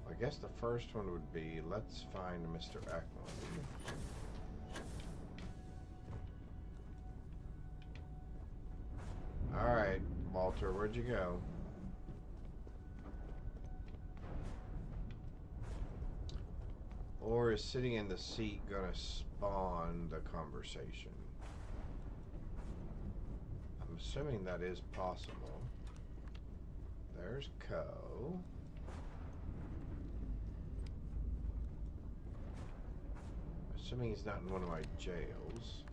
I guess the first one would be, let's find Mr. Eklund. Alright, Walter, where'd you go? Or is sitting in the seat gonna spawn the conversation? I'm assuming that is possible. There's Co. Assuming he's not in one of my jails.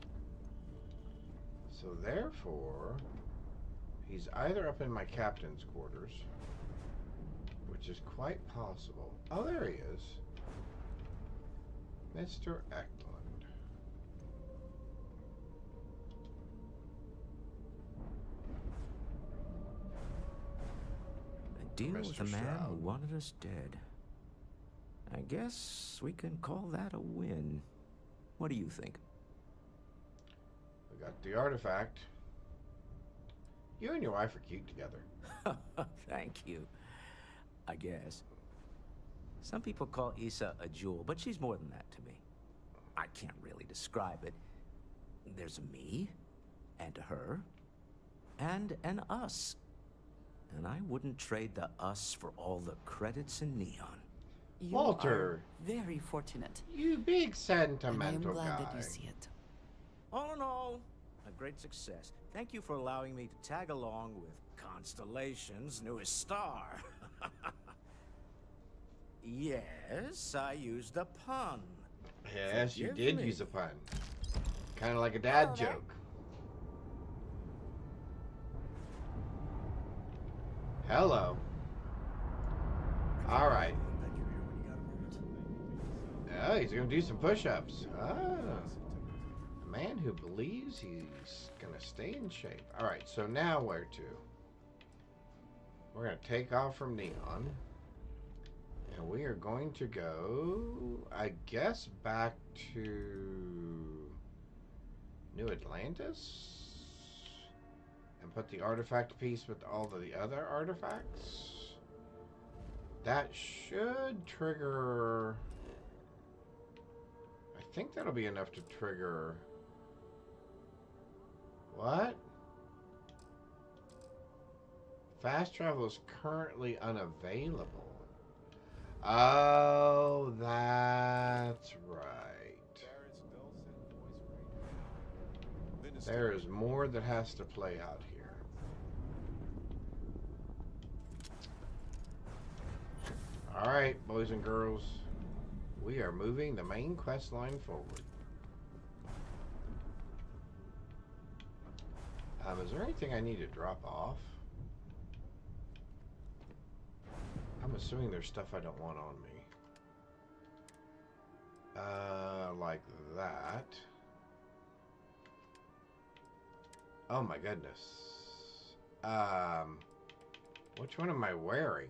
So therefore, he's either up in my captain's quarters, which is quite possible. Oh, there he is. Mr. Eklund. A deal with Mr. a man who Stroud. wanted us dead. I guess we can call that a win. What do you think? We got the artifact. You and your wife are cute together. Thank you. I guess. Some people call Issa a jewel, but she's more than that to me. I can't really describe it. There's a me, and a her, and an us. And I wouldn't trade the us for all the credits in Neon. You Walter. are very fortunate. You big And I am sentimental glad guy. that you see it. All in all, a great success. Thank you for allowing me to tag along with Constellation's newest star. Yes, I used a pun. Yes, you Forgive did me. use a pun. Kind of like a dad Hello there. joke. Hello. All right. Oh, he's gonna do some push-ups. Ah, a man who believes he's gonna stay in shape. All right. So now where to? We're gonna take off from Neon, and we are going to go, I guess, back to New Atlantis, and put the artifact piece with all of the other artifacts. That should trigger. I think that'll be enough to trigger. What? Fast travel is currently unavailable. Oh, that's right. There is more that has to play out here. Alright, boys and girls. We are moving the main quest line forward. Is there anything I need to drop off? I'm assuming there's stuff I don't want on me. Like that. Oh my goodness. Which one am I wearing?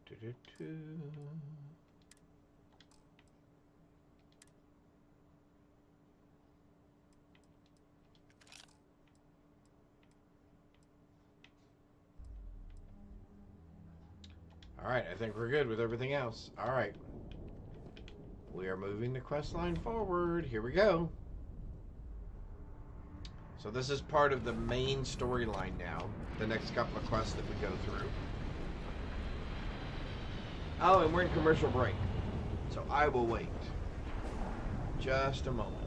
Do-do-do. Alright, I think we're good with everything else. Alright. We are moving the quest line forward. Here we go. So this is part of the main storyline now. The next couple of quests that we go through. Oh, and we're in commercial break. So I will wait. Just a moment.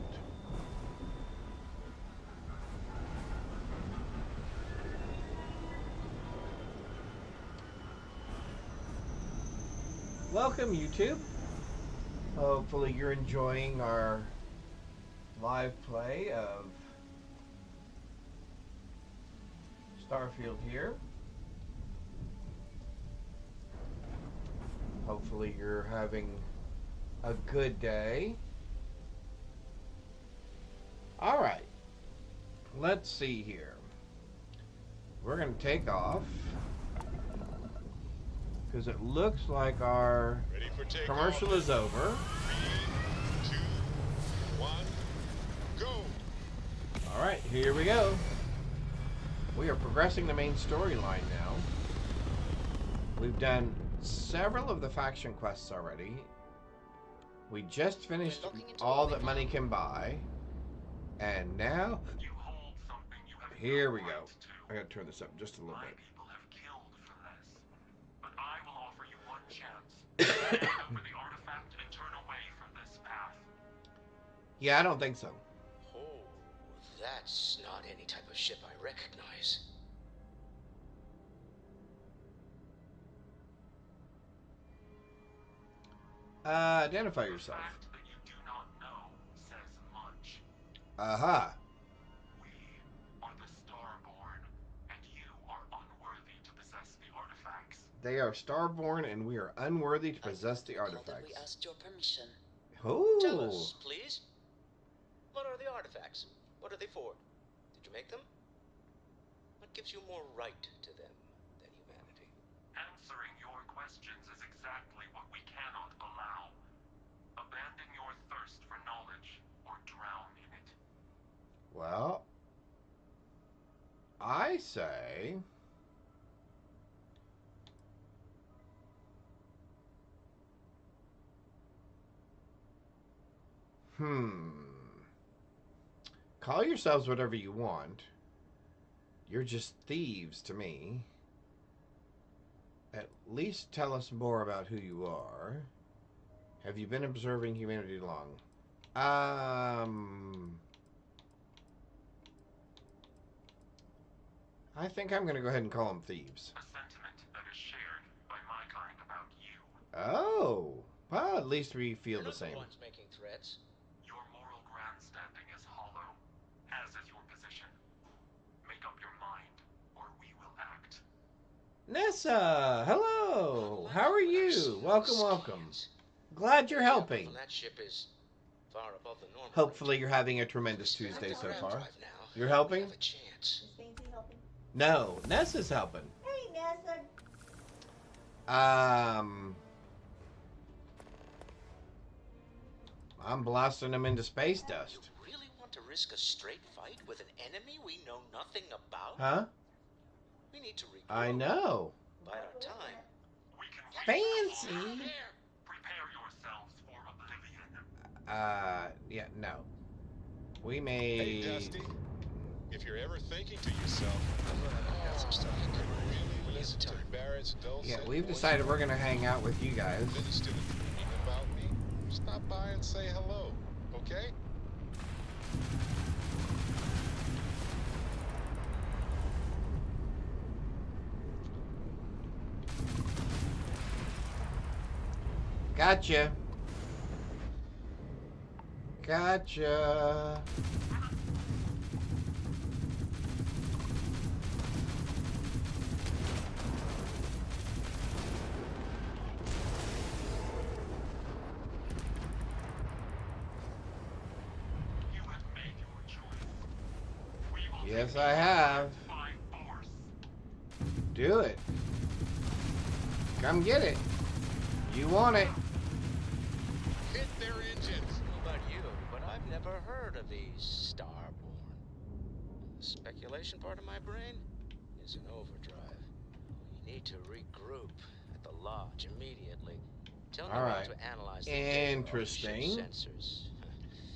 Welcome, YouTube. Hopefully you're enjoying our live play of Starfield here. Hopefully you're having a good day. Alright. Let's see here. We're going to take off. Because it looks like our commercial is over. 3, 2, 1, go! Alright, here we go. We are progressing the main storyline now. We've done several of the faction quests already. We just finished all that money can buy. And now, here we go. I gotta turn this up just a little bit. Open the artifact and turn away from this path. Yeah, I don't think so. Oh, that's not any type of ship I recognize. Identify yourself. The fact that you do not know says much. Aha. We are the Starborn, and you are unworthy to possess the artifacts. They are Starborn, and we are unworthy to possess the artifacts. We asked your permission. Oh. Tell us, please. What are the artifacts? What are they for? Did you make them? What gives you more right to them than humanity? Answering your questions is exactly what we cannot allow. Abandon your thirst for knowledge or drown in it. Well, I say... Call yourselves whatever you want. You're just thieves to me. At least tell us more about who you are. Have you been observing humanity long? I think I'm going to go ahead and call them thieves. A sentiment that is shared by my kind about you. Oh, well, at least we feel the same. You're not the ones making threats. Your moral grandstanding is hollow, as is your position. Make up your mind, or we will act. Nessa, hello. How are you? Welcome, welcome. Glad you're helping. That ship is far above the normal. Hopefully you're having a tremendous Tuesday so far. You're helping? Have a chance. Is Fancy helping? No, Nessa's helping. Hey, Nessa. I'm blasting them into space dust. You really want to risk a straight fight with an enemy we know nothing about? Huh? We need to regroup. I know. Bide our time. Fancy. Prepare yourselves for oblivion. Yeah, no. We may... Hey, Dusty. If you're ever thinking to yourself, I got some stuff I could really listen to Barrett's dulcet Yeah, we've decided we're going to hang out with you guys. Then instead of dreaming about me, stop by and say hello, okay? Gotcha. Gotcha. Yes, I have. Do it. Come get it. You want it. Hit their engines. I don't know about you, but I've never heard of these Starborn. The speculation part of my brain is in overdrive. You need to regroup at the lodge immediately. Tell me Alright. to analyze the data off the Interesting. ship's sensors.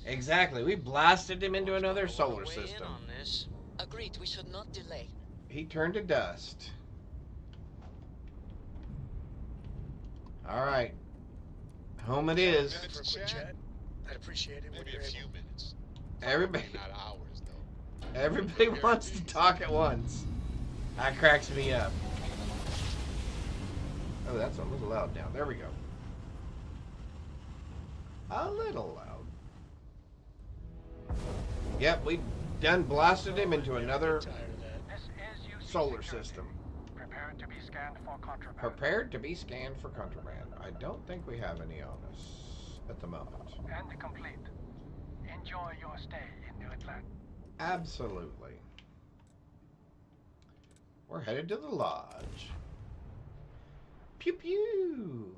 Exactly. We blasted him into another solar Weigh in system. on this. Agreed, we should not delay. He turned to dust. Alright. Home it is. Minutes to chat? I'd appreciate it. Maybe a few minutes. Everybody, Not hours, though. everybody wants to talk at once. That cracks me up. Oh, that's a little loud now. There we go. A little loud. Yep, we done blasted him into another solar system. Prepared to be scanned for contraband. Prepared to be scanned for contraband. I don't think we have any on us at the moment. And complete. Enjoy your stay in New Atlantis. Absolutely. We're headed to the lodge. Pew pew.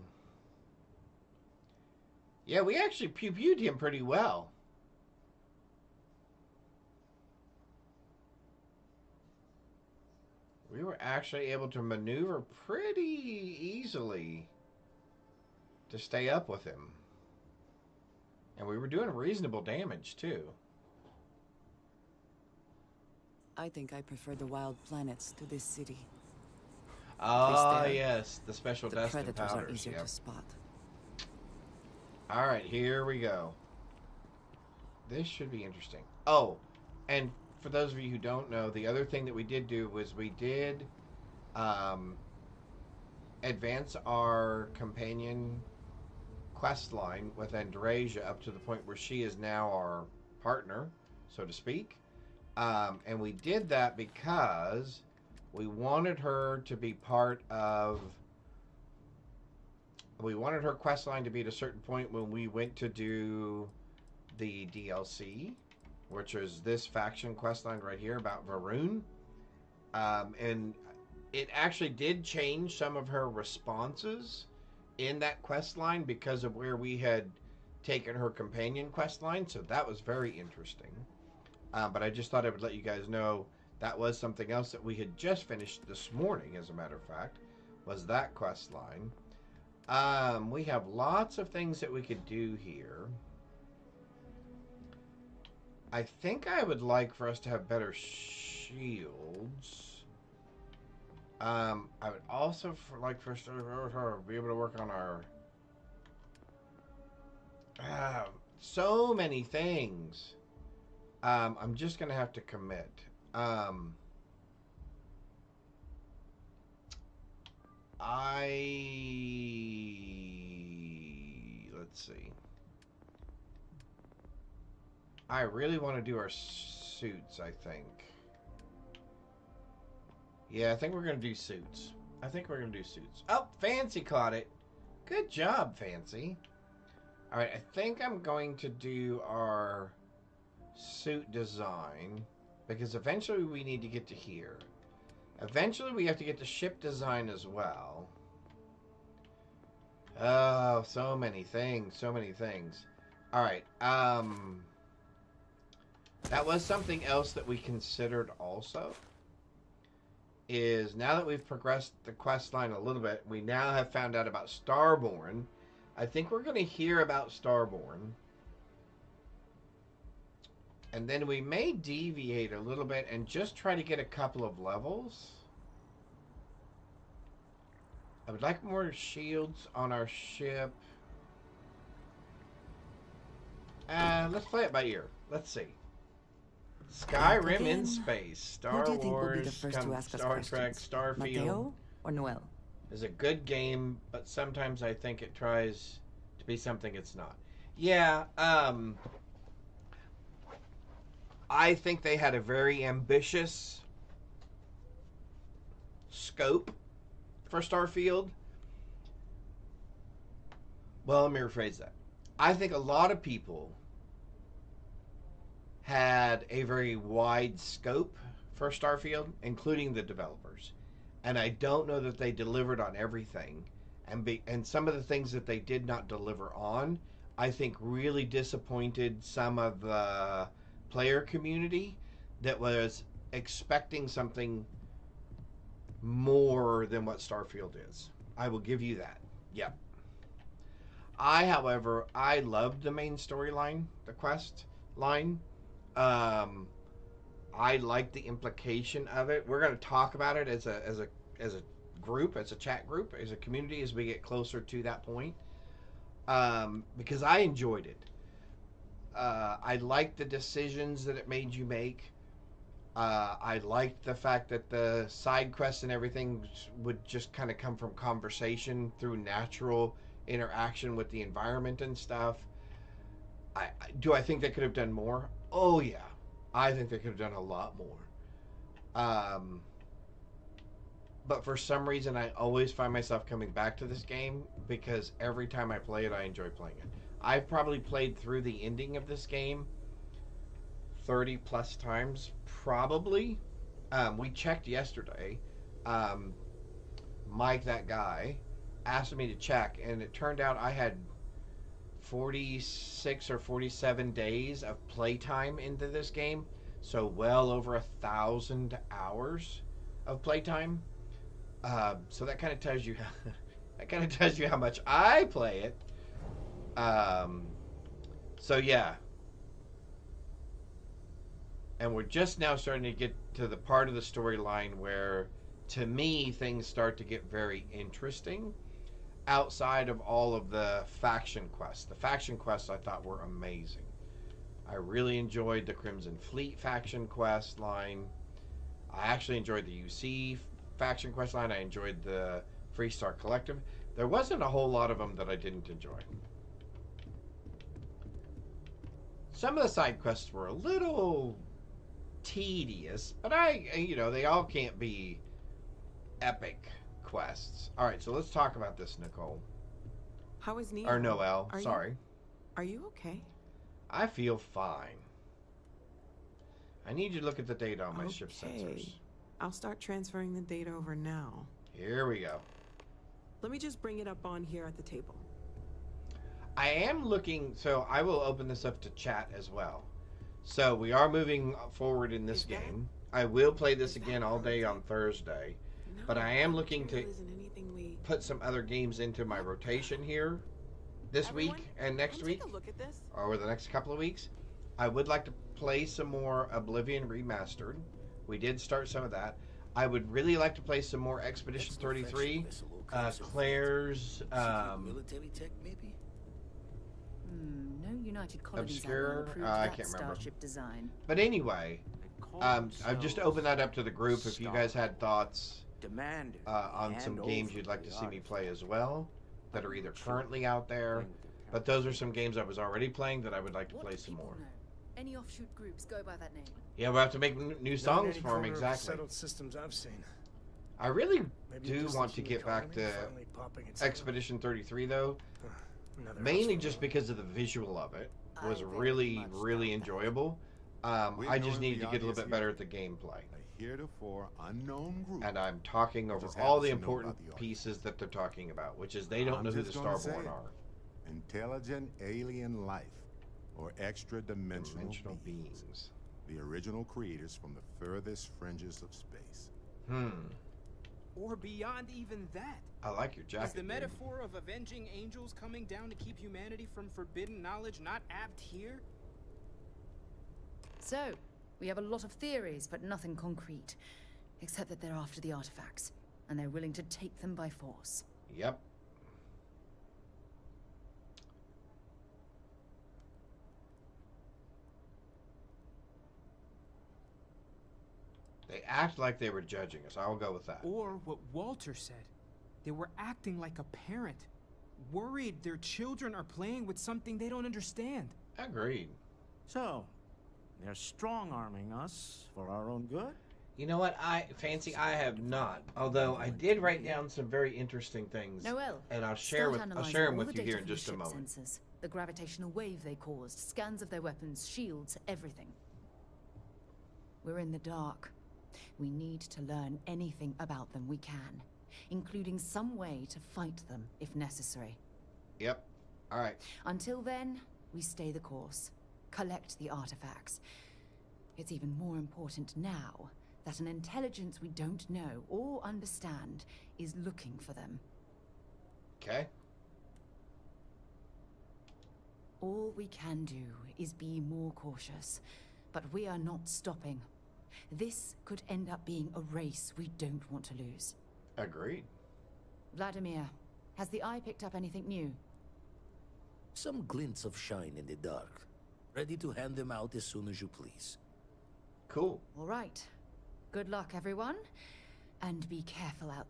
Yeah, we actually pew pewed him pretty well. We were actually able to maneuver pretty easily to stay up with him. And we were doing reasonable damage, too. I think I prefer the wild planets to this city. Ah, yes, the special The dust and predators are powders. easier Yep. to spot. All right, here we go. This should be interesting. Oh, and for those of you who don't know, the other thing that we did do was we did advance our companion quest line with Andrasia up to the point where she is now our partner, so to speak. And we did that because we wanted her to be part of... We wanted her quest line to be at a certain point when we went to do the DLC, which is this faction quest line right here about Varun. And it actually did change some of her responses in that quest line because of where we had taken her companion quest line. So that was very interesting. But I just thought I would let you guys know that was something else that we had just finished this morning, as a matter of fact, was that quest line. We have lots of things that we could do here. I think I would like for us to have better shields. I would also like for us to be able to work on our... so many things. I'm just going to have to commit. Let's see. I really want to do our suits, I think. Yeah, I think we're going to do suits. Oh, Fancy caught it. Good job, Fancy. All right, I think I'm going to do our suit design because eventually we need to get to here. Eventually we have to get to ship design as well. Oh, so many things, so many things. All right, that was something else that we considered also. Is now that we've progressed the quest line a little bit, we now have found out about Starborn. I think we're going to hear about Starborn. And then we may deviate a little bit and just try to get a couple of levels. I would like more shields on our ship. Let's play it by ear. Let's see. Skyrim in space. Star Who do you think will be Wars, the first to ask us Star Trek, questions? Starfield. Mateo or Noel? Is a good game, but sometimes I think it tries to be something it's not. Yeah, I think they had a very ambitious scope for Starfield. Well, let me rephrase that. I think a lot of people had a very wide scope for Starfield, including the developers. And I don't know that they delivered on everything. and some of the things that they did not deliver on, I think really disappointed some of the player community that was expecting something more than what Starfield is. I will give you that. Yep. However, I loved the main storyline, the quest line. I like the implication of it. We're going to talk about it as a group, as a chat group, as a community, as we get closer to that point. Because I enjoyed it. I liked the decisions that it made you make. I liked the fact that the side quests and everything would just kind of come from conversation through natural interaction with the environment and stuff. Do I think they could have done more? Oh yeah, I think they could have done a lot more. But for some reason, I always find myself coming back to this game because every time I play it, I enjoy playing it. I've probably played through the ending of this game 30 plus times, probably. We checked yesterday. Mike, that guy, asked me to check, and it turned out I had 46 or 47 days of playtime into this game, so well over 1,000 hours of playtime. So that kind of tells you how much I play it. So yeah. And we're just now starting to get to the part of the storyline where, to me, things start to get very interesting outside of all of the faction quests. The faction quests I thought were amazing. I really enjoyed the Crimson Fleet faction quest line. I actually enjoyed the UC faction quest line. I enjoyed the Freestar Collective. There wasn't a whole lot of them that I didn't enjoy. Some of the side quests were a little tedious, but they all can't be epic quests. All right, so let's talk about this, Nicole. How is Neil? Or Noelle, sorry. Are you okay? I feel fine. I need you to look at the data on my ship sensors. I'll start transferring the data over now. Here we go. Let me just bring it up on here at the table. I am looking, so I will open this up to chat as well. So we are moving forward in this game. I will play this again all day on Thursday, but I am looking to put some other games into my rotation here this week and next week, or the next couple of weeks. I would like to play some more Oblivion Remastered. We did start some of that. I would really like to play some more Expedition 33. Claire's military tech, maybe? No United Colonies Obscure. approved I that can't remember. starship design. But anyway, I've just opened that up to the group. If you guys had thoughts on some games you'd like to see me play as well, that are either currently out there, but those are some games I was already playing that I would like to play some more. Any offshoot groups go by that name? Yeah, we'll have to make new songs for them, exactly. Settled systems I've seen. I really do want to get back to Expedition 33, though. Mainly just because of the visual of it was really, really enjoyable. I just needed to get a little bit better at the gameplay. Heretofore unknown group. And I'm talking over all the important pieces that they're talking about, which is they don't know who the Starborn are. Intelligent alien life, or extra-dimensional beings. The original creators from the furthest fringes of space. Or beyond even that. I like your jacket. Is the metaphor of avenging angels coming down to keep humanity from forbidden knowledge not apt here? So, we have a lot of theories, but nothing concrete. Except that they're after the artifacts, and they're willing to take them by force. Yep. They act like they were judging us. I'll go with that. Or what Walter said. They were acting like a parent. Worried their children are playing with something they don't understand. Agreed. So, they're strong-arming us for our own good? You know what, I have not. Although I did write down some very interesting things. Noel, and I'll share them with you here in just a moment. Sensors, the gravitational wave they caused, scans of their weapons, shields, everything. We're in the dark. We need to learn anything about them we can, including some way to fight them if necessary. Yep. All right. Until then, we stay the course, collect the artifacts. It's even more important now that an intelligence we don't know or understand is looking for them. Okay. All we can do is be more cautious, but we are not stopping. This could end up being a race we don't want to lose. Agreed. Vladimir, has the Eye picked up anything new? Some glints of shine in the dark. Ready to hand them out as soon as you please. Cool. All right. Good luck, everyone. And be careful out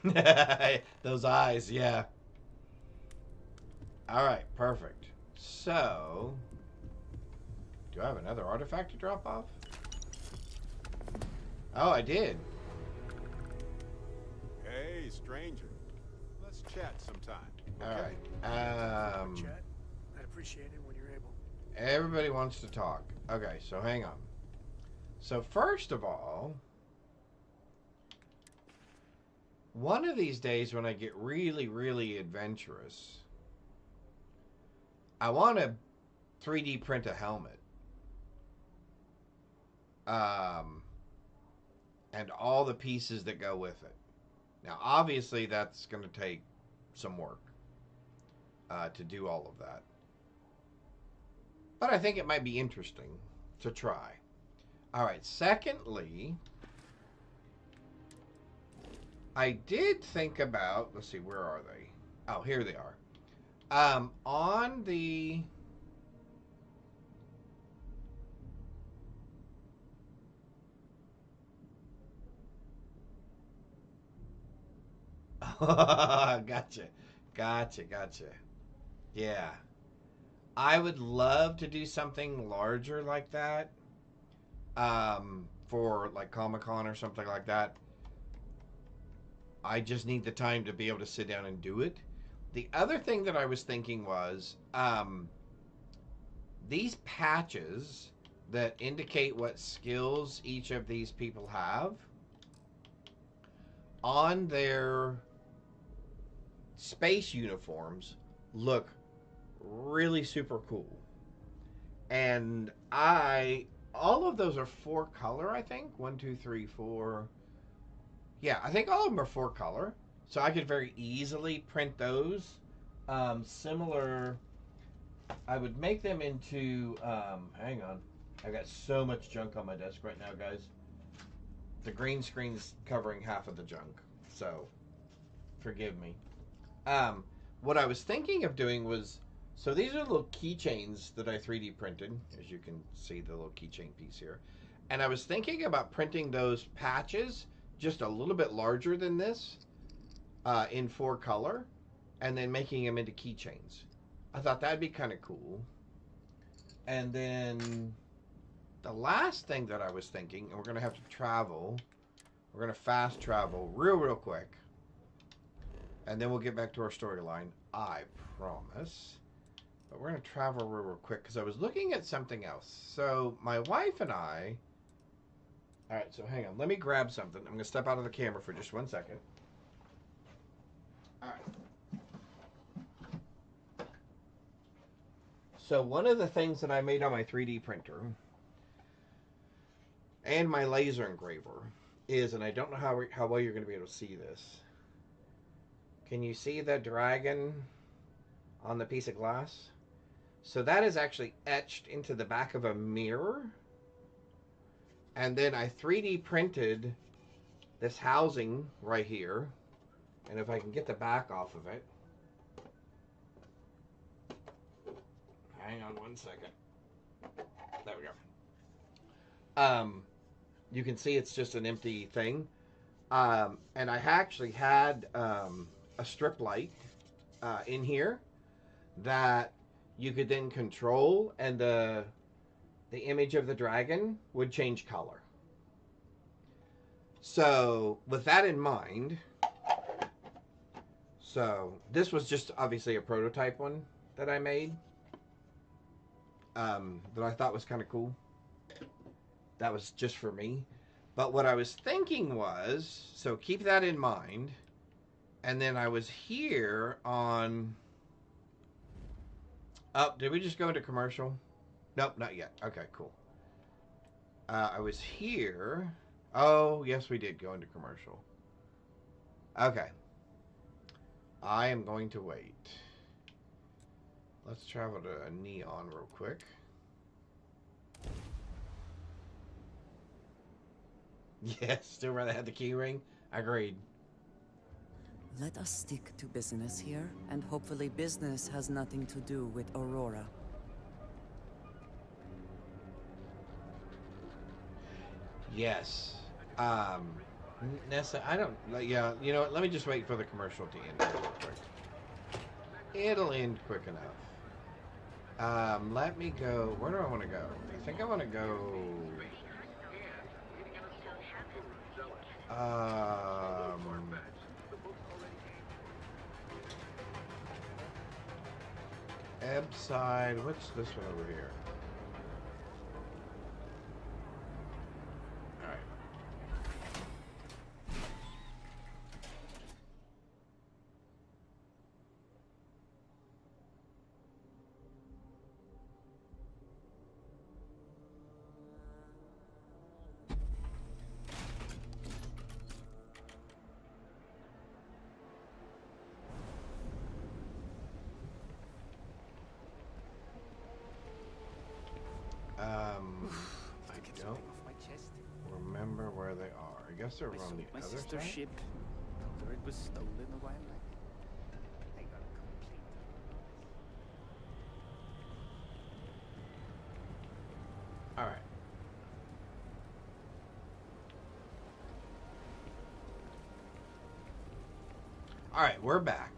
there. Those eyes, yeah. All right, perfect. So, do I have another artifact to drop off? Oh, I did. Hey, stranger. Let's chat sometime. All Okay? right. Chat. I'd appreciate it when you're able. Everybody wants to talk. Okay, so hang on. So first of all, one of these days when I get really, really adventurous, I want to 3D print a helmet. And all the pieces that go with it. Now, obviously, that's going to take some work to do all of that. But I think it might be interesting to try. All right, secondly, I did think about, let's see, where are they? Oh, here they are. On the... Gotcha. Yeah. I would love to do something larger like that. For like Comic-Con or something like that. I just need the time to be able to sit down and do it. The other thing that I was thinking was, these patches that indicate what skills each of these people have on their space uniforms look really super cool. And all of those are 4 color, I think. 1, 2, 3, 4. Yeah, I think all of them are 4 color. So I could very easily print those. Similar, I would make them into, hang on. I got so much junk on my desk right now, guys. The green screen's covering half of the junk. So, forgive me. What I was thinking of doing was, so these are little keychains that I 3D printed. As you can see, the little keychain piece here. And I was thinking about printing those patches just a little bit larger than this, in 4 color, and then making them into keychains. I thought that'd be kind of cool. And then the last thing that I was thinking, and we're going to have to travel, we're going to fast travel real quick. And then we'll get back to our storyline, I promise. But we're going to travel real quick because I was looking at something else. So my wife and I... Alright, so hang on. Let me grab something. I'm going to step out of the camera for just 1 second. Alright. So one of the things that I made on my 3D printer and my laser engraver is, and I don't know how well you're going to be able to see this. Can you see the dragon on the piece of glass? So that is actually etched into the back of a mirror. And then I 3D printed this housing right here. And if I can get the back off of it. Hang on 1 second. There we go. You can see it's just an empty thing. And I actually had a strip light in here that you could then control, and the image of the dragon would change color. So with that in mind, so this was just obviously a prototype one that I made, that I thought was kind of cool. That was just for me. But what I was thinking was, so keep that in mind. And then I was here on... Oh, did we just go into commercial? Nope, not yet. Okay, cool. I was here. Oh, yes, we did go into commercial. Okay. I am going to wait. Let's travel to a Neon real quick. Yes, still rather have the key ring. Agreed. Let us stick to business here, and hopefully business has nothing to do with Aurora. Yes. Nessa, I don't... Yeah, you know what? Let me just wait for the commercial to end real quick. It'll end quick enough. Let me go... Where do I want to go? I think I want to go... Ebbside. What's this one over here? I don't remember where they are. I guess they're on the other side. Ship. Told her it was stolen a while back. I got complete. All right. All right, we're back.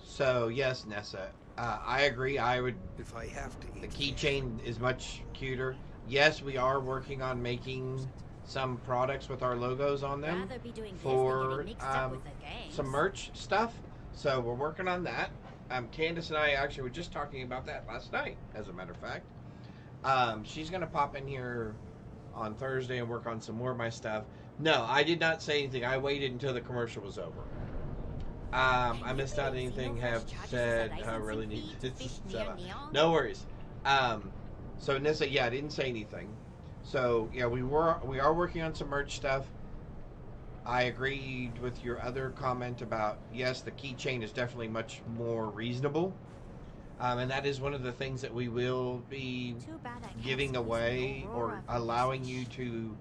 So yes, Nessa, I agree. I would. If I have to, the keychain is much cuter. Yes, we are working on making some products with our logos on them Rather be doing this for than getting mixed up with the games. some merch stuff. So we're working on that. Candace and I actually were just talking about that last night, as a matter of fact. She's gonna pop in here on Thursday and work on some more of my stuff. No, I did not say anything. I waited until the commercial was over. I missed out anything. Have said I really need to. No worries. So Nessa, yeah, I didn't say anything. So yeah, we are working on some merch stuff. I agreed with your other comment about, yes, the keychain is definitely much more reasonable. And that is one of the things that we will be giving away or allowing you to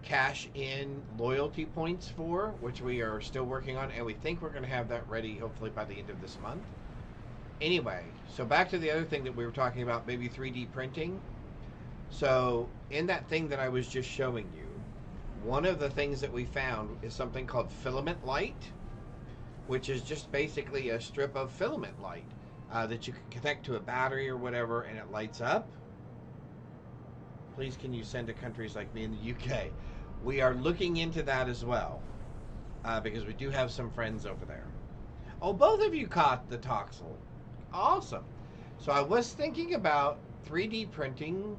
cash in loyalty points for, which we are still working on, and we think we're going to have that ready hopefully by the end of this month. Anyway, so back to the other thing that we were talking about, maybe 3D printing. So in that thing that I was just showing you, one of the things that we found is something called filament light, which is just basically a strip of filament light that you can connect to a battery or whatever, and it lights up. Please, can you send to countries like me in the UK? We are looking into that as well, because we do have some friends over there. Oh, both of you caught the Toxel. Awesome. So I was thinking about 3D printing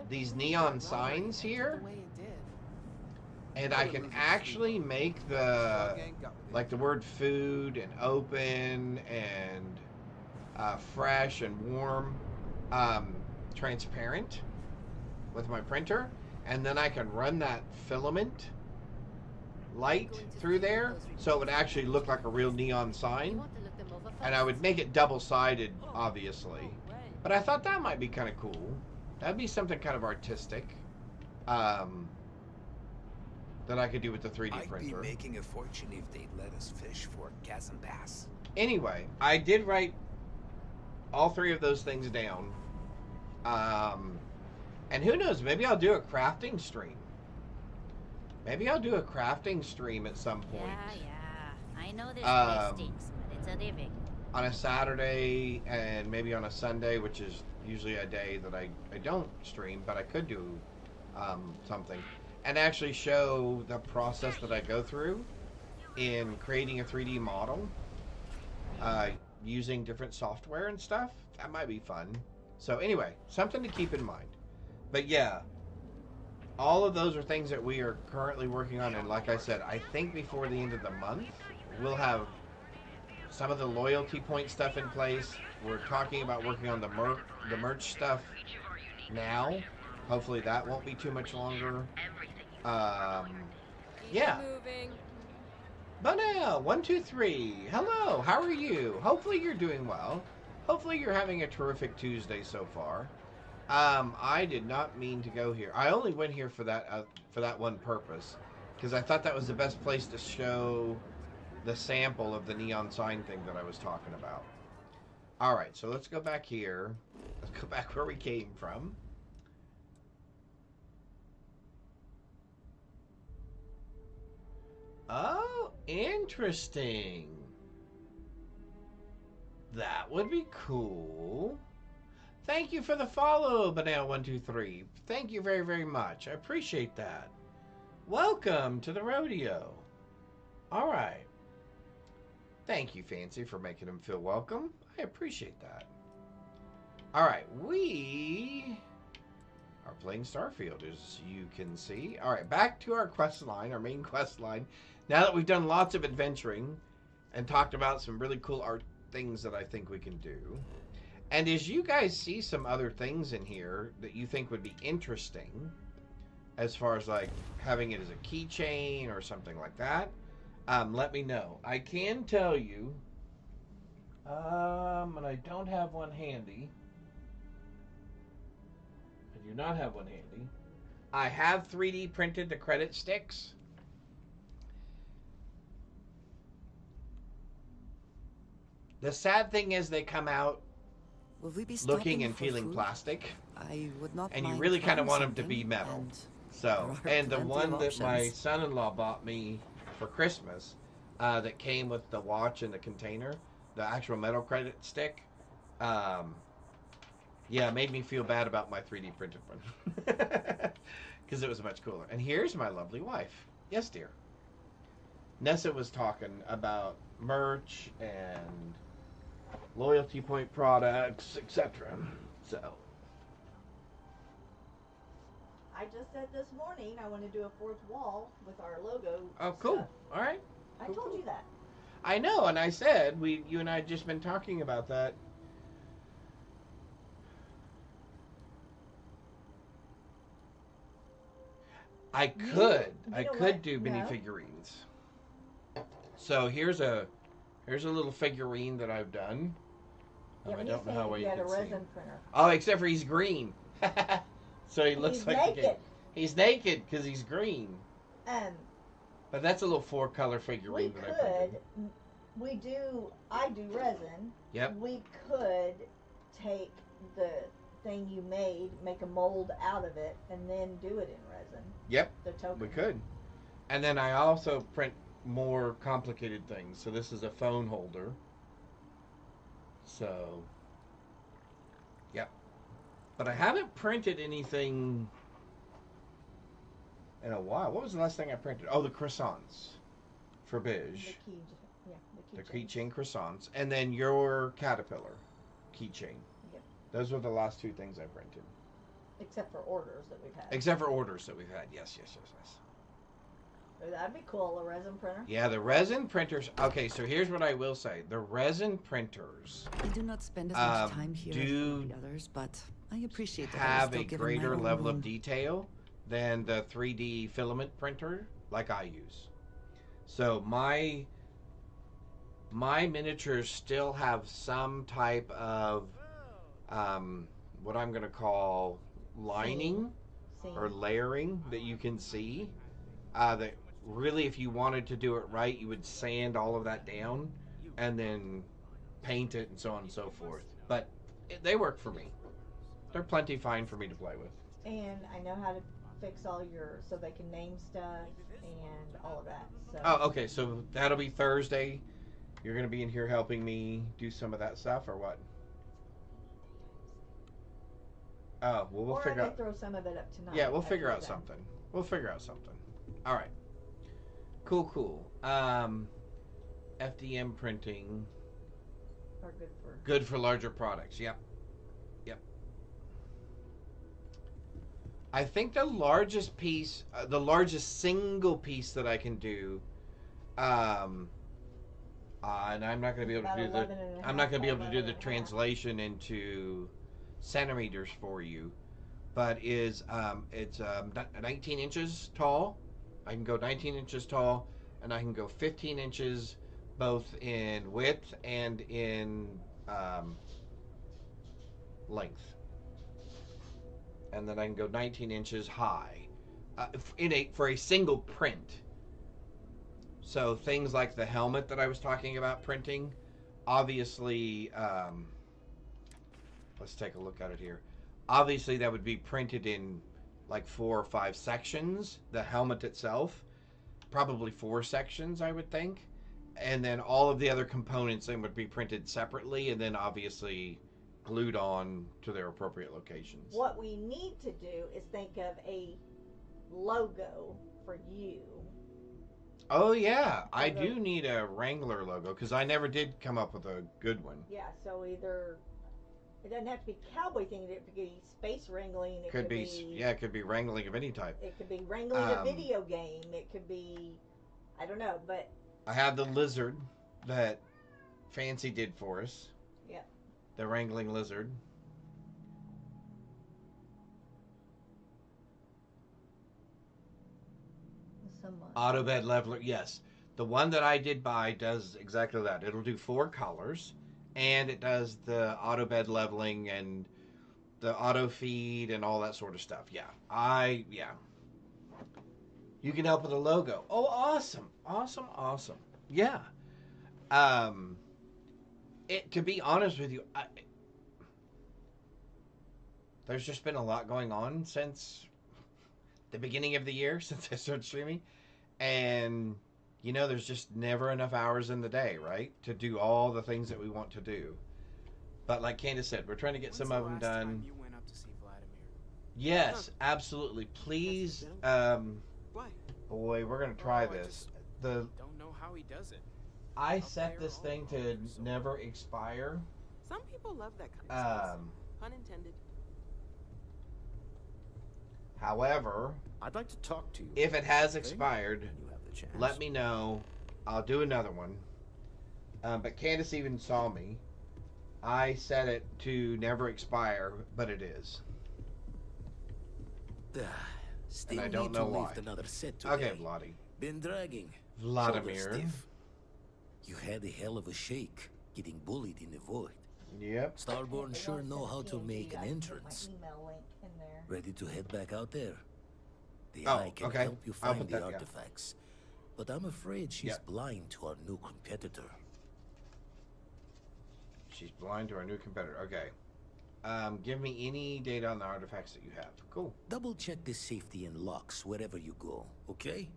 these neon signs here, and I can actually make the, like the word food and open and fresh and warm transparent with my printer, and then I can run that filament light through there so it would actually look like a real neon sign, and I would make it double-sided, obviously, but I thought that might be kind of cool. That'd be something kind of artistic that I could do with the 3D printer. I'd be making a fortune if they'd let us fish for Chasm Pass. Anyway, I did write all three of those things down. And who knows, maybe I'll do a crafting stream. Maybe I'll do a crafting stream at some point. Yeah. I know this place stinks, but it's a living. On a Saturday and maybe on a Sunday, which is usually a day that I don't stream, but I could do something. And actually show the process that I go through in creating a 3D model using different software and stuff. That might be fun. So anyway, something to keep in mind. But yeah, all of those are things that we are currently working on. And like I said, I think before the end of the month, we'll have some of the loyalty point stuff in place. We're talking about working on the merch stuff now. Hopefully that won't be too much longer. Yeah. Bunnell, 123. Hello, how are you? Hopefully you're doing well. Hopefully you're having a terrific Tuesday so far. I did not mean to go here. I only went here for that one purpose, because I thought that was the best place to show the sample of the neon sign thing that I was talking about. All right, so let's go back here. Let's go back where we came from. Oh, interesting. That would be cool. Thank you for the follow, Banana123. Thank you very, very much. I appreciate that. Welcome to the rodeo. All right. Thank you, Fancy, for making him feel welcome. I appreciate that. All right, we are playing Starfield, as you can see. All right, back to our quest line, our main quest line. Now that we've done lots of adventuring and talked about some really cool art things that I think we can do. And as you guys see some other things in here that you think would be interesting, as far as like having it as a keychain or something like that, let me know. I can tell you, and I don't have one handy. I do not have one handy. I have 3D printed the credit sticks. The sad thing is they come out looking and feeling plastic. I would not and you mind really kind of trying want them to be something, metal. and So, there are and the plenty one of that my options. son-in-law bought me for Christmas, that came with the watch and the container, the actual metal credit stick, yeah, made me feel bad about my 3D printed one. Because it was much cooler. And here's my lovely wife. Yes, dear. Nessa was talking about merch and loyalty point products, etc. So I just said this morning I want to do a fourth wall with our logo. oh, cool. Stuff. All right. I Cool, told cool. you that. I know, and I said you and I had just been talking about that. I could do minifigurines. So here's a little figurine that I've done. Yeah, I don't know how well you had a can see. resin printer. Oh, except for he's green. So he looks He's like naked. He's naked because he's green. Um, But that's a little 4-color figurine that I printed. I do resin. Yep. We could take the thing you made, make a mold out of it, and then do it in resin. Yep. The token. We could. And then I also print more complicated things. So this is a phone holder. So, yep. But I haven't printed anything in a while. What was the last thing I printed? Oh, the croissants for Bij. The keychain croissants. And then your caterpillar keychain. Yep. Those were the last 2 things I printed. Except for orders that we've had. Except for orders that we've had. Yes. That'd be cool, a resin printer. Yeah, the resin printers. Okay, so here's what I will say. The resin printers I do not spend as much time here as the others, but I appreciate that I was have still a given my greater own level room. of detail than the 3D filament printer like I use. So my miniatures still have some type of what I'm going to call lining or layering that you can see. That really, if you wanted to do it right, you would sand all of that down and then paint it and so on and so forth. But they work for me. They're plenty fine for me to play with. And I know how to fix all so they can name stuff and all of that. So. Oh, okay. So that'll be Thursday. You're going to be in here helping me do some of that stuff, or what? Oh, well, we'll figure out. Throw some of it up tonight. Yeah, we'll figure out something. We'll figure out something. All right. Cool. FDM printing. Are good for larger products. Yep. I think the largest piece, the largest single piece that I can do, and I'm not going to be able to do the, I'm not going to be able to do the translation into centimeters for you, but is it's 19 inches tall. I can go 19 inches tall, and I can go 15 inches both in width and in length. And then I can go 19 inches high for a single print. So things like the helmet that I was talking about printing, obviously, let's take a look at it here. Obviously, that would be printed in like 4 or 5 sections. The helmet itself, probably 4 sections, I would think. And then all of the other components then would be printed separately, and then obviously glued on to their appropriate locations. What we need to do is think of a logo for you. Oh yeah, I do need a Wrangler logo because I never did come up with a good one. Yeah, so either it doesn't have to be cowboy themed. It could be space wrangling. It could be yeah, it could be wrangling of any type. It could be wrangling a video game. It could be, I don't know, but I have the lizard that Fancy did for us. Yep. The wrangling lizard. Auto bed leveler, yes. The one that I did buy does exactly that. It'll do 4 colors, and it does the auto bed leveling and the auto feed and all that sort of stuff. Yeah. You can help with a logo. Oh, awesome. Awesome. Yeah. To be honest with you, there's just been a lot going on since the beginning of the year, since I started streaming. And, there's just never enough hours in the day, right? To do all the things that we want to do. But like Candace said, we're trying to get some of them done. Time you went up to see Vladimir? Yes, absolutely. Please, Why? boy, we're going to try this. Don't know how he does it. I set this thing to never expire. Some people love that kind of stuff. Pun intended. However, I'd like to talk to you. If it has expired, let me know. I'll do another one. But Candace even saw me. I set it to never expire, but it is. Still and I don't need know to why. lift another set today. Okay, Vladdy. Been dragging. Vladimir. Shoulder stiff. You had a hell of a shake, getting bullied in the void. Yep. Starborn sure know how to make an entrance. Ready to head back out there? The Eye can help you find the artifacts. But I'm afraid she's blind to our new competitor. She's blind to our new competitor. Okay. Give me any data on the artifacts that you have. Cool. Double check the safety and locks wherever you go, okay?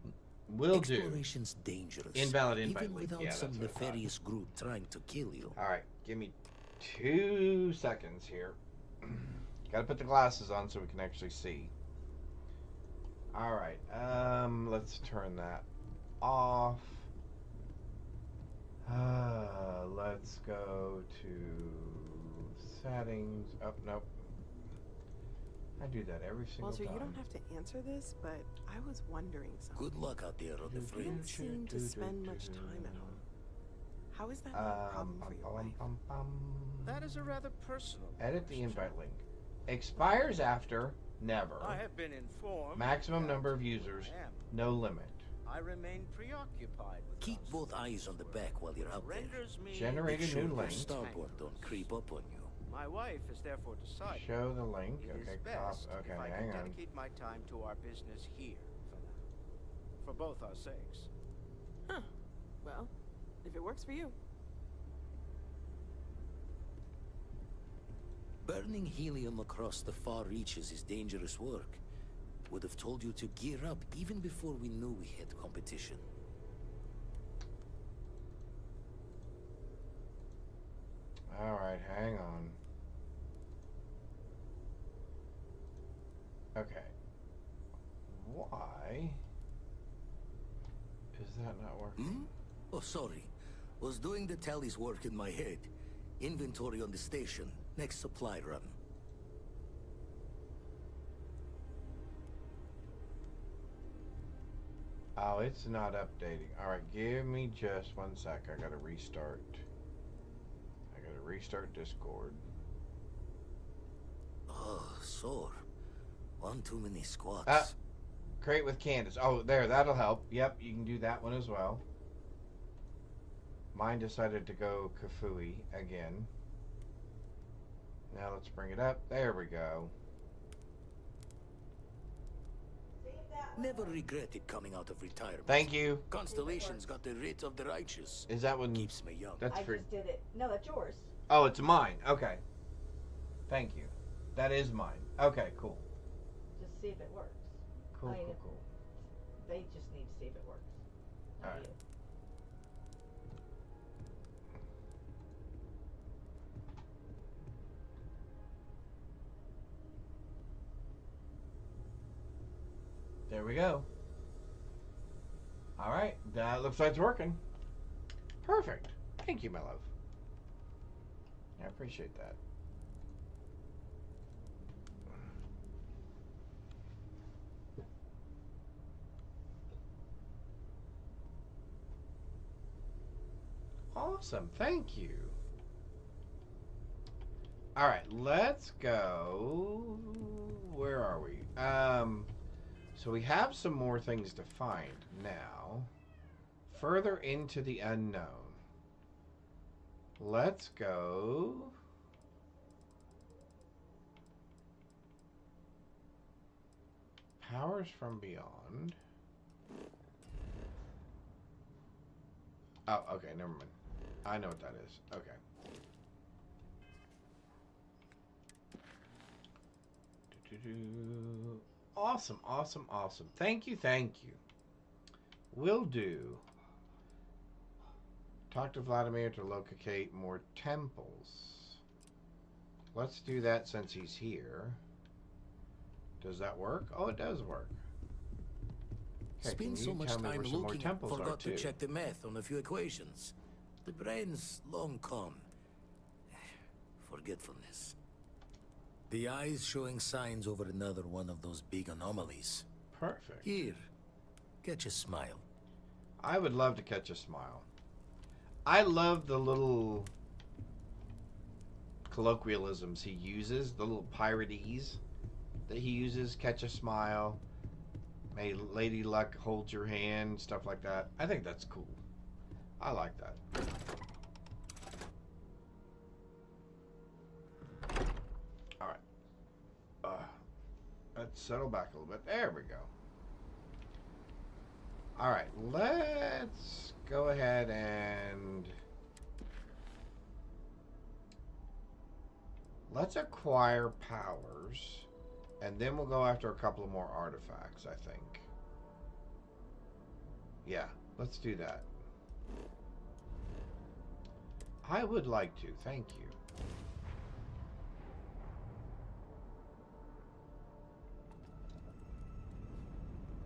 Will do. Exploration's dangerous. Invalid invite even link. without some nefarious group trying to kill you. All right, give me 2 seconds here. Got to put the glasses on so we can actually see. All right, let's turn that off. Let's go to settings. Oh, nope. I do that every single Walter, time. you don't have to answer this, but I was wondering something. Good luck out there on the You don't fringe. seem to spend much time at home. How is that not a problem for your wife? That is a rather personal. Edit the invite link. Expires after never. I have been informed. Maximum number of users, no limit. I remain preoccupied with Keep both eyes on the back while you're out there. Generate Make a sure new your link. starboard don't creep up on you. My wife has therefore decided. Show the link. It Okay, is best okay, if I hang can on. dedicate my time to our business here for now. For both our sakes. Huh. Well, if it works for you. Burning helium across the far reaches is dangerous work. Would have told you to gear up even before we knew we had competition. Alright, hang on. Okay. Why is that not working? Oh, sorry. Was doing the tallies work in my head. Inventory on the station. Next supply run. Oh, it's not updating. Alright, give me just 1 sec. I gotta restart. I gotta restart Discord. Oh, sore. One too many squats. Crate with Candace. Oh, there, that'll help. Yep, you can do that one as well. Mine decided to go Kafui again. Now let's bring it up. There we go. Never regretted coming out of retirement. Thank you. Constellation's got the writ of the righteous. Is that one? Keeps me young. That's I just did it. No, that's yours. Oh, it's mine. Okay. Thank you. That is mine. Okay, cool. Just see if it works. Cool, cool. They just need to see if it works. Not All right. you. There we go. All right, that looks like it's working. Perfect. Thank you, my love. I appreciate that. Awesome. Thank you. All right, let's go. Where are we? So we have some more things to find now. Further into the unknown. Let's go. Powers from Beyond. Oh, okay, never mind. I know what that is. Okay. Awesome, awesome, awesome. Thank you, thank you. Will do. Talk to Vladimir to locate more temples. Let's do that since he's here. Does that work? Oh, it does work. Okay, Spend so much time looking, forgot to check the math on a few equations. The brain's long gone. Forgetfulness. The eye's showing signs over another one of those big anomalies. Perfect. Here, catch a smile. I would love to catch a smile. I love the little colloquialisms he uses, the little piratese that he uses. Catch a smile. May Lady Luck hold your hand, stuff like that. I think that's cool. I like that. All right. Let's settle back a little bit. There we go. All right, let's go ahead and let's acquire powers, and then we'll go after a couple of more artifacts, I think. Yeah, let's do that. I would like to, thank you.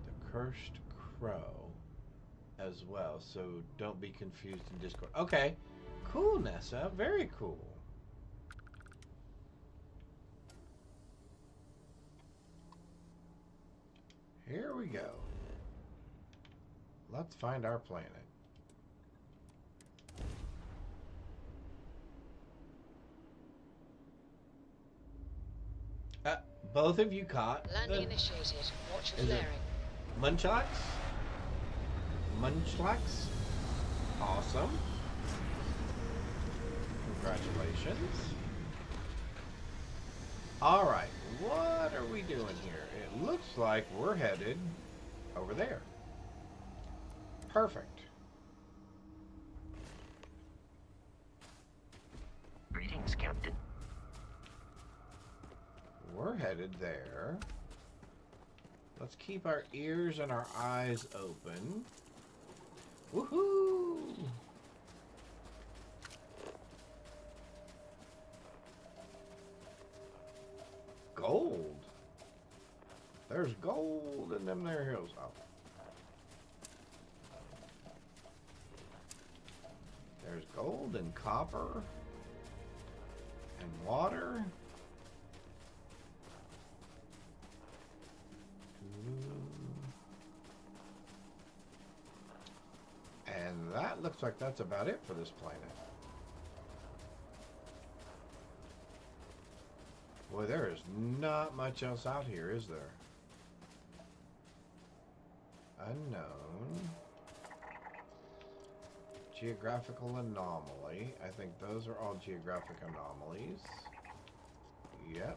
The Cursed Crow as well, so don't be confused in Discord. Okay, cool, Nessa, very cool. Here we go. Let's find our planet. Both of you caught. Landing initiated. Watch your flaring. Munchlax? Munchlax? Awesome. Congratulations. Alright, what are we doing here? It looks like we're headed over there. Perfect. Greetings, Captain. We're headed there. Let's keep our ears and our eyes open. Woohoo! Gold. There's gold in them there hills. Oh. There's gold and copper and water. that looks like that's about it for this planet. Boy, there is not much else out here, is there? Unknown. Geographical anomaly. I think those are all geographic anomalies. Yep.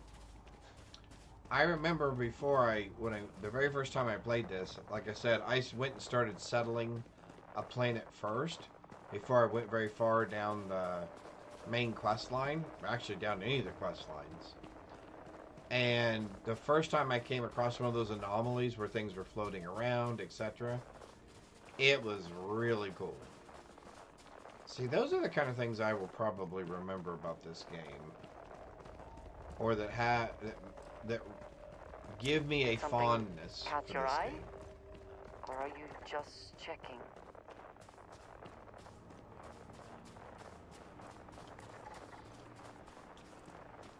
I remember before the very first time I played this, like I said, I went and started settling a planet first before I went very far down the main quest line, or actually down any of the quest lines. And the first time I came across one of those anomalies where things were floating around, etc., it was really cool. See, those are the kind of things I will probably remember about this game, or that give me a fondness Catch for your this eye? game. Or are you just checking?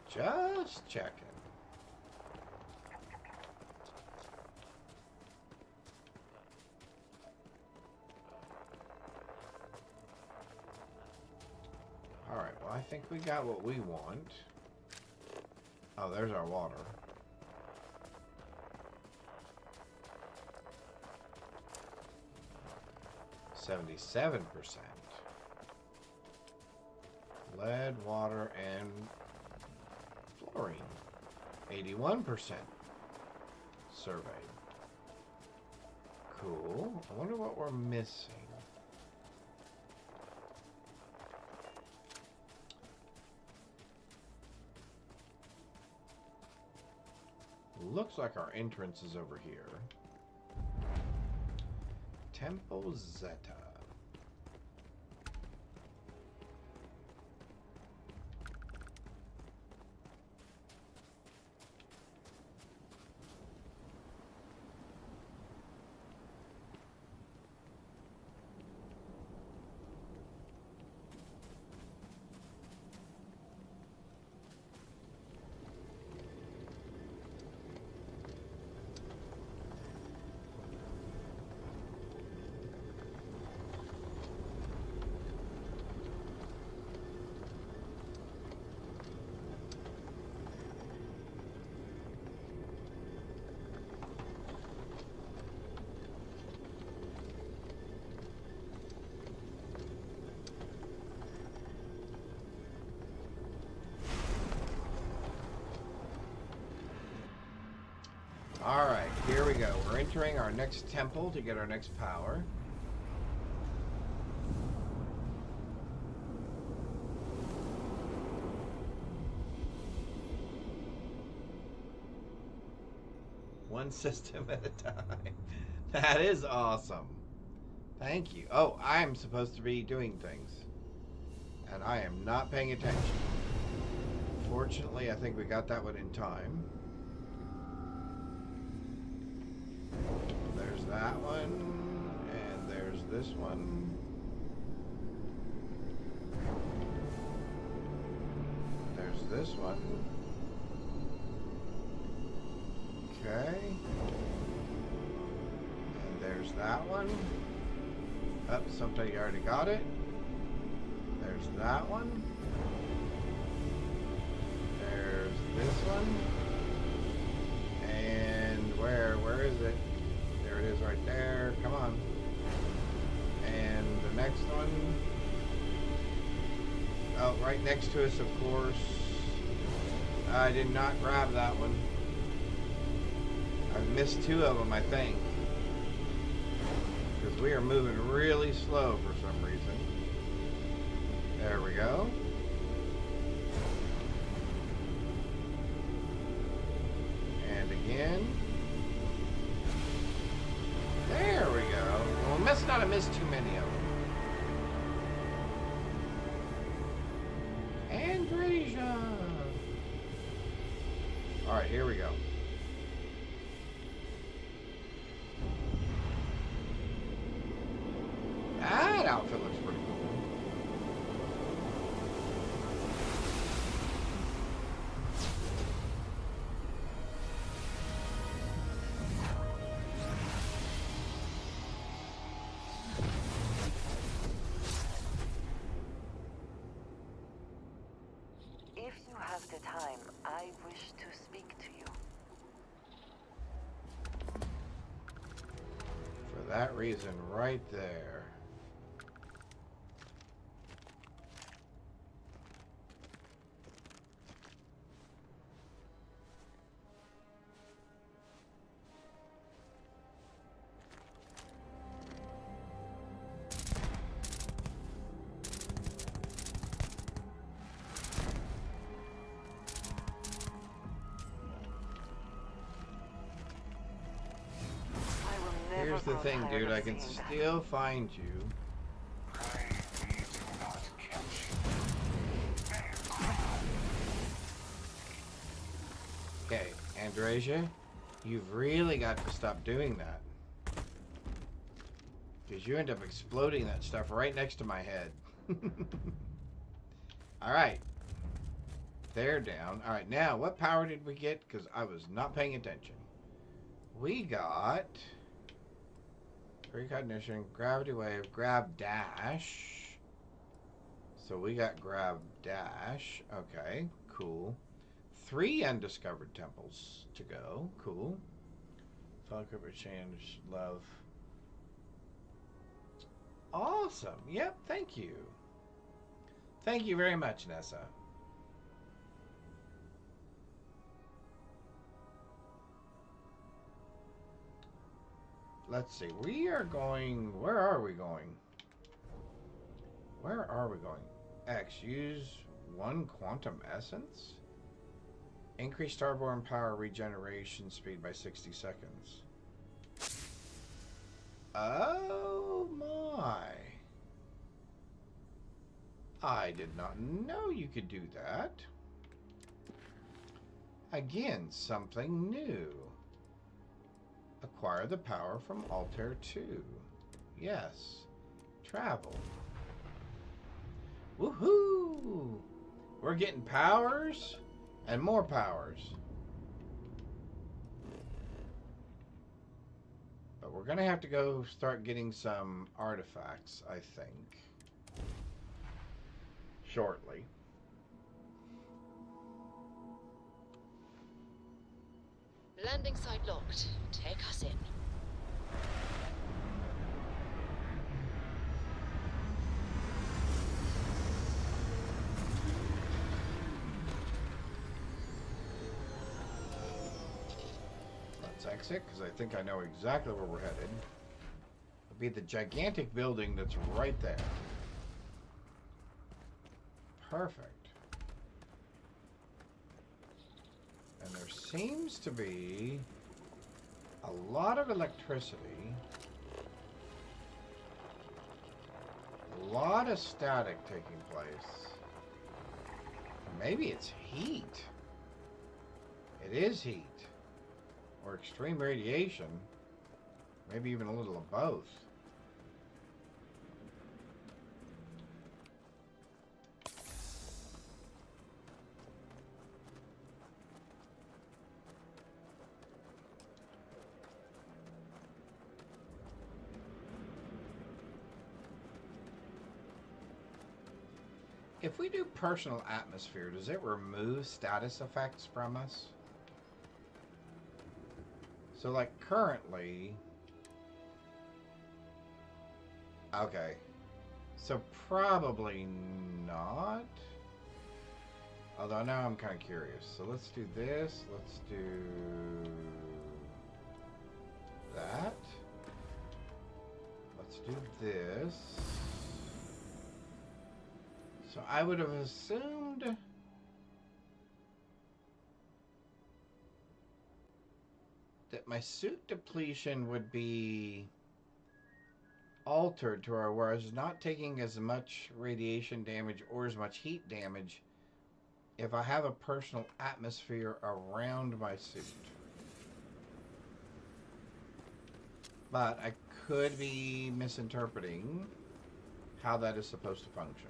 Just checking. Alright, well, I think we got what we want. Oh, there's our water. $77%. Lead, water, and fluorine. 81% surveyed. Cool. I wonder what we're missing. Looks like our entrance is over here. Temple Zeta. Alright, here we go. We're entering our next temple to get our next power. One system at a time. That is awesome. Thank you. Oh, I'm supposed to be doing things. And I am not paying attention. Fortunately, I think we got that one in time. There's that one, and there's this one. There's this one. Okay. And there's that one. Oh, somebody already got it. There's that one. There's this one. And where is it? There it is right there. Come on. And the next one. Oh, right next to us, of course. I did not grab that one. I've missed two of them, I think. Because we are moving really slow for some reason. There we go. And again. There we go. Well, we must not have missed too many of them. Andresia! Alright, here we go. That outfit looks pretty cool. that reason right there. Here's the thing, dude. I can still find you. Okay, Andrasia, you've really got to stop doing that. Because you end up exploding that stuff right next to my head. Alright. They're down. Alright, now, what power did we get? Because I was not paying attention. We got... Precognition, gravity wave, grab dash. So we got grab dash. Okay, cool. 3 undiscovered temples to go. Cool. Falcon change, love. Awesome. Yep, thank you. Thank you very much, Nessa. Let's see. We are going... Where are we going? Where are we going? X. Use 1 quantum essence? Increase starborn power regeneration speed by 60 seconds. Oh my. I did not know you could do that. Again, something new. Acquire the power from Altair 2. Yes. Travel. Woohoo! We're getting powers and more powers. But we're going to have to go start getting some artifacts, I think. Shortly. Landing site locked. Take us in. Let's exit, because I think I know exactly where we're headed. It'll be the gigantic building that's right there. Perfect. And there seems to be a lot of electricity, a lot of static taking place. Maybe it's heat. It is heat. Or extreme radiation. Maybe even a little of both. If we do personal atmosphere, does it remove status effects from us? So, like, currently... Okay. So, probably not. Although, now I'm kind of curious. So, let's do this. Let's do... that. Let's do this. So I would have assumed that my suit depletion would be altered to where I was not taking as much radiation damage or as much heat damage if I have a personal atmosphere around my suit. But I could be misinterpreting how that is supposed to function.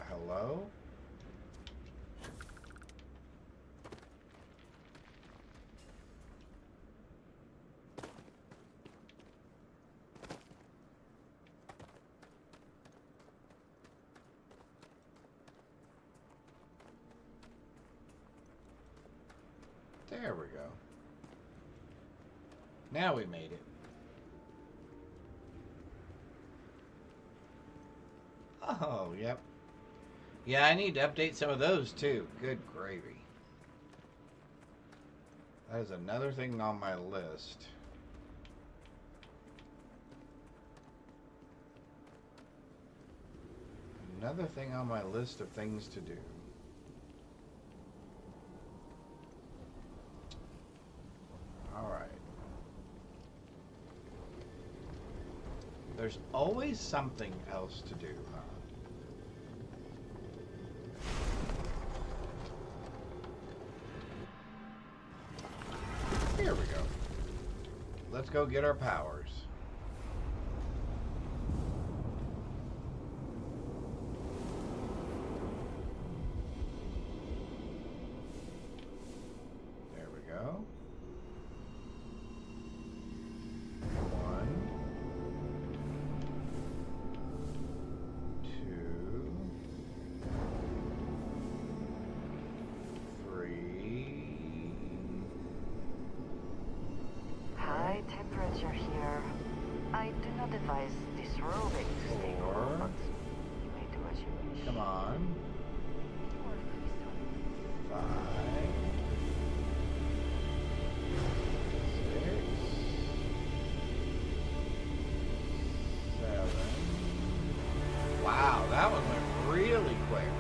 Hello? There we go. Now we made it. Oh, yep. Yeah, I need to update some of those too. Good gravy. That is another thing on my list. Another thing on my list of things to do. Alright. There's always something else to do, huh? Here we go. Let's go get our powers. There we go. 1, 2, 3. High temperature here. I do not advise disrobing to stay cool, but you may do as you wish. Come on. 5, 6, 7. Wow, that one went really quick.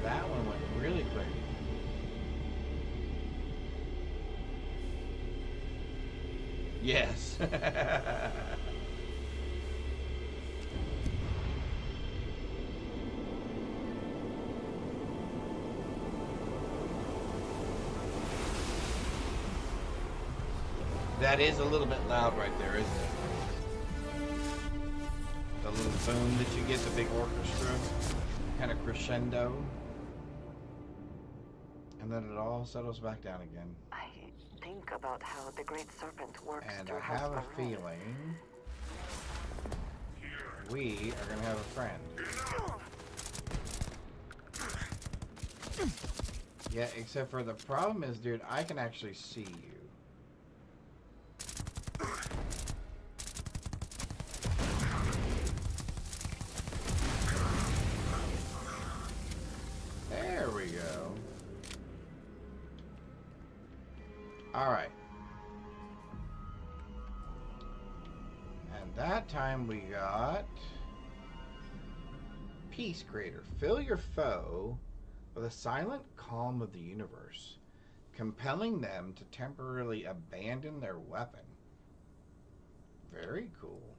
That one went really quick. Yes. That is a little bit loud right there, isn't it? The little boom that you get, the big orchestra, kind of crescendo. And then it all settles back down again. I think about how the Great Serpent works And through I have a House Maroon. feeling we are going to have a friend. Yeah, except for the problem is, dude, I can actually see you. There we go. All right. And that time we got Peace Creator. Fill your foe with a silent calm of the universe, compelling them to temporarily abandon their weapon. Very cool.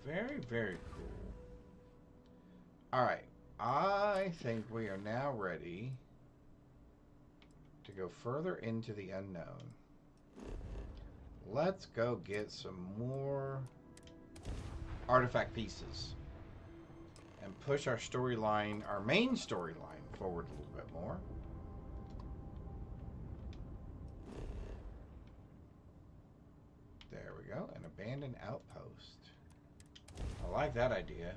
Very, very cool. Alright, I think we are now ready to go further into the unknown. Let's go get some more artifact pieces and push our storyline, our main storyline, forward a little bit more. There we go, an abandoned outpost. I like that idea.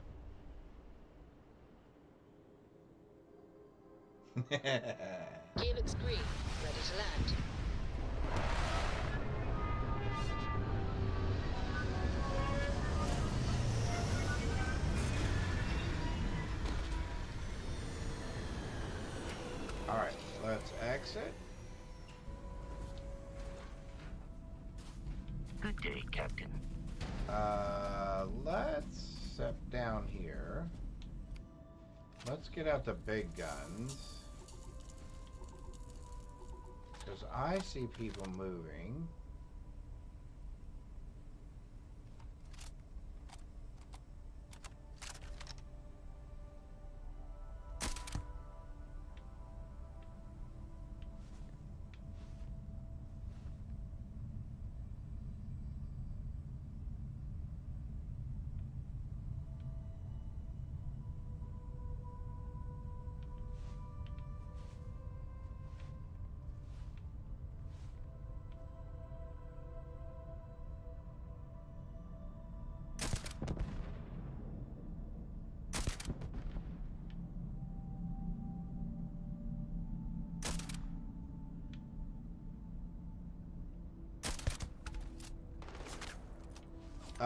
Gear looks green, ready to land. Alright, let's exit. Good day, Captain. Let's step down here. Let's get out the big guns. Because I see people moving.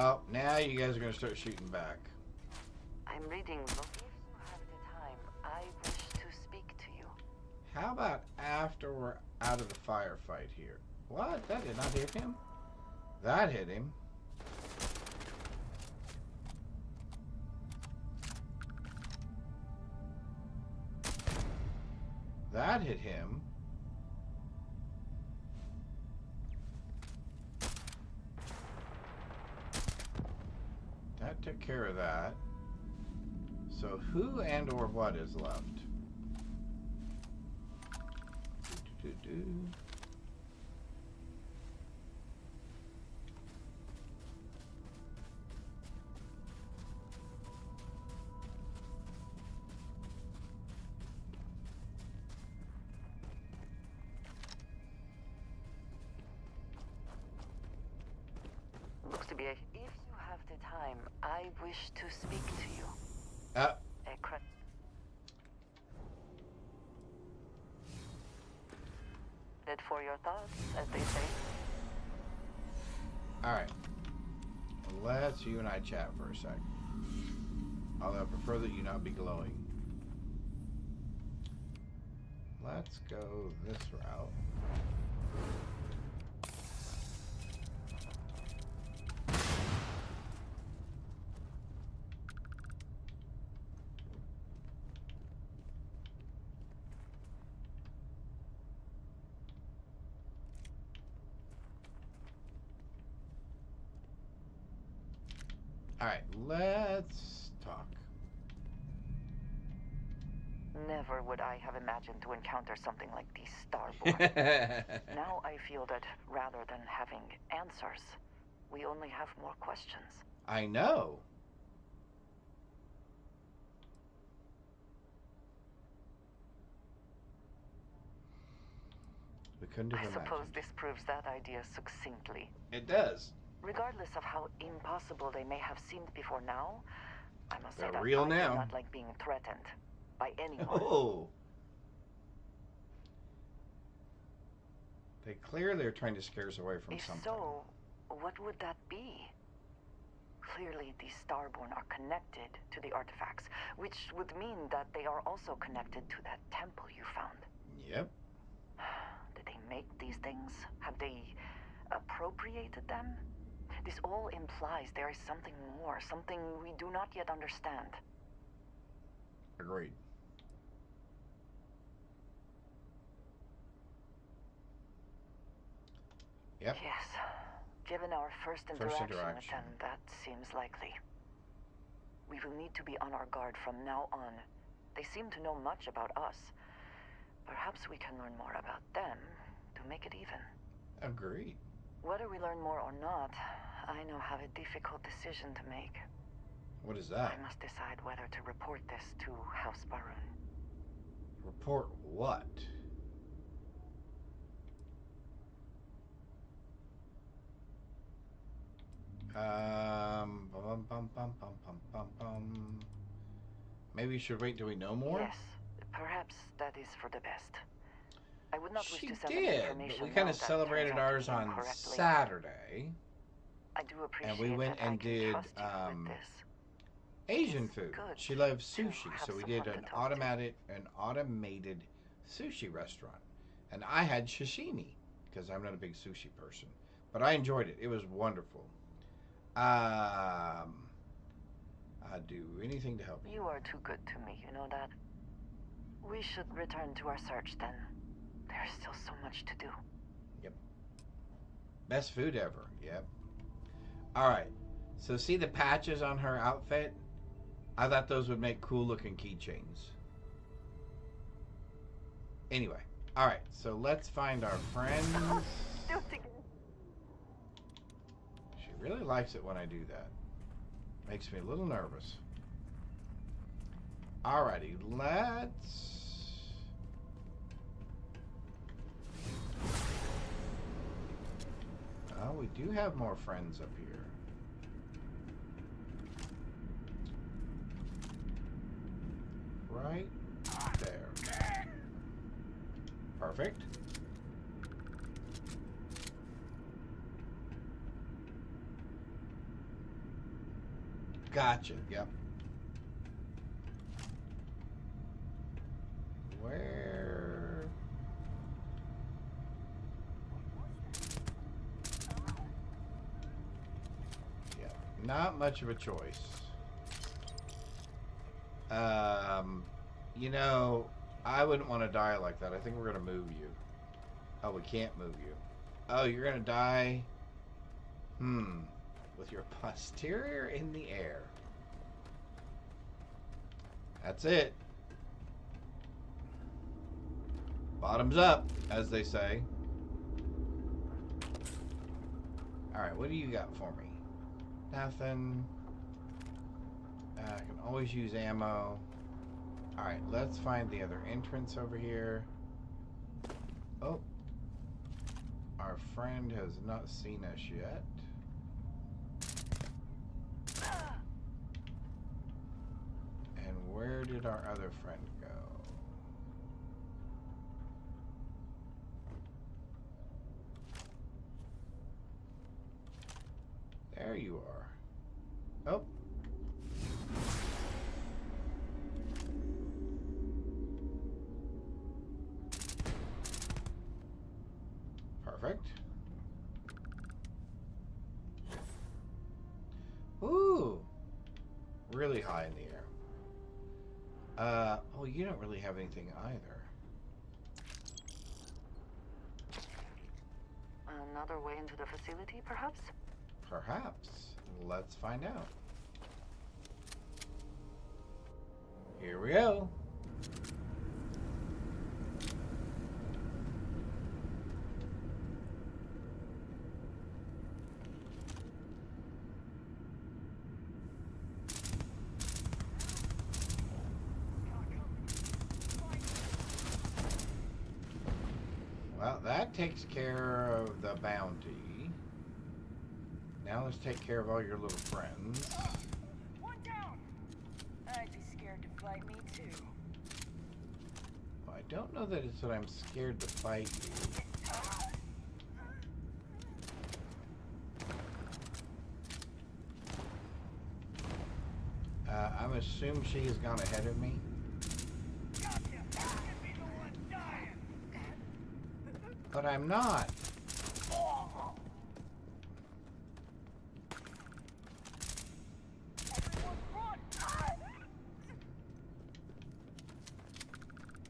Oh, now you guys are going to start shooting back. I'm reading. If you have the time, I wish to speak to you. How about after we're out of the firefight here? What? That did not hit him? That hit him. That hit him. That took care of that. So who and or what is left? Looks to be a... If you have the time, I wish to speak to you. For your thoughts, as they say. Alright. Let's you and I chat for a sec. Although I prefer that you not be glowing. Let's go this route. Alright, let's talk. Never would I have imagined to encounter something like these Starborn. Now I feel that rather than having answers, we only have more questions. I know. We couldn't have imagined. I suppose this proves that idea succinctly. It does. Regardless of how impossible they may have seemed before now, I must say that real I now. do not like being threatened by anyone. Oh. They clearly are trying to scare us away from something. If so, what would that be? Clearly, these Starborn are connected to the artifacts, which would mean that they are also connected to that temple you found. Yep. Did they make these things? Have they appropriated them? This all implies there is something more, something we do not yet understand. Agreed. Yep. Yes. Given our first interaction with them, that seems likely. We will need to be on our guard from now on. They seem to know much about us. Perhaps we can learn more about them to make it even. Agreed. Whether we learn more or not, I now have a difficult decision to make. What is that? I must decide whether to report this to House Barun. Report what? Maybe we should wait till we know more? Yes, perhaps that is for the best. I would not wish to send information. But we kind of celebrated ours on Saturday. I do appreciate and we went and did Asian food. She loves sushi, so we did an automated sushi restaurant. And I had sashimi because I'm not a big sushi person, but I enjoyed it. It was wonderful. I'd do anything to help you. You are too good to me, you know that. We should return to our search then. There's still so much to do. Yep. Best food ever. Yep. Alright. So see the patches on her outfit? I thought those would make cool looking keychains. Anyway. Alright. So let's find our friends. She really likes it when I do that. Makes me a little nervous. Alrighty. Let's... Oh, we do have more friends up here. Right there. Perfect. Gotcha. Yep. Where? Yeah, not much of a choice. You know, I wouldn't want to die like that. I think we're gonna move you. Oh, we can't move you. Oh, you're gonna die. With your posterior in the air. That's it. Bottoms up, as they say. Alright, what do you got for me? Nothing. I can always use ammo. Alright, let's find the other entrance over here. Oh. Our friend has not seen us yet. And where did our other friend go? There you are. Oh. Perfect. Ooh. Really high in the air. Oh, you don't really have anything either. Another way into the facility, perhaps? Perhaps. Let's find out. Here we go. Well, that takes care of the bounty. Now let's take care of all your little friends. One down. I'd be scared to fight me too. Well, I don't know that it's that I'm scared to fight you. I'm assuming she has gone ahead of me. But I'm not.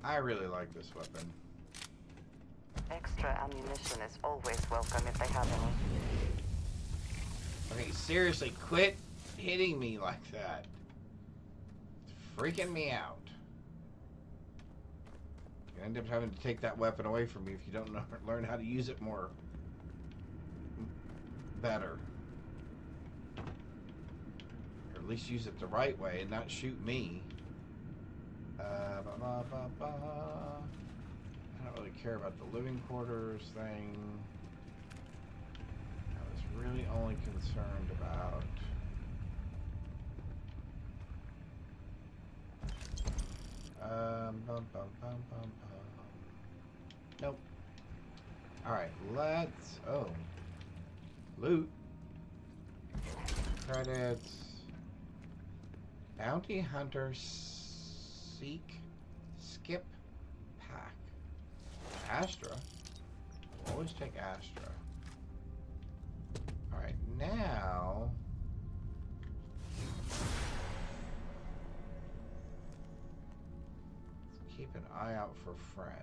I really like this weapon. Extra ammunition is always welcome if they have any. Okay, seriously, quit hitting me like that. It's freaking me out. You end up having to take that weapon away from me if you don't learn how to use it more better. Or at least use it the right way and not shoot me. I don't really care about the living quarters thing. I was really only concerned about nope. Alright, let's loot. Credits. Bounty Hunter Skip Pack. Astra. We'll always take Astra. Alright, now let's keep an eye out for friends.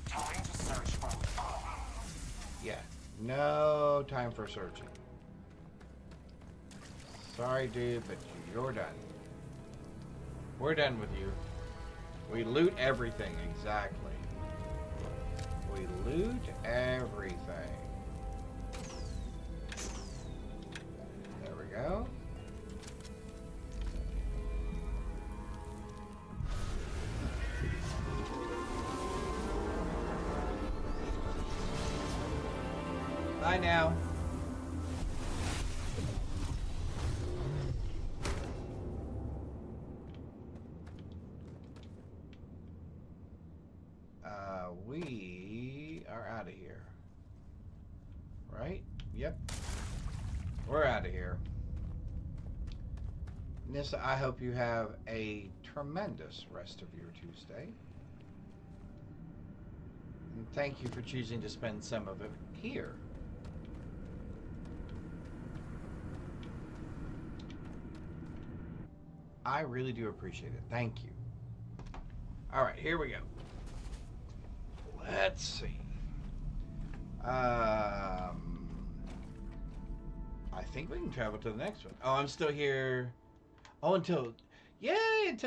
Time to search for Yeah, no time for searching. Sorry, dude, but you're done. We're done with you. We loot everything, exactly. We loot everything. There we go. Bye now. We are out of here. Right? Yep. We're out of here. Nissa, I hope you have a tremendous rest of your Tuesday. And thank you for choosing to spend some of it here. I really do appreciate it. Thank you. All right, here we go. Let's see. I think we can travel to the next one. Oh, I'm still here. Oh, until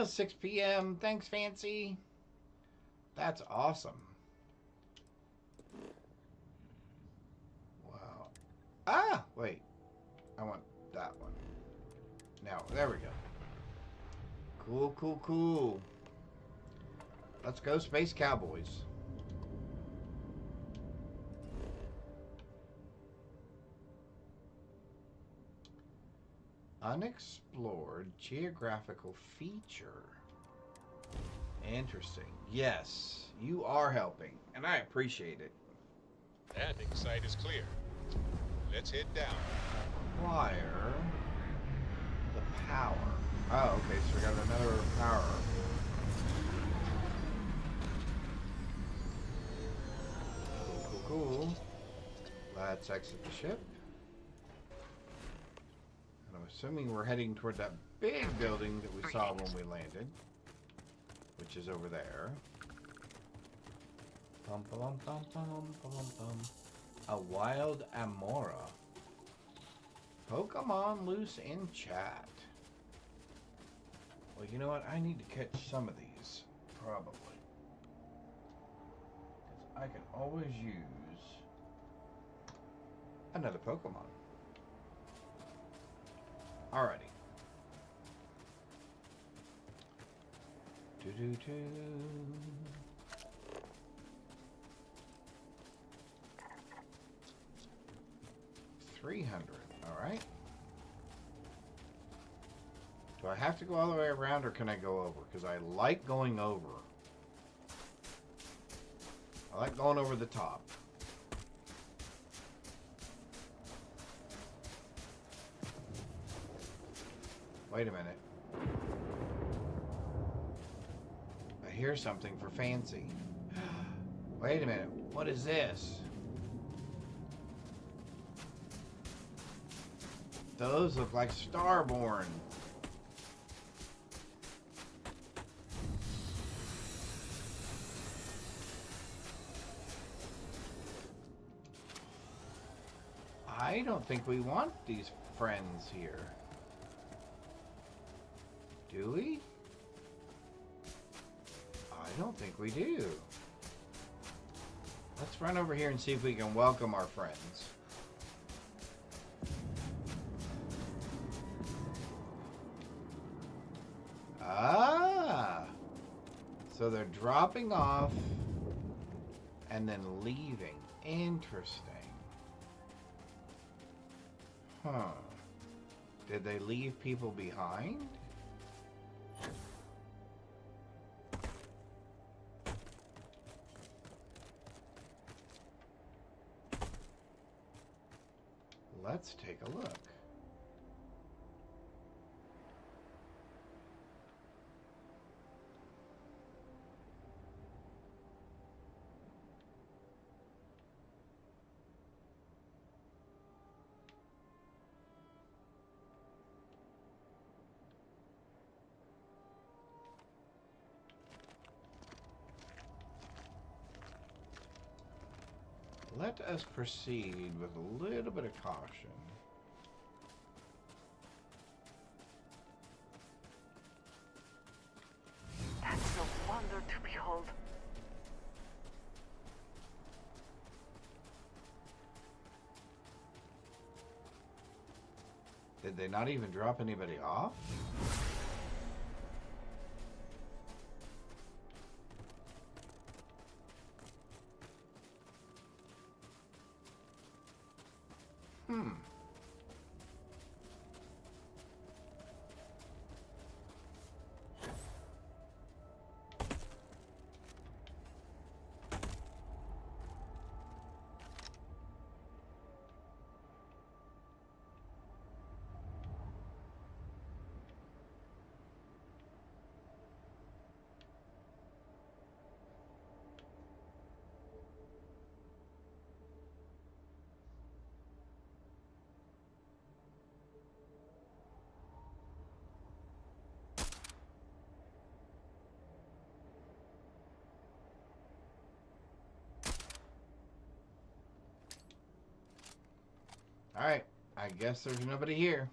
6 p.m. Thanks, Fancy. That's awesome. Wow. Ah, wait. I want that one. Now, there we go. Cool, cool, cool. Let's go, Space Cowboys. Unexplored geographical feature. Interesting. Yes, you are helping, and I appreciate it. Landing site is clear. Let's head down. Acquire the power. Oh, okay, so we got another power. Cool, cool, cool. Let's exit the ship. And I'm assuming we're heading toward that big building that we saw when we landed, which is over there. Bum, bum, bum, bum, bum, bum. A wild Amora. Pokemon loose in chat. Well, you know what? I need to catch some of these, probably. Because I can always use another Pokemon. Alrighty. Do-do-do. 300. Alright. Do I have to go all the way around or can I go over? Because I like going over. I like going over the top. Wait a minute. I hear something for Fancy. Wait a minute. What is this? Those look like Starborn. I don't think we want these friends here. Do we? I don't think we do. Let's run over here and see if we can welcome our friends. Ah! So they're dropping off and then leaving. Interesting. Huh. Did they leave people behind? Let's take a look. Let us proceed with a little bit of caution. That's a wonder to behold. Did they not even drop anybody off? Alright, I guess there's nobody here.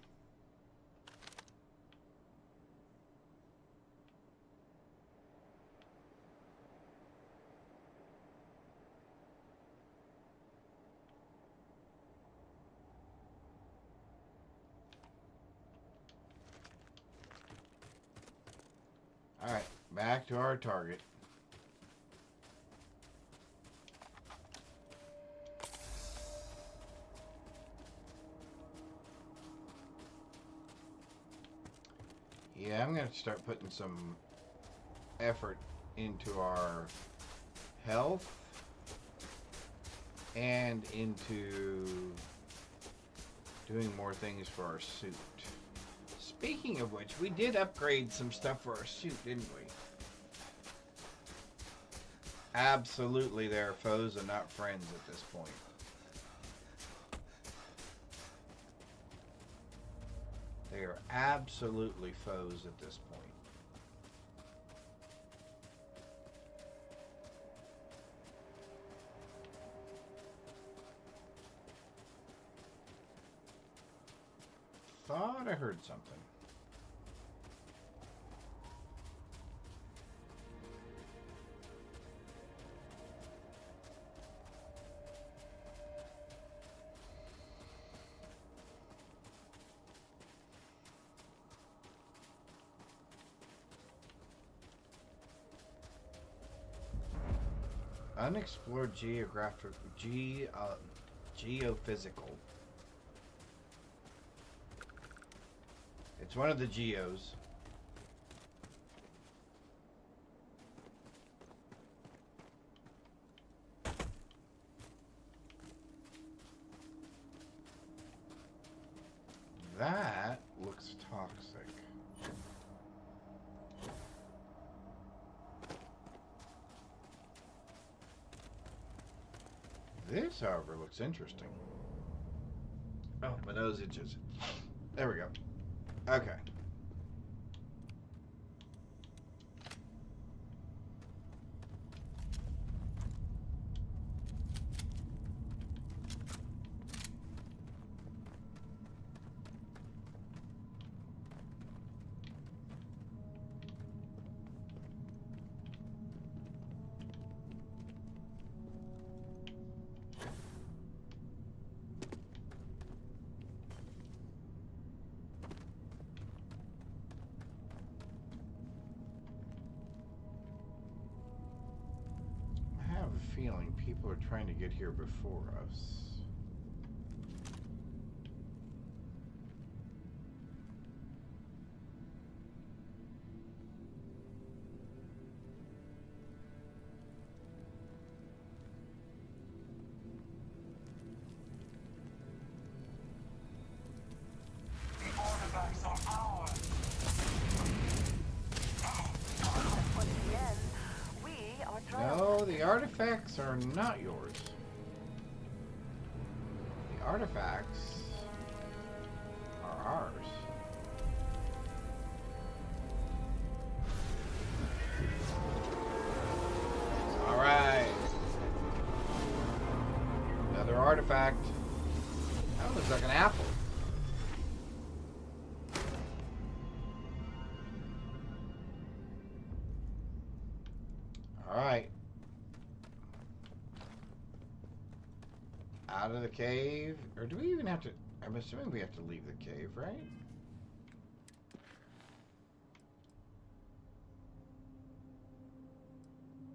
Alright, back to our target. Yeah, I'm going to start putting some effort into our health and into doing more things for our suit. Speaking of which, we did upgrade some stuff for our suit, didn't we? Absolutely, they're foes and not friends at this point. They are absolutely foes at this point. Thought I heard something. Unexplored geophysical. It's one of the geos. That looks toxic. This, however, looks interesting. Oh, my nose itches. There we go. Okay. Feeling people are trying to get here before us. The artifacts are ours. No, the artifacts are not yours. The artifacts are ours. Alright. Another artifact. That looks like an apple. Alright. Out of the cave. Or do we even have to... I'm assuming we have to leave the cave, right?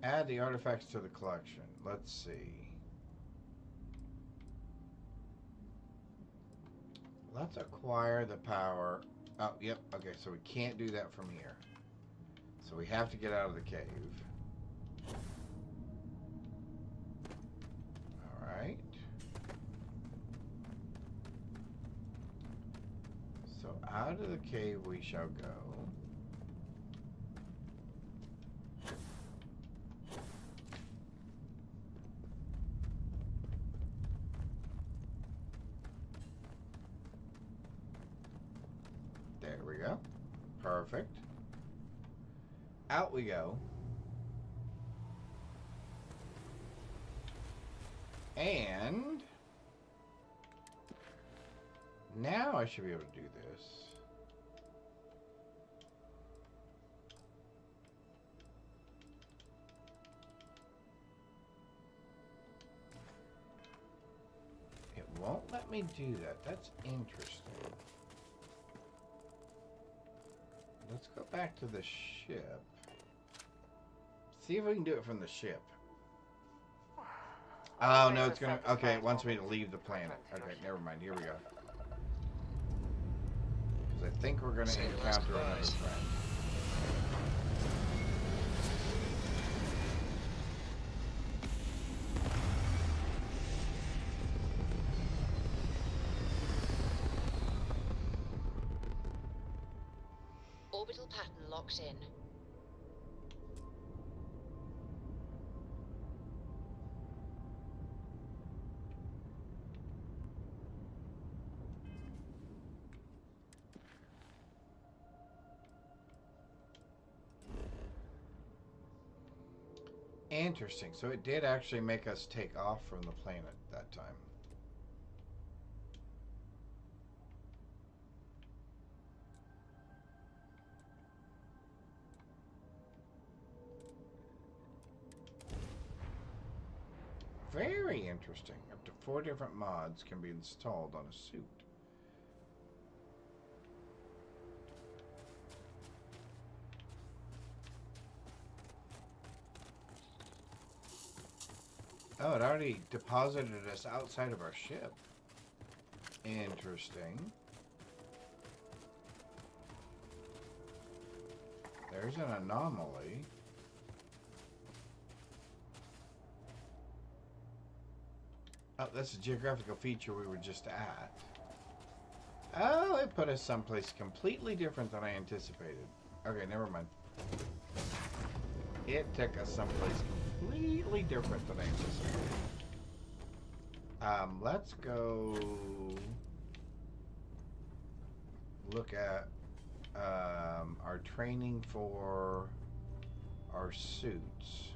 Add the artifacts to the collection. Let's see. Let's acquire the power. Oh, yep. Okay, so we can't do that from here. So we have to get out of the cave. Alright. So out of the cave we shall go. There we go. Perfect. Out we go. And Now I should be able to do this. It won't let me do that. That's interesting. Let's go back to the ship. See if we can do it from the ship. Oh, no, it's gonna... Okay, it wants me to leave the planet. Okay, never mind. Here we go. Because I think we're gonna encounter another friend. Orbital pattern locked in. Interesting. So it did actually make us take off from the planet that time. Very interesting. Up to 4 different mods can be installed on a suit. Oh, it already deposited us outside of our ship. Interesting. There's an anomaly. Oh, that's a geographical feature we were just at. Oh, it put us someplace completely different than I anticipated. Okay, never mind. It took us someplace completely different than I anticipated. Let's go look at our training for our suits.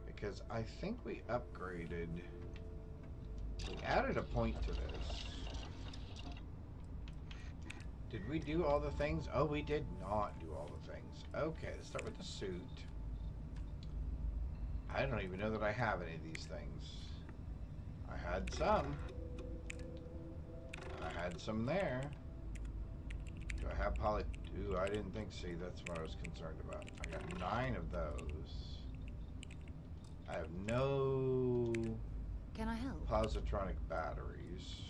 Because I think we upgraded. We added a point to this. Did we do all the things? Oh, we did not do all the things. Okay, let's start with the suit. I don't even know that I have any of these things. I had some. I had some there. Do I have poly... Ooh, I didn't think... See, that's what I was concerned about. I got 9 of those. I have no... Can I help? Positronic batteries.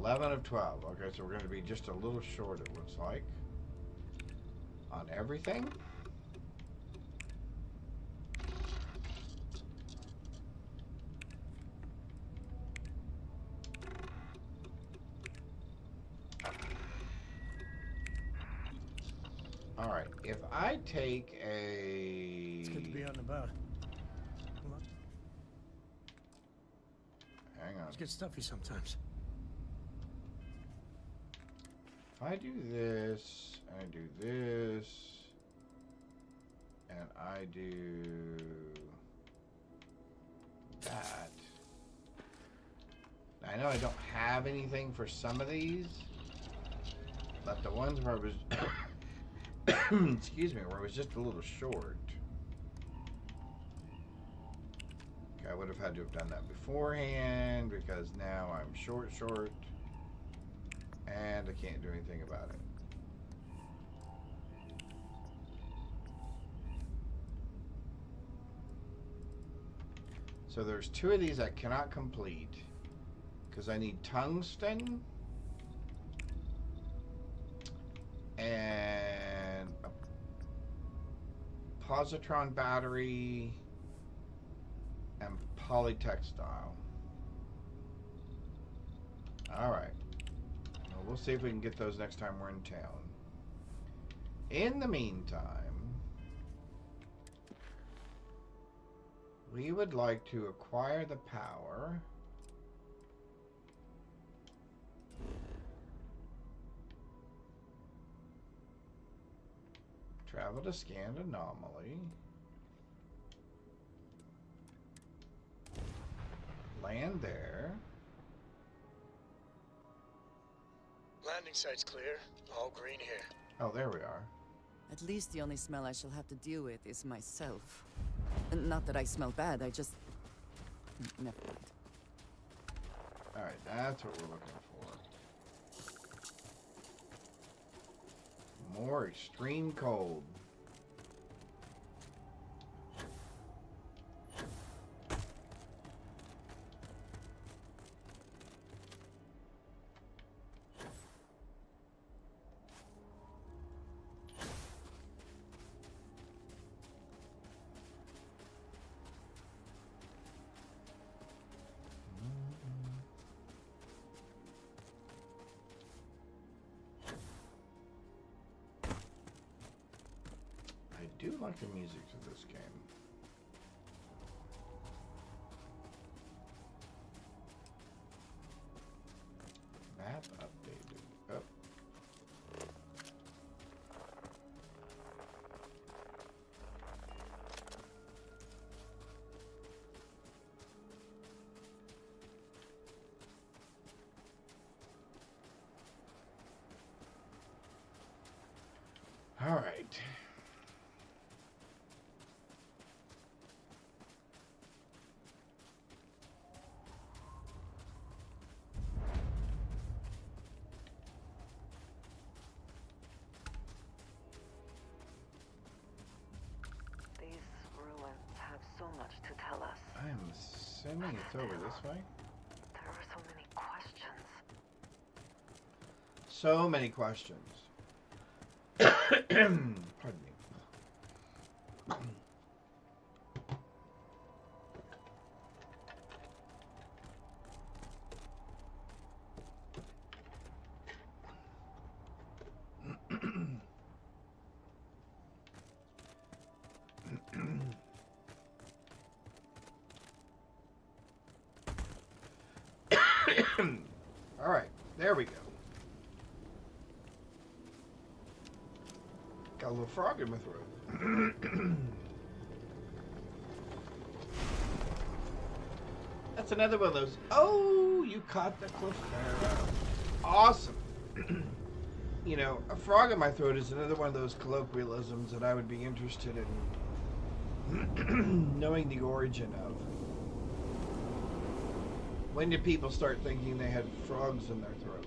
$11 of 12. Okay, so we're going to be just a little short, it looks like, on everything. All right, if I take a... It's good to be out and about. Hold on. Hang on. It's get stuffy sometimes. If I do this, and I do this, and I do that. I know I don't have anything for some of these, but the ones where I was, excuse me, where I was just a little short. Okay, I would have had to have done that beforehand, because now I'm short. And I can't do anything about it. So there's 2 of these I cannot complete because I need tungsten and a positron battery and polytextile. All right. We'll see if we can get those next time we're in town. In the meantime, We would like to acquire the power. Travel to scan anomaly. Land there. Landing site's clear. All green here. Oh, there we are. At least the only smell I shall have to deal with is myself. Not that I smell bad, I just... Never mind. Alright, that's what we're looking for. More extreme cold. I do like the music to this game. Map updated. Oh. All right. So much to tell us. I am assuming it's over this way. There are so many questions. So many questions. Pardon me. All right, there we go. Got a little frog in my throat. That's another one of those. Oh, you caught the Clefairy. Awesome. You know, a frog in my throat is another one of those colloquialisms that I would be interested in knowing the origin of. When did people start thinking they had frogs in their throat?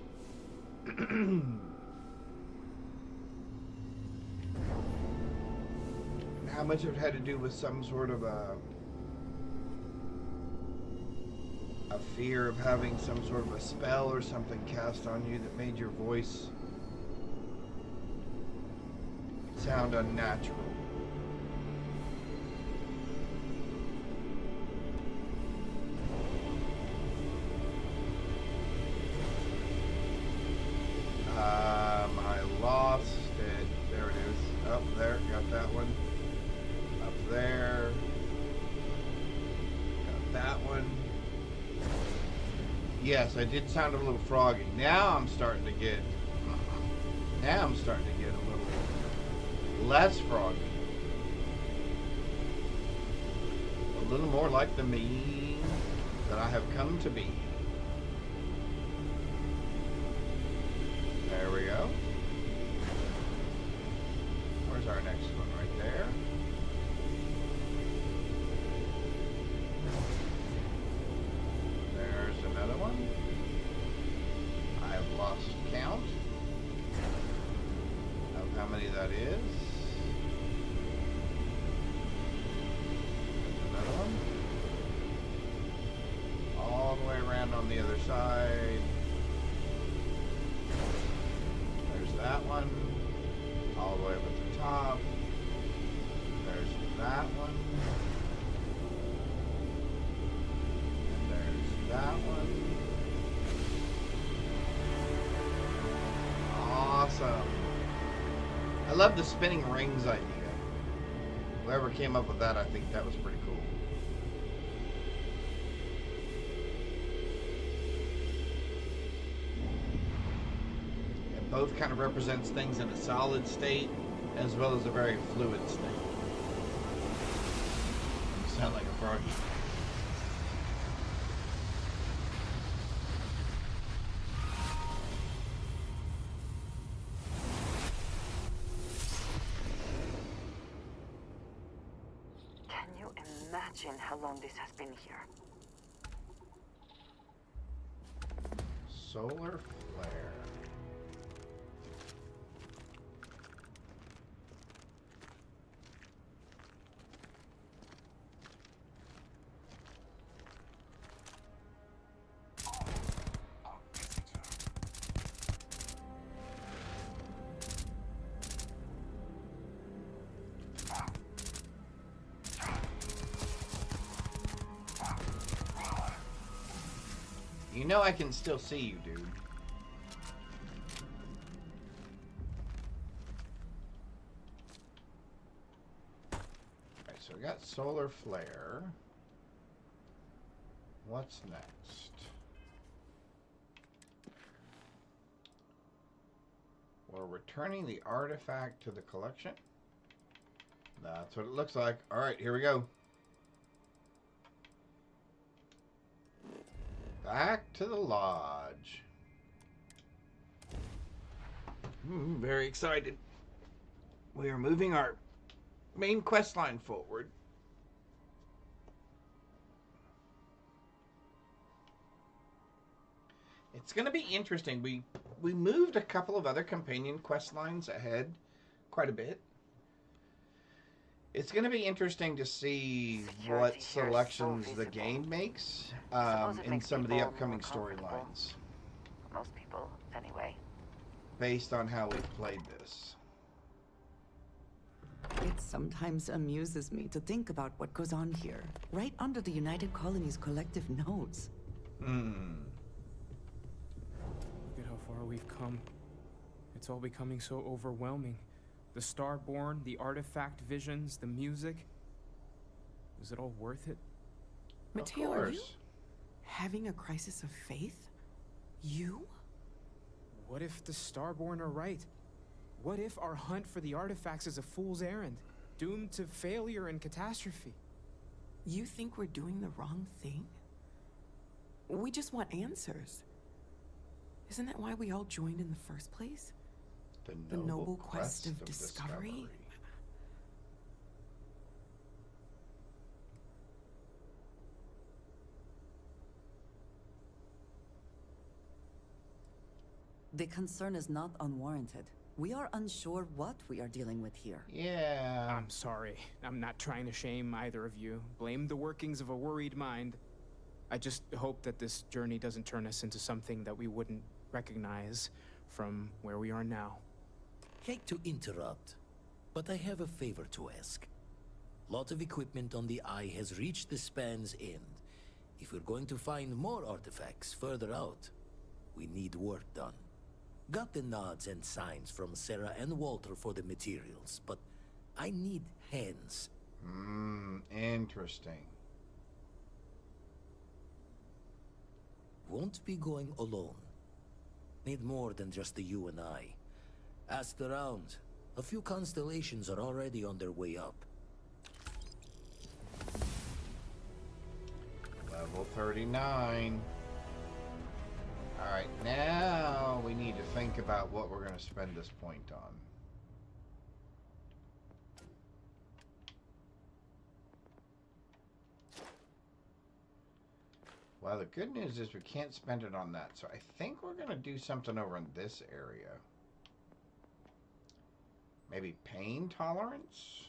How much of it had to do with some sort of a fear of having some sort of a spell or something cast on you that made your voice sound unnatural? I lost it. There it is. Up there, got that one. Up there. Got that one. Yes, I did sound a little froggy. Now I'm starting to get a little less froggy. A little more like the me that I have come to be. There we go. Where's our next one? Right there. There's another one. I've lost count of how many that is. There's another one. All the way around on the other side. That one, all the way up at the top. There's that one. And there's that one. Awesome. I love the spinning rings idea. Whoever came up with that, I think that was pretty cool. both kind of represents things in a solid state as well as a very fluid state. You sound like a froggy. Can you imagine how long this has been here? Solar flare. You know I can still see you, dude. Alright, so we got solar flare. What's next? We're returning the artifact to the collection. That's what it looks like. Alright, here we go. Back to the lodge. Very excited. We are moving our main quest line forward. It's going to be interesting. We moved a couple of other companion quest lines ahead quite a bit. It's going to be interesting to see what selections the game makes in some of the upcoming storylines. Most people, anyway. Based on how we've played this. It sometimes amuses me to think about what goes on here, right under the United Colonies' collective nose. Look at how far we've come. It's all becoming so overwhelming. The Starborn, the artifact visions, the music. Is it all worth it? Mateo, are you having a crisis of faith? You? What if the Starborn are right? What if our hunt for the artifacts is a fool's errand, doomed to failure and catastrophe? You think we're doing the wrong thing? We just want answers. Isn't that why we all joined in the first place? The noble quest of discovery? The concern is not unwarranted. We are unsure what we are dealing with here. Yeah. I'm sorry. I'm not trying to shame either of you. Blame the workings of a worried mind. I just hope that this journey doesn't turn us into something that we wouldn't recognize from where we are now. Hate to interrupt, but I have a favor to ask. Lot of equipment on the Eye has reached the span's end. If we're going to find more artifacts further out, we need work done. Got the nods and signs from Sarah and Walter for the materials, but I need hands. Interesting. Won't be going alone. Need more than just the you and I. Asked around. A few constellations are already on their way up. Level 39. Alright, now we need to think about what we're going to spend this point on. Well, the good news is we can't spend it on that, so I think we're going to do something over in this area. Maybe pain tolerance?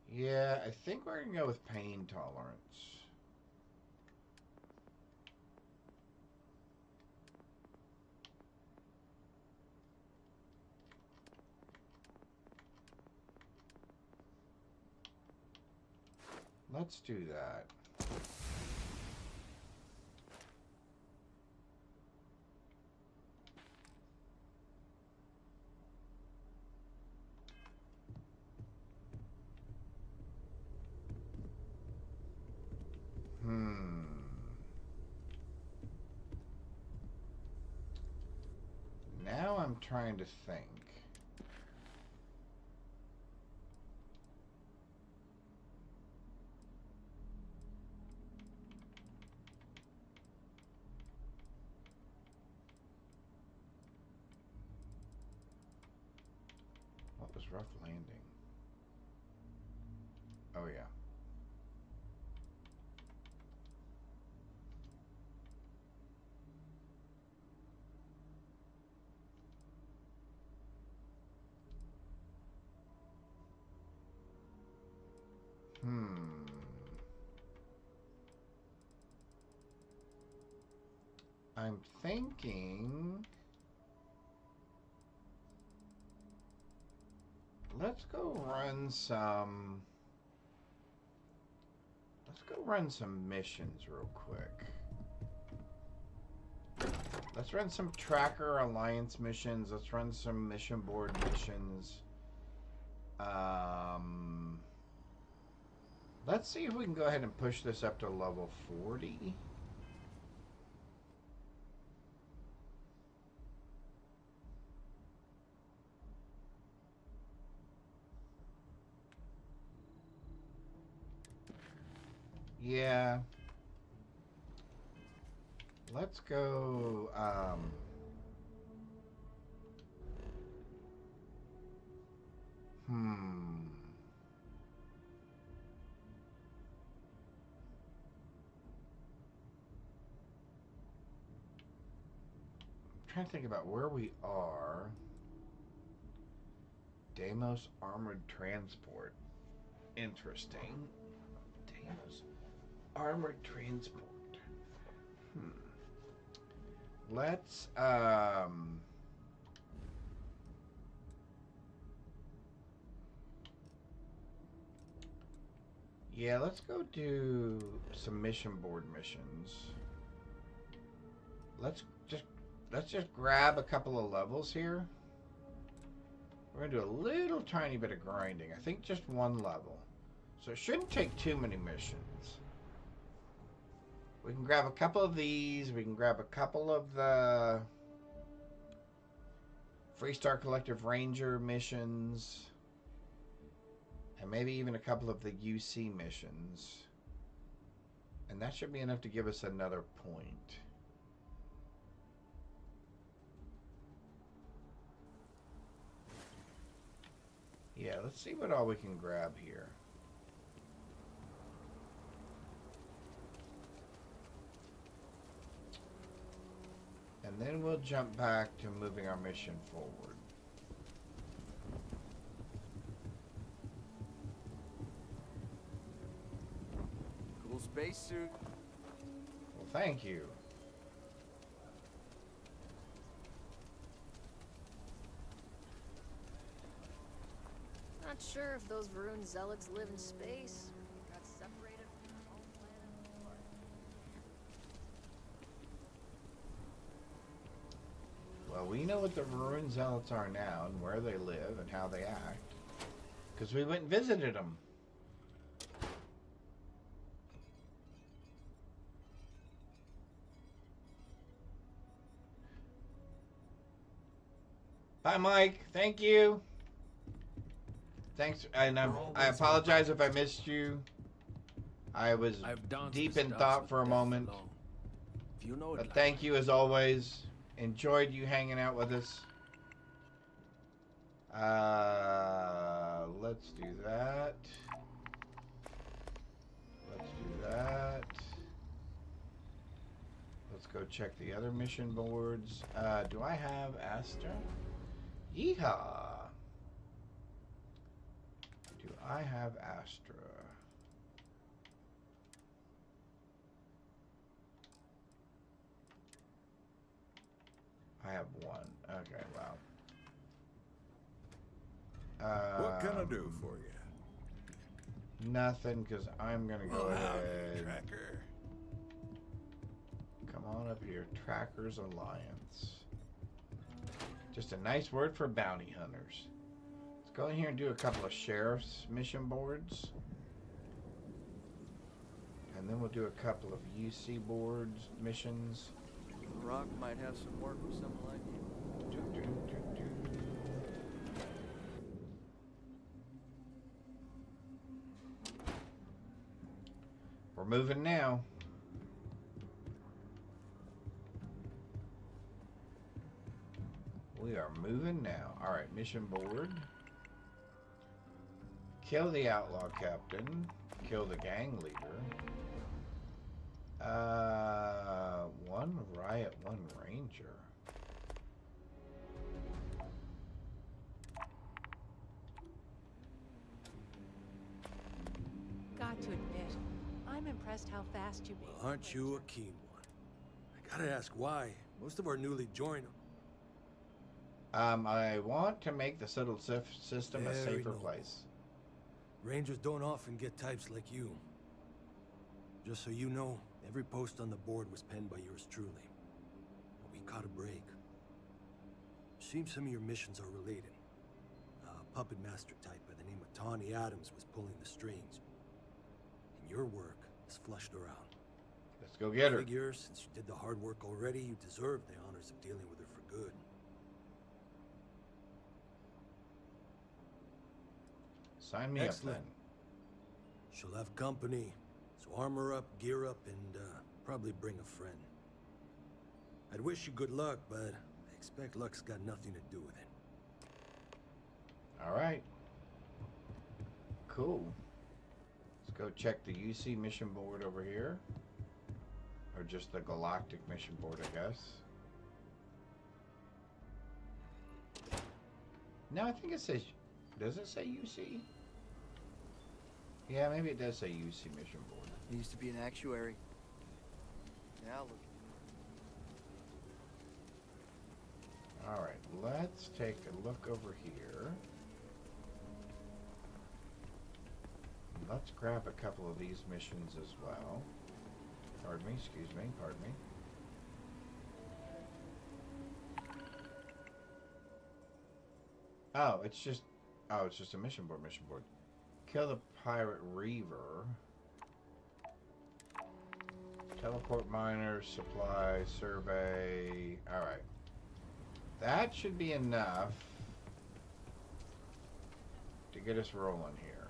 Yeah, I think we're going to go with pain tolerance. Let's do that. trying to think. What was Rough Landing? Oh, yeah. I'm thinking... Let's go run some... Let's go run some missions real quick. Let's run some Tracker Alliance missions. Let's run some mission board missions. Let's see if we can go ahead and push this up to level 40. Yeah. Let's go, trying to think about where we are. Deimos Armored Transport. Interesting. Deimos Armored Transport. Let's, yeah, let's go do some mission board missions. Let's just grab a couple of levels here. We're gonna do a little tiny bit of grinding. I think just one level. So it shouldn't take too many missions. We can grab a couple of these. We can grab a couple of the Freestar Collective Ranger missions. And maybe even a couple of the UC missions. And that should be enough to give us another point. Yeah, let's see what all we can grab here. And then we'll jump back to moving our mission forward. Cool spacesuit. Well, thank you. Not sure if those Varun zealots live in space or got separated from their home planet. Well, we know what the Varun Zealots are now and where they live and how they act. Because we went and visited them. Bye, Mike. Thank you. Thanks, and I apologize if I missed you. I was deep in thought for a moment. But thank you as always. Enjoyed you hanging out with us. Let's do that. Let's do that. Let's go check the other mission boards. Do I have Astra? Yeehaw! Do I have Astra? I have one. Okay, wow. What can I do for you? Nothing, because I'm going to go ahead. Tracker. Come on up here. Trackers Alliance. Just a nice word for bounty hunters. Let's go in here and do a couple of sheriff's mission boards. And then we'll do a couple of UC boards missions. Rock might have some work for someone like you. moving now. We are moving now. Alright, mission board. Kill the outlaw captain. Kill the gang leader. One riot, one ranger. Got to admit, I'm impressed how fast you Well, aren't you a keen one? I gotta ask why. Most of our newly joined... I want to make the settled system a Very safer noble. place. Rangers don't often get types like you. Just so you know, every post on the board was penned by yours truly. But we caught a break. Seems some of your missions are related. A puppet master type by the name of Tawny Adams was pulling the strings. And your work is flushed around. Let's go get her. Figure, since you did the hard work already, you deserve the honors of dealing with her for good. Sign me Excellent. up then. She'll have company, so armor up, gear up, and probably bring a friend. I'd wish you good luck, but I expect luck's got nothing to do with it. Alright. Cool. Let's go check the UC mission board over here. Or just the galactic mission board, I guess. No, I think it says... Does it say UC? Yeah, maybe it does say UC mission board. I used to be an actuary. Now look. Alright, let's take a look over here. Let's grab a couple of these missions as well. Pardon me, excuse me, pardon me. Oh, it's just a mission board, Kill the pirate Reaver. Teleport miners, supply, survey. Alright. That should be enough to get us rolling here.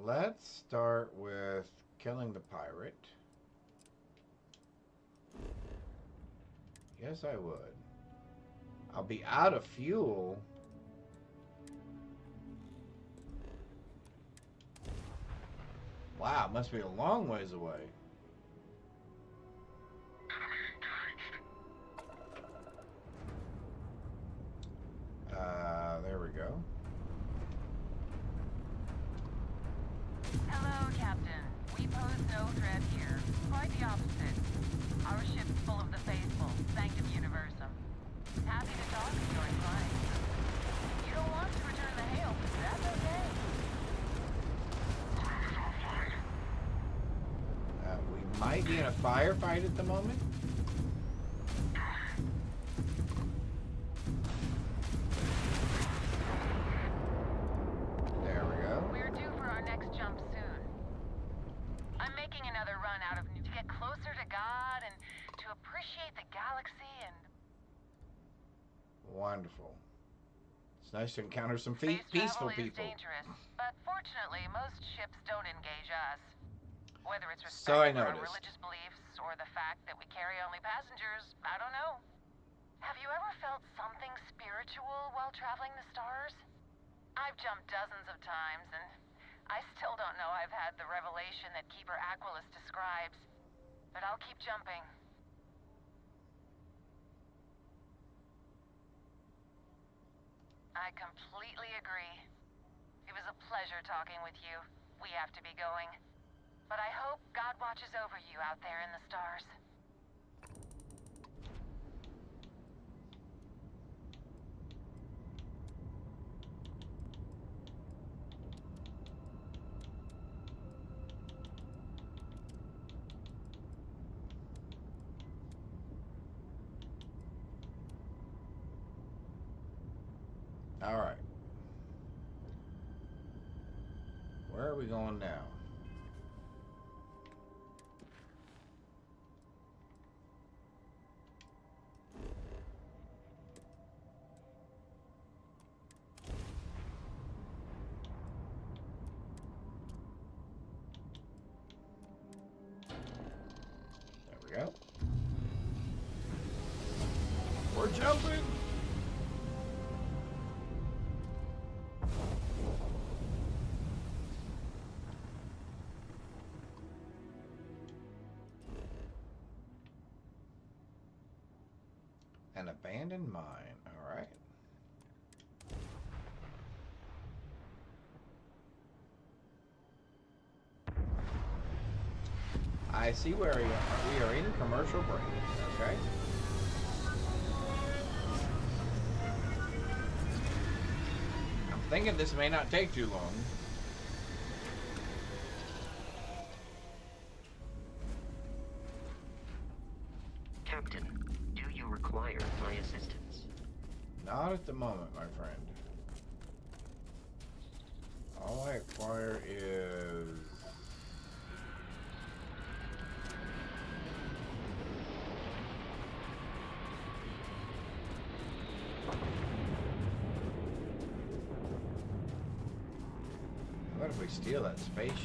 Let's start with killing the pirate. Yes, I would. I'll be out of fuel. Wow, must be a long ways away. There we go. Hello, Captain. We pose no threat here. Quite the opposite. Our ship's full of the faithful, Sanctum Universum. Happy to talk to your client. You don't want to return the hail, but that's okay. We might be in a firefight at the moment. There we go. We're due for our next jump soon. I'm making another run out of to get closer to God and to appreciate the galaxy and... Wonderful. It's nice to encounter some Space peaceful travel is people. dangerous, but fortunately, most ships don't engage us. Whether it's So I respect for our noticed. religious beliefs or the fact that we carry only passengers, I don't know. Have you ever felt something spiritual while traveling the stars? I've jumped dozens of times, and I still don't know I've had the revelation that Keeper Aquilus describes. But I'll keep jumping. I completely agree. It was a pleasure talking with you. We have to be going. But I hope God watches over you out there in the stars. All right. Where are we going now? go. We're jumping! An abandoned mine. All right. I see where we are. We are in commercial break. Okay. I'm thinking this may not take too long. Captain, do you require my assistance? Not at the moment, my friend. All I require is... What if we steal that spaceship?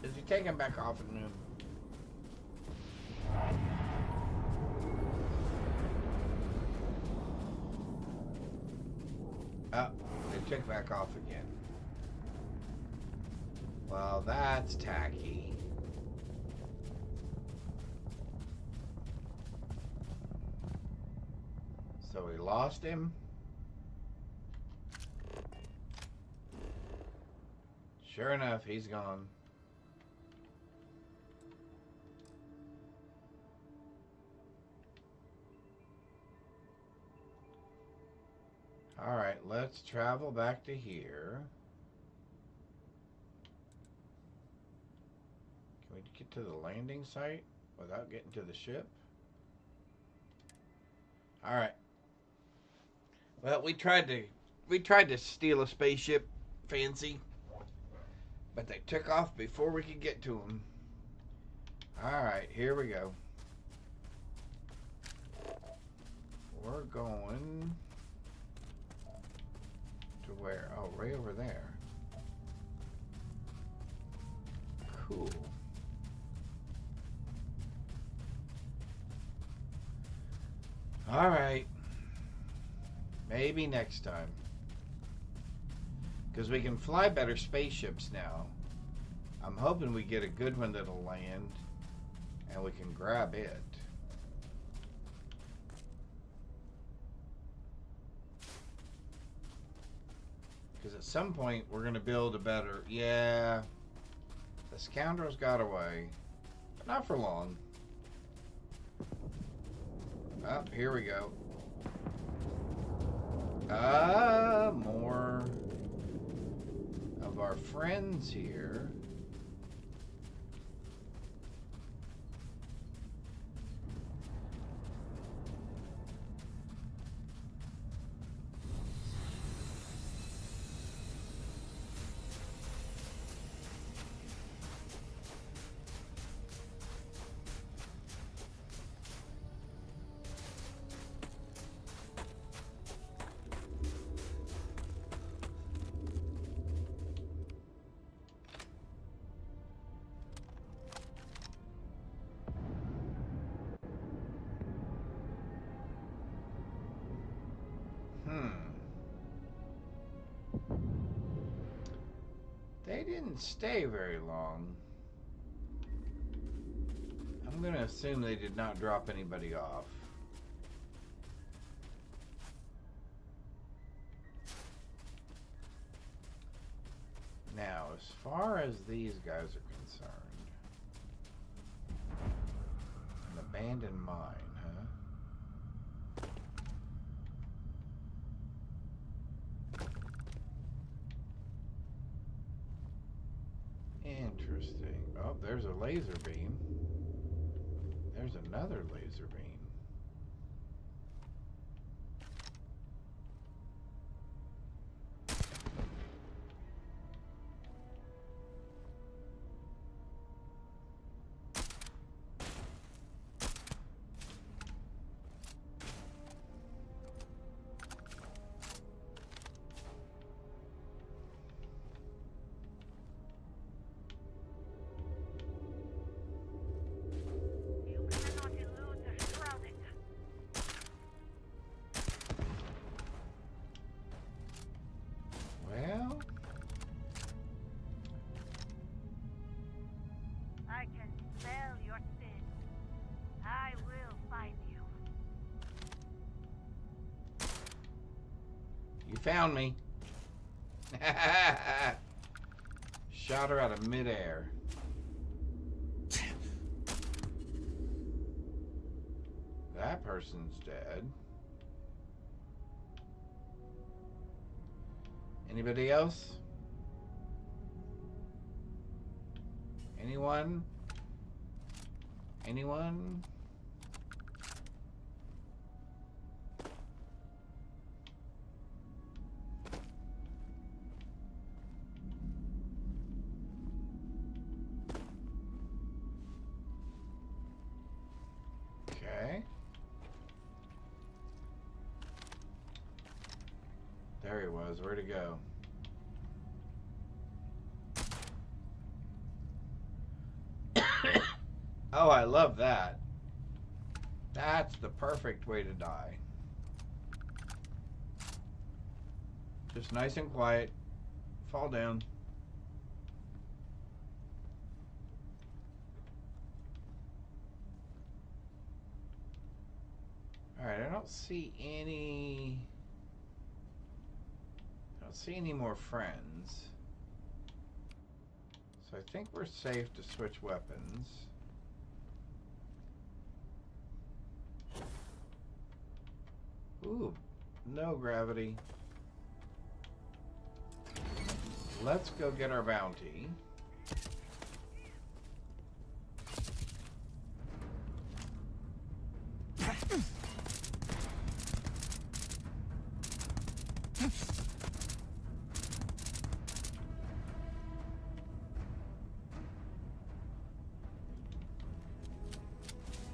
Is he taking back off at noon? They took back off again. Well, that's tacky. So we lost him. Sure enough, he's gone. Alright, let's travel back to here. Can we get to the landing site without getting to the ship? Alright. Well, we tried to steal a spaceship, fancy. But they took off before we could get to them. Alright, here we go. We're going... to where? Oh, right over there. Cool. Alright. Maybe next time. Because we can fly better spaceships now. I'm hoping we get a good one that'll land and we can grab it. Because at some point we're going to build a better... Yeah, the scoundrels got away. But not for long. Oh, here we go. More of our friends here. They didn't stay very long. I'm going to assume they did not drop anybody off. Now, as far as these guys are concerned, an abandoned mine, huh? Oh, there's a laser beam. There's another laser beam. Well, I can smell your sin. I will find you. you found me. Shot her out of midair. That person's dead. Anybody else? Anyone? Anyone? Okay. There he was. Where'd he go? Oh, I love that. That's the perfect way to die. Just nice and quiet. Fall down. Alright, I don't see any more friends. So I think we're safe to switch weapons. Ooh, no gravity. Let's go get our bounty.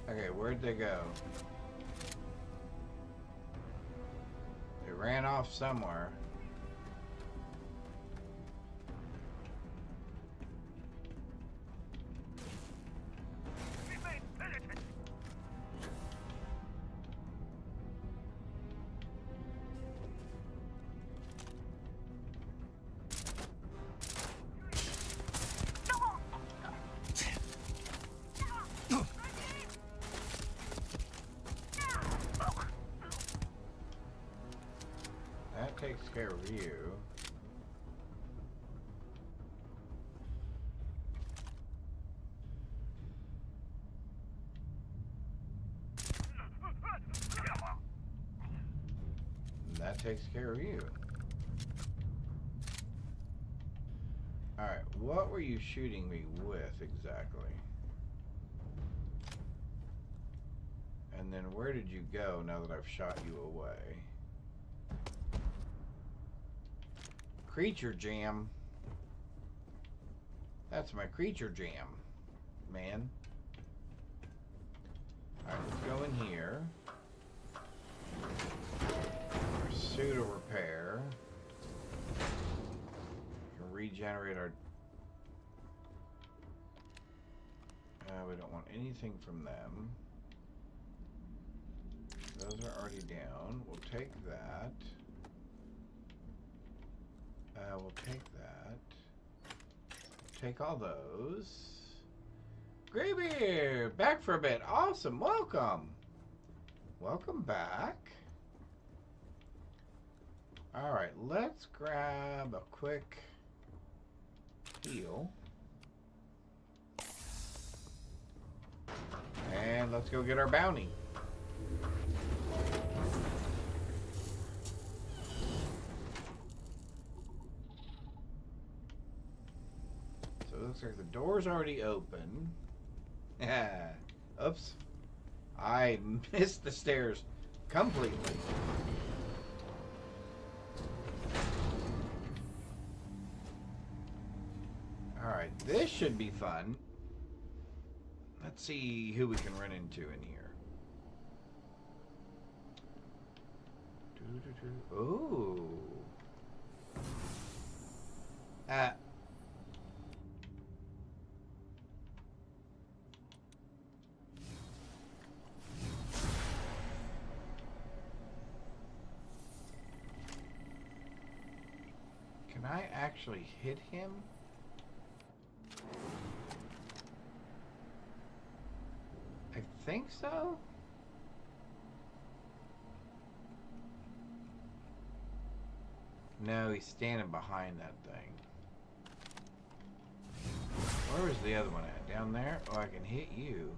Okay, where'd they go? They ran off somewhere. Takes care of you. And that takes care of you. Alright, what were you shooting me with exactly? And then where did you go now that I've shot you away? Creature jam. That's my creature jam, man. Alright, let's go in here. Pseudo repair. Can regenerate our... we don't want anything from them. Those are already down. We'll take that. We'll take that. Take all those. Greybeard! Back for a bit. Awesome. Welcome. Welcome back. Alright, let's grab a quick heal. And let's go get our bounty. Let's Looks like the door's already open. Oops. I missed the stairs completely. Alright, this should be fun. Let's see who we can run into in here. Ooh. Can I actually hit him? I think so. No, he's standing behind that thing. Where was the other one at? Down there? Oh, I can hit you.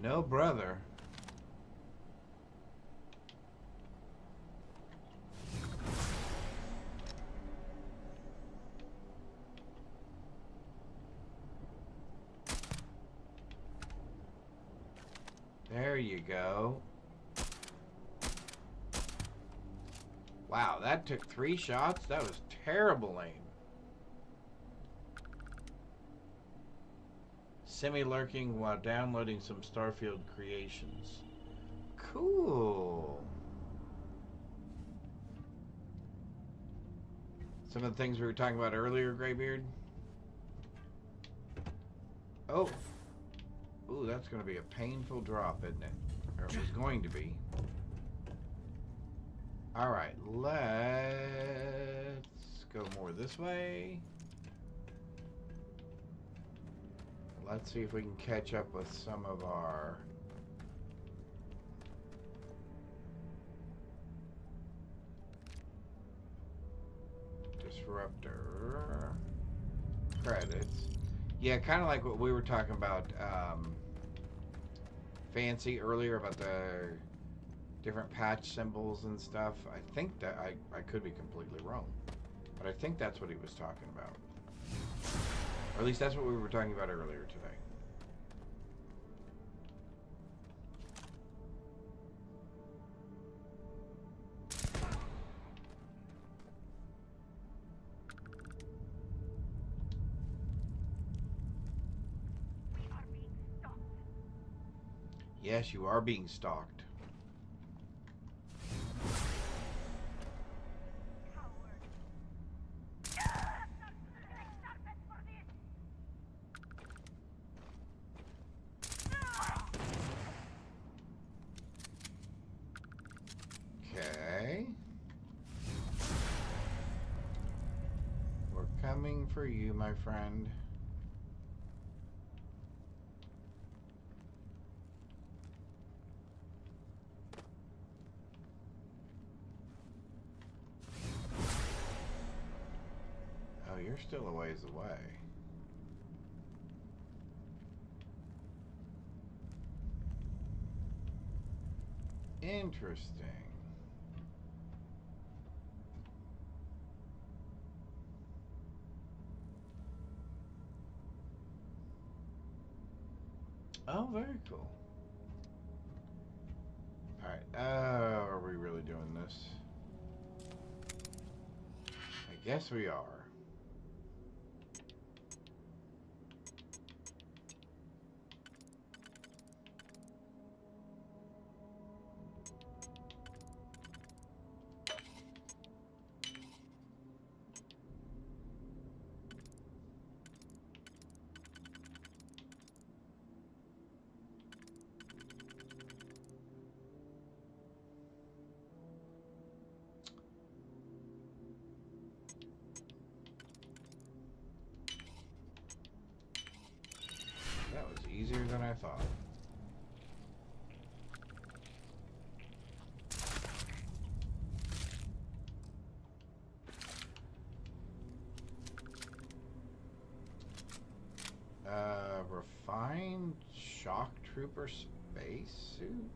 No, brother. There you go. Wow, that took 3 shots? That was terrible aim. Semi-lurking while downloading some Starfield creations. Cool. Some of the things we were talking about earlier, Graybeard. Oh. Ooh, that's going to be a painful drop, isn't it? Or it was going to be. Alright, let's go more this way. Let's see if we can catch up with some of our disruptor credits. Yeah, kind of like what we were talking about, Fancy earlier about the different patch symbols and stuff. I think that I could be completely wrong, but I think that's what he was talking about. Or at least that's what we were talking about earlier today. Yes, you are being stalked. Okay. We're coming for you, my friend. Oh, you're still a ways away. Interesting. Oh, very cool. Alright, are we really doing this? I guess we are. That was easier than I thought. Refined shock trooper spacesuit?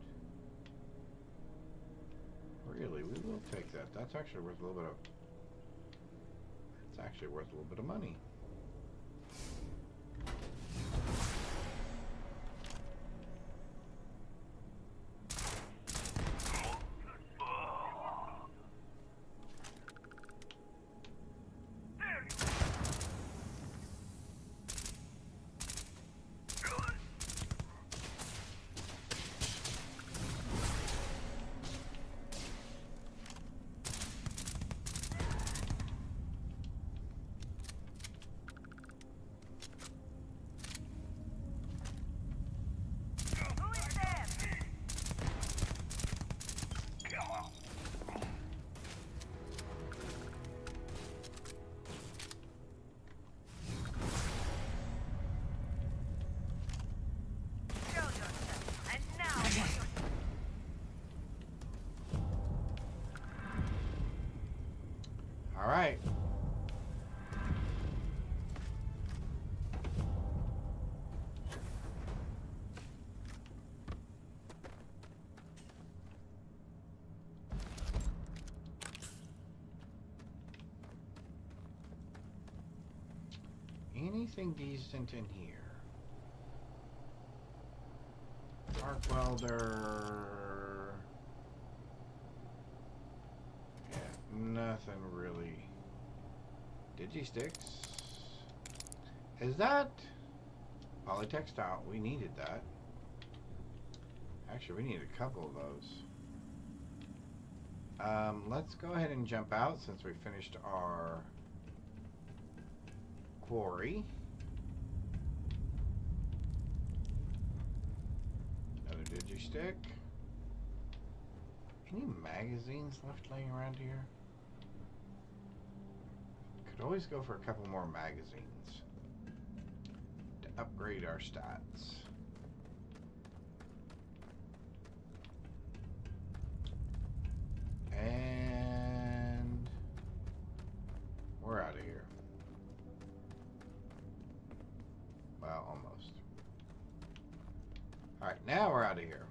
Really, we will take that. That's actually worth a little bit of actually worth a little bit of money. All right. Anything decent in here? Arc welder. Yeah, nothing really. Digi-sticks. Is that polytextile? We needed that. Actually, we need a couple of those. Let's go ahead and jump out since we finished our quarry. Another digi-stick. Any magazines left laying around here? Could always go for a couple more magazines to upgrade our stats. And we're out of here. Well, almost. All right, now we're out of here.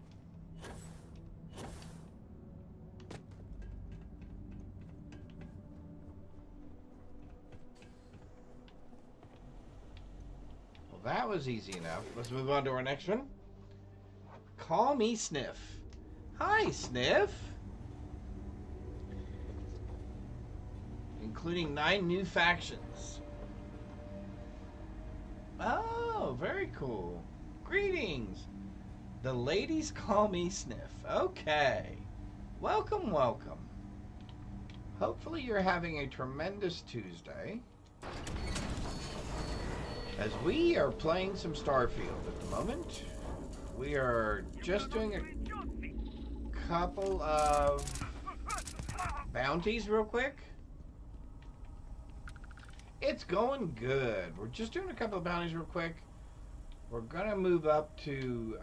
Well, that was easy enough. Let's move on to our next one. Call me Sniff. Hi, Sniff. Including 9 new factions. Oh, very cool. Greetings. The ladies call me Sniff. Okay. Welcome, welcome. Hopefully you're having a tremendous Tuesday. As we are playing some Starfield at the moment. We are just doing a couple of bounties real quick. It's going good. We're just doing a couple of bounties real quick. We're gonna move up to,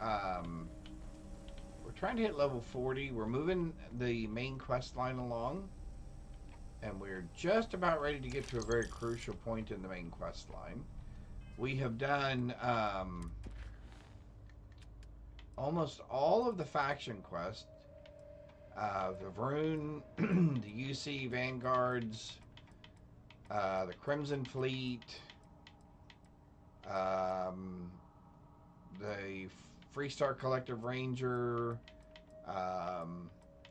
we're trying to hit level 40. We're moving the main quest line along. And we're just about ready to get to a very crucial point in the main quest line. We have done, almost all of the faction quests. The Varun, the UC Vanguards, the Crimson Fleet, the Freestar Collective Ranger,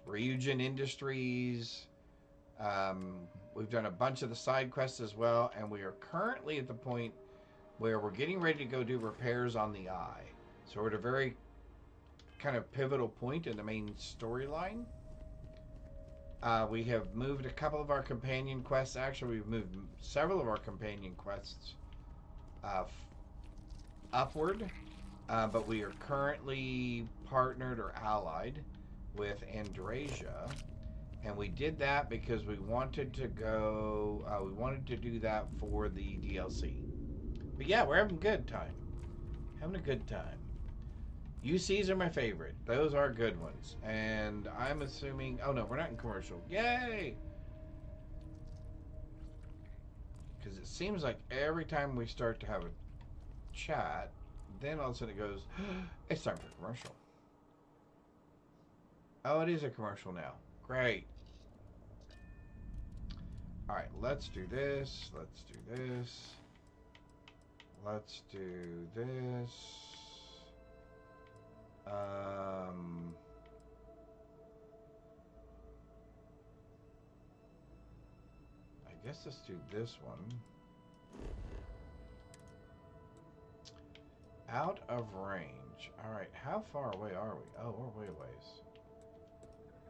Ryujin Industries. We've done a bunch of the side quests as well, and we are currently at the point where we're getting ready to go do repairs on the Eye. So we're at a very kind of pivotal point in the main storyline. We have moved a couple of our companion quests. Actually, we've moved several of our companion quests upward. But we are currently partnered or allied with Andrasia. And we did that because we wanted to go, we wanted to do that for the DLC. But yeah, we're having a good time. Having a good time. UCs are my favorite. Those are good ones. And I'm assuming... Oh, no, we're not in commercial. Yay! Because it seems like every time we start to have a chat, then all of a sudden it goes, it's time for commercial. Oh, it is a commercial now. Great. Alright, let's do this. Let's do this. Let's do this. I guess let's do this one. Out of range. Alright, how far away are we? Oh, we're way ways.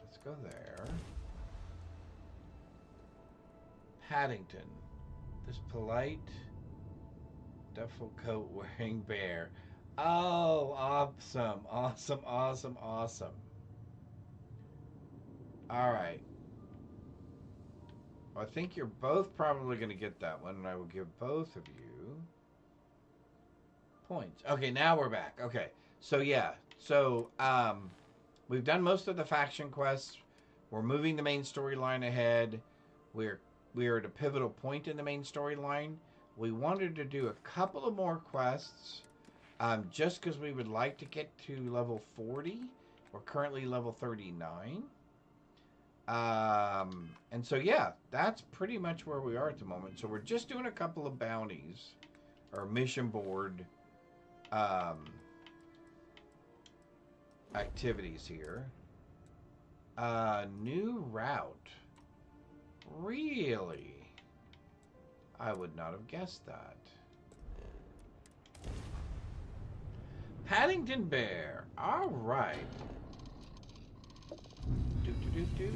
Let's go there. Paddington. This polite duffel coat wearing bear. Oh, awesome. Awesome, awesome, awesome. Alright. I think you're both probably going to get that one, and I will give both of you points. Okay, now we're back. Okay, so yeah. So, we've done most of the faction quests. We're moving the main storyline ahead. We're at a pivotal point in the main storyline. We wanted to do a couple of more quests, just because we would like to get to level 40. We're currently level 39. And so, yeah, that's pretty much where we are at the moment. So we're just doing a couple of bounties, or mission board activities here. New route. Really? I would not have guessed that. Paddington Bear. All right. Let me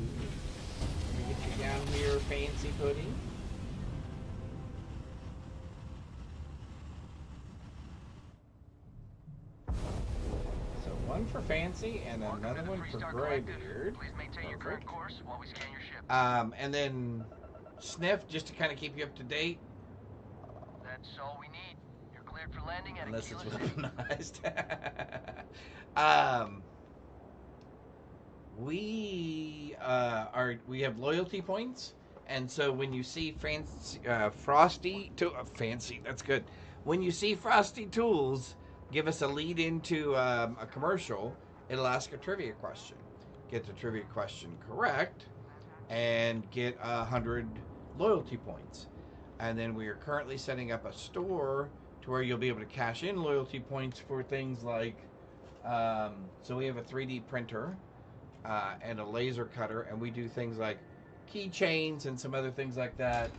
get you down here, fancy pudding. So one for Fancy and another one for Graybeard. Please maintain your current course while we scan your ship. And then Sniff, just to kind of keep you up to date. That's all we need. You're cleared for landing at Unless it's weaponized. We have loyalty points, and so when you see Fancy that's good. When you see Frosty Tools give us a lead into a commercial, it'll ask a trivia question. Get the trivia question correct, and get 100 loyalty points. And then we are currently setting up a store to where you'll be able to cash in loyalty points for things like, so we have a 3D printer and a laser cutter, and we do things like keychains and some other things like that.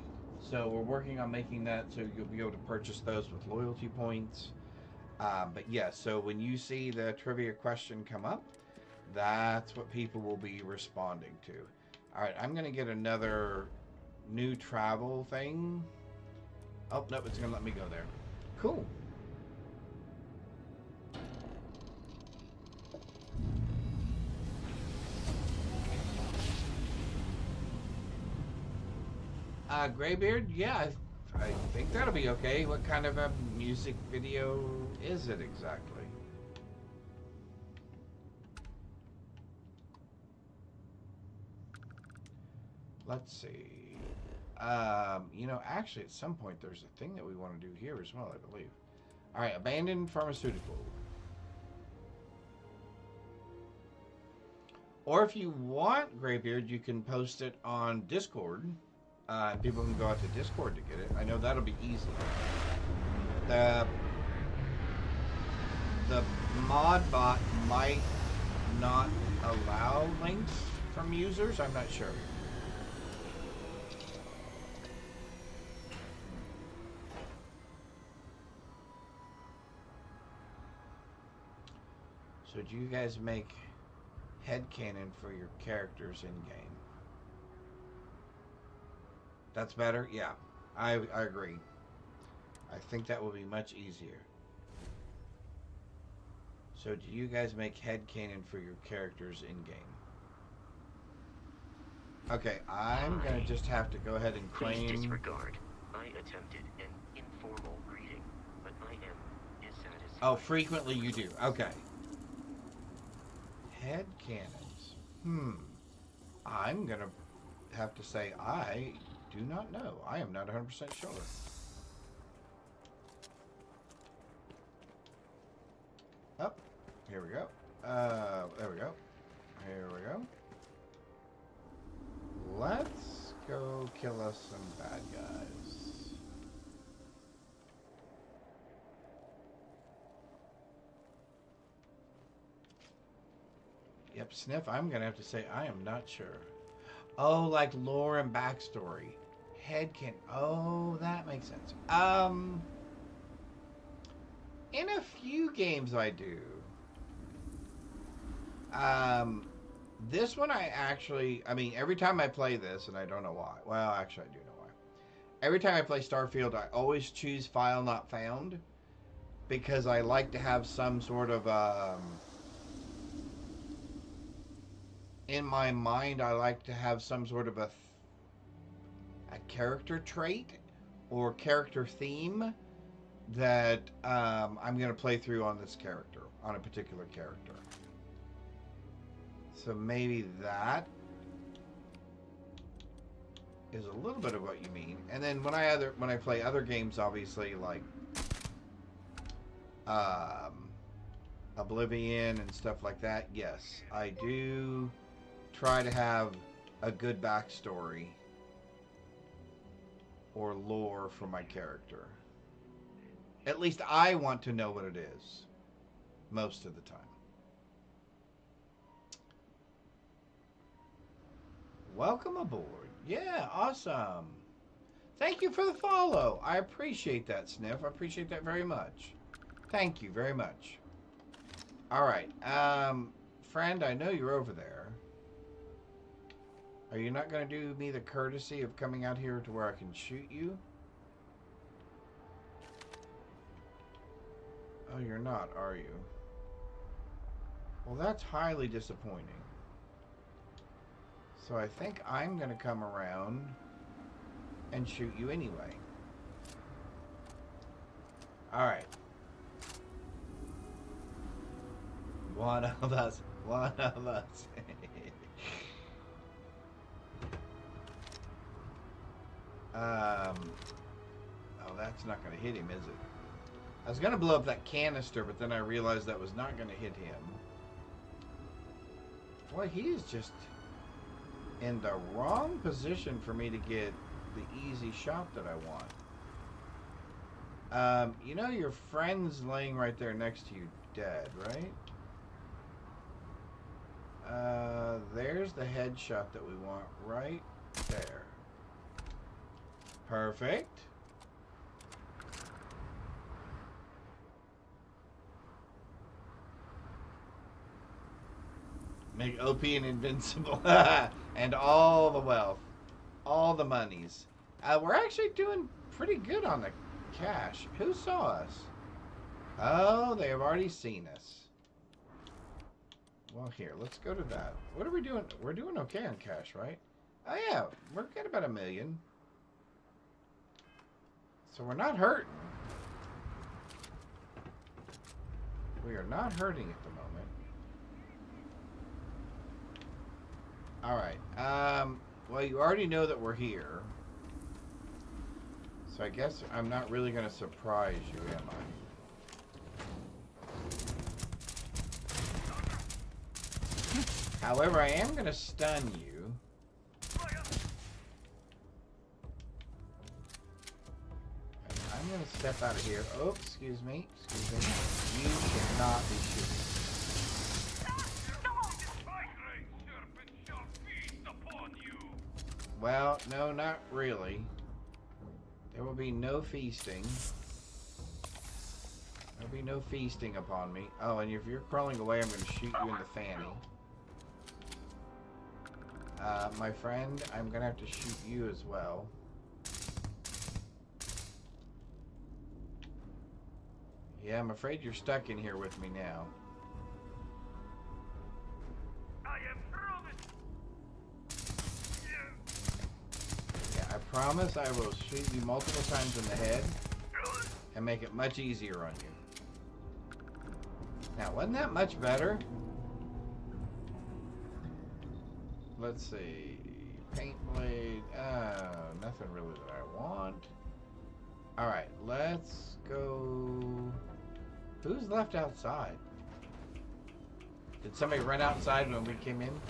So we're working on making that so you'll be able to purchase those with loyalty points. But yeah, so when you see the trivia question come up, that's what people will be responding to. All right, I'm going to get another new travel thing. Oh, no, it's going to let me go there. Cool. Graybeard, yeah, I think that'll be okay. What kind of a music video is it exactly? Let's see. You know, actually, at some point, there's a thing that we want to do here as well, I believe. All right, abandoned pharmaceutical. Or if you want, Graybeard, you can post it on Discord. People can go out to Discord to get it. I know that'll be easy. The mod bot might not allow links from users. I'm not sure. So do you guys make headcanon for your characters in-game? That's better? Yeah, I agree. I think that will be much easier. So do you guys make headcanon for your characters in-game? Okay, I'm going to just have to go ahead and claim... Please disregard. I attempted an informal greeting, but I am dissatisfied. Oh, frequently you do. Okay. Headcanons. I'm going to have to say I do not know. I am not 100% sure. Oh, here we go. There we go. Here we go. Let's go kill us some bad guys. Yep, Sniff, I'm going to have to say I am not sure. Oh, like lore and backstory. Headcan. Oh, that makes sense. In a few games I do. This one I mean, every time I play this, and I don't know why. Well, actually, I do know why. Every time I play Starfield, I always choose file not found because I like to have some sort of, in my mind, I like to have some sort of a character trait or character theme that I'm going to play through on this character, on a particular character. So maybe that is a little bit of what you mean. And then when I play other games, obviously like Oblivion and stuff like that, yes, I do try to have a good backstory or lore for my character. At least I want to know what it is most of the time. Welcome aboard. Yeah, awesome. Thank you for the follow. I appreciate that, Sniff. I appreciate that very much. Thank you very much. All right. Friend, I know you're over there. Are you not going to do me the courtesy of coming out here to where I can shoot you? Oh, you're not, are you? Well, that's highly disappointing. So I think I'm going to come around and shoot you anyway. Alright. One of us. One of us. Oh, that's not going to hit him, is it? I was going to blow up that canister, but then I realized that was not going to hit him. Boy, he is just in the wrong position for me to get the easy shot that I want. You know your friend's laying right there next to you dead, right? There's the headshot that we want right there. Perfect. Make OP and invincible. And all the wealth. All the monies. We're actually doing pretty good on the cash. Who saw us? Oh, they have already seen us. Well, here, let's go to that. What are we doing? We're doing okay on cash, right? Oh, yeah. We're getting about $1 million. So we're not hurting. We are not hurting at the moment. Alright. Well, you already know that we're here. So I guess I'm not really going to surprise you, am I? However, I am going to stun you. I'm going to step out of here. Oh, excuse me. Excuse me. You should not be shooting. Well, no, not really. There will be no feasting. There will be no feasting upon me. Oh, and if you're crawling away, I'm going to shoot you in the fanny. My friend, I'm going to have to shoot you as well. Yeah, I'm afraid you're stuck in here with me now. Yeah, I promise I will shoot you multiple times in the head and make it much easier on you. Now, wasn't that much better? Let's see. Paint blade. Nothing really that I want. Alright, let's go. Who's left outside? Did somebody run outside when we came in?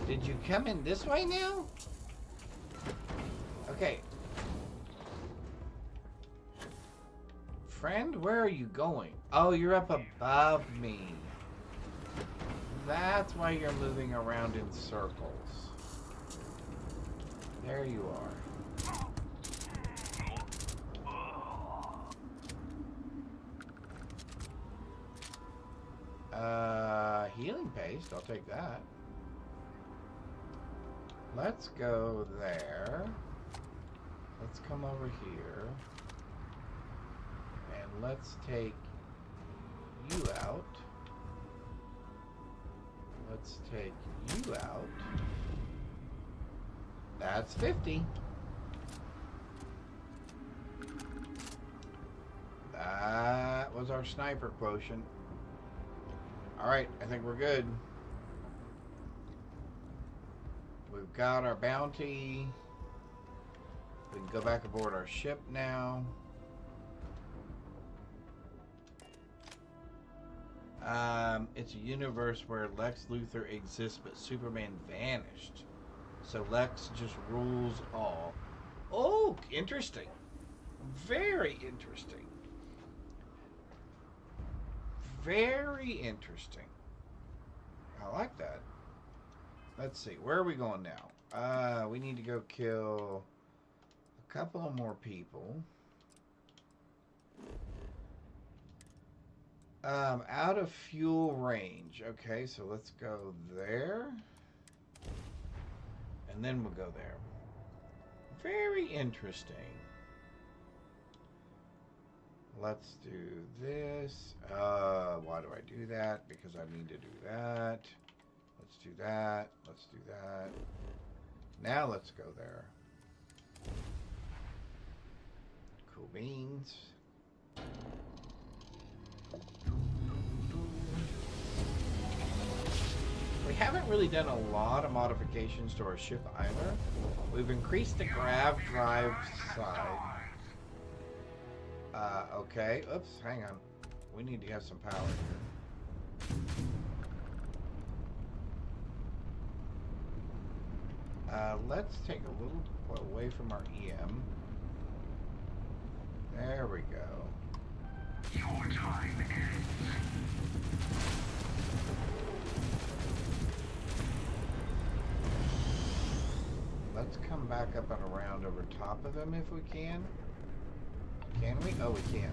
Did you come in this way now? Okay. Friend, where are you going? Oh, you're up above me. That's why you're moving around in circles. There you are. Healing paste, I'll take that. Let's go there. Let's come over here. And let's take you out. Let's take you out. That's 50. That was our sniper quotient. Alright, I think we're good. We've got our bounty. We can go back aboard our ship now. It's a universe where Lex Luthor exists, but Superman vanished. So Lex just rules all. Oh, interesting. Very interesting. Very interesting. I like that. Let's see. Where are we going now? We need to go kill a couple of more people. Out of fuel range. Okay, so let's go there. And then we'll go there. Very interesting. Let's do this. Why do I do that? Because I need to do that. Let's do that. Let's do that. Now let's go there. Cool beans. We haven't really done a lot of modifications to our ship either. We've increased the grav drive side. Okay. Oops, hang on. We need to have some power here. Let's take a little away from our EM. There we go. Your time ends. Let's come back up and around over top of him if we can. Can we? Oh, we can.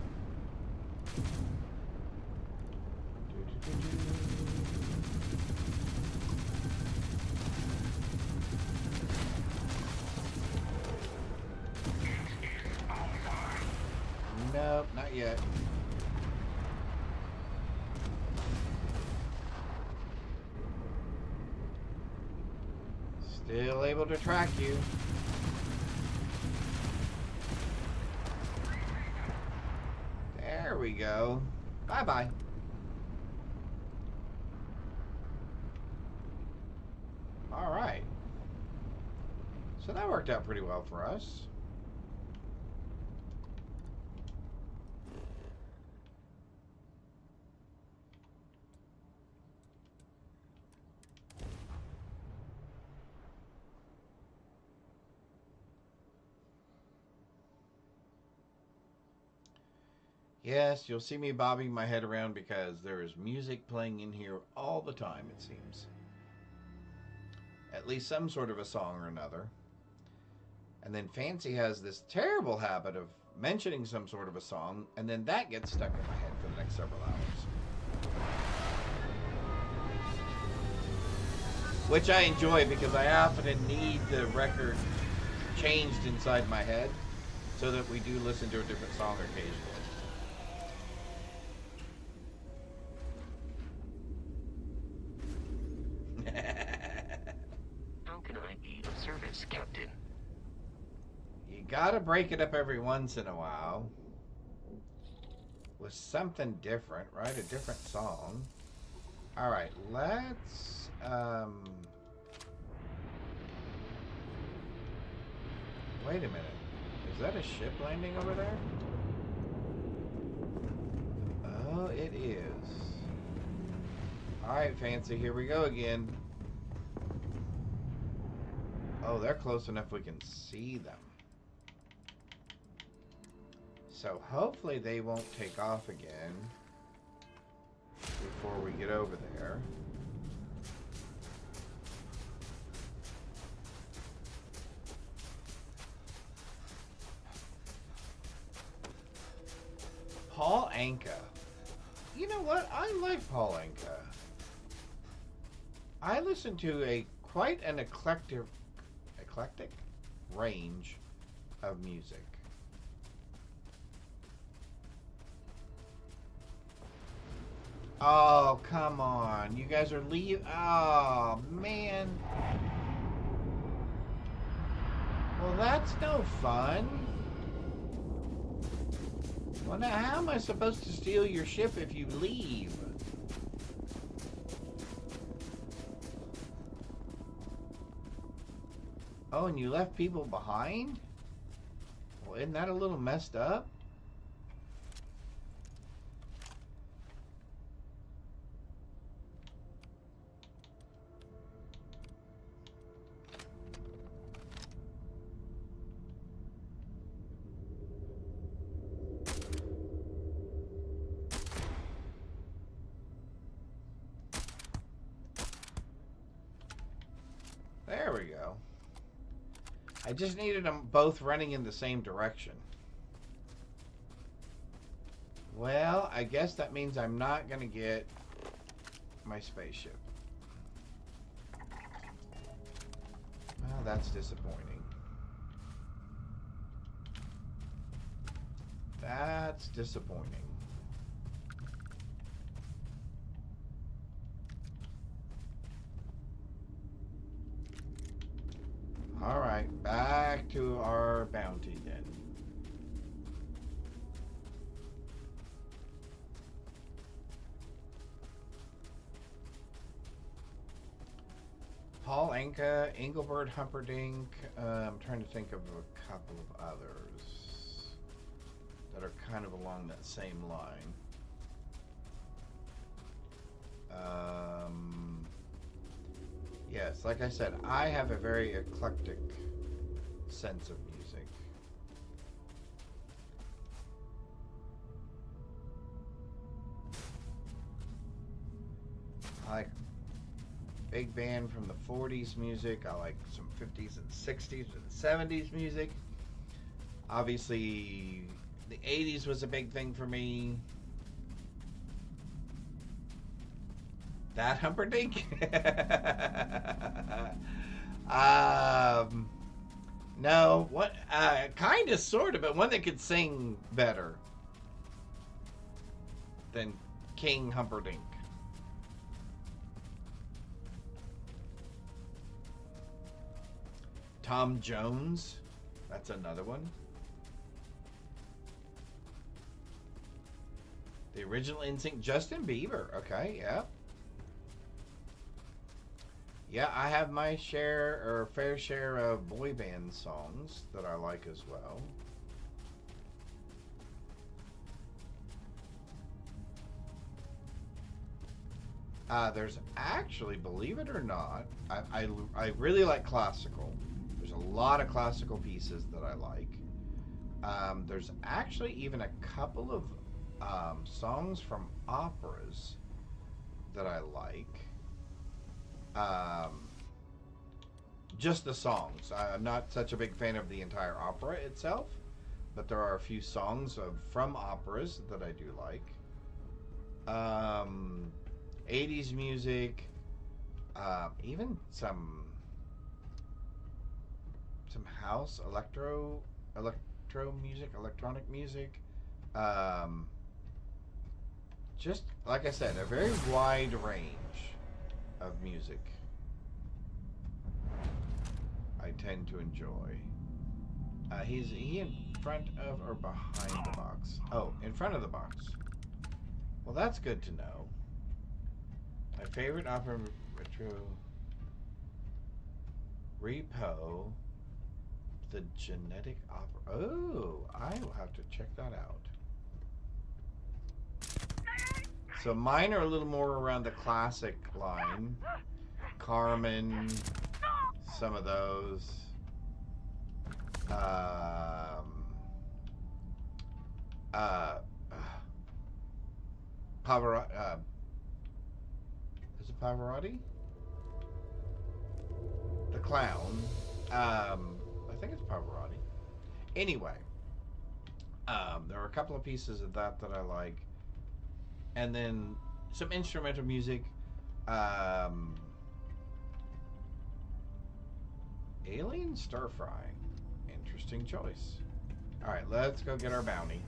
Nope, not yet. Still able to track you. There we go. Bye-bye. All right. So that worked out pretty well for us. Yes, you'll see me bobbing my head around because there is music playing in here all the time, it seems. At least some sort of a song or another. And then Fancy has this terrible habit of mentioning some sort of a song, and then that gets stuck in my head for the next several hours. Which I enjoy because I often need the record changed inside my head so that we do listen to a different song occasionally. How can I be of service, Captain? You gotta break it up every once in a while with something different, right? A different song. All right, let's wait a minute. Is that a ship landing over there? Oh, it is. All right, Fancy, here we go again. Oh, they're close enough we can see them. So hopefully they won't take off again before we get over there. Paul Anka. You know what? I like Paul Anka. I listen to quite an eclectic range of music. Oh, come on. You guys are leaving. Oh, man. Well, that's no fun. Well, now, how am I supposed to steal your ship if you leave? Oh, and you left people behind? Well, isn't that a little messed up? There we go. I just needed them both running in the same direction. Well, I guess that means I'm not going to get my spaceship. Well, that's disappointing. That's disappointing. Alright, back to our bounty then. Paul Anka, Engelbert Humperdinck. I'm trying to think of a couple of others that are kind of along that same line. Yes, like I said, I have a very eclectic sense of music. I like big band from the 40s music. I like some 50s and 60s and 70s music. Obviously, the 80s was a big thing for me. That Humperdinck? No, what? Kind of, sort of, but one that could sing better than King Humperdinck. Tom Jones, that's another one. The original NSYNC, Justin Bieber. Okay, yeah. Yeah, I have my share or fair share of boy band songs that I like as well. There's actually, believe it or not, I really like classical. There's a lot of classical pieces that I like. There's actually even a couple of songs from operas that I like. Just the songs. I'm not such a big fan of the entire opera itself, but there are a few songs from operas that I do like. 80s music, even some house, electro music, electronic music. Just like I said, a very wide range of music I tend to enjoy. Is he in front of or behind the box? Oh, in front of the box. Well, that's good to know. My favorite opera retro repo, the genetic opera. Oh, I will have to check that out. So mine are a little more around the classic line. Carmen, some of those. Is it Pavarotti? The clown. I think it's Pavarotti. Anyway, there are a couple of pieces of that I like, and then some instrumental music. Alien stir fry. Interesting choice. Alright, let's go get our bounty.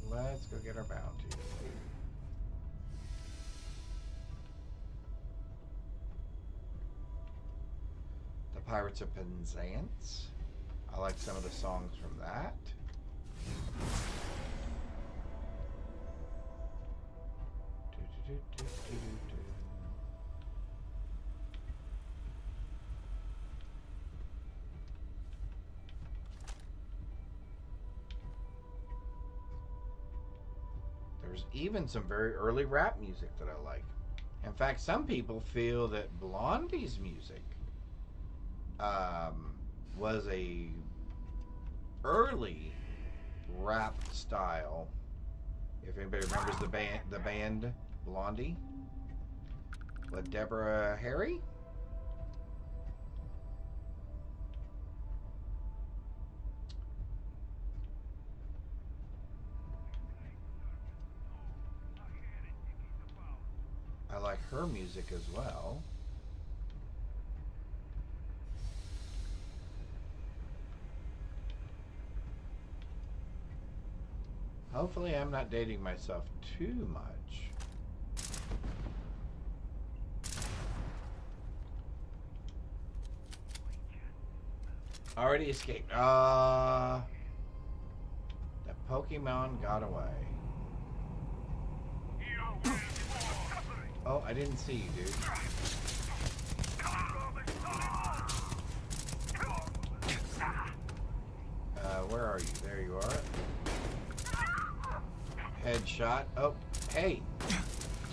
Let's go get our bounty. The Pirates of Penzance. I like some of the songs from that. There's even some very early rap music that I like. In fact, some people feel that Blondie's music was a early rap style. If anybody remembers the band Blondie with Deborah Harry. I like her music as well. Hopefully I'm not dating myself too much. Already escaped. The Pokemon got away. Oh, I didn't see you, dude. Where are you? There you are. Headshot. Oh, hey.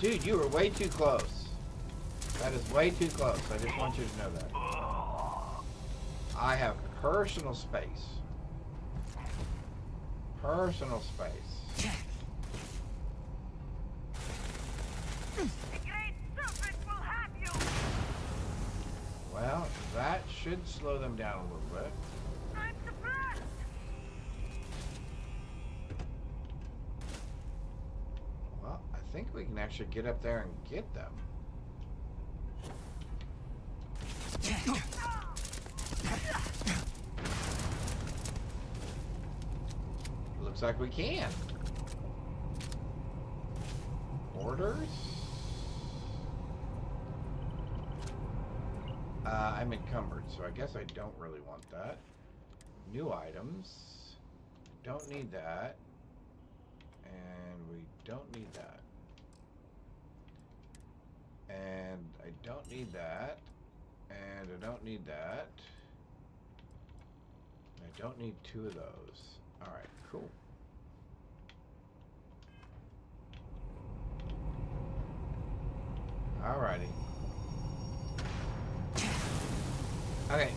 Dude, you were way too close. That is way too close. I just want you to know that. I have personal space. Personal space. Well, that should slow them down a little bit. Well, I think we can actually get up there and get them. Looks like we can. Orders? I'm encumbered, so I guess I don't really want that. New items. Don't need that. And we don't need that. And I don't need that. And I don't need that. I don't need two of those. Alright, cool. Alrighty. Okay.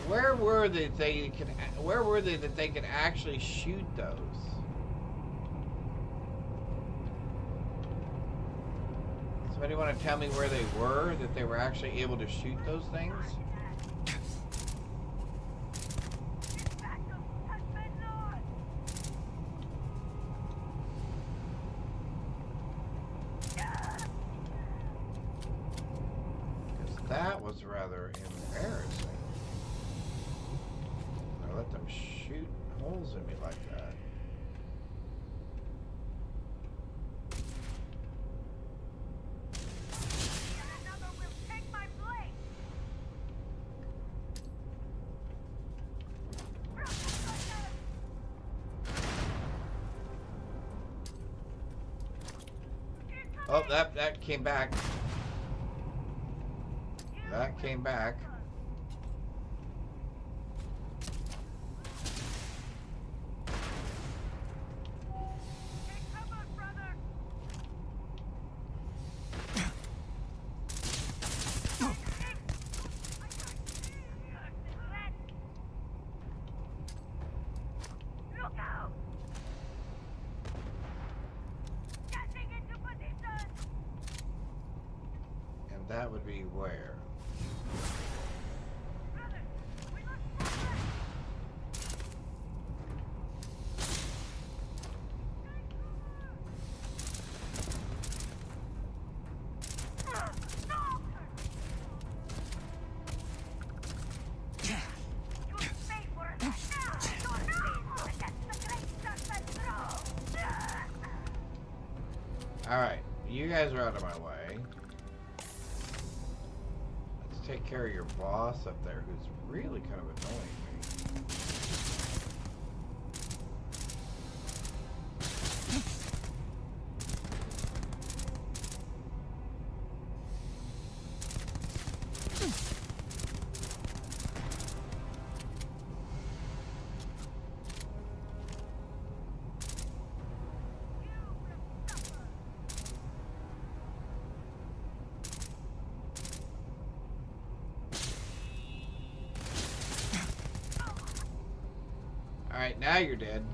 Where were they that they could actually shoot those? Somebody want to tell me where they were, that they were actually able to shoot those things? That was rather embarrassing. I let them shoot holes in me like that. Oh, that came back. That came back. that would be where? Alright, you guys are out of my way. Let's take care of your boss up there, who's really kind of annoying me. Alright, now you're dead.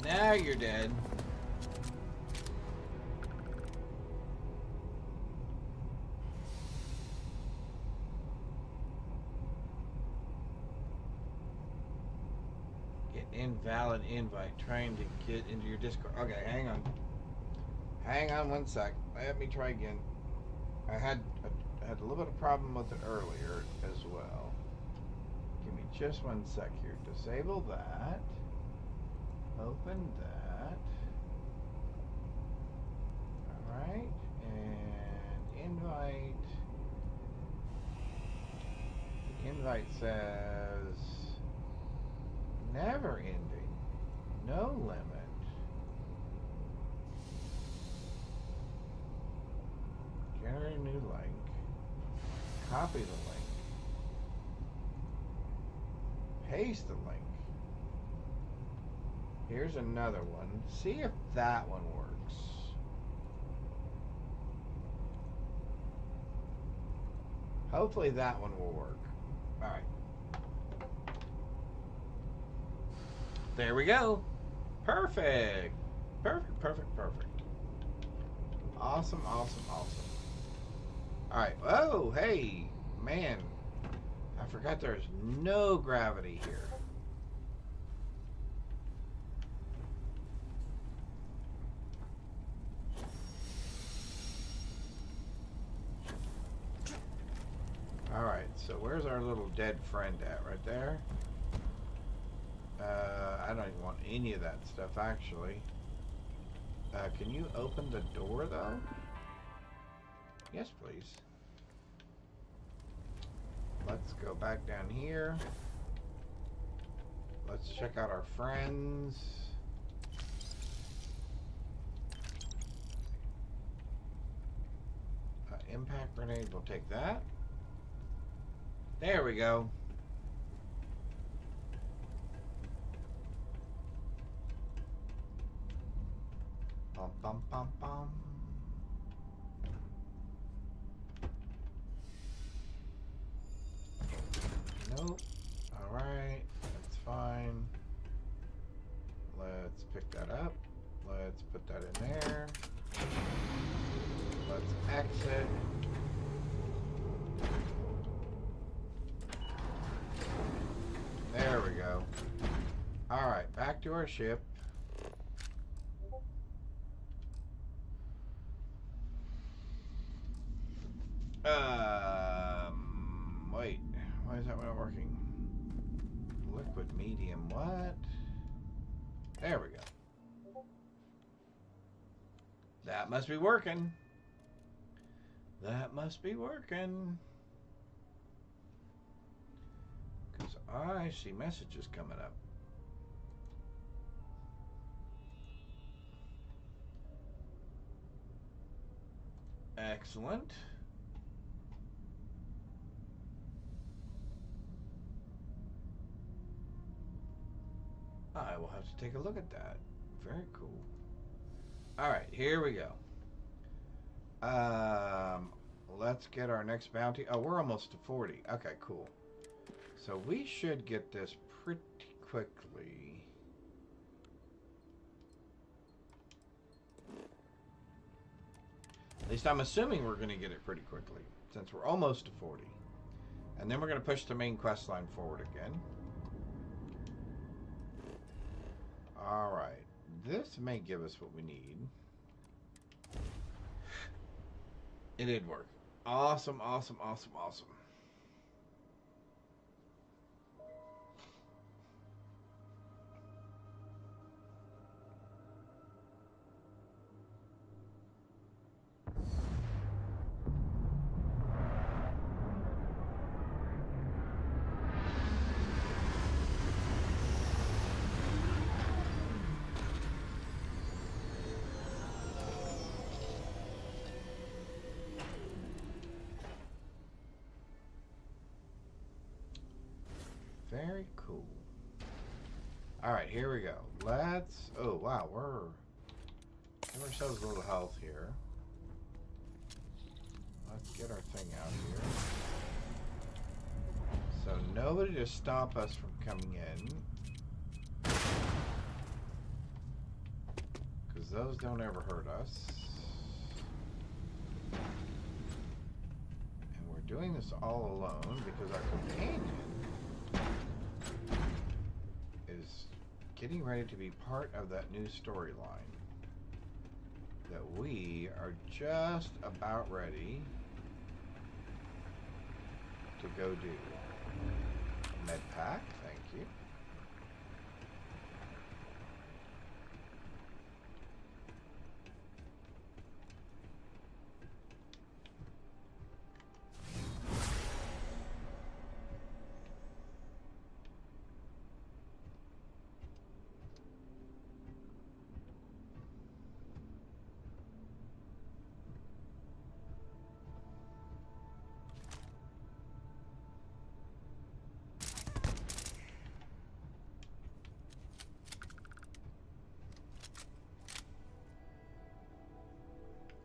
Now you're dead. Get invalid invite. Trying to get into your Discord. Okay, hang on. Hang on one sec. Let me try again. I had a little bit of problem with it earlier as well. Give me just one sec here. Disable that. Open that. Alright. And invite. The invite says never ending. No limit. Generate a new link. Copy the link. Paste the link. Here's another one. See if that one works. Hopefully that one will work. Alright. There we go. Perfect. Perfect, perfect, perfect. Awesome, awesome, awesome. Alright. Oh, hey. Man. I forgot there's no gravity here. Alright, so where's our little dead friend at? Right there? I don't even want any of that stuff, actually. Can you open the door, though? Yes, please. Let's go back down here. Let's check out our friends. Impact grenade, we'll take that. There we go. Bum, bum, bum, bum. Nope. Alright, that's fine. Let's pick that up. Let's put that in there. Let's exit. There we go. Alright, back to our ship. Wait. Why is that not working? Liquid medium, what? There we go. That must be working. That must be working. Because I see messages coming up. Excellent. I will have to take a look at that. Very cool. Alright, here we go. Let's get our next bounty. Oh, we're almost to 40. Okay, cool. So we should get this pretty quickly. least I'm assuming we're going to get it pretty quickly, since we're almost to 40. And then we're going to push the main quest line forward again. Alright. This may give us what we need. It did work. Awesome, awesome, awesome, awesome. Very cool. Alright, here we go. Let's... Oh, wow, we're... Give ourselves a little health here. Let's get our thing out here. So nobody to stop us from coming in. Because those don't ever hurt us. And we're doing this all alone because our companion is getting ready to be part of that new storyline that we are just about ready to go do. Med pack, thank you.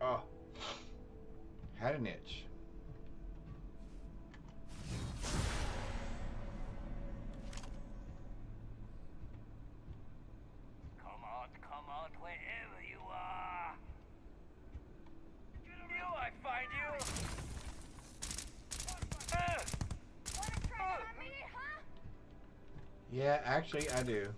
Oh, had an itch. Come out, wherever you are. Knew I'd find you. Wanna try on me, huh? Yeah, actually, I do.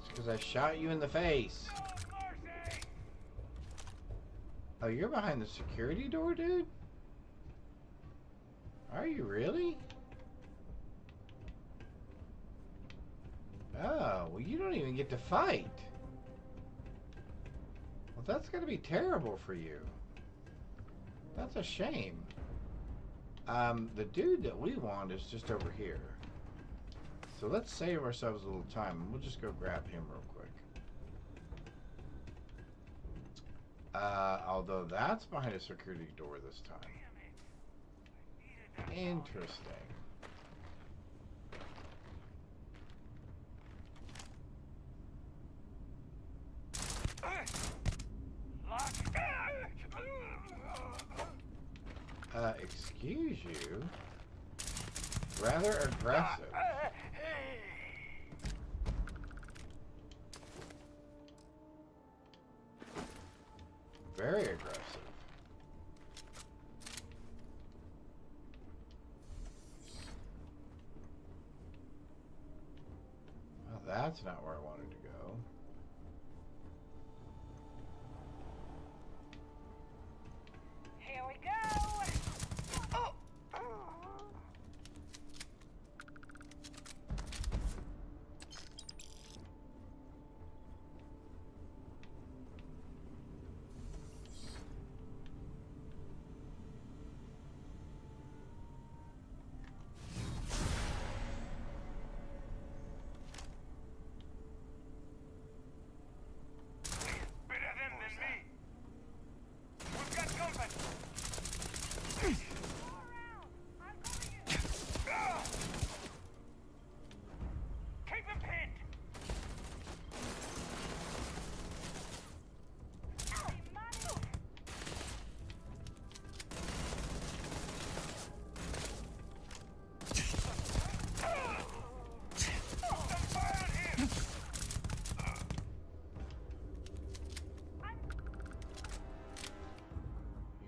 Because I shot you in the face. Oh, you're behind the security door, dude? Are you really? Oh, well, you don't even get to fight. Well, that's going to be terrible for you. That's a shame. The dude that we want is just over here. So let's save ourselves a little time, and we'll just go grab him real quick. Although that's behind a security door this time. Interesting. Excuse you? Rather aggressive. Very aggressive. Well, that's not where I wanted to go. Here we go. Oh.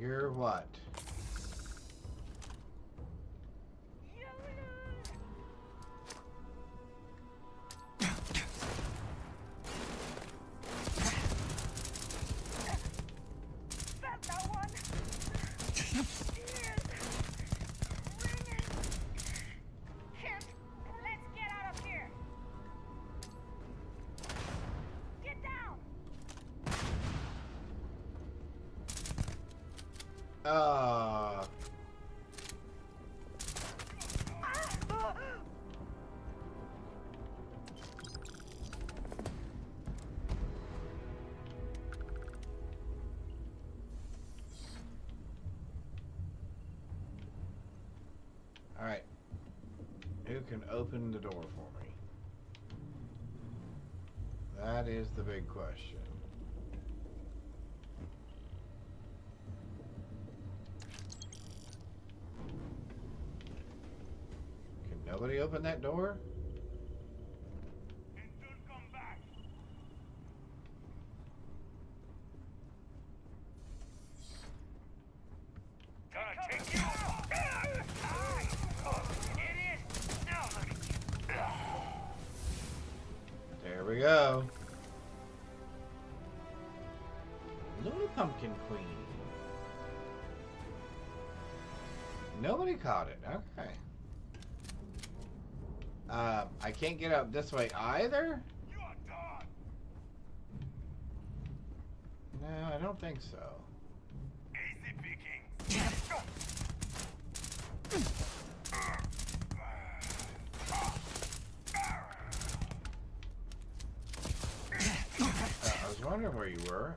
You're what? Alright. Who can open the door for me? That is the big question. Can nobody open that door? There we go. Little Pumpkin Queen. Nobody caught it. Okay. I can't get out this way either? No, I don't think so. I was wondering where you were.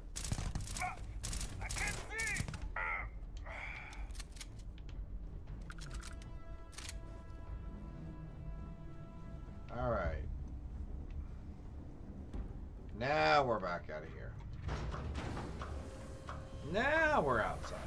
All right. Now we're back out of here. Now we're outside.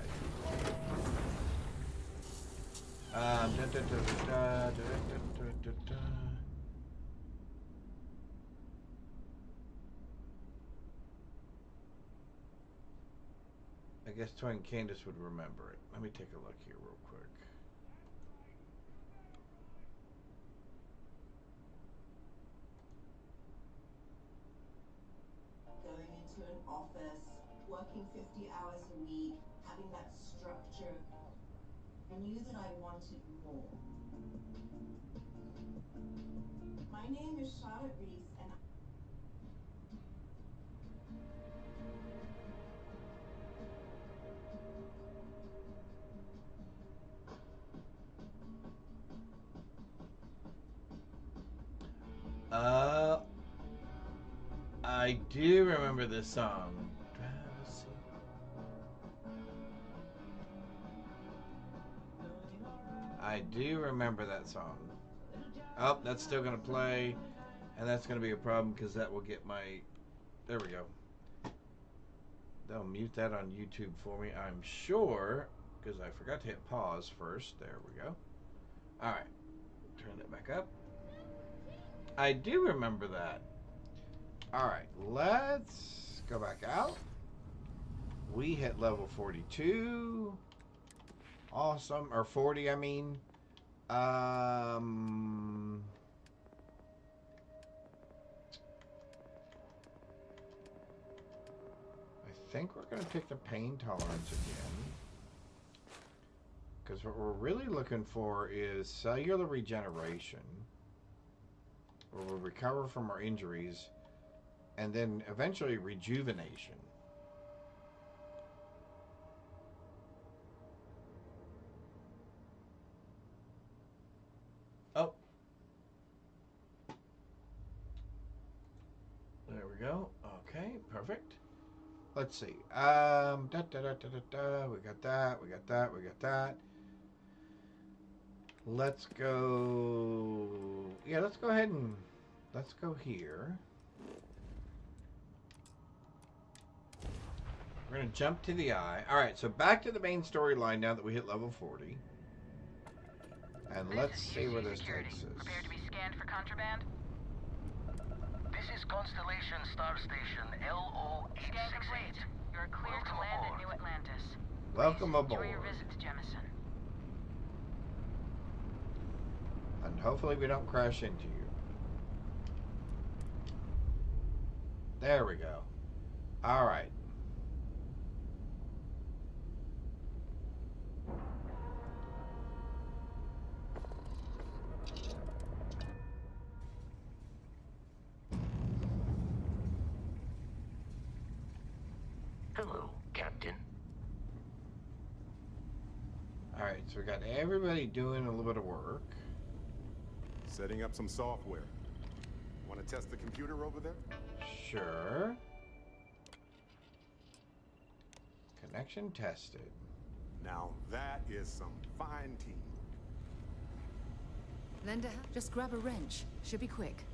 I guess Twin Candace would remember it. Let me take a look here real quick. Going into an office, working 50 hours a week, having that structure. I knew that I wanted more. My name is Charlotte Reese, and I do remember this song. I do remember that song. Oh, that's still going to play, and that's going to be a problem because that will get my... There we go. They'll mute that on YouTube for me, I'm sure, because I forgot to hit pause first. There we go. All right. Turn that back up. I do remember that. All right, let's go back out. We hit level 42. Awesome. Or 40, I mean. I think we're going to pick the pain tolerance again. Because what we're really looking for is cellular regeneration. Where we'll recover from our injuries. And then eventually rejuvenation. Oh. There we go. Okay, perfect. Let's see. We got that, we got that, we got that. Let's go. Yeah, let's go ahead and let's go here. We're going to jump to the eye. Alright, so back to the main storyline now that we hit level 40. And let's see where this takes us. Prepare to be scanned for contraband? This is Constellation Star Station LO-868. Scan complete. You're clear to land at New Atlantis. Welcome aboard. Enjoy your visit to Jemison. And hopefully we don't crash into you. There we go. All right. Hello, Captain. All right, so we got everybody doing a little bit of work. Setting up some software. Want to test the computer over there? Sure. Connection tested. Now that is some fine teamwork. Lend a hand. Just grab a wrench. Should be quick.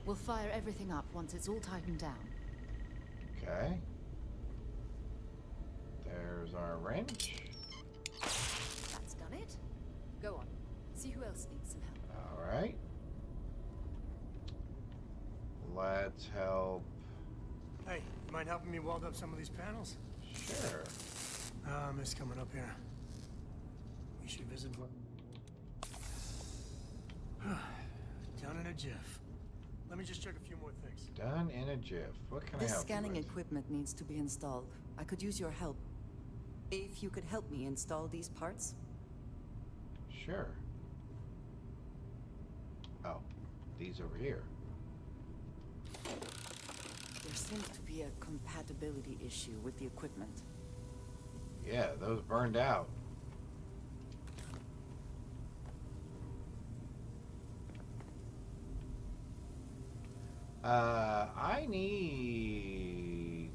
We'll fire everything up once it's all tightened down. Okay. There's our wrench. That's done it. Go on. See who else needs some help. All right. Let's help. Hey, you mind helping me weld up some of these panels? Sure. I miss coming up here. We should visit one. Done in a jiff. Let me just check a few more things. Done in a jiff. What can I help you with? This scanning equipment needs to be installed. I could use your help. If you could help me install these parts? Sure. Oh, these over here. There seems to be a compatibility issue with the equipment. Yeah, those burned out. I need...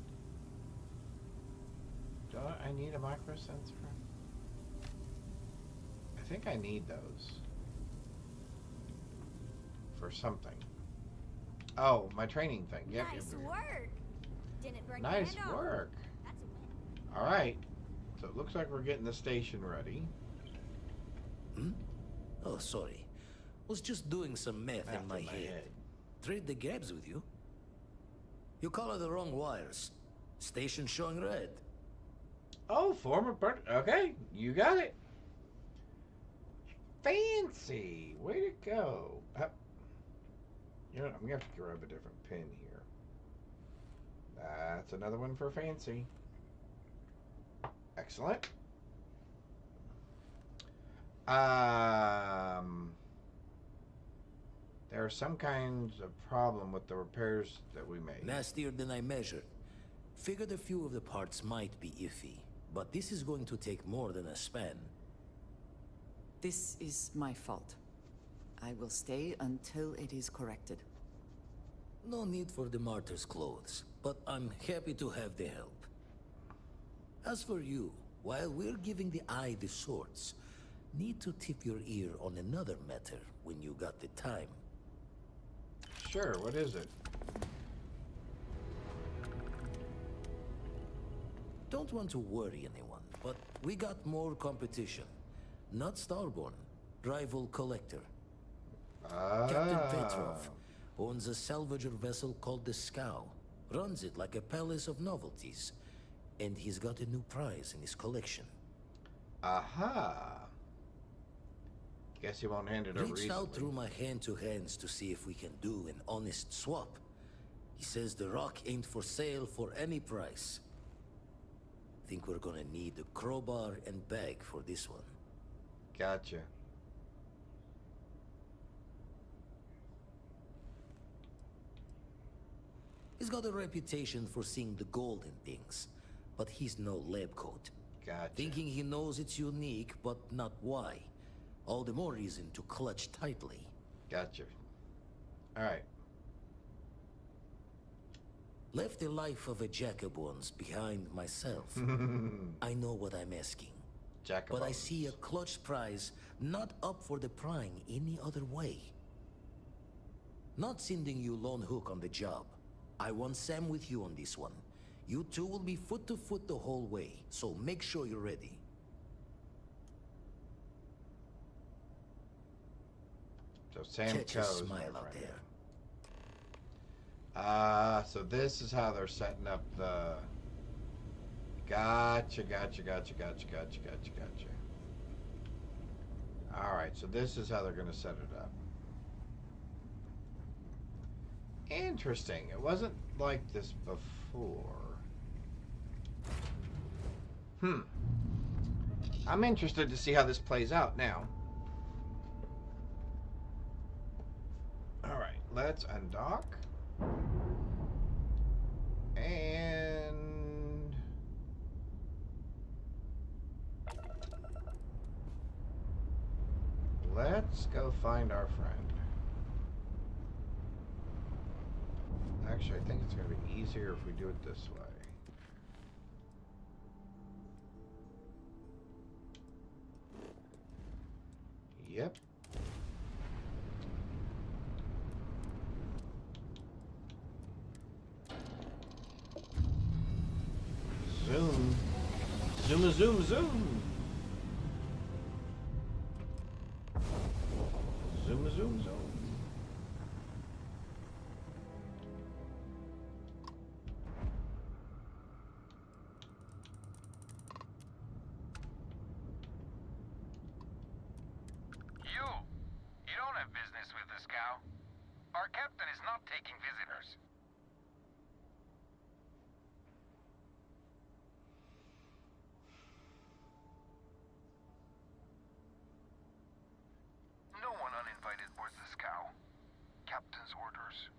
Do I need a microsensor? I think I need those. For something. Oh, my training thing. Yep, Nice work. Didn't burn your nice hand off. work. That's a win. All right. So it looks like we're getting the station ready. Hmm? Oh, sorry. Was just doing some math in my head. Trade the gaps with you. You color the wrong wires. Station showing red. Oh, former part. Okay, you got it. Fancy. Way to go. You know what? I'm going to have to grab a different pin here. That's another one for Fancy. Excellent. There are some kinds of problem with the repairs that we made. Nastier than I measured. Figured a few of the parts might be iffy, but this is going to take more than a span. This is my fault. I will stay until it is corrected. No need for the martyr's clothes, but I'm happy to have the help. As for you, while we're giving the eye the swords, need to tip your ear on another matter when you got the time. Sure, what is it? Don't want to worry anyone, but we got more competition. Not Starborn, rival collector. Captain Petrov owns a salvager vessel called the Scow. Runs it like a palace of novelties. And he's got a new prize in his collection. Aha! Guess he won't hand it over Reached easily. out through my hand-to-hands to see if we can do an honest swap. He says the rock ain't for sale for any price. Think we're gonna need a crowbar and bag for this one. Gotcha. He's got a reputation for seeing the gold in things, but he's no lab coat. Gotcha. Thinking he knows it's unique, but not why. All the more reason to clutch tightly. Gotcha. Alright. Left the life of a jackabones behind myself. I know what I'm asking. But I see a clutch prize not up for the prying any other way. Not sending you lone hook on the job. I want Sam with you on this one. You two will be foot to foot the whole way, so make sure you're ready. So Sam Catch a Coe's smile my out friend. there. So this is how they're setting up the... Gotcha. Alright, so this is how they're going to set it up. Interesting. It wasn't like this before. I'm interested to see how this plays out now. Alright, let's undock. And... let's go find our friend. Actually, I think it's going to be easier if we do it this way. Yep. Zoom. Zoom, zoom, zoom. Zoom, zoom, zoom. You don't have business with this cow. Our captain is not taking visitors. No one uninvited boards this cow. Captain's orders.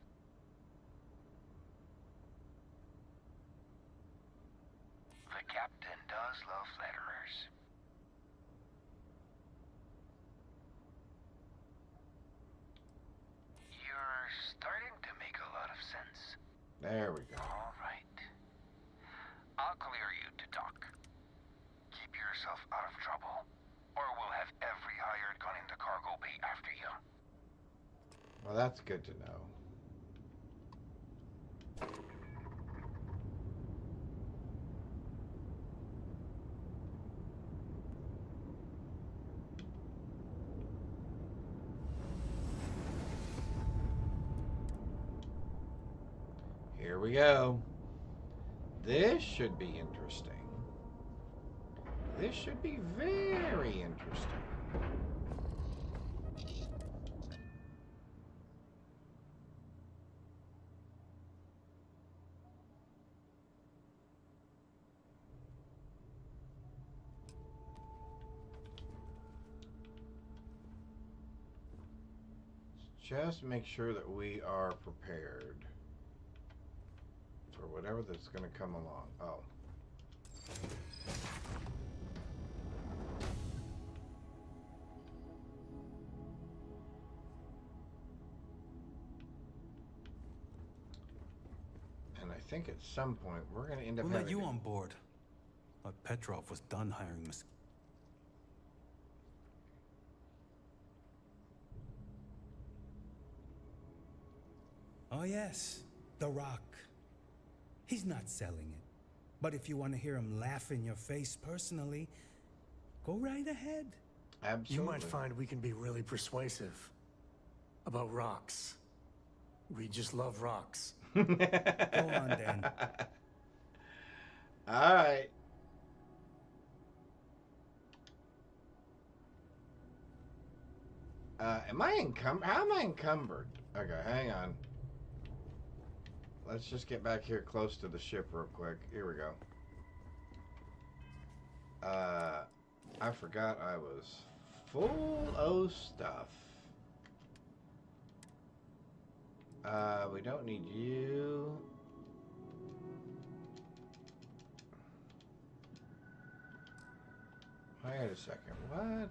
The captain does love letterers. You're starting to make a lot of sense. There we go. All right. I'll clear you to talk. Keep yourself out of trouble, or we'll have every hired gun in the cargo bay after you. Well, that's good to know. Here we go. This should be interesting. This should be very interesting. Just make sure that we are prepared for whatever that's going to come along. Oh. And I think at some point we're going to end up We'll having let you on board. But Petrov was done hiring Miss... Oh yes, The Rock. He's not selling it. But if you want to hear him laugh in your face personally, go right ahead. Absolutely. You might find we can be really persuasive about rocks. We just love rocks. Go on, then. All right. Am I encumbered? How am I encumbered? Okay, hang on. Let's just get back here close to the ship real quick. Here we go. I forgot I was full of stuff. We don't need you. Wait a second. What?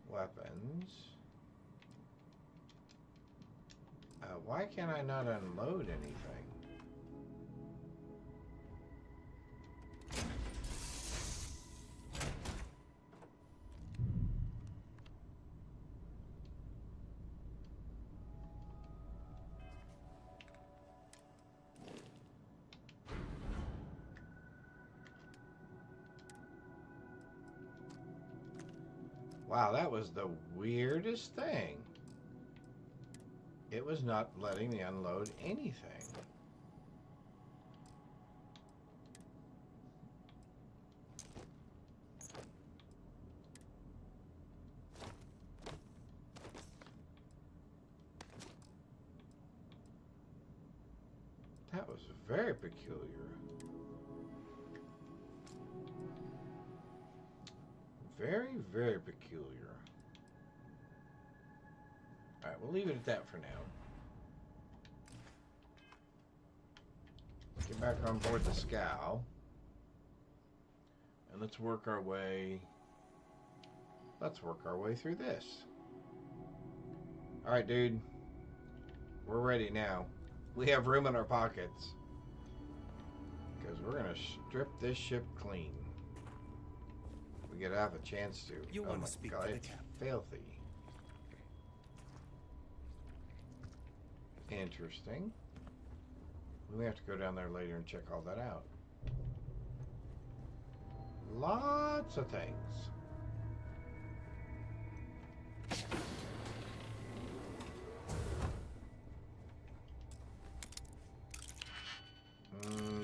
Weapons. Why can't I not unload anything? Wow, that was the weirdest thing. It was not letting me unload anything. That was very peculiar. Very, very peculiar. Alright, we'll leave it at that for now. Get back on board the scow. And let's work our way... Let's work our way through this. Alright, dude. We're ready now. We have room in our pockets. Because we're going to strip this ship clean. We gotta have a chance to. You oh want my to speak God, to the it's captain? filthy. Interesting. We may have to go down there later and check all that out. Lots of things.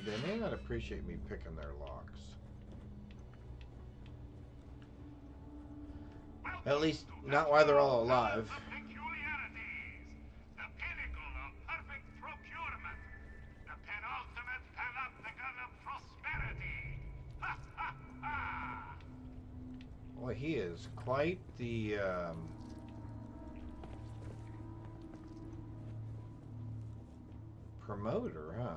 They may not appreciate me picking their locks. At least, not while they're all alive. Boy, he is quite the promoter, huh?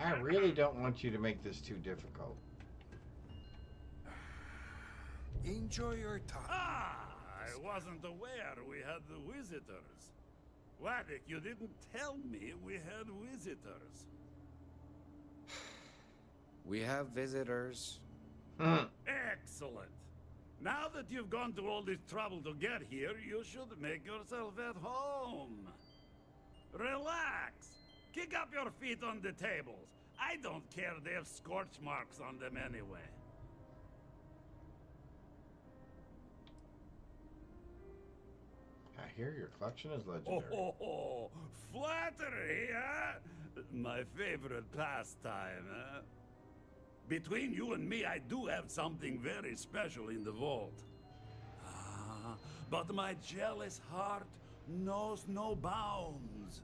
I really don't want you to make this too difficult. Enjoy your time. I wasn't aware we had the visitors. Waddick, you didn't tell me we had visitors. We have visitors. Excellent. Now that you've gone to all this trouble to get here, you should make yourself at home. Relax. Kick up your feet on the tables. I don't care they have scorch marks on them anyway. I hear your collection is legendary. Oh, flattery, huh? My favorite pastime, huh? Between you and me, I do have something very special in the vault. But my jealous heart knows no bounds.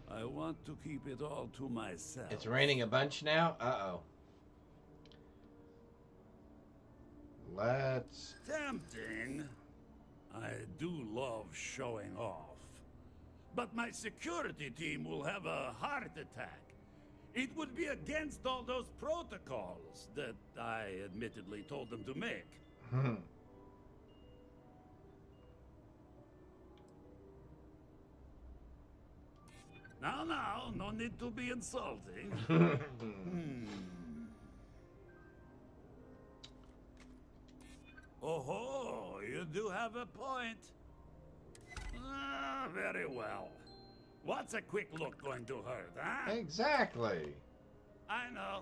I want to keep it all to myself. It's raining a bunch now? Uh-oh. Let's... Tempting. I do love showing off. But my security team will have a heart attack. It would be against all those protocols that I admittedly told them to make. Now, no need to be insulting. Oh, you do have a point. Very well. What's a quick look going to hurt, huh? Exactly. I know.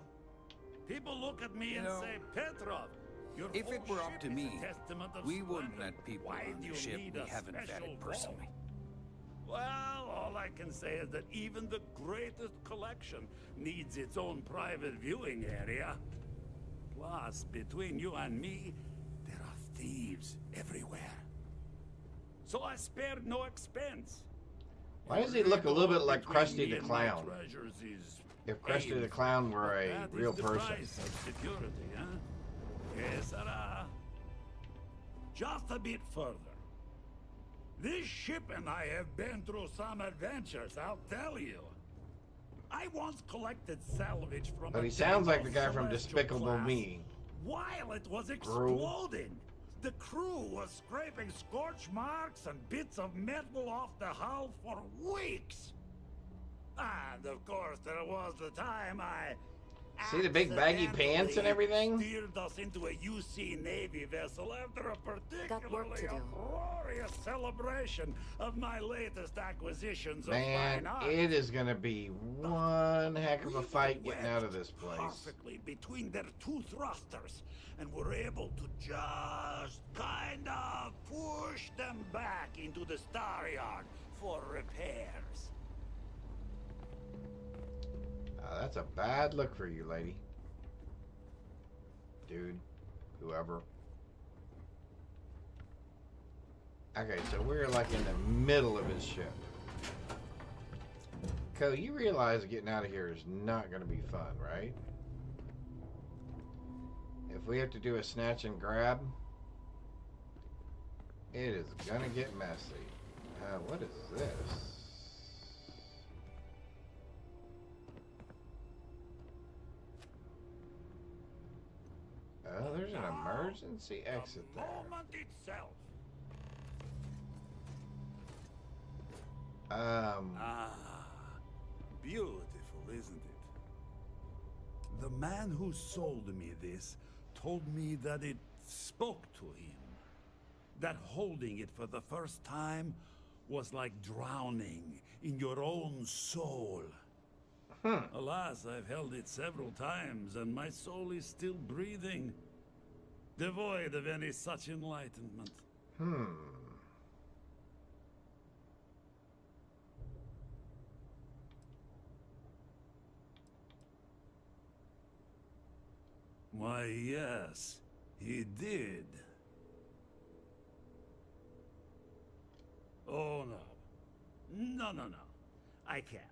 People look at me and say, Petrov, your If it whole were up ship to is a me, testament of we wouldn't splendor. let people Why on do the you ship need we a haven't special vetted personally. vault? Well, all I can say is that even the greatest collection needs its own private viewing area. Plus, between you and me, there are thieves everywhere. So I spared no expense. Why does he look a little bit like Krusty the Clown? If Krusty the Clown were a real person. Security, huh? Yes, sir. Just a bit further. This ship and I have been through some adventures, I'll tell you. I once collected salvage from But a he sounds like the Daniel guy from Celestial Despicable class. Me. While it was exploding, the crew was scraping scorch marks and bits of metal off the hull for weeks. And of course, there was the time I See the big baggy pants and everything? steered us into a UC Navy vessel after a Got work particularly to do. uproarious glorious celebration of my latest acquisitions of Man, fine art. it is gonna be one heck of a fight getting out of this place. Perfectly between their two thrusters, and were able to just kind of push them back into the star yard for repairs. That's a bad look for you, lady. Dude, whoever. Okay, so we're like in the middle of his ship. Co, you realize getting out of here is not going to be fun, right? If we have to do a snatch and grab, it is going to get messy. What is this? Oh, there's an emergency exit there. Moment itself. Beautiful, isn't it? The man who sold me this told me that it spoke to him. That holding it for the first time was like drowning in your own soul. Alas, I've held it several times, and my soul is still breathing, devoid of any such enlightenment. Why, yes, he did. Oh, no. No, no, no. I can't.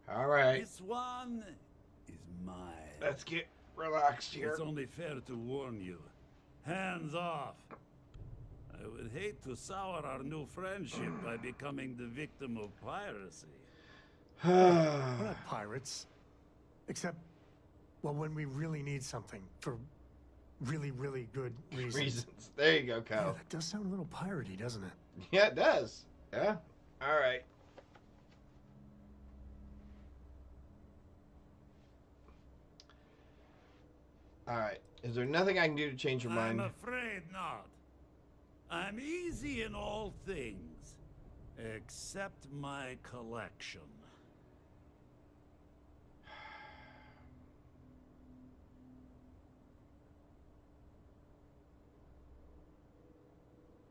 All right. This one is mine. Let's get relaxed here. It's only fair to warn you. Hands off. I would hate to sour our new friendship by becoming the victim of piracy. We're not pirates. Except, well, when we really need something for really, really good reasons. There you go, Kyle. Yeah, that does sound a little piratey, doesn't it? Yeah, it does. Yeah. All right. All right. Is there nothing I can do to change your mind? I'm afraid not. I'm easy in all things, except my collection.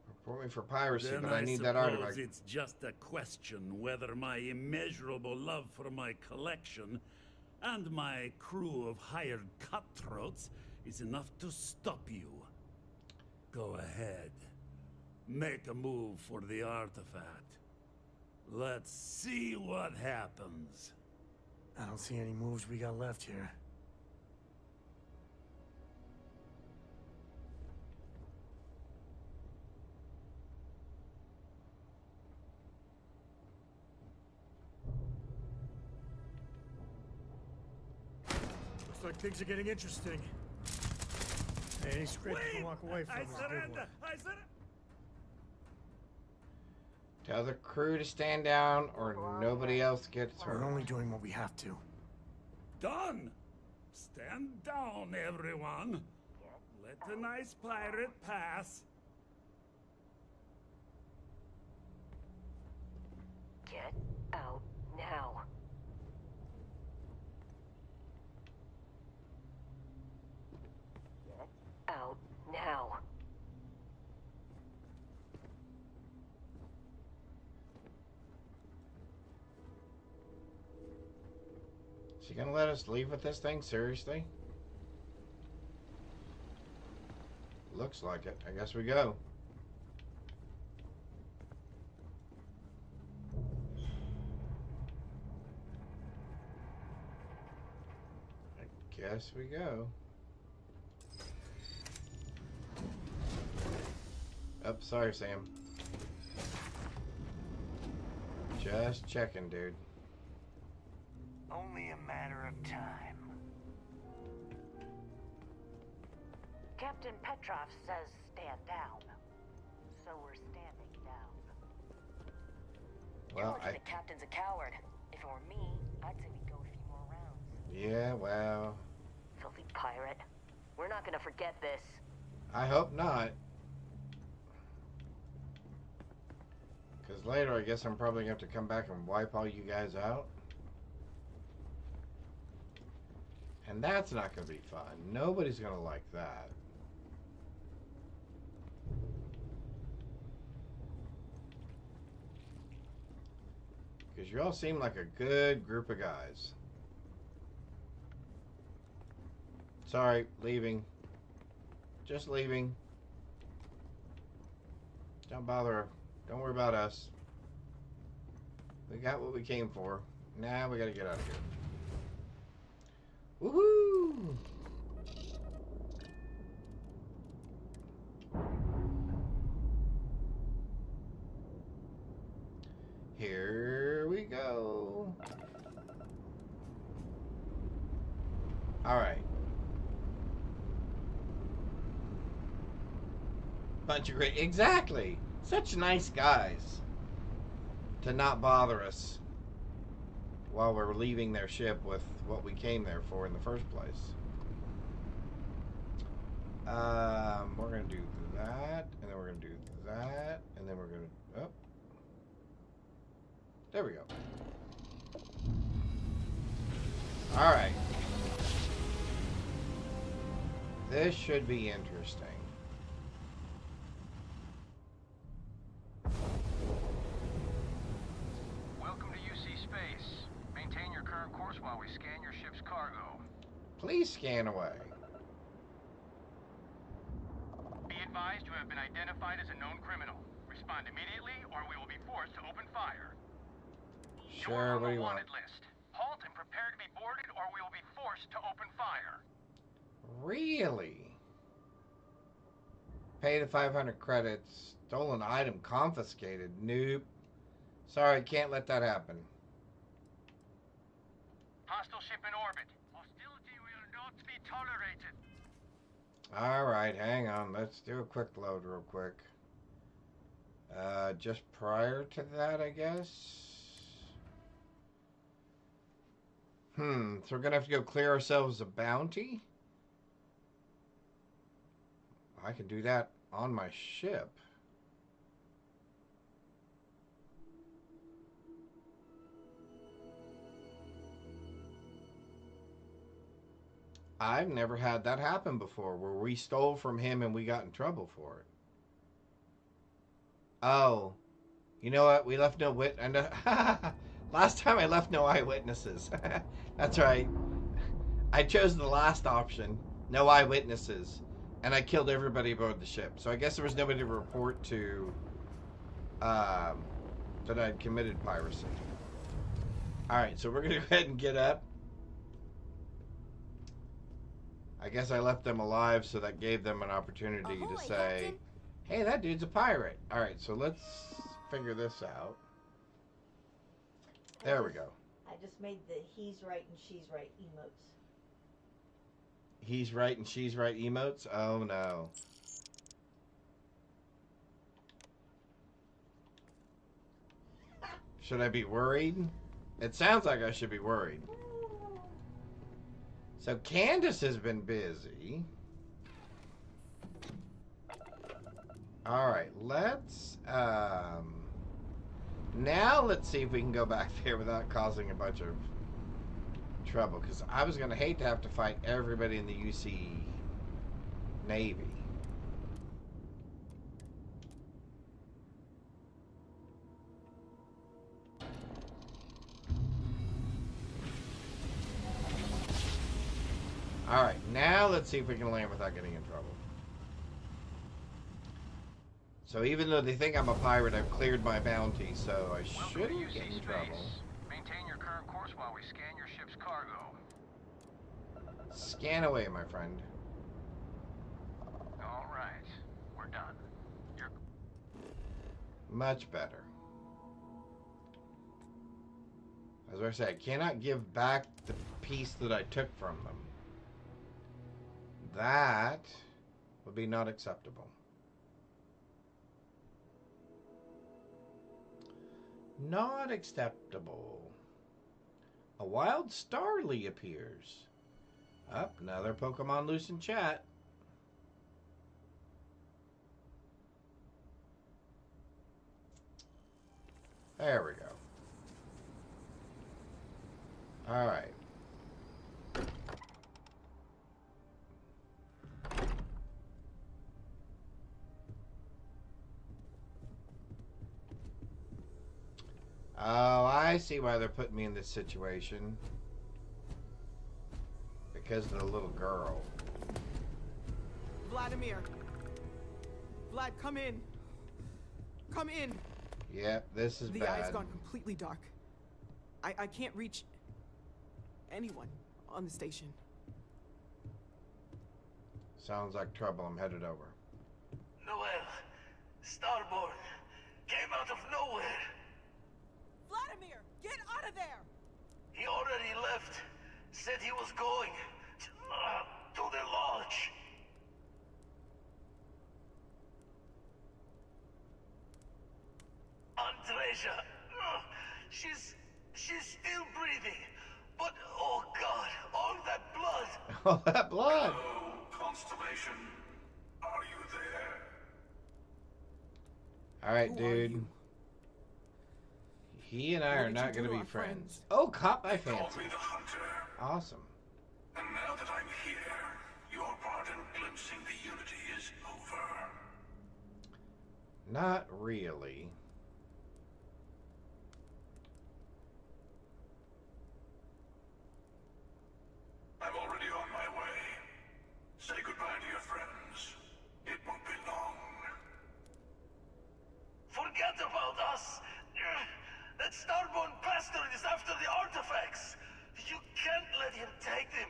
Report me for piracy, Then but I need that suppose artifact. it's just a question whether my immeasurable love for my collection and my crew of hired cutthroats is enough to stop you. Go ahead. Make a move for the artifact. Let's see what happens. I don't see any moves we got left here. Looks like things are getting interesting. Hey, any scrape you can walk away from is a good one. I surrender! Tell the crew to stand down or nobody else gets hurt. We're only doing what we have to. Done! Stand down, everyone. Let the nice pirate pass. Get out now. Get out now. Is he gonna let us leave with this thing? Seriously? Looks like it. I guess we go. I guess we go. Oh, sorry, Sam. Just checking, dude. Only a matter of time. Captain Petrov says stand down. So we're standing down. Well, the captain's a coward. If it were me, I'd say we'd go a few more rounds. Yeah, well... Filthy pirate. We're not gonna forget this. I hope not. later, I guess I'm probably going to have to come back and wipe all you guys out. And that's not going to be fun. Nobody's going to like that. Because you all seem like a good group of guys. Sorry, leaving. Just leaving. Don't bother. Don't worry about us. We got what we came for. Now we gotta get out of here. Woohoo! Here we go. All right. Bunch of great, exactly. Such nice guys to not bother us while we're leaving their ship with what we came there for in the first place. We're gonna do that, and then we're gonna do that, and then we're gonna, oh, there we go. All right. This should be interesting. Welcome to UC Space. Maintain your current course while we scan your ship's cargo. Please scan away. Be advised you have been identified as a known criminal. Respond immediately or we will be forced to open fire. Sure, what do you want? Wanted list. Halt and prepare to be boarded or we will be forced to open fire. Really? Pay the 500 credits. Stolen item confiscated. Nope. Sorry, can't let that happen. Hostile ship in orbit. Hostility will not be tolerated. Alright, hang on. Let's do a quick load real quick. Just prior to that, I guess. So we're gonna have to go clear ourselves a bounty? I can do that on my ship. I've never had that happen before, where we stole from him and we got in trouble for it. Oh, you know what? We left no last time I left no eyewitnesses. That's right. I chose the last option, no eyewitnesses, and I killed everybody aboard the ship. So I guess there was nobody to report to that I'd committed piracy. All right, so we're gonna go ahead and get up. I guess I left them alive, so that gave them an opportunity to say, Captain. Hey, that dude's a pirate. All right, so let's figure this out. There we go. I just made the he's right and she's right emotes. He's right and she's right emotes? Oh, no. Should I be worried? It sounds like I should be worried. So Candace has been busy. All right, let's now let's see if we can go back there without causing a bunch of trouble, because I was going to hate to have to fight everybody in the UC Navy. All right, now let's see if we can land without getting in trouble. So even though they think I'm a pirate, I've cleared my bounty, so I shouldn't get in trouble. Maintain your current course while we scan your ship's cargo. Scan away, my friend. All right, we're done. You're much better. As I say, I cannot give back the piece that I took from them. That would be not acceptable. Not acceptable. A wild starly appears. Up, another Pokemon loose in chat. There we go. All right. Oh, I see why they're putting me in this situation. Because of the little girl. Vladimir. Vlad, come in. Come in. Yep, this is bad. The eye's gone completely dark. I can't reach anyone on the station. Sounds like trouble. I'm headed over. Noel, Starborn, came out of nowhere. Vladimir, get out of there! He already left. Said he was going to the lodge. Andreja, she's still breathing, but oh God, all that blood. All that blood. Hello, Constellation. Are you there? All right, dude. He and I are not going to be friends. Oh, cop I fancy. Call me the Hunter. Awesome. And now that I'm here, your part in glimpsing the Unity is over. Not really. I'm already on my way. Say goodbye to your friends. It won't be long. Forget about us! That Starborn bastard is after the artifacts! You can't let him take them!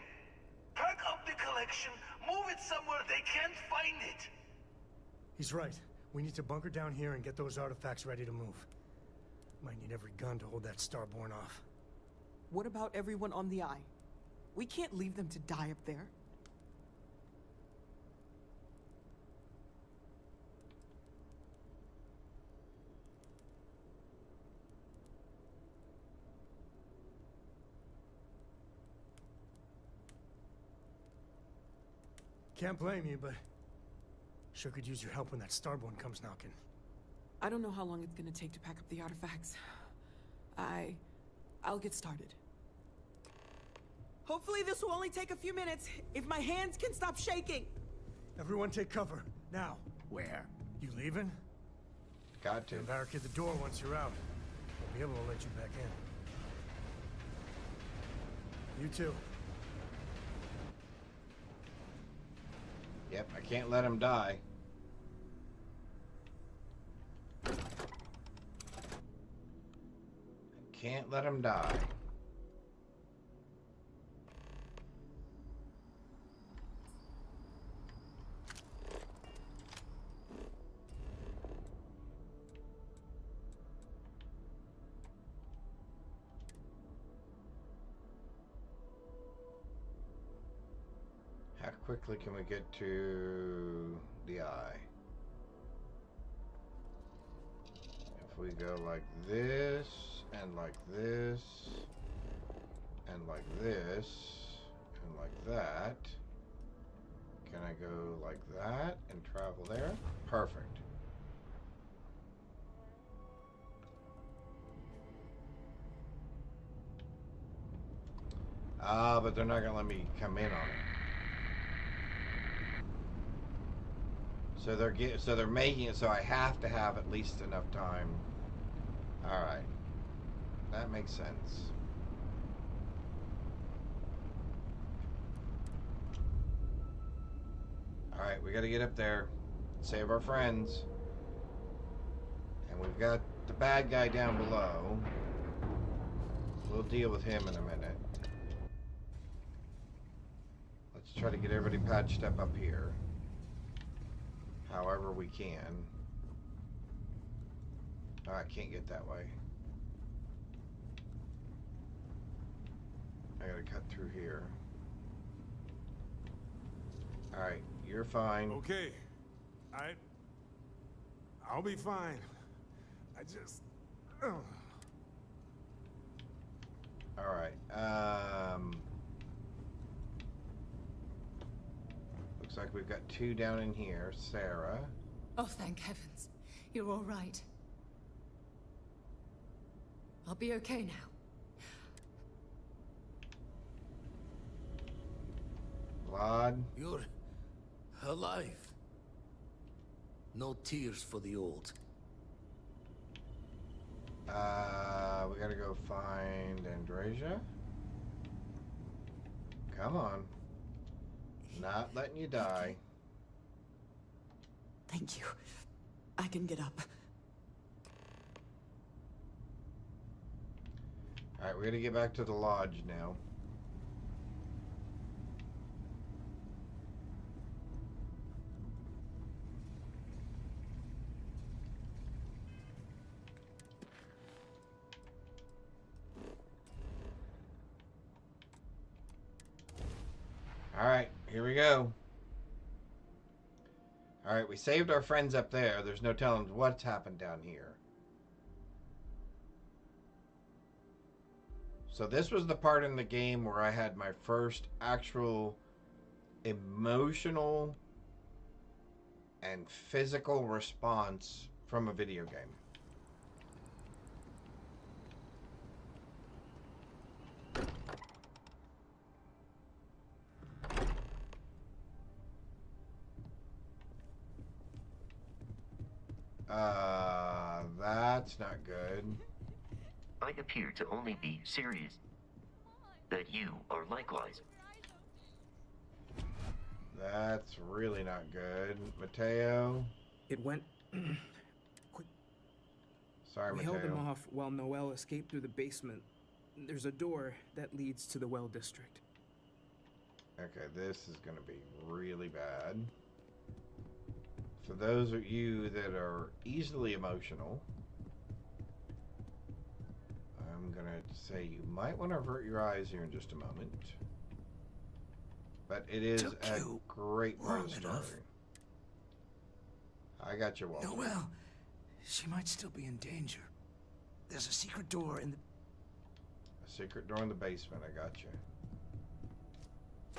Pack up the collection, move it somewhere they can't find it! He's right. We need to bunker down here and get those artifacts ready to move. Might need every gun to hold that Starborn off. What about everyone on the Eye? We can't leave them to die up there. Can't blame you, but sure could use your help when that Starborn comes knocking. I don't know how long it's gonna take to pack up the artifacts. I'll get started. Hopefully this will only take a few minutes, if my hands can stop shaking! Everyone take cover, now. Where? You leaving? Got to. And barricade the door once you're out. Won't be able to let you back in. You too. Yep, I can't let him die. I can't let him die. How quickly can we get to the Eye? If we go like this, and like this, and like this, and like that, can I go like that and travel there? Perfect. But they're not gonna let me come in on it. So they're making it so I have to have at least enough time. All right, that makes sense. All right, we got to get up there, save our friends, and we've got the bad guy down below. We'll deal with him in a minute. Let's try to get everybody patched up here. However we can. Oh, I can't get that way. I gotta cut through here. Alright, you're fine. Okay. I'll be fine. I just... Alright, looks like we've got two down in here. Sarah. Oh, thank heavens. You're all right. I'll be okay now. Vlad? You're alive. No tears for the old. We gotta go find Andrasia. Come on. Not letting you die. Thank you. I can get up. Alright, we gotta get back to the lodge now. Alright, here we go. Alright, we saved our friends up there. There's no telling what's happened down here. So this was the part in the game where I had my first actual emotional and physical response from a video game. That's not good. I appear to only be serious. That you are likewise. That's really not good. Mateo? It went... quick. Sorry, We Mateo. held him off while Noel escaped through the basement. There's a door that leads to the well district. Okay, this is going to be really bad. For those of you that are easily emotional, I'm going to say you might want to avert your eyes here in just a moment. But it is a great part of the story. I got your Walter. Noel, she might still be in danger. There's a secret door in the... A secret door in the basement, I got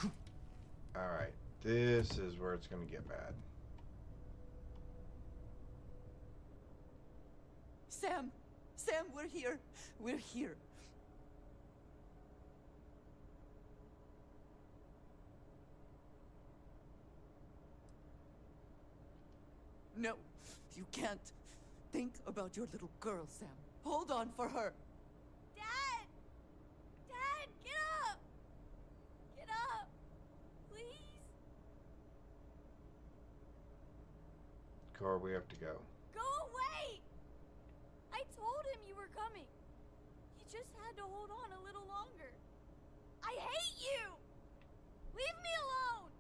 you. Alright, this is where it's going to get bad. Sam! Sam, we're here! We're here! No, you can't. Think about your little girl, Sam. Hold on for her. Dad! Dad, get up! Get up! Please? Cor, we have to go. Go away! I told him you were coming. He just had to hold on a little longer. I hate you! Leave me alone!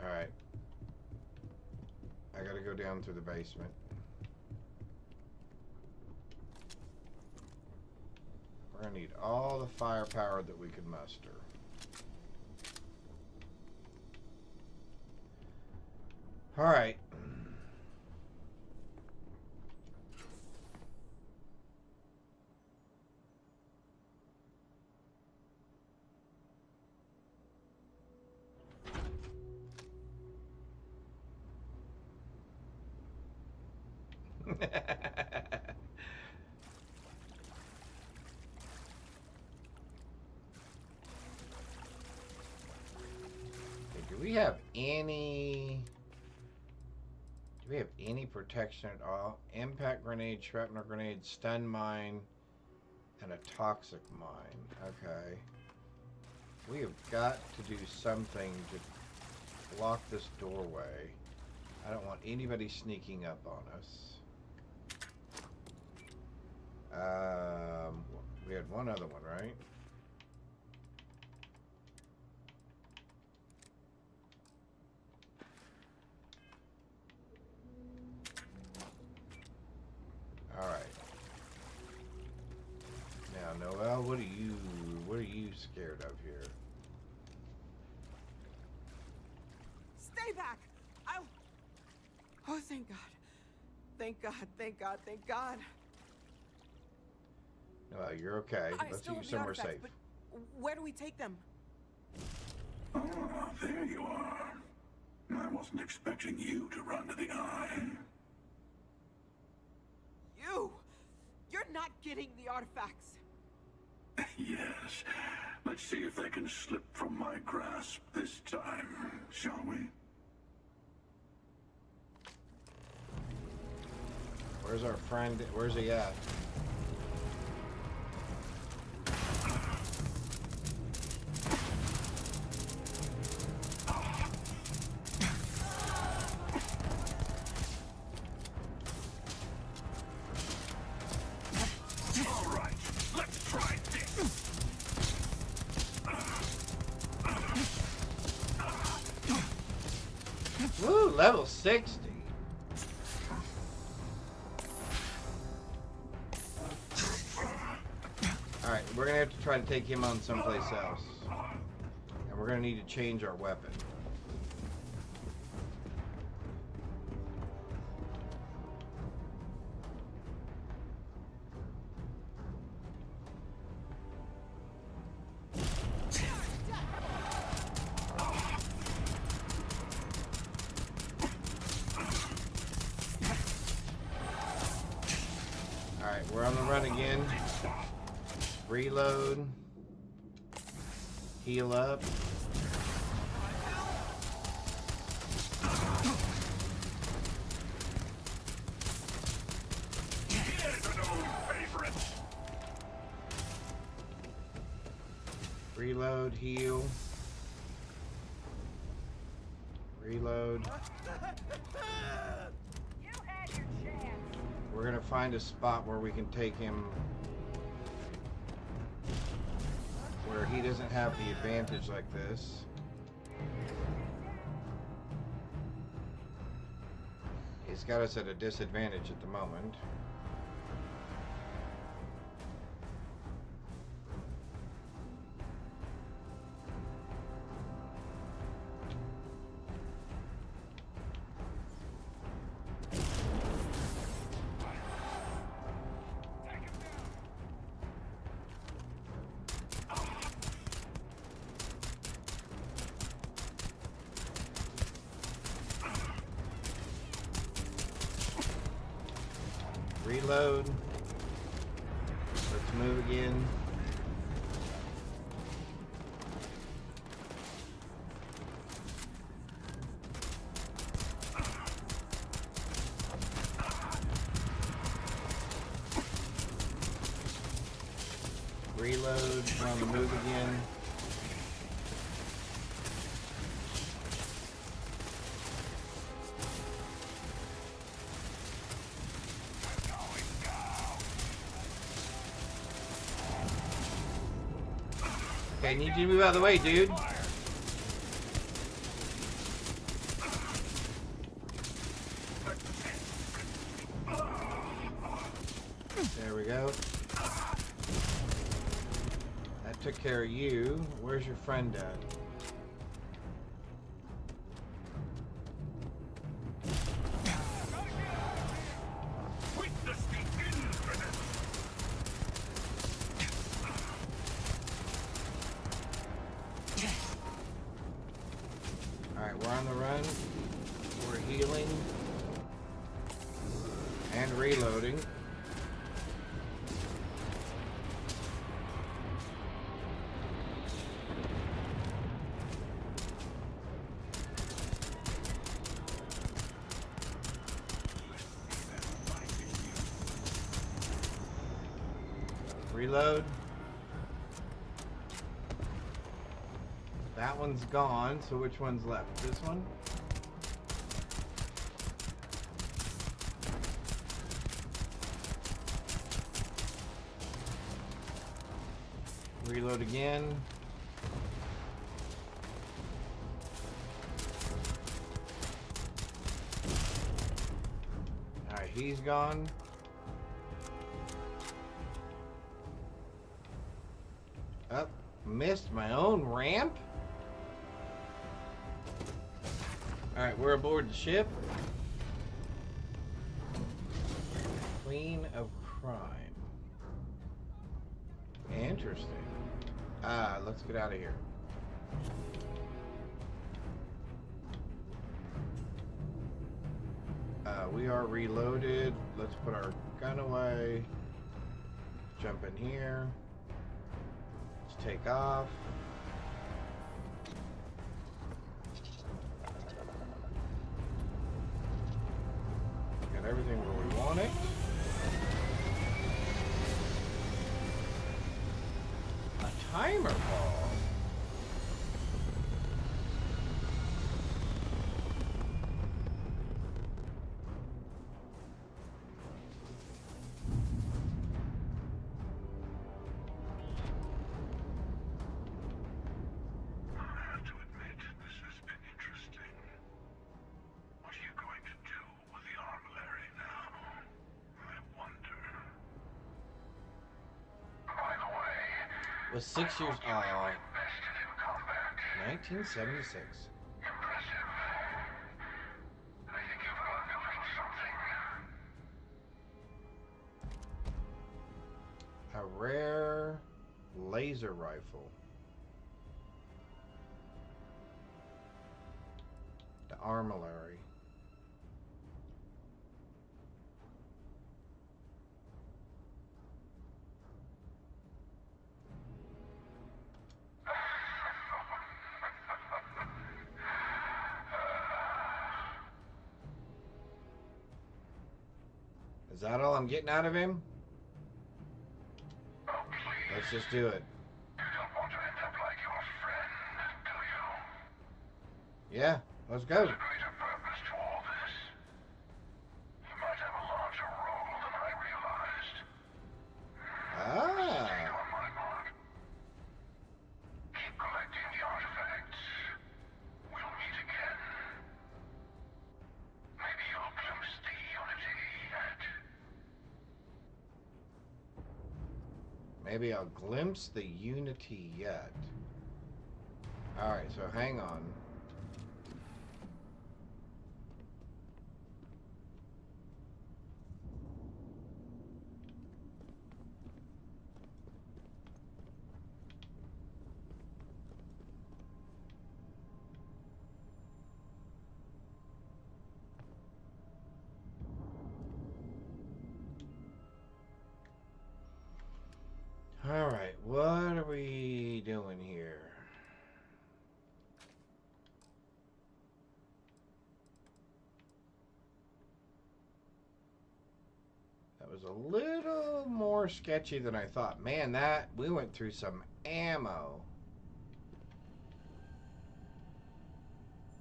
Alright. I gotta go down through the basement. We're gonna need all the firepower that we can muster. Alright. Do we have any... Do we have any protection at all? Impact grenade, shrapnel grenade, stun mine, and a toxic mine. Okay. We have got to do something to block this doorway. I don't want anybody sneaking up on us. We had one other one, right? All right. Now, Noel, what are you scared of here? Stay back! Oh, thank God. Thank God, thank God, thank God. Noel, you're okay. Let's still get you have the somewhere artifacts, safe. But where do we take them? There you are. I wasn't expecting you to run to the eye. You! You're not getting the artifacts! Yes. Let's see if they can slip from my grasp this time, shall we? Where's our friend? Where's he at? Woo, level 60. Alright, we're gonna have to try to take him on someplace else. And we're gonna need to change our weapon. Alright, we're on the run again. Reload. Heal up. Reload, heal. Reload. We're gonna find a spot where we can take him where he doesn't have the advantage like this. He's got us at a disadvantage at the moment. Reload. Let's move again. Reload. We're on the move again. Okay, I need you to move out of the way, dude. There we go. That took care of you. Where's your friend at? Alright, we're on the run. We're healing. And reloading. Reload. That one's gone, so which one's left? This one? Reload again. Alright, he's gone. Up, missed my own ramp? Alright, we're aboard the ship. Queen of Crime. Interesting. Let's get out of here. We are reloaded. Let's put our gun away. Jump in here. Let's take off. Got everything where we want it. A timer ball. Was 6 years. 1976. A rare laser rifle. The armillary. Is that all I'm getting out of him? Oh, please. Let's just do it. You don't want to end up like your friend, do you? Yeah, let's go. There's a greater purpose to all this. You might have a larger role than I realized. Ah. Stay on my mark. Keep collecting the artifacts. We'll meet again. Maybe you'll glimpse the unity yet. Maybe I'll glimpse the unity yet. Alright, so hang on. Alright, what are we doing here? That was a little more sketchy than I thought. Man, we went through some ammo.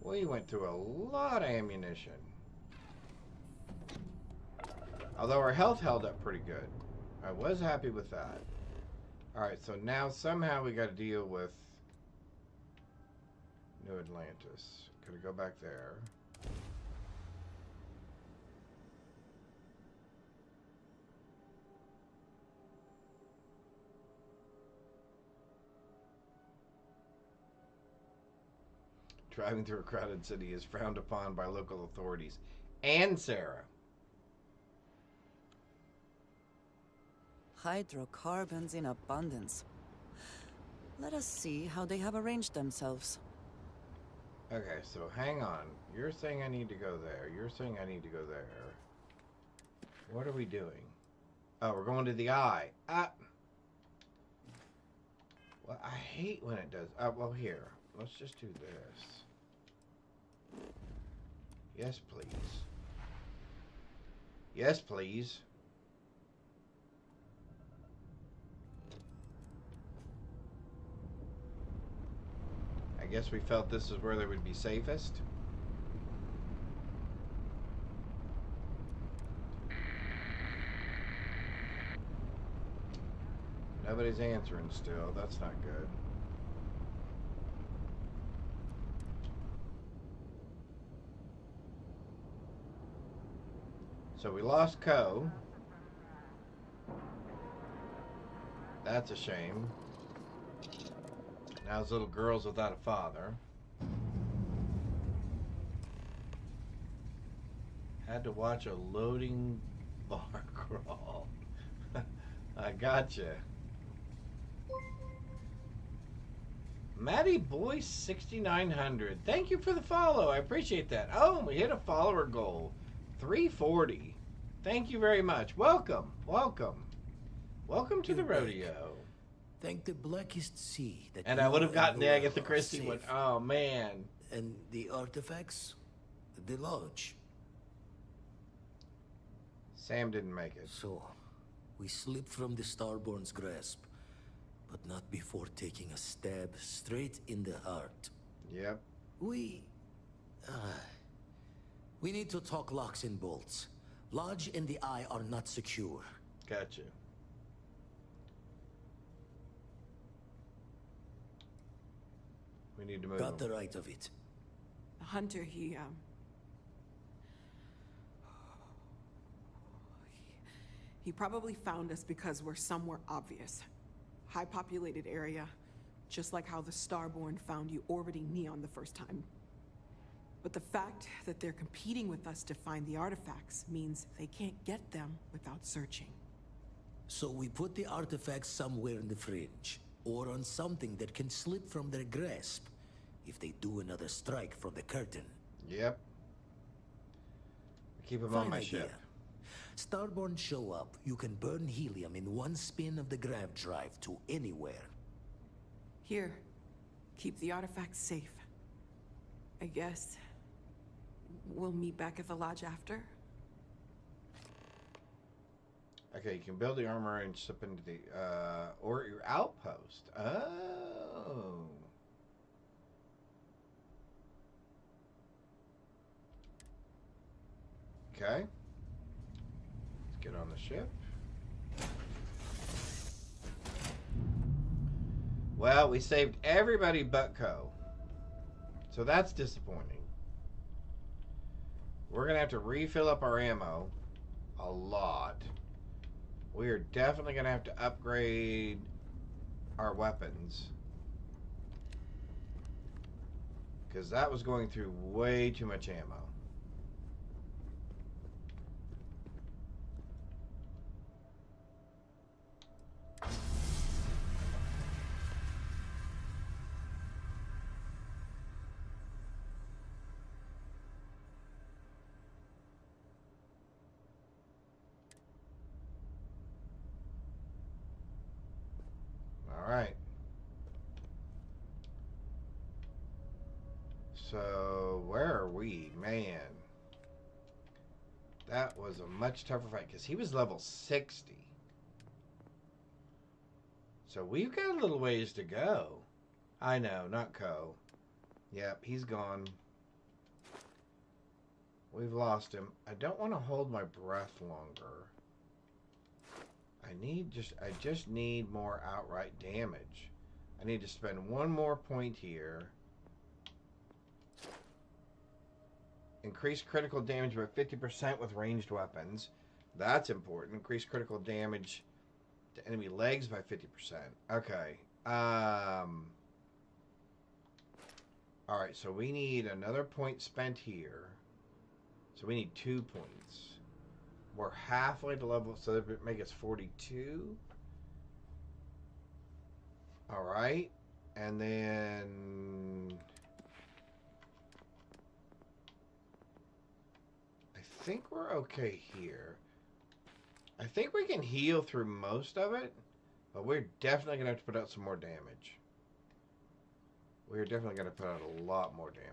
We went through a lot of ammunition. Although our health held up pretty good. I was happy with that. Alright, so now somehow we got to deal with New Atlantis. Gotta go back there. Driving through a crowded city is frowned upon by local authorities. And Sarah. Hydrocarbons in abundance. Let us see how they have arranged themselves. Okay, so hang on. You're saying I need to go there. You're saying I need to go there. What are we doing? Oh, we're going to the eye. Ah! Well, I hate when it does. Well, here. Let's just do this. Yes, please. Yes, please. I guess we felt this is where they would be safest. Nobody's answering still. That's not good. So we lost Co. That's a shame. Now his little girl's without a father. Had to watch a loading bar crawl. I gotcha. Matty Boy 6900. Thank you for the follow. I appreciate that. Oh, we hit a follower goal. 340. Thank you very much. Welcome. Welcome. Welcome to the You're back. rodeo. Thank the blackest sea that And you I would have and gotten the Nora Agatha are Christie one. safe. Oh, man. And the artifacts? The lodge. Sam didn't make it. So, we slipped from the Starborn's grasp, but not before taking a stab straight in the heart. Yep. We need to talk locks and bolts. Lodge and the Eye are not secure. Gotcha. We need to move. Got the right of it. The hunter, he probably found us because we're somewhere obvious. High populated area, just like how the Starborn found you orbiting Neon the first time. But the fact that they're competing with us to find the artifacts means they can't get them without searching. So we put the artifacts somewhere in the fringe, or on something that can slip from their grasp if they do another strike from the curtain. Yep. Keep them on my ship. Starborn show up, you can burn helium in one spin of the grav drive to anywhere. Here, keep the artifacts safe. I guess we'll meet back at the lodge after. Okay, you can build the armor and slip into the, or your outpost. Oh. Okay. Let's get on the ship. Well, we saved everybody but Co. So that's disappointing. We're going to have to refill up our ammo a lot. We are definitely going to have to upgrade our weapons. Because that was going through way too much ammo. Alright. So, where are we? Man. That was a much tougher fight, because he was level 60. So, we've got a little ways to go. I know, not Co. Yep, he's gone. We've lost him. I don't want to hold my breath longer. I just need more outright damage. I need to spend one more point here. Increase critical damage by 50% with ranged weapons. That's important. Increase critical damage to enemy legs by 50%. Okay. Alright, so we need another point spent here. So we need 2 points. We're halfway to level, so that would make us 42. Alright. And then I think we're okay here. I think we can heal through most of it, but we're definitely going to have to put out some more damage. We're definitely going to put out a lot more damage.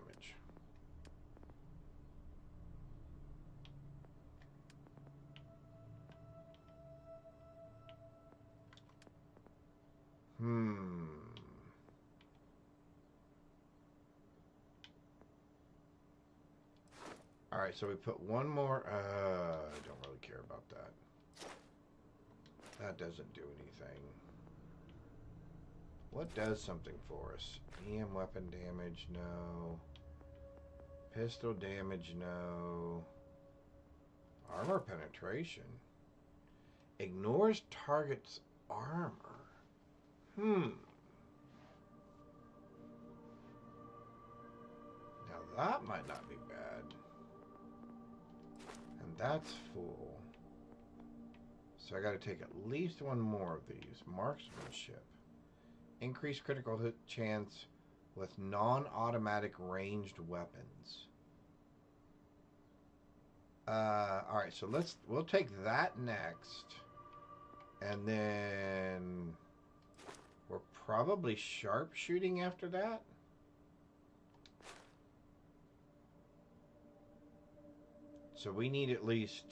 Alright, so we put one more. I don't really care about that. That doesn't do anything. What does something for us? EM weapon damage, no. Pistol damage, no. Armor penetration. Ignores target's armor. Now that might not be bad. And that's full. So I gotta take at least one more of these. Marksmanship. Increase critical hit chance with non-automatic ranged weapons. All right, so we'll take that next, and then we're probably sharpshooting after that. So we need at least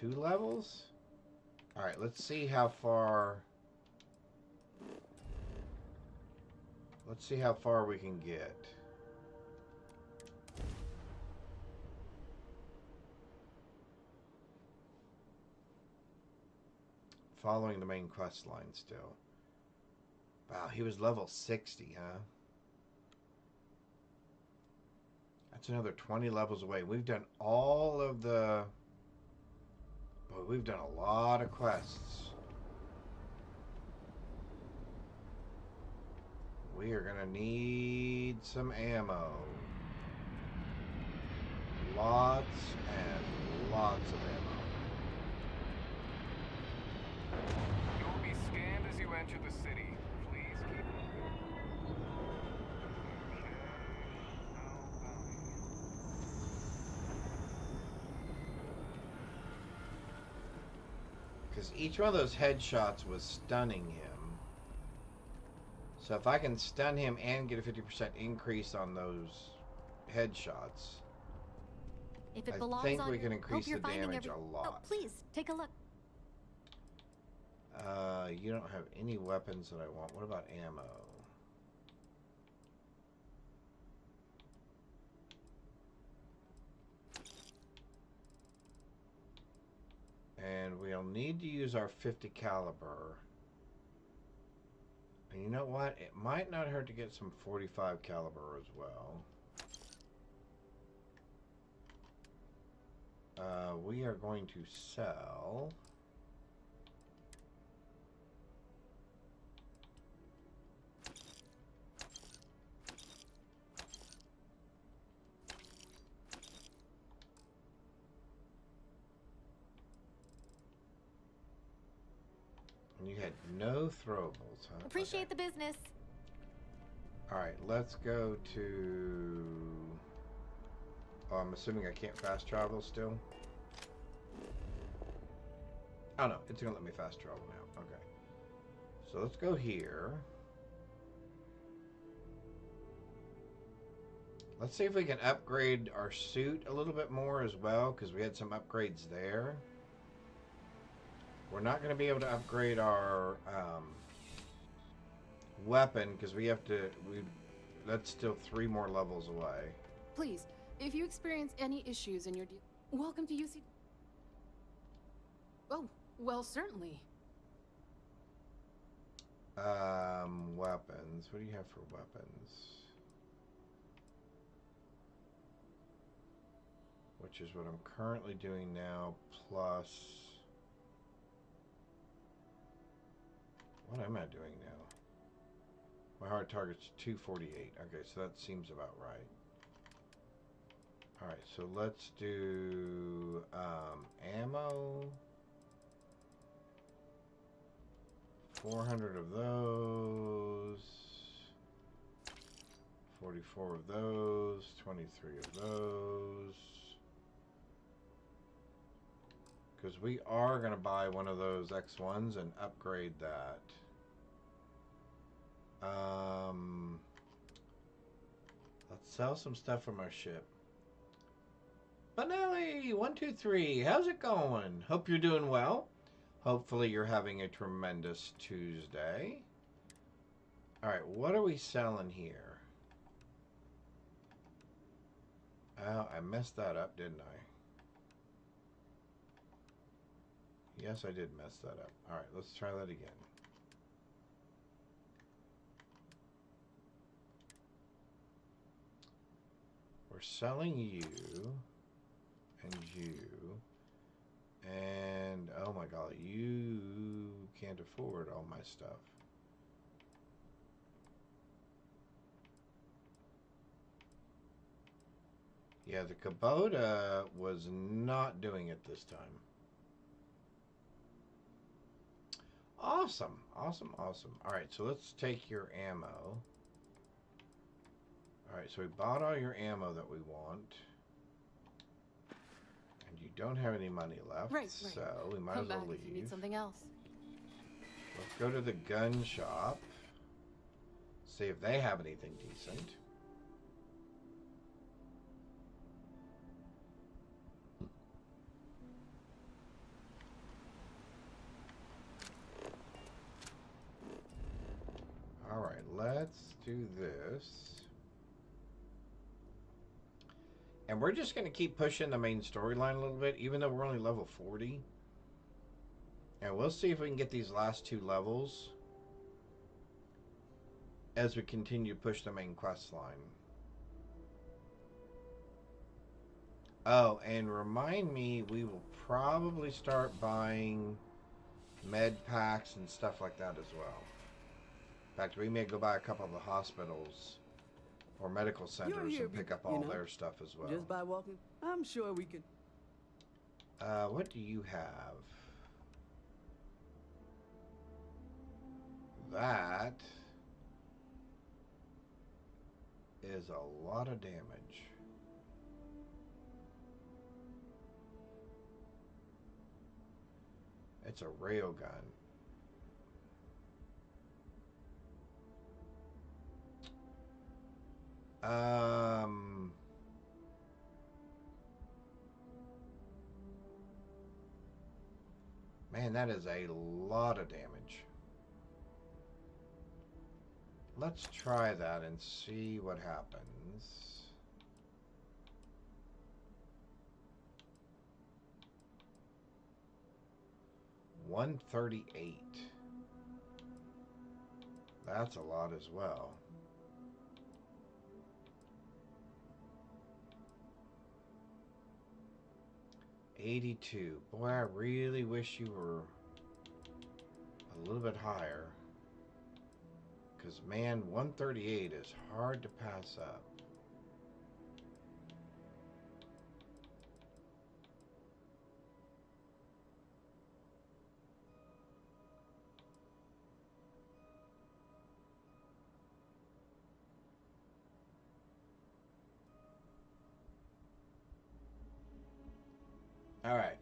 2 levels. All right, let's see how far. Let's see how far we can get. Following the main quest line still. Wow, he was level 60, huh? That's another 20 levels away. We've done all of the... Boy, we've done a lot of quests. We are gonna need some ammo. Lots and lots of ammo. You will be scanned as you enter the city. Please keep moving. Because each one of those headshots was stunning him. So if I can stun him and get a 50% increase on those headshots, If it I belongs think on we your- can increase hope you're the finding damage every- a lot. Oh, please, take a look. You don't have any weapons that I want. What about ammo? And we'll need to use our 50 caliber. And you know what? It might not hurt to get some 45 caliber as well. We are going to sell... And you had no throwables, huh? Appreciate the business. Alright, let's go to... Oh, I'm assuming I can't fast travel still? Oh no, it's gonna let me fast travel now. Okay. So let's go here. Let's see if we can upgrade our suit a little bit more as well, because we had some upgrades there. We're not going to be able to upgrade our weapon, because we have to... that's still 3 more levels away. Please, if you experience any issues in your welcome to UC. Oh, well, certainly. Weapons. What do you have for weapons? Which is what I'm currently doing now, plus... What am I doing now? My hard target's 248. Okay, so that seems about right. Alright, so let's do ammo. 400 of those. 44 of those. 23 of those. Because we are going to buy one of those X1s and upgrade that. Let's sell some stuff from our ship. Benelli123, how's it going? Hope you're doing well. Hopefully you're having a tremendous Tuesday. Alright, what are we selling here? Oh, I messed that up, didn't I? Yes, I did mess that up. Alright, let's try that again. We're selling you, and you, and oh my god, you can't afford all my stuff. Yeah, the Kubota was not doing it this time. Awesome, awesome, awesome. Alright, so let's take your ammo. Alright, so we bought all your ammo that we want. don't have any money left, Right. so we might Come as well back leave. if you need something else. Let's go to the gun shop. See if they have anything decent. Alright, let's do this. And we're just going to keep pushing the main storyline a little bit, even though we're only level 40. And we'll see if we can get these last 2 levels as we continue to push the main quest line. Oh, and remind me, we will probably start buying med packs and stuff like that as well. In fact, we may go by a couple of the hospitals or medical centers and pick up all their stuff as well. Just by walking, I'm sure we could. What do you have? That is a lot of damage. It's a railgun. Man, that is a lot of damage. Let's try that and see what happens. $138. That's a lot as well. $82. Boy, I really wish you were a little bit higher. Because, man, 138 is hard to pass up. All right.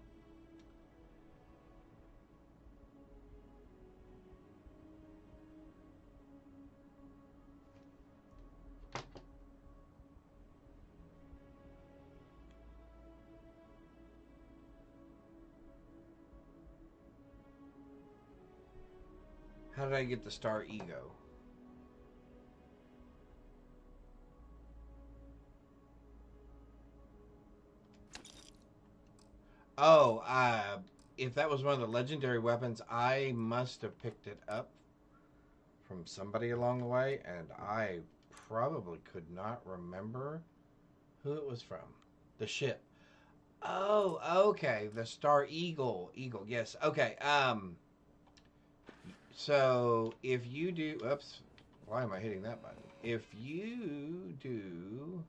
How did I get the Star Ego? Oh, if that was one of the legendary weapons, I must have picked it up from somebody along the way, and I probably could not remember who it was from. The ship. Oh, okay. The Star Eagle. Eagle, yes. Okay, so if you do... Oops. Why am I hitting that button? If you do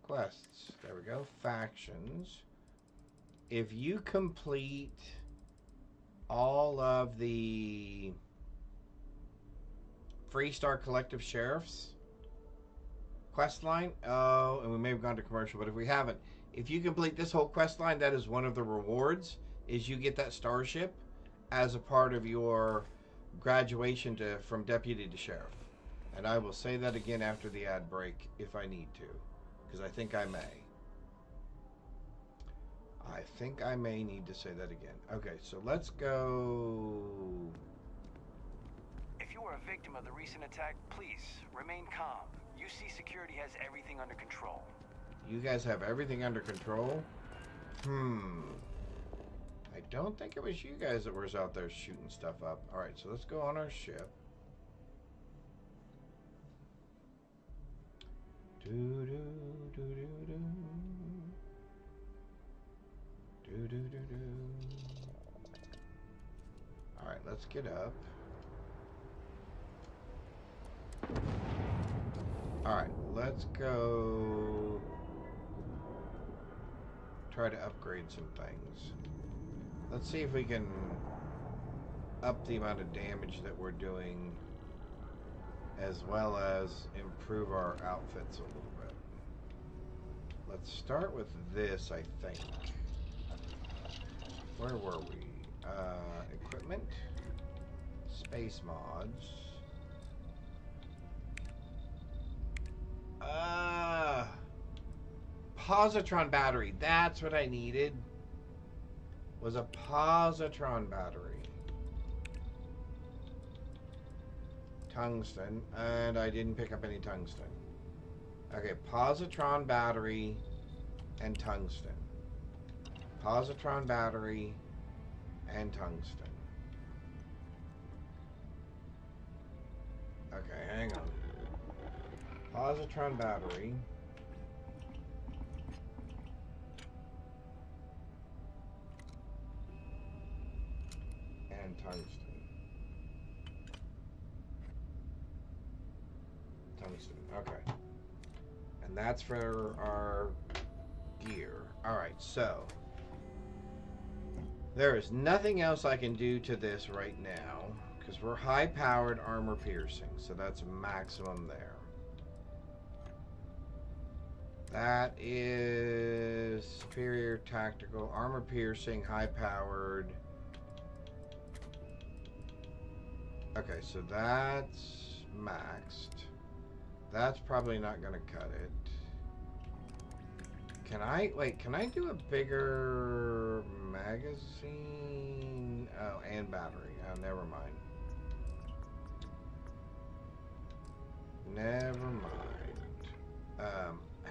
quests, there we go, factions... If you complete all of the Freestar Collective Sheriffs quest line, oh, and we may have gone to commercial, but if we haven't, if you complete this whole quest line, that is one of the rewards, is you get that starship as a part of your graduation from deputy to sheriff. And I will say that again after the ad break if I need to, because I think I may. I think I may need to say that again. Okay, so let's go. If you were a victim of the recent attack, please remain calm. UC Security has everything under control. You guys have everything under control? I don't think it was you guys that was out there shooting stuff up. Alright, so let's go on our ship. Alright, let's get up. Alright, let's go try to upgrade some things. Let's see if we can up the amount of damage that we're doing as well as improve our outfits a little bit. Let's start with this, I think. Where were we? Equipment. Space mods. Positron battery. That's what I needed. Was a positron battery. Tungsten. And I didn't pick up any tungsten. Okay, positron battery and tungsten. Positron battery and tungsten. Okay, hang on. Positron battery. And tungsten. Tungsten, okay. And that's for our gear. Alright, so there is nothing else I can do to this right now because we're high-powered armor piercing, so that's maximum there. That is superior tactical, armor piercing, high-powered. Okay, so that's maxed. That's probably not going to cut it. Can I, wait, can I do a bigger magazine? Oh, and battery. Oh, never mind. Never mind.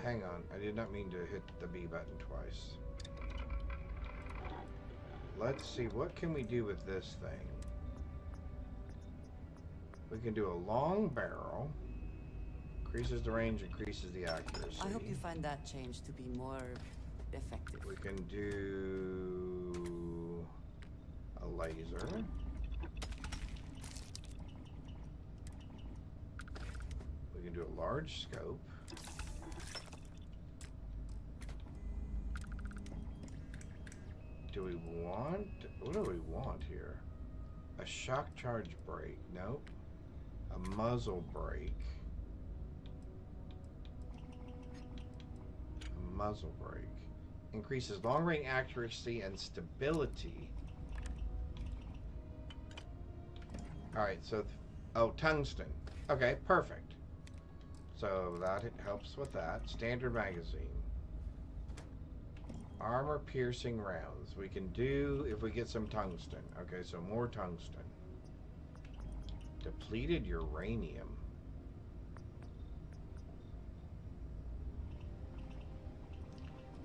Hang on. I did not mean to hit the B button twice. Let's see, what can we do with this thing? We can do a long barrel. Increases the range, increases the accuracy. I hope you find that change to be more effective. We can do a laser. We can do a large scope. Do we want, what do we want here? A shock charge brake, nope. A muzzle brake. Muzzle brake. Increases long-range accuracy and stability. Alright, so... oh, tungsten. Okay, perfect. So that helps with that. Standard magazine. Armor piercing rounds. We can do if we get some tungsten. Okay, so more tungsten. Depleted uranium.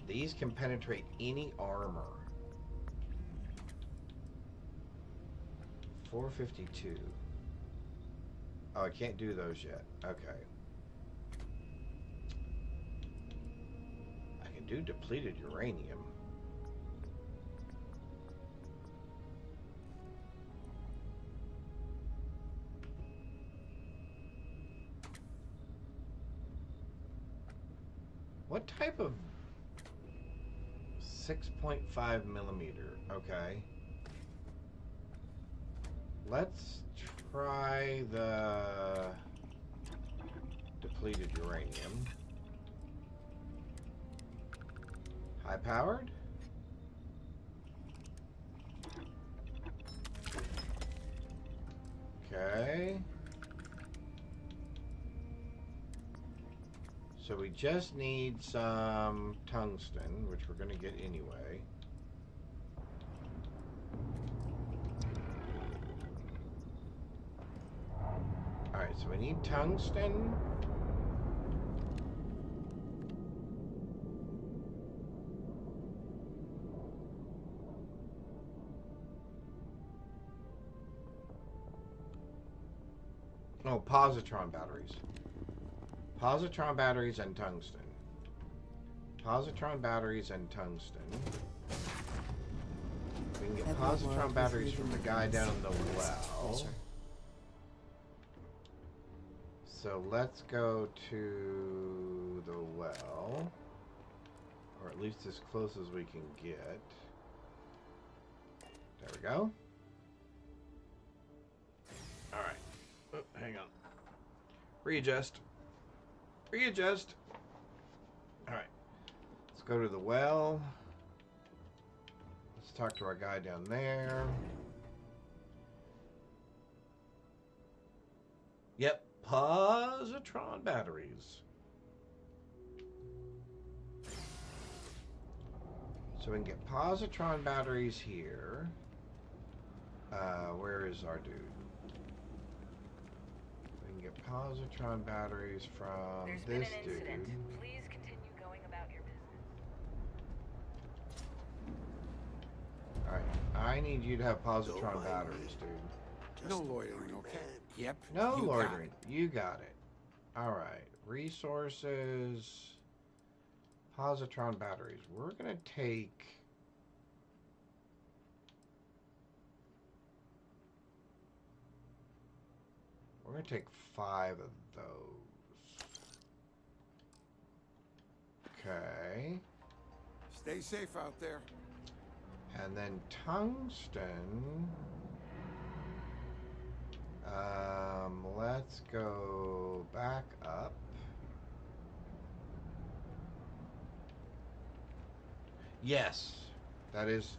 These can penetrate any armor. 452. Oh, I can't do those yet. Okay. I can do depleted uranium. What type of 6.5 millimeter? Okay. Let's try the depleted uranium. High powered? Okay. So we just need some tungsten, which we're going to get anyway. Alright, so we need tungsten. Oh, positron batteries. Positron batteries and tungsten. Positron batteries and tungsten. We can get positron batteries from the guy down in the well. So let's go to the well. Or at least as close as we can get. There we go. Alright. Oh, hang on. Readjust. Readjust. Alright. Let's go to the well. Let's Let's talk to our guy down there. Yep, positron batteries. So we can get positron batteries here. Where is our dude? We can get positron batteries from this dude. Please continue going about your business. Alright, I need you to have positron batteries, dude. No loitering, okay? Yep. No you loitering. got it. You got it. Alright, resources. Positron batteries. We're going to take... We're going to take 5 of those. Okay. Stay safe out there. And then tungsten. Let's go back up. Yes. That is.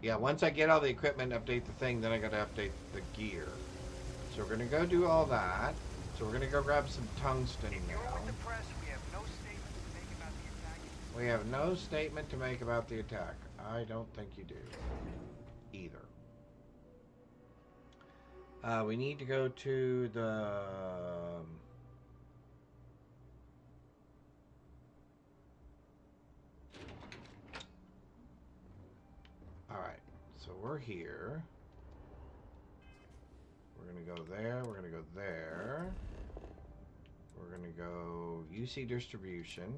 Yeah, once I get all the equipment, update the thing, then I got to update the gear. So we're going to go do all that. So we're going to go grab some tungsten now. We have no statement to make about the attack. I don't think you do. Either. We need to go to the... Alright, so we're here. We're going to go there. We're going to go there. We're going to go UC distribution.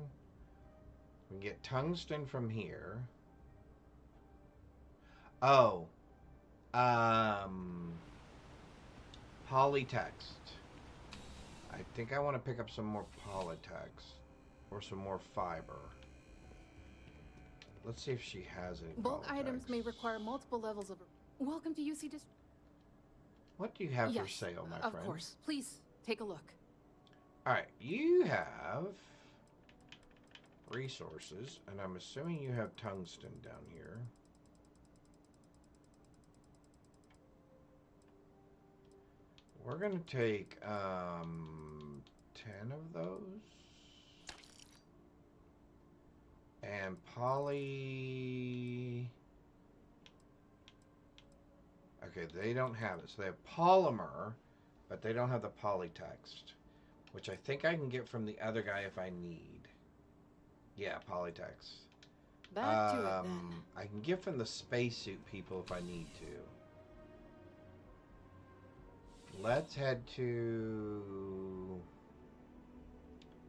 We can get tungsten from here. Oh. Polytext. I think I want to pick up some more polytext. Or some more fiber. Let's see if she has any Bulk polytext. items may require multiple levels of... Welcome to UC Dist... What do you have yes, for sale, my friend? Of course. Please, take a look. Alright, you have... resources, and I'm assuming you have tungsten down here. We're gonna take 10 of those, and poly. Okay, they don't have it, so they have polymer, but they don't have the polytext, which I think I can get from the other guy if I need. Yeah, polytext. Back to it then. I can get from the spacesuit people if I need to. Let's head to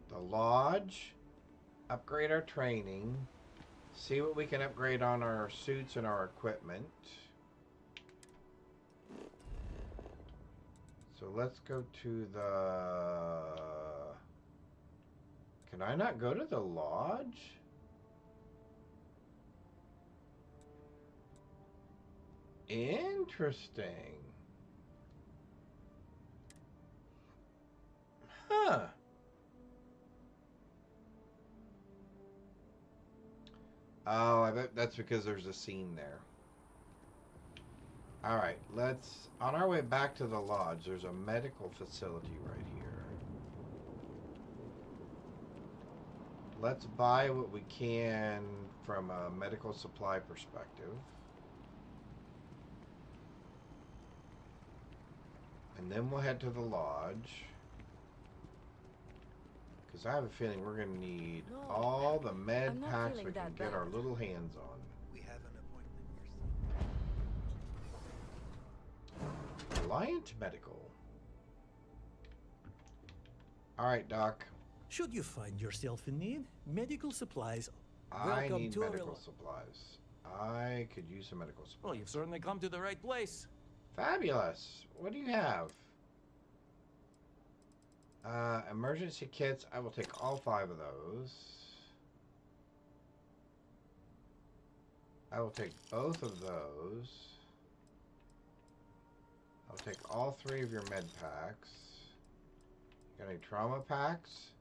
the lodge, upgrade our training, see what we can upgrade on our suits and our equipment. So let's go to the... Can I not go to the lodge? Interesting. Huh. Oh, I bet that's because there's a scene there. Alright, let's... On our way back to the lodge, there's a medical facility right here. Let's buy what we can from a medical supply perspective. And then we'll head to the lodge. Because I have a feeling we're going to need all the med packs we can get our little hands on. We have an appointment. Reliant Medical. Alright, Doc. Should you find yourself in need, medical supplies. I need medical supplies. I could use some medical supplies. Well, you've certainly come to the right place. Fabulous. What do you have? Emergency kits. I will take all 5 of those. I will take both of those. I'll take all 3 of your med packs. Got any trauma packs?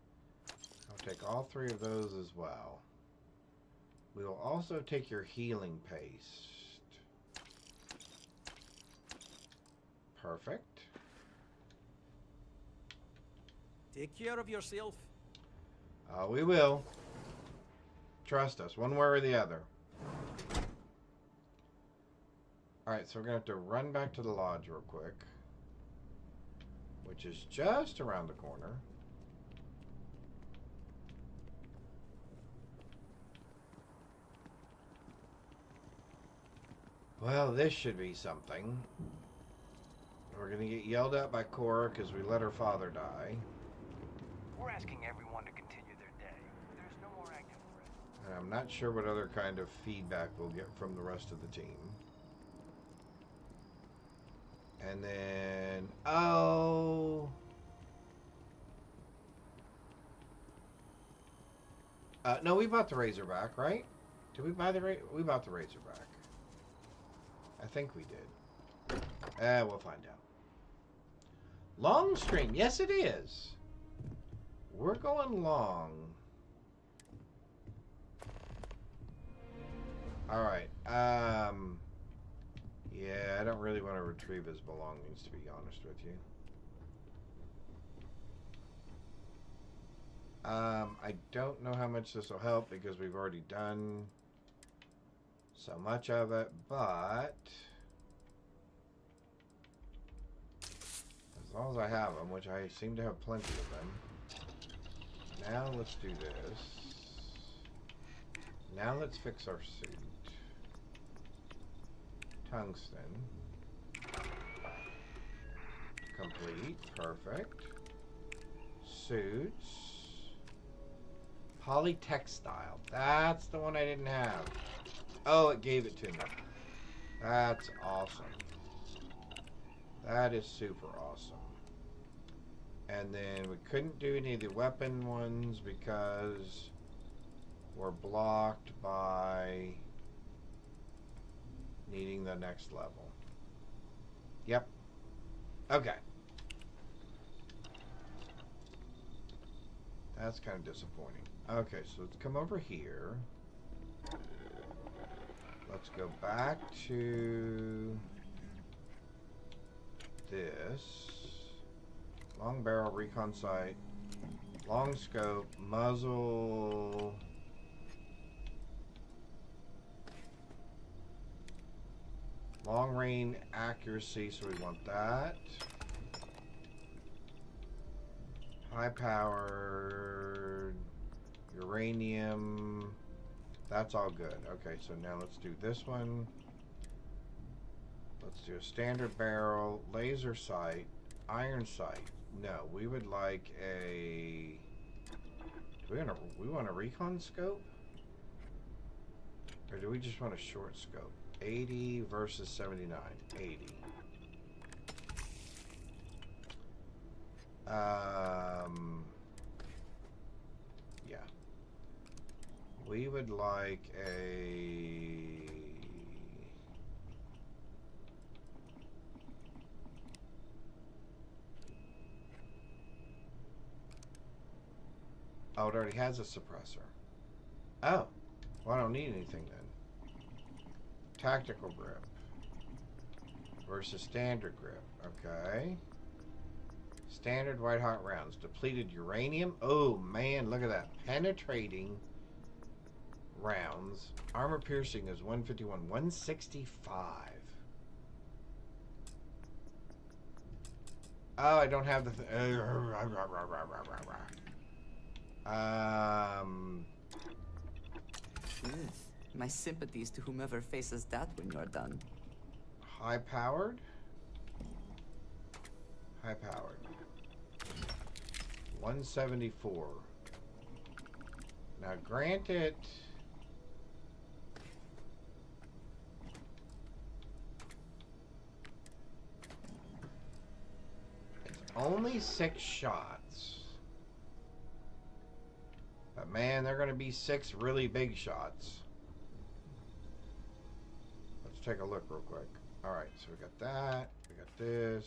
I'll take all 3 of those as well. We will also take your healing paste. Perfect. Take care of yourself. We will. Trust us, one way or the other. Alright, so we're going to have to run back to the lodge real quick. Which is just around the corner. Well, this should be something. We're going to get yelled at by Cora because we let her father die. We're asking everyone to continue their day. There's no more active threat. And I'm not sure what other kind of feedback we'll get from the rest of the team. And then, oh. No, we bought the Razorback, right? Did we buy we bought the Razorback. I think we did. We'll find out. Long stream. Yes, it is. We're going long. All right. Yeah, I don't really want to retrieve his belongings, to be honest with you. I don't know how much this will help because we've already done so much of it, but as long as I have them, which I seem to have plenty of them. Now let's do this. Now let's fix our suit. Tungsten. Complete. Perfect. Suits. Polytextile. That's the one I didn't have. Oh, it gave it to me. That's awesome. That is super awesome. And then we couldn't do any of the weapon ones because we're blocked by needing the next level. Yep. Okay. That's kind of disappointing. Okay, so let's come over here. Let's go back to this. Long barrel, recon sight, long scope, muzzle. Long range accuracy, so we want that. High powered, uranium. That's all good. Okay, so now let's do this one. Let's do a standard barrel, laser sight, iron sight. No, we would like a. Do we want a recon scope? Or do we just want a short scope? 80 versus 79. 80. Yeah. We would like a. Oh, it already has a suppressor. Oh. Well, I don't need anything then. Tactical grip versus standard grip. Okay. Standard white hot rounds. Depleted uranium. Oh, man. Look at that. Penetrating rounds. Armor piercing is 151. 165. Oh, I don't have the... My sympathies to whomever faces that when you're done. High powered? High powered. 174. Now granted, it's only 6 shots. But man, they're going to be 6 really big shots. Let's take a look real quick. Alright, so we got that. We got this.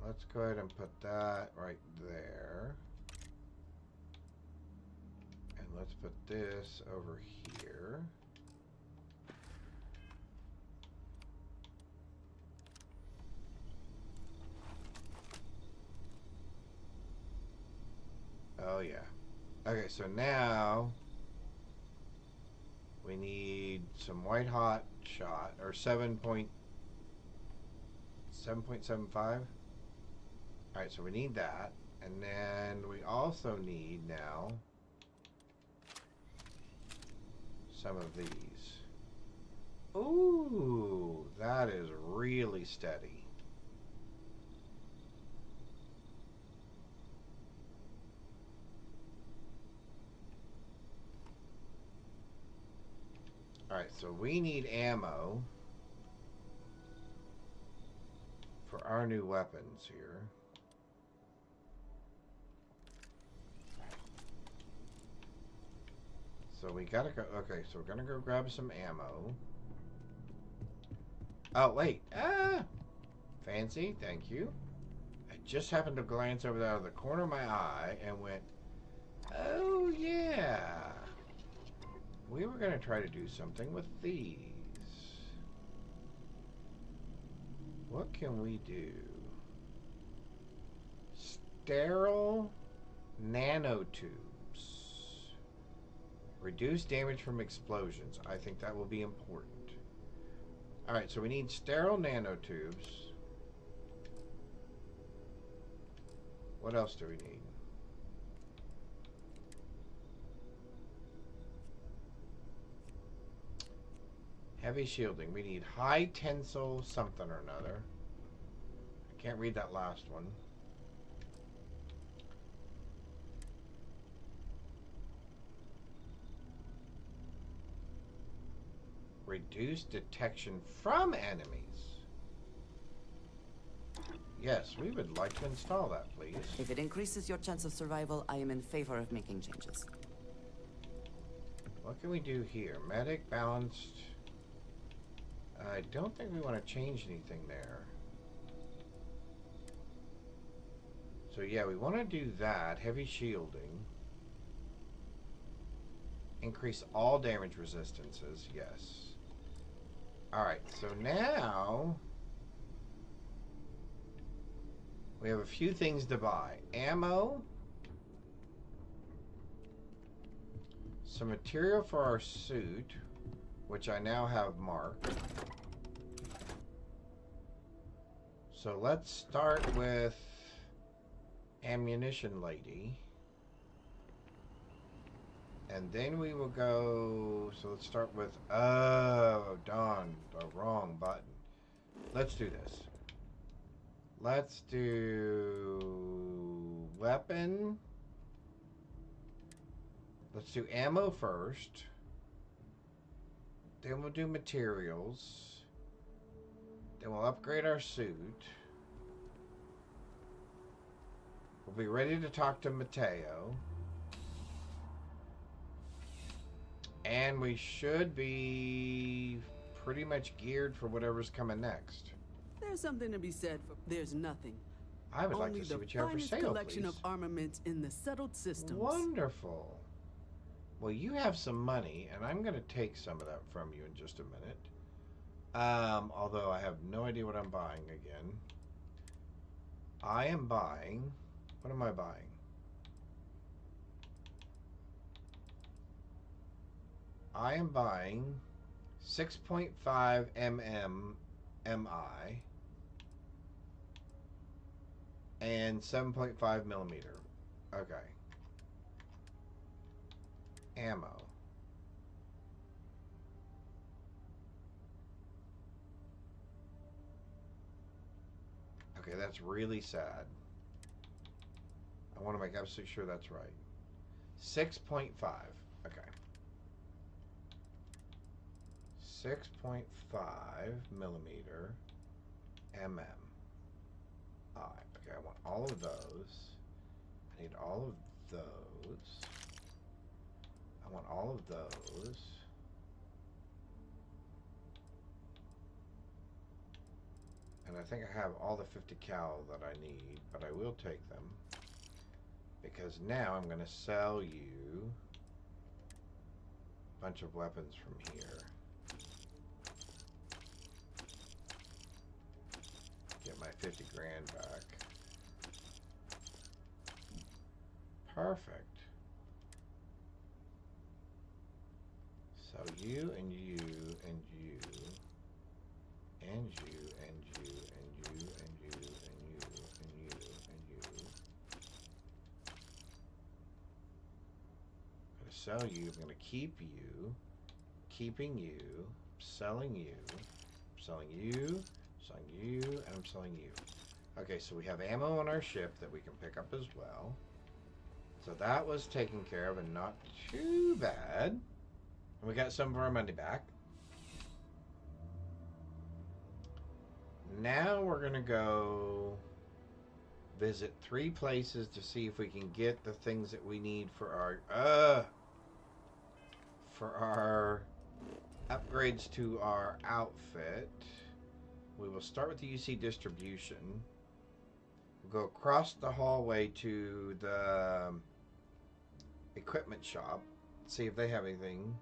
Let's go ahead and put that right there. And Let's put this over here. Oh yeah. Okay, so now we need some white hot shot, or 7.75. Alright, so we need that. And then we also need now some of these. Ooh, that is really steady. Alright, so we need ammo for our new weapons here. So we gotta go, okay, so we're gonna go grab some ammo. Oh, wait, fancy, thank you. I just happened to glance over out of the corner of my eye and went, oh yeah. We were gonna try to do something with these. What can we do? Sterile nanotubes. Reduce damage from explosions. I think that will be important. Alright, so we need sterile nanotubes. What else do we need? Heavy shielding. We need high tensile something or another. I can't read that last one. Reduce detection from enemies. Yes, we would like to install that, please. If it increases your chance of survival, I am in favor of making changes. What can we do here? Medic, balanced. I don't think we want to change anything there. So yeah, we want to do that. Heavy shielding. Increase all damage resistances. Yes. Alright, so now we have a few things to buy. Ammo. Some material for our suit, which I now have marked. So let's start with ammunition lady. And then we will go, so let's start with, oh, darn, the wrong button. Let's do this. Let's do weapon. Let's do ammo first. Then we'll do materials. Then we'll upgrade our suit. We'll be ready to talk to Mateo. And we should be pretty much geared for whatever's coming next. There's something to be said for there's nothing. I would like to see what you have for sale, collection please. of armaments in the settled systems. Wonderful. Well, you have some money, and I'm going to take some of that from you in just a minute. Although I have no idea what I'm buying again. I am buying... What am I buying? I am buying 6.5 mm MI and 7.5 millimeter. Okay. Ammo. Okay, that's really sad. I want to make absolutely sure that's right. 6.5. Okay. 6.5 millimeter mm. Okay, I want all of those. I need all of those. I want all of those. And I think I have all the 50 cal that I need, but I will take them. Because now I'm going to sell you bunch of weapons from here. Get my 50 grand back. Perfect. So you and you and you and you and you and you and you and you and you and you. I'm gonna sell you. I'm gonna keep you. Keeping you. Selling you. Selling you. Selling you. And I'm selling you. Okay, so we have ammo on our ship that we can pick up as well. So that was taken care of and not too bad. And we got some of our money back. Now we're going to go visit 3 places to see if we can get the things that we need for our upgrades to our outfit. We will start with the UC distribution. We'll go across the hallway to the equipment shop, see if they have anything.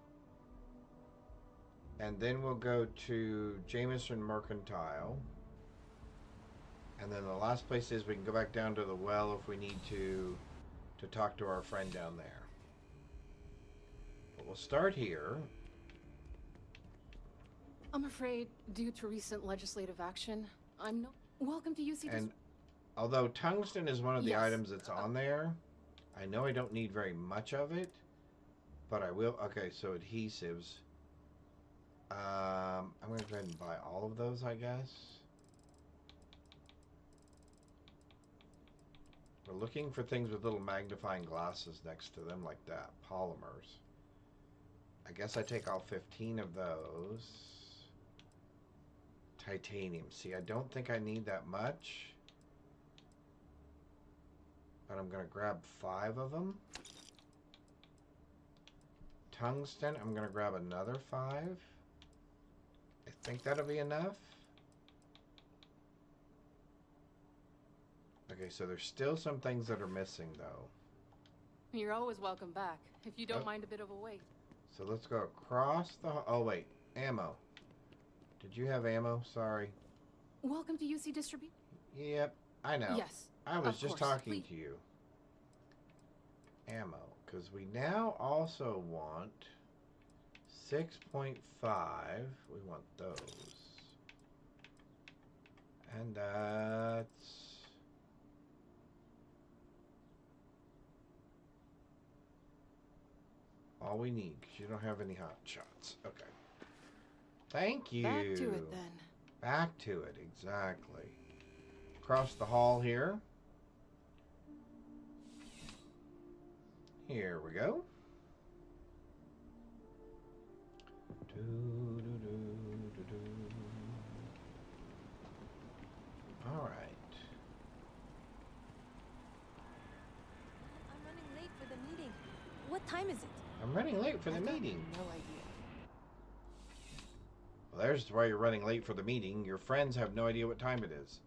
And then we'll go to Jameson Mercantile. And then the last place is we can go back down to the well if we need to talk to our friend down there. But we'll start here. I'm afraid, due to recent legislative action, I'm no... Welcome to UC... And although tungsten is one of the items that's on there, I know I don't need very much of it, but I will. Okay, so adhesives. I'm going to go ahead and buy all of those, I guess. We're looking for things with little magnifying glasses next to them like that. Polymers. I guess I take all 15 of those. Titanium. See, I don't think I need that much. But I'm going to grab 5 of them. Tungsten, I'm going to grab another 5. I think that'll be enough. Okay, so there's still some things that are missing, though. You're always welcome back, if you don't mind a bit of a wait. So let's go across the... Oh, wait. Ammo. Did you have ammo? Sorry. Welcome to UC Distribution. Yep, I know. Yes, I was just course. talking to you. Ammo. Because we now also want 6.5. We want those. And that's... all we need, because you don't have any hot shots. Okay. Thank you. Back to it, then. Back to it, exactly. Across the hall here. Here we go. All right. I'm running late for the meeting. What time is it? I'm running late for the meeting. No idea. Well, there's why you're running late for the meeting. Your friends have no idea what time it is.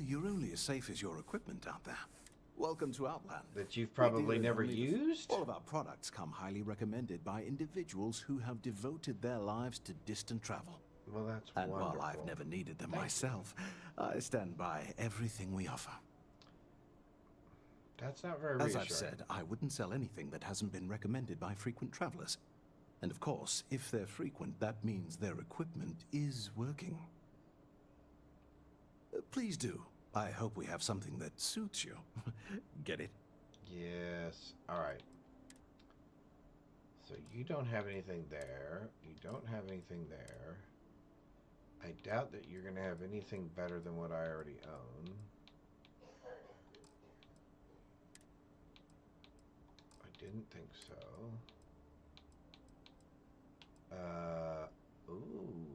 You're only as safe as your equipment out there. Welcome to Outland. That you've probably never used? All of our products come highly recommended by individuals who have devoted their lives to distant travel. Well, that's and wonderful. While I've never needed them myself, I stand by everything we offer. That's not very As reassuring. I've said, I wouldn't sell anything that hasn't been recommended by frequent travelers. And of course, if they're frequent, that means their equipment is working. Please do. I hope we have something that suits you. Get it? Yes. All right. So you don't have anything there. You don't have anything there. I doubt that you're going to have anything better than what I already own. I didn't think so. Ooh.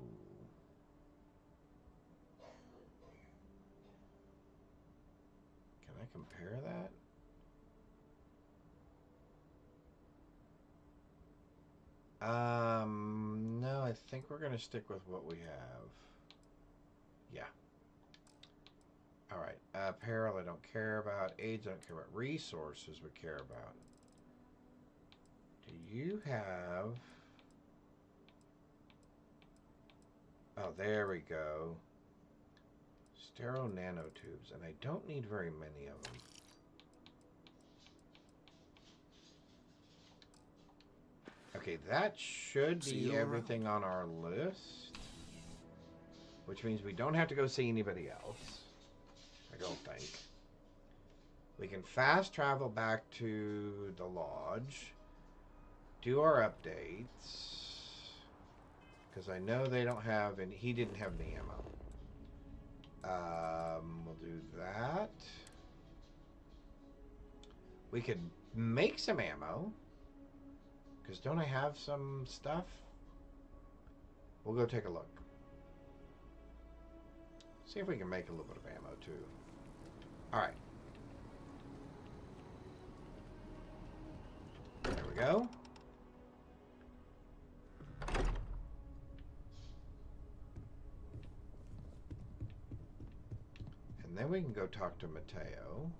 Can I compare that? No, I think we're going to stick with what we have. Yeah. All right. Apparel, I don't care about. AIDS, I don't care about. Resources, we care about. Do you have Oh, there we go. Sterile nanotubes, and I don't need very many of them. Okay, that should be everything on our list. Which means we don't have to go see anybody else. I don't think. We can fast travel back to the lodge. Do our updates. Because I know they don't have any... He didn't have any ammo. We'll do that. We could make some ammo. Because don't I have some stuff? We'll go take a look. See if we can make a little bit of ammo too. Alright. There we go. And then we can go talk to Mateo.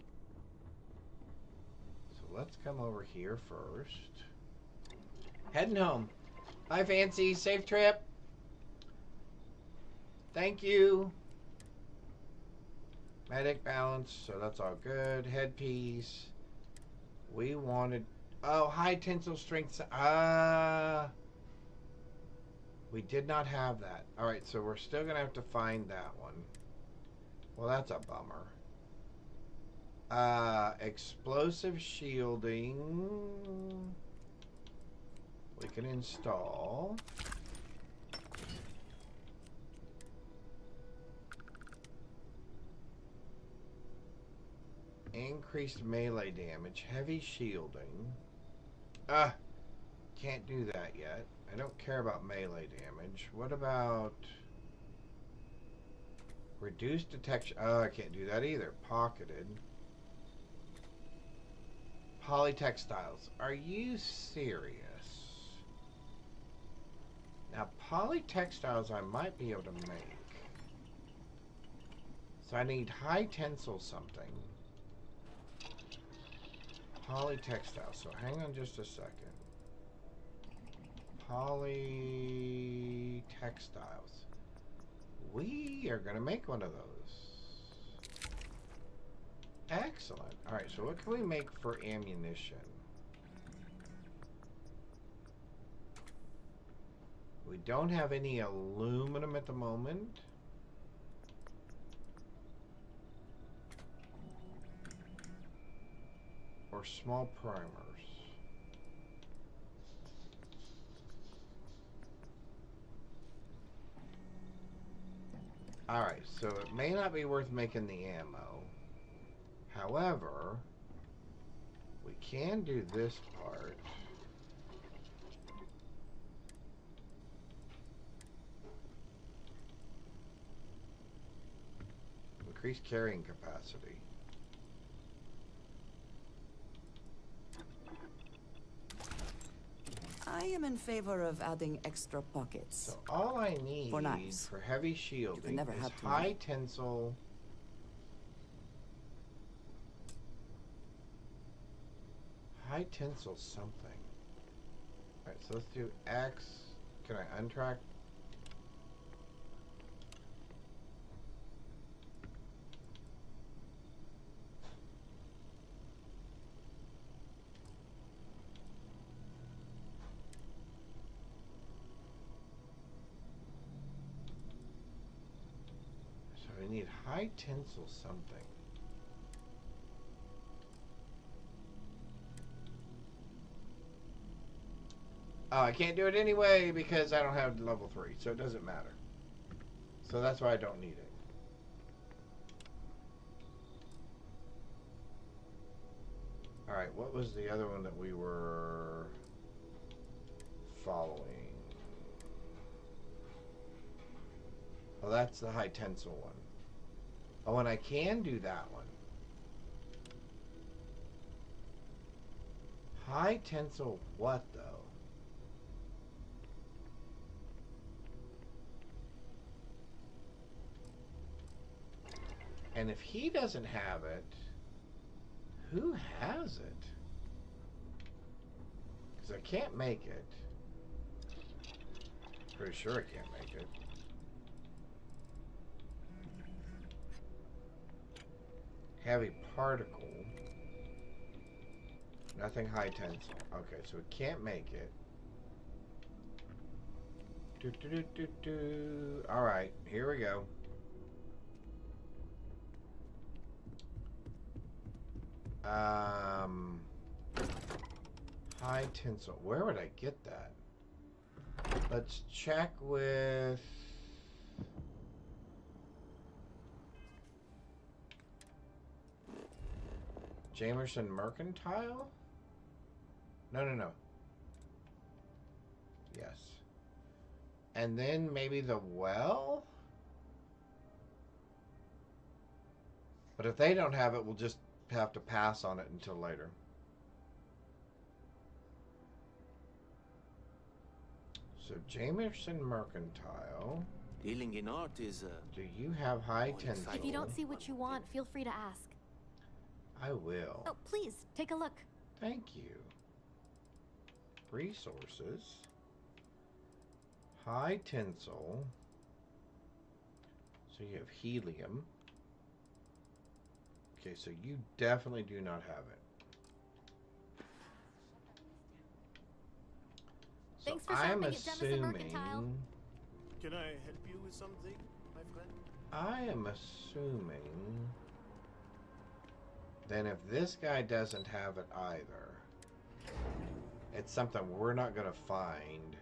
So let's come over here first. Heading home. Bye, Fancy. Safe trip. Thank you. Medic balance, so that's all good. Headpiece. We wanted... Oh, high tensile strength. We did not have that. Alright, so we're still going to have to find that one. Well, that's a bummer. Explosive shielding. We can install. Increased melee damage, heavy shielding. Can't do that yet. I don't care about melee damage. What about reduced detection? Oh, I can't do that either. Pocketed. Polytextiles. Are you serious? Now, polytextiles I might be able to make. So I need high tensile something. Polytextile. So hang on just a second. Polytextiles. We are going to make one of those. Excellent. Alright, so what can we make for ammunition? We don't have any aluminum at the moment. Or small primers. Alright, so it may not be worth making the ammo. However, we can do this part. Increase carrying capacity. I am in favor of adding extra pockets. So all I need for heavy shielding is high tensile. High tensile something. Alright, so let's do X. Can I untrack? I need high tensile something. Oh, I can't do it anyway because I don't have level 3, so it doesn't matter. So that's why I don't need it. Alright, what was the other one that we were following? Oh, that's the high tensile one. Oh, and I can do that one. High tensile what, though? And if he doesn't have it, who has it? Because I can't make it. Pretty sure I can't make it. Heavy particle. Nothing high tensile. Okay, so we can't make it. Alright, here we go. High tensile. Where would I get that? Let's check with... Jamerson Mercantile? No. Yes. And then maybe the well? But if they don't have it, we'll just have to pass on it until later. So Jamerson Mercantile. Dealing in art is Do you have high tensile? If you don't see what you want, feel free to ask. I will. Oh, please, take a look. Thank you. Resources. High tensile. So you have helium. Okay, so you definitely do not have it. So Thanks for I'm shopping at Jamerson Mercantile. Can I help you with something, my friend? I am assuming then if this guy doesn't have it either, it's something we're not going to find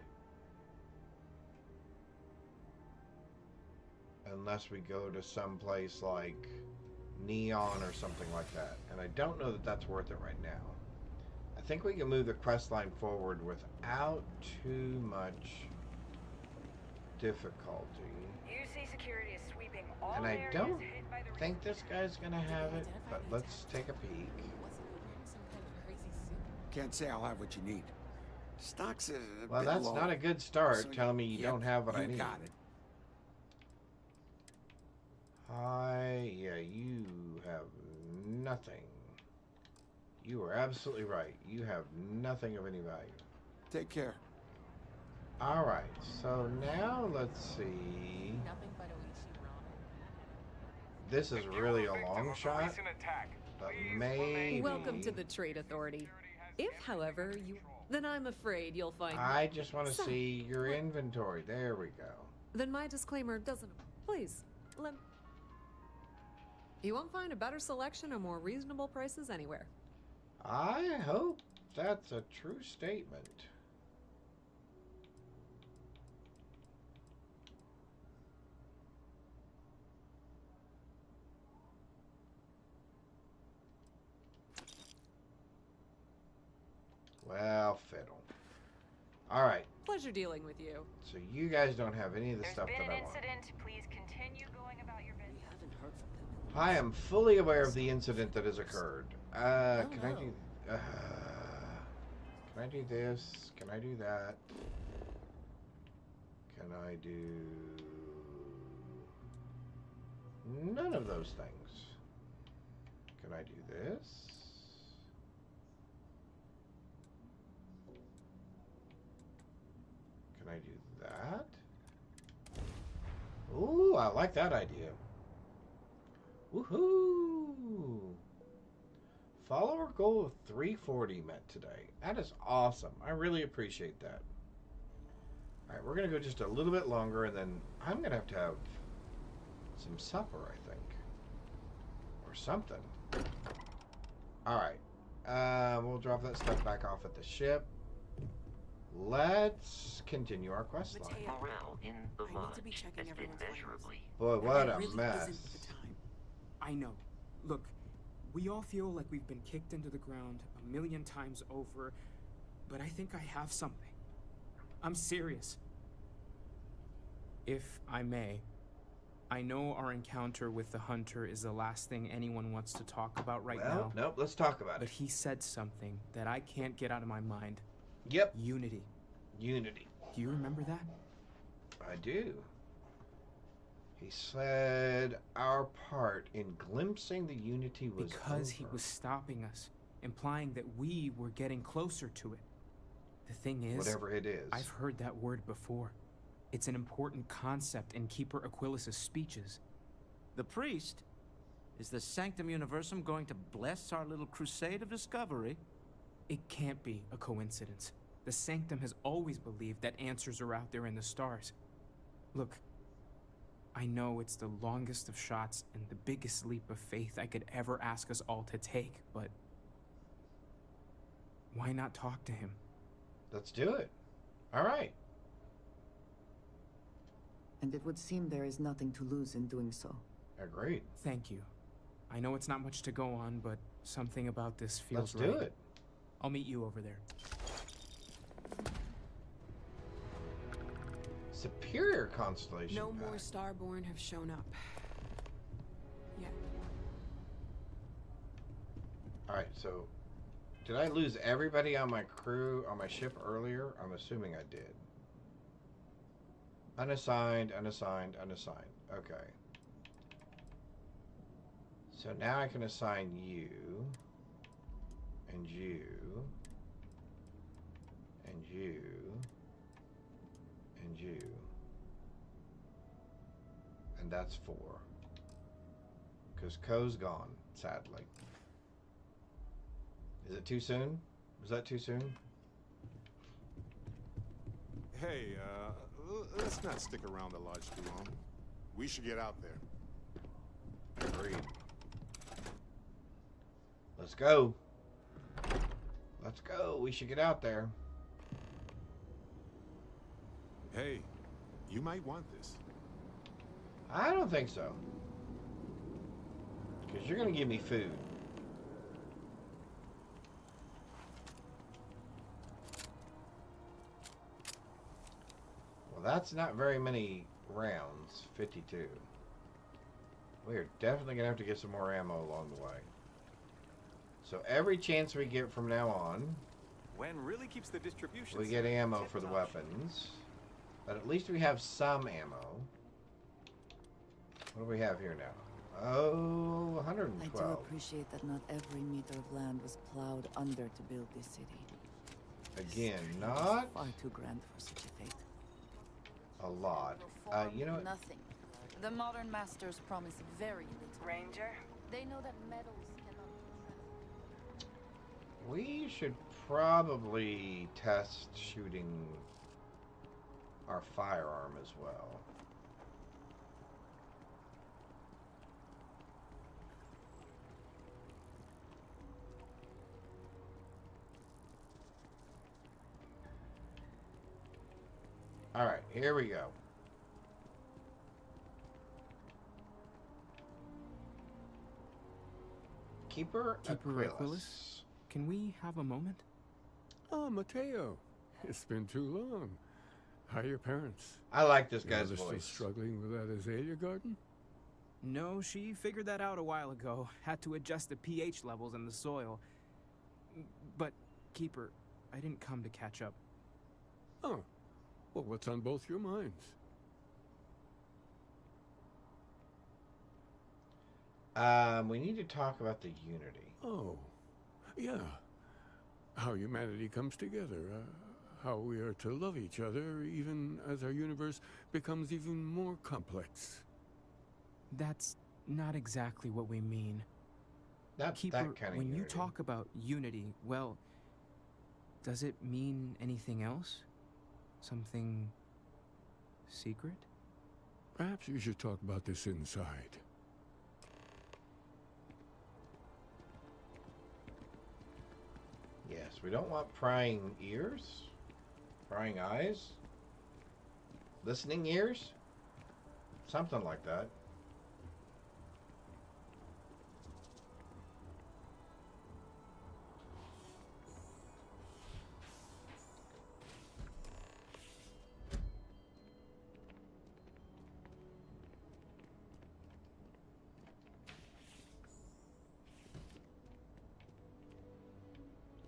unless we go to some place like Neon or something like that. And I don't know that that's worth it right now. I think we can move the quest line forward without too much difficulty. UC security is sweeping all And I areas don't hit by the think this guy's gonna have it, but let's take a peek. Can't say I'll have what you need. Stock's a Well, bit that's low. not a good start, So telling me you don't have what I you need. got it. Yeah, you have nothing. You are absolutely right. You have nothing of any value. Take care. Alright, so now let's see. This is really a long shot, but maybe... Welcome to the Trade Authority. If, however, then I'm afraid you'll find... I just want to see your inventory. There we go. Then my disclaimer doesn't... Please, you won't find a better selection or more reasonable prices anywhere. I hope that's a true statement. Well, fiddle. All right. Pleasure dealing with you. So you guys don't have any of the There's stuff been that an I want. incident. Please continue going about your business. I am fully aware of the incident that has occurred. Can I do... can I do this? Can I do that? Can I do... None of those things. Can I do this? Can I do that? Ooh, I like that idea. Woohoo! Follower goal of 340 met today. That is awesome. I really appreciate that. Alright, we're going to go just a little bit longer, and then I'm going to have some supper, I think. Or something. Alright. We'll drop that stuff back off at the ship. Let's continue our quest line. Morale in the lodge has been measurably. Boy, what a mess. I know. Look, we all feel like we've been kicked into the ground a million times over, but I think I have something. I'm serious. If I may, I know our encounter with the Hunter is the last thing anyone wants to talk about right now. Nope, let's talk about it. But he said something that I can't get out of my mind. Yep. Unity. Unity. Do you remember that? I do. He said our part in glimpsing the unity was because over. he was stopping us, implying that we were getting closer to it. The thing is, whatever it is, I've heard that word before. It's an important concept in Keeper Aquilas's speeches. The priest? Is the Sanctum Universum going to bless our little crusade of discovery? It can't be a coincidence. The Sanctum has always believed that answers are out there in the stars. Look, I know it's the longest of shots and the biggest leap of faith I could ever ask us all to take, but why not talk to him? Let's do it. All right. And it would seem there is nothing to lose in doing so. Agreed. Thank you. I know it's not much to go on, but something about this feels right. Let's do it. I'll meet you over there. Superior constellation. No more Starborn have shown up. Yet. Alright, so did I lose everybody on my crew, on my ship earlier? I'm assuming I did. Unassigned, unassigned, unassigned. Okay. So now I can assign you, and you, and you, and you. And that's 4. Because Ko's gone, sadly. Is it too soon? Was that too soon? Hey, let's not stick around the lodge too long. We should get out there. Agreed. Let's go. Let's go. We should get out there. Hey, you might want this. I don't think so. Because you're going to give me food. Well, that's not very many rounds. 52. We are definitely going to have to get some more ammo along the way. So every chance we get from now on, When really keeps the distribution. we get ammo for the weapons. But at least we have some ammo. What do we have here now? Oh, 112. I do appreciate that not every meter of land was plowed under to build this city. Again, It's not far too grand for such a fate. a lot. You know what? Nothing. The modern masters promise very little. Ranger? They know that metals cannot be We should probably test shooting our firearm as well. All right, here we go. Keeper Aquilus. Can we have a moment? Oh, Mateo. It's been too long. How are your parents? I like this guy's Still voice. struggling with that azalea garden? No, she figured that out a while ago. Had to adjust the pH levels in the soil. But, Keeper, I didn't come to catch up. Oh. Well, what's on both your minds? We need to talk about the unity. Oh. Yeah. How humanity comes together. How we are to love each other even as our universe becomes even more complex. That's not exactly what we mean. Not Keeper, that kind of when unity. you talk about unity, well, does it mean anything else? Something secret? Perhaps you should talk about this inside. Yes, we don't want prying ears, prying eyes, listening ears, something like that.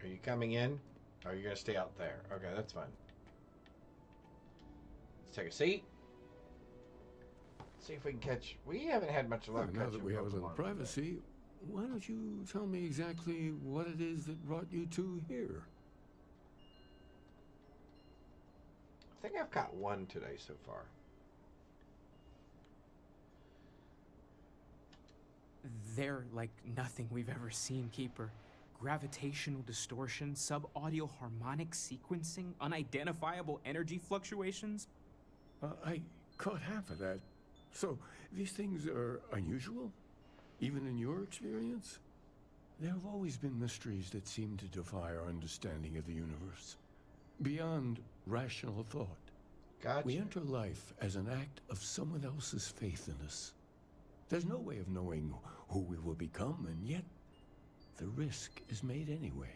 Are you coming in? Or are you going to stay out there? Okay, that's fine. Let's take a seat. See if we can catch... We haven't had much luck Now that we have a little privacy, why don't you tell me exactly what it is that brought you two here? I think I've got one today so far. They're like nothing we've ever seen, Keeper. Gravitational distortion, sub-audio harmonic sequencing, unidentifiable energy fluctuations. I caught half of that. So, these things are unusual? Even in your experience? There have always been mysteries that seem to defy our understanding of the universe. Beyond rational thought. Gotcha. We enter life as an act of someone else's faith in us. There's no way of knowing who we will become, and yet the risk is made anyway.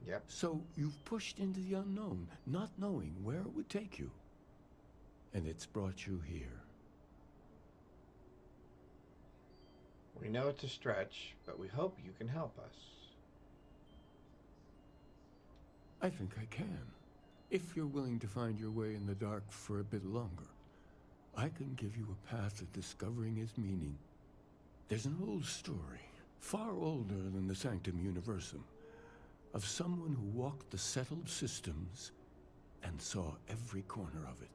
Yep. So you've pushed into the unknown, not knowing where it would take you. And it's brought you here. We know it's a stretch, but we hope you can help us. I think I can. If you're willing to find your way in the dark for a bit longer, I can give you a path of discovering its meaning. There's an old story, far older than the Sanctum Universum, of someone who walked the settled systems and saw every corner of it.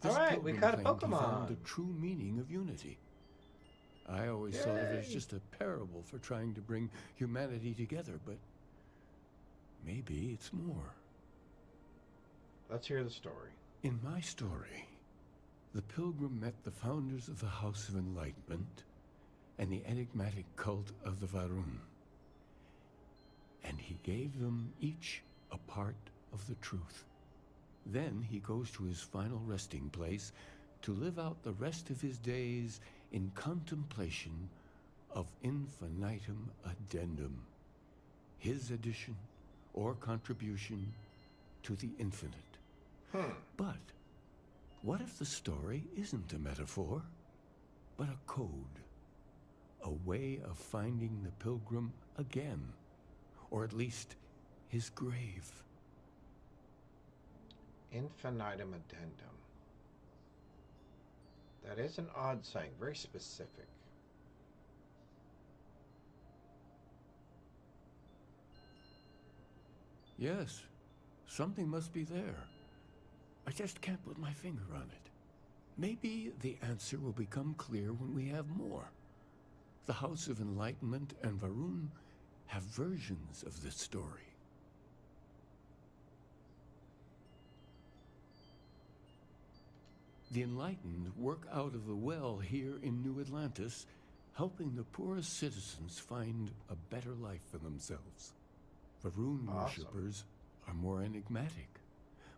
This Alright, we pilgrim got a claimed he found Pokemon. the true meaning of unity. I always thought of it as just a parable for trying to bring humanity together, but maybe it's more. Let's hear the story. In my story, the pilgrim met the founders of the House of Enlightenment and the enigmatic cult of the Varun. And he gave them each a part of the truth. Then he goes to his final resting place to live out the rest of his days in contemplation of infinitum addendum, his addition or contribution to the infinite. But what if the story isn't a metaphor, but a code? A way of finding the pilgrim again, or at least his grave. Infinitum addendum. That is an odd saying, very specific. Yes, something must be there. I just can't put my finger on it. Maybe the answer will become clear when we have more. The House of Enlightenment and Varun have versions of this story. The Enlightened work out of the well here in New Atlantis, helping the poorest citizens find a better life for themselves. Varun worshippers are more enigmatic,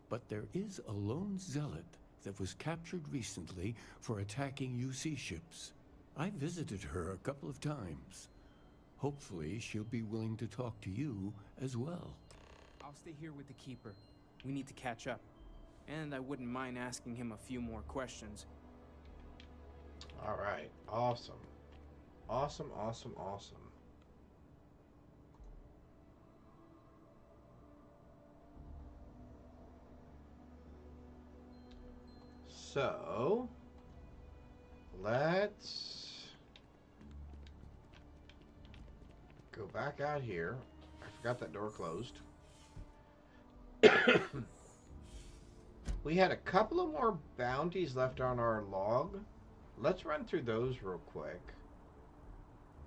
but there is a lone zealot that was captured recently for attacking UC ships. I visited her a couple of times. Hopefully, she'll be willing to talk to you as well. I'll stay here with the Keeper. We need to catch up. And I wouldn't mind asking him a few more questions. Alright, awesome. Awesome, awesome, awesome. So, let's go back out here. I forgot that door closed. We had a couple of more bounties left on our log. Let's run through those real quick.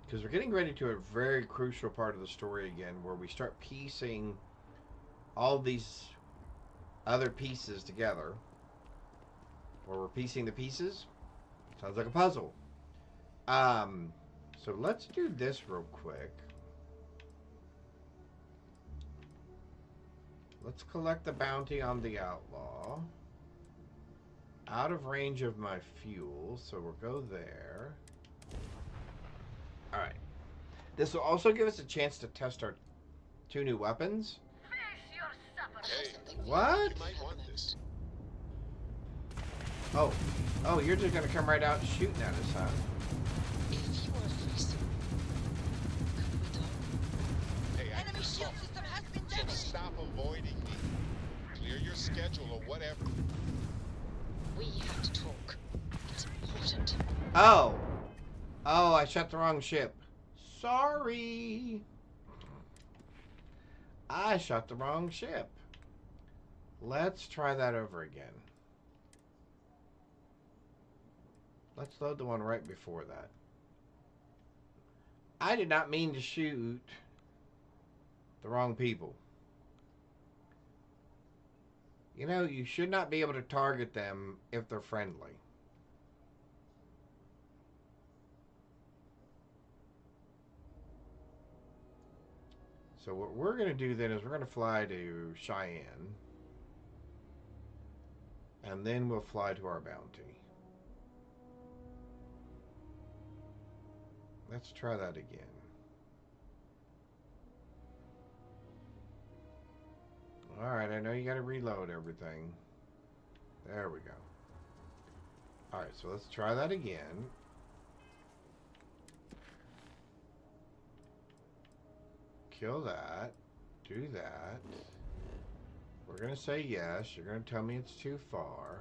Because we're getting ready to a very crucial part of the story again, where we start piecing all these other pieces together. Or we're piecing the pieces. Sounds like a puzzle. So let's do this real quick. Let's collect the bounty on the outlaw. Out of range of my fuel, so we'll go there. Alright. This will also give us a chance to test our 2 new weapons. Hey, What? you might want this. Oh. Oh, you're just gonna come right out shooting at us, huh? Hey, I can solve it. So stop avoiding me. Clear your schedule or whatever. We have to talk. It's important. Oh. Oh, I shut the wrong ship. Sorry. I shot the wrong ship. Let's try that over again. Let's load the one right before that. I did not mean to shoot the wrong people. You know, you should not be able to target them if they're friendly. So what we're going to do then is we're going to fly to Cheyenne. And then we'll fly to our bounty. Let's try that again. Alright, I know you gotta reload everything. There we go. Alright, so let's try that again. Kill that. Do that. We're gonna say yes. You're gonna tell me it's too far.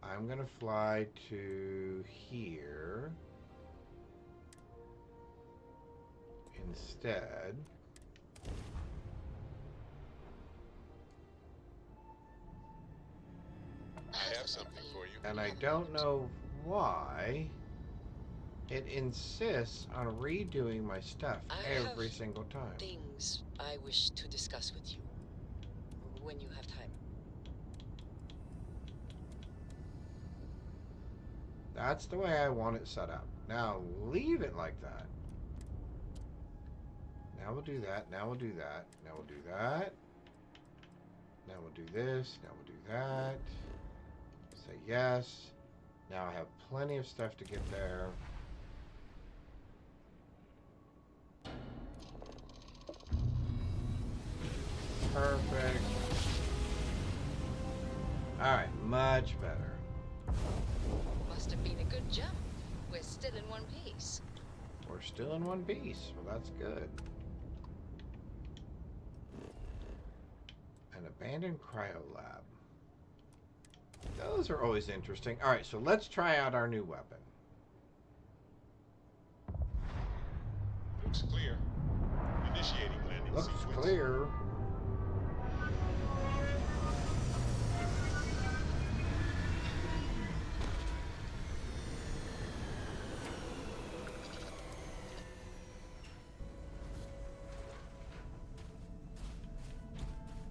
I'm gonna fly to here instead. I have something for you. And I don't know why it insists on redoing my stuff every single time. Things I wish to discuss with you when you have time. That's the way I want it set up. Now leave it like that. Now we'll do that. Now we'll do that. Now we'll do that. Now we'll do this. Now we'll do that. Say yes. Now I have plenty of stuff to get there. Perfect. Alright, much better. Must have been a good jump. We're still in one piece. We're still in one piece. Well, that's good. An abandoned cryo lab. Those are always interesting. Alright, so let's try out our new weapon. Looks clear. Initiating landing Looks sequence. clear.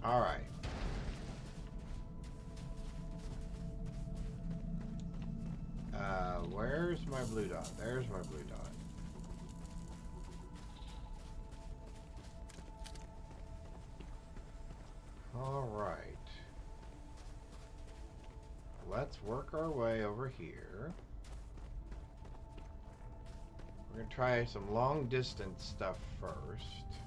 All right. Where's my blue dot? There's my blue dot. All right. Let's work our way over here. We're going to try some long distance stuff first.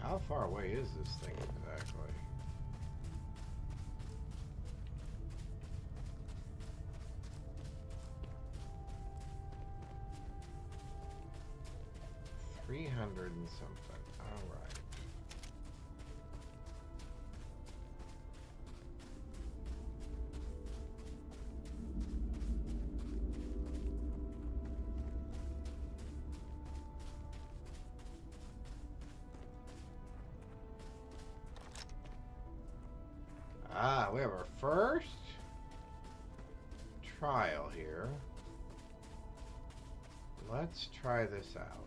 How far away is this thing exactly? $300 and something. All right. Ah, we have our first trial here. Let's try this out.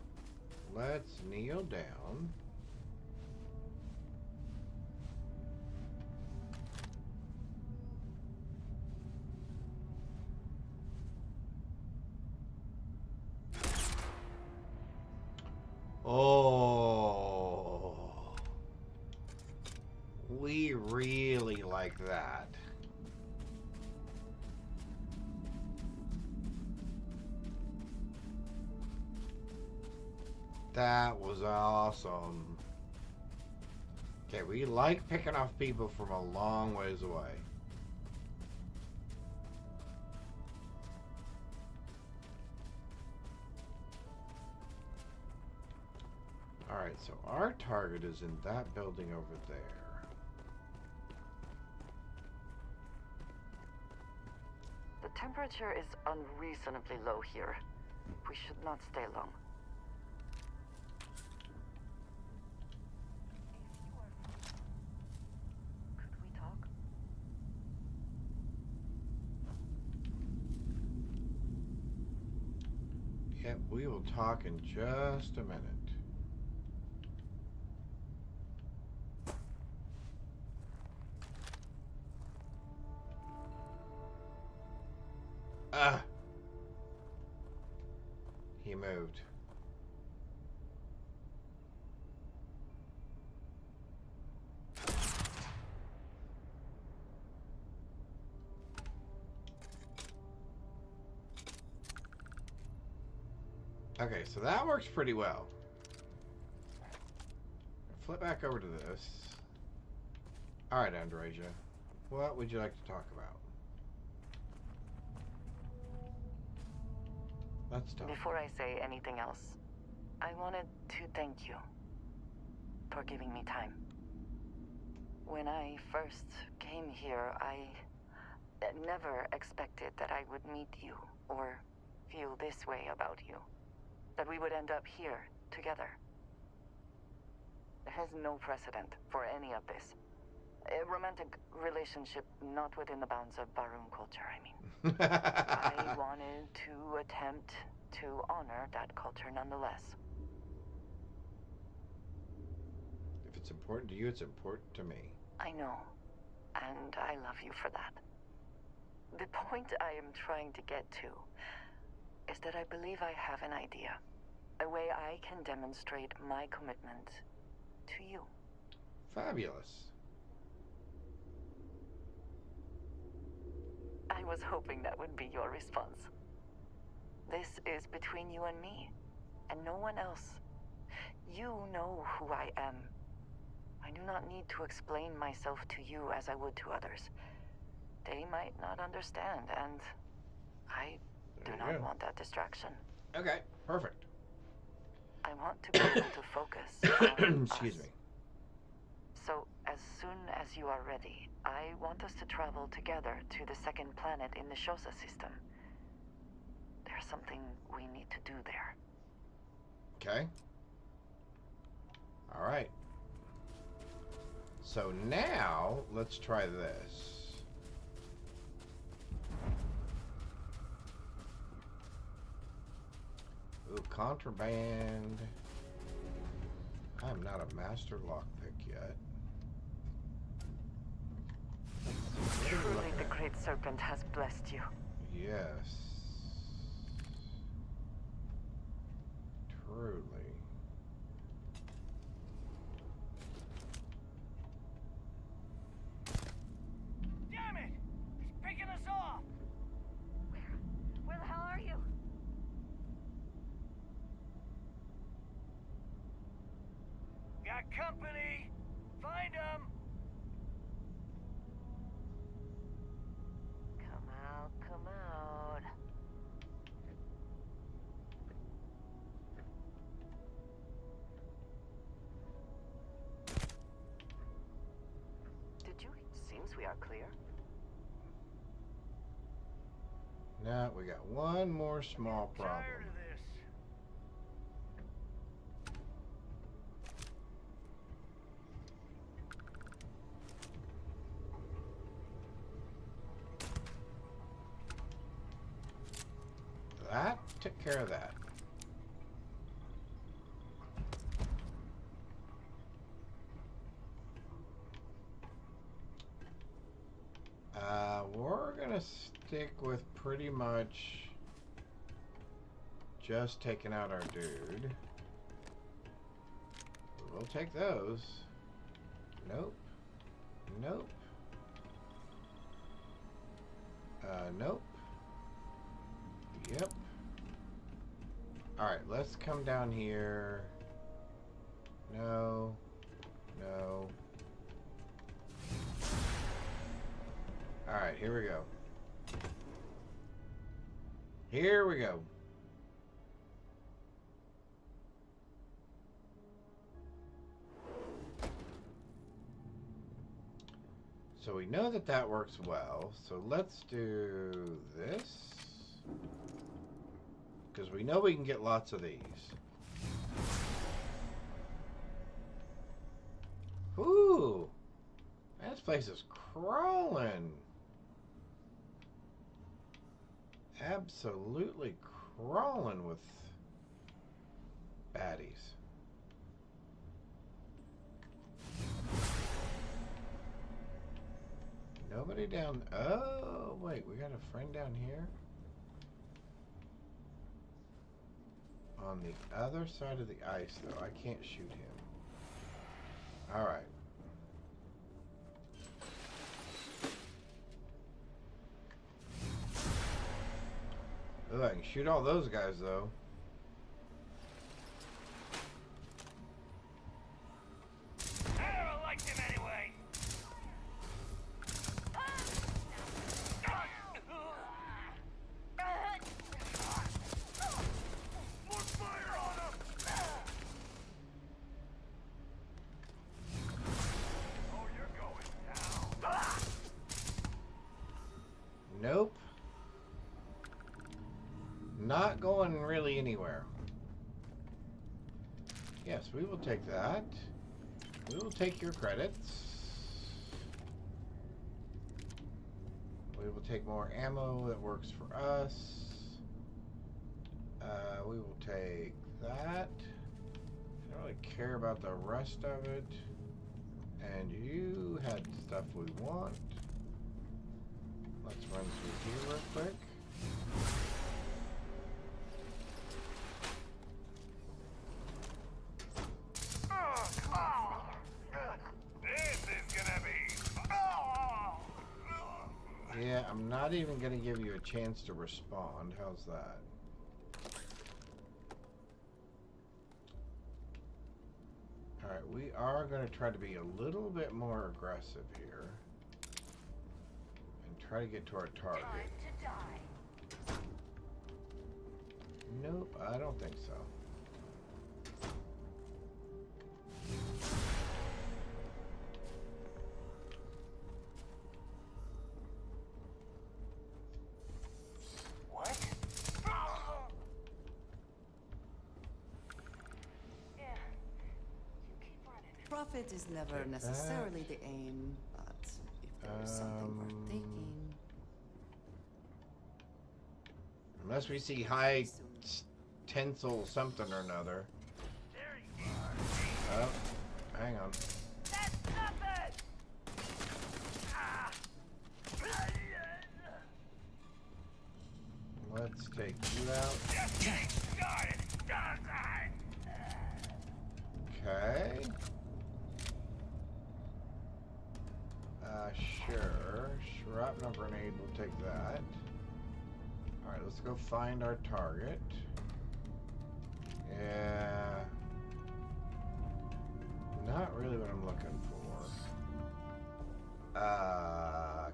Let's kneel down. Oh, we really like that. That was awesome. Okay, we like picking off people from a long ways away. Alright, so our target is in that building over there. The temperature is unreasonably low here. We should not stay long. Could we talk? Yep, we will talk in just a minute. Ah! He moved. Okay, so that works pretty well. Flip back over to this. Alright, Andreja. What would you like to talk about? Let's talk. Before I say anything else, I wanted to thank you for giving me time. When I first came here, I never expected that I would meet you or feel this way about you. That we would end up here together. There is no precedent for any of this. A romantic relationship not within the bounds of Barun culture, I mean. I wanted to attempt to honor that culture nonetheless. If it's important to you, it's important to me. I know, and I love you for that. The point I am trying to get to is that I believe I have an idea. A way I can demonstrate my commitment to you. Fabulous. I was hoping that would be your response. This is between you and me, and no one else. You know who I am. I do not need to explain myself to you as I would to others. They might not understand, and I do not want that distraction. Okay, perfect. I want to be able to focus on Excuse us. me. So, as soon as you are ready, I want us to travel together to the second planet in the Shosa system. There's something we need to do there. Okay. All right. So now, let's try this. Ooh, contraband. I'm not a master lockpick yet. Truly, the Great Serpent has blessed you. Yes. Truly. Damn it! He's picking us off! Where the hell are you? Got company! Find him! Come out, come out. Did you? Seems we are clear. Now we got one more small problem. Tired of this. That took care of that. We're gonna stick with pretty much just taking out our dude. We'll take those. Nope. Nope. Nope. Yep. Alright, let's come down here. No. No. Alright, here we go. Here we go. So we know that that works well. So let's do this. Because we know we can get lots of these. Ooh. This place is crawling. Absolutely crawling with baddies. Nobody down. Oh, wait, we got a friend down here? On the other side of the ice, though. I can't shoot him. Alright. Oh, I can shoot all those guys, though. I don't like him anyway. More fire on him! Oh, you're going down. Nope. Not going really anywhere. Yes, we will take that. We will take your credits. We will take more ammo that works for us. We will take that. I don't really care about the rest of it. And you had stuff we want. Let's run through here real quick. Yeah, I'm not even going to give you a chance to respond. How's that? Alright, we are going to try to be a little bit more aggressive here. And try to get to our target. Nope, I don't think so. Profit is never necessarily the aim, but if there is something worth taking. Unless we see high tensile something or another. Oh, hang on. Let's take you out. Okay. Sure. Shrapnel grenade, we'll take that. Alright, let's go find our target. Yeah. Not really what I'm looking for.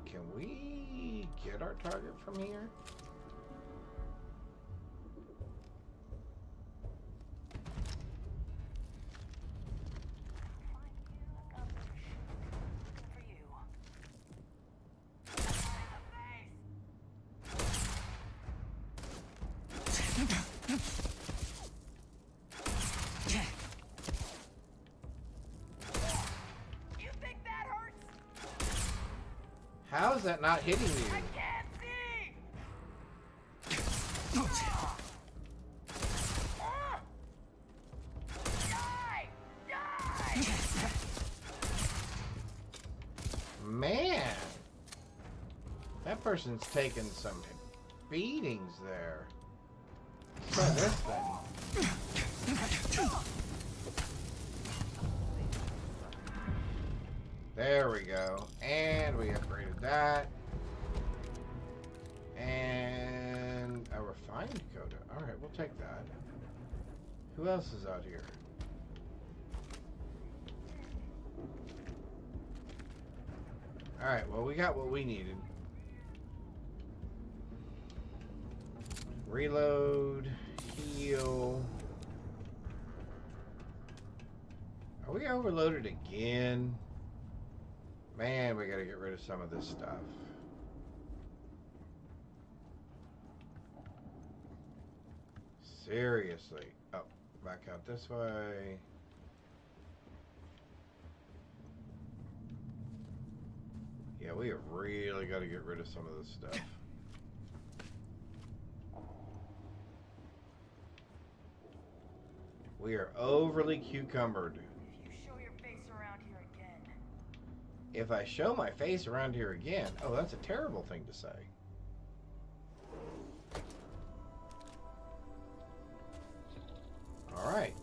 Can we get our target from here? How is that not hitting you? I can't see! Die! Die! Man! That person's taking some beatings there. Try this thing. There we go. And we upgraded that. And a refined coda. Alright, we'll take that. Who else is out here? Alright, well, we got what we needed. Reload. Heal. Are we overloaded again? Man, we gotta get rid of some of this stuff. Seriously. Oh, back out this way. Yeah, we have really got to get rid of some of this stuff. We are overly cucumbered. If you show your face around here again. If I show my face around here again, oh, that's a terrible thing to say. All right.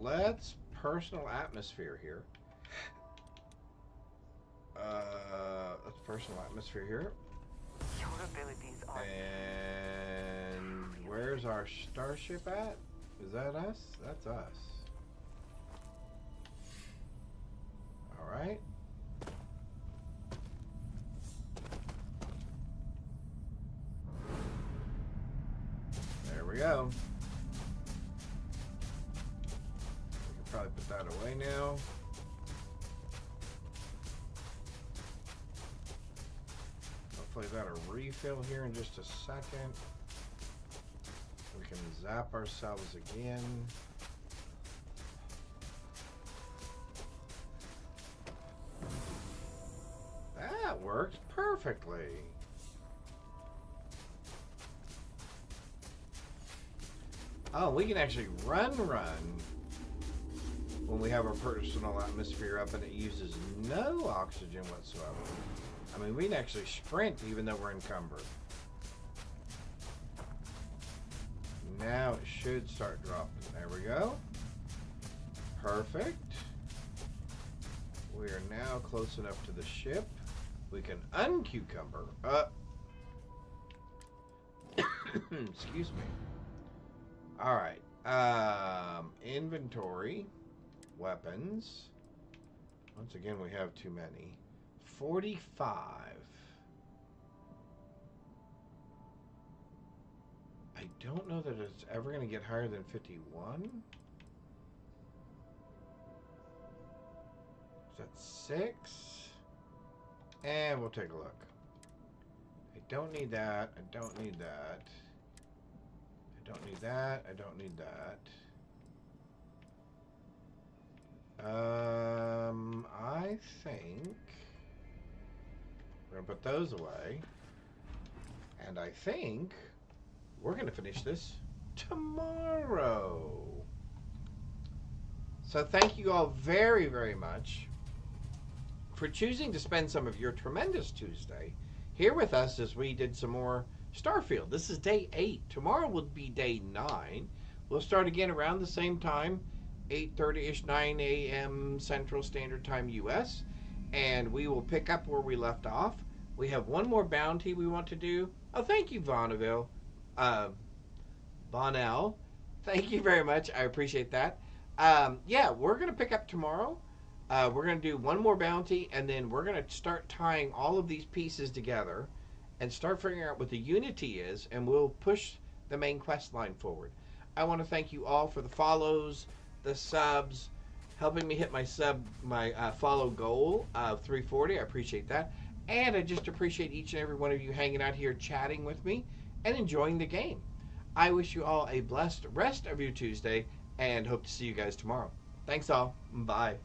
Let's personal atmosphere here. Let's personal atmosphere here. Your abilities are... And where's our starship at? Is that us? That's us. All right. There we go. We can probably put that away now. Hopefully that'll refill here in just a second. We can zap ourselves again. That worked perfectly. Oh, we can actually run when we have our personal atmosphere up and it uses no oxygen whatsoever. I mean, we can actually sprint even though we're encumbered. Now it should start dropping. There we go. Perfect. We are now close enough to the ship. We can uncucumber. Excuse me. All right. Inventory. Weapons. Once again, we have too many. 45. I don't know that it's ever going to get higher than 51. Is that 6? And we'll take a look. I don't need that. I don't need that. I don't need that. I don't need that. I think we're gonna put those away, and I think we're gonna finish this tomorrow. So thank you all very, very much for choosing to spend some of your tremendous Tuesday here with us as we did some more Starfield. This is day 8. Tomorrow will be day 9. We'll start again around the same time, 8:30ish, 9 a.m. Central Standard Time U.S. And we will pick up where we left off. We have one more bounty we want to do. Oh, thank you, Bonneville. Bonnell. Thank you very much. I appreciate that. Yeah, we're going to pick up tomorrow. We're going to do one more bounty, and then we're going to start tying all of these pieces together and start figuring out what the unity is, and we'll push the main quest line forward. I want to thank you all for the follows, the subs, helping me hit my follow goal of 340. I appreciate that. And I just appreciate each and every one of you hanging out here chatting with me and enjoying the game. I wish you all a blessed rest of your Tuesday and hope to see you guys tomorrow. Thanks all. Bye.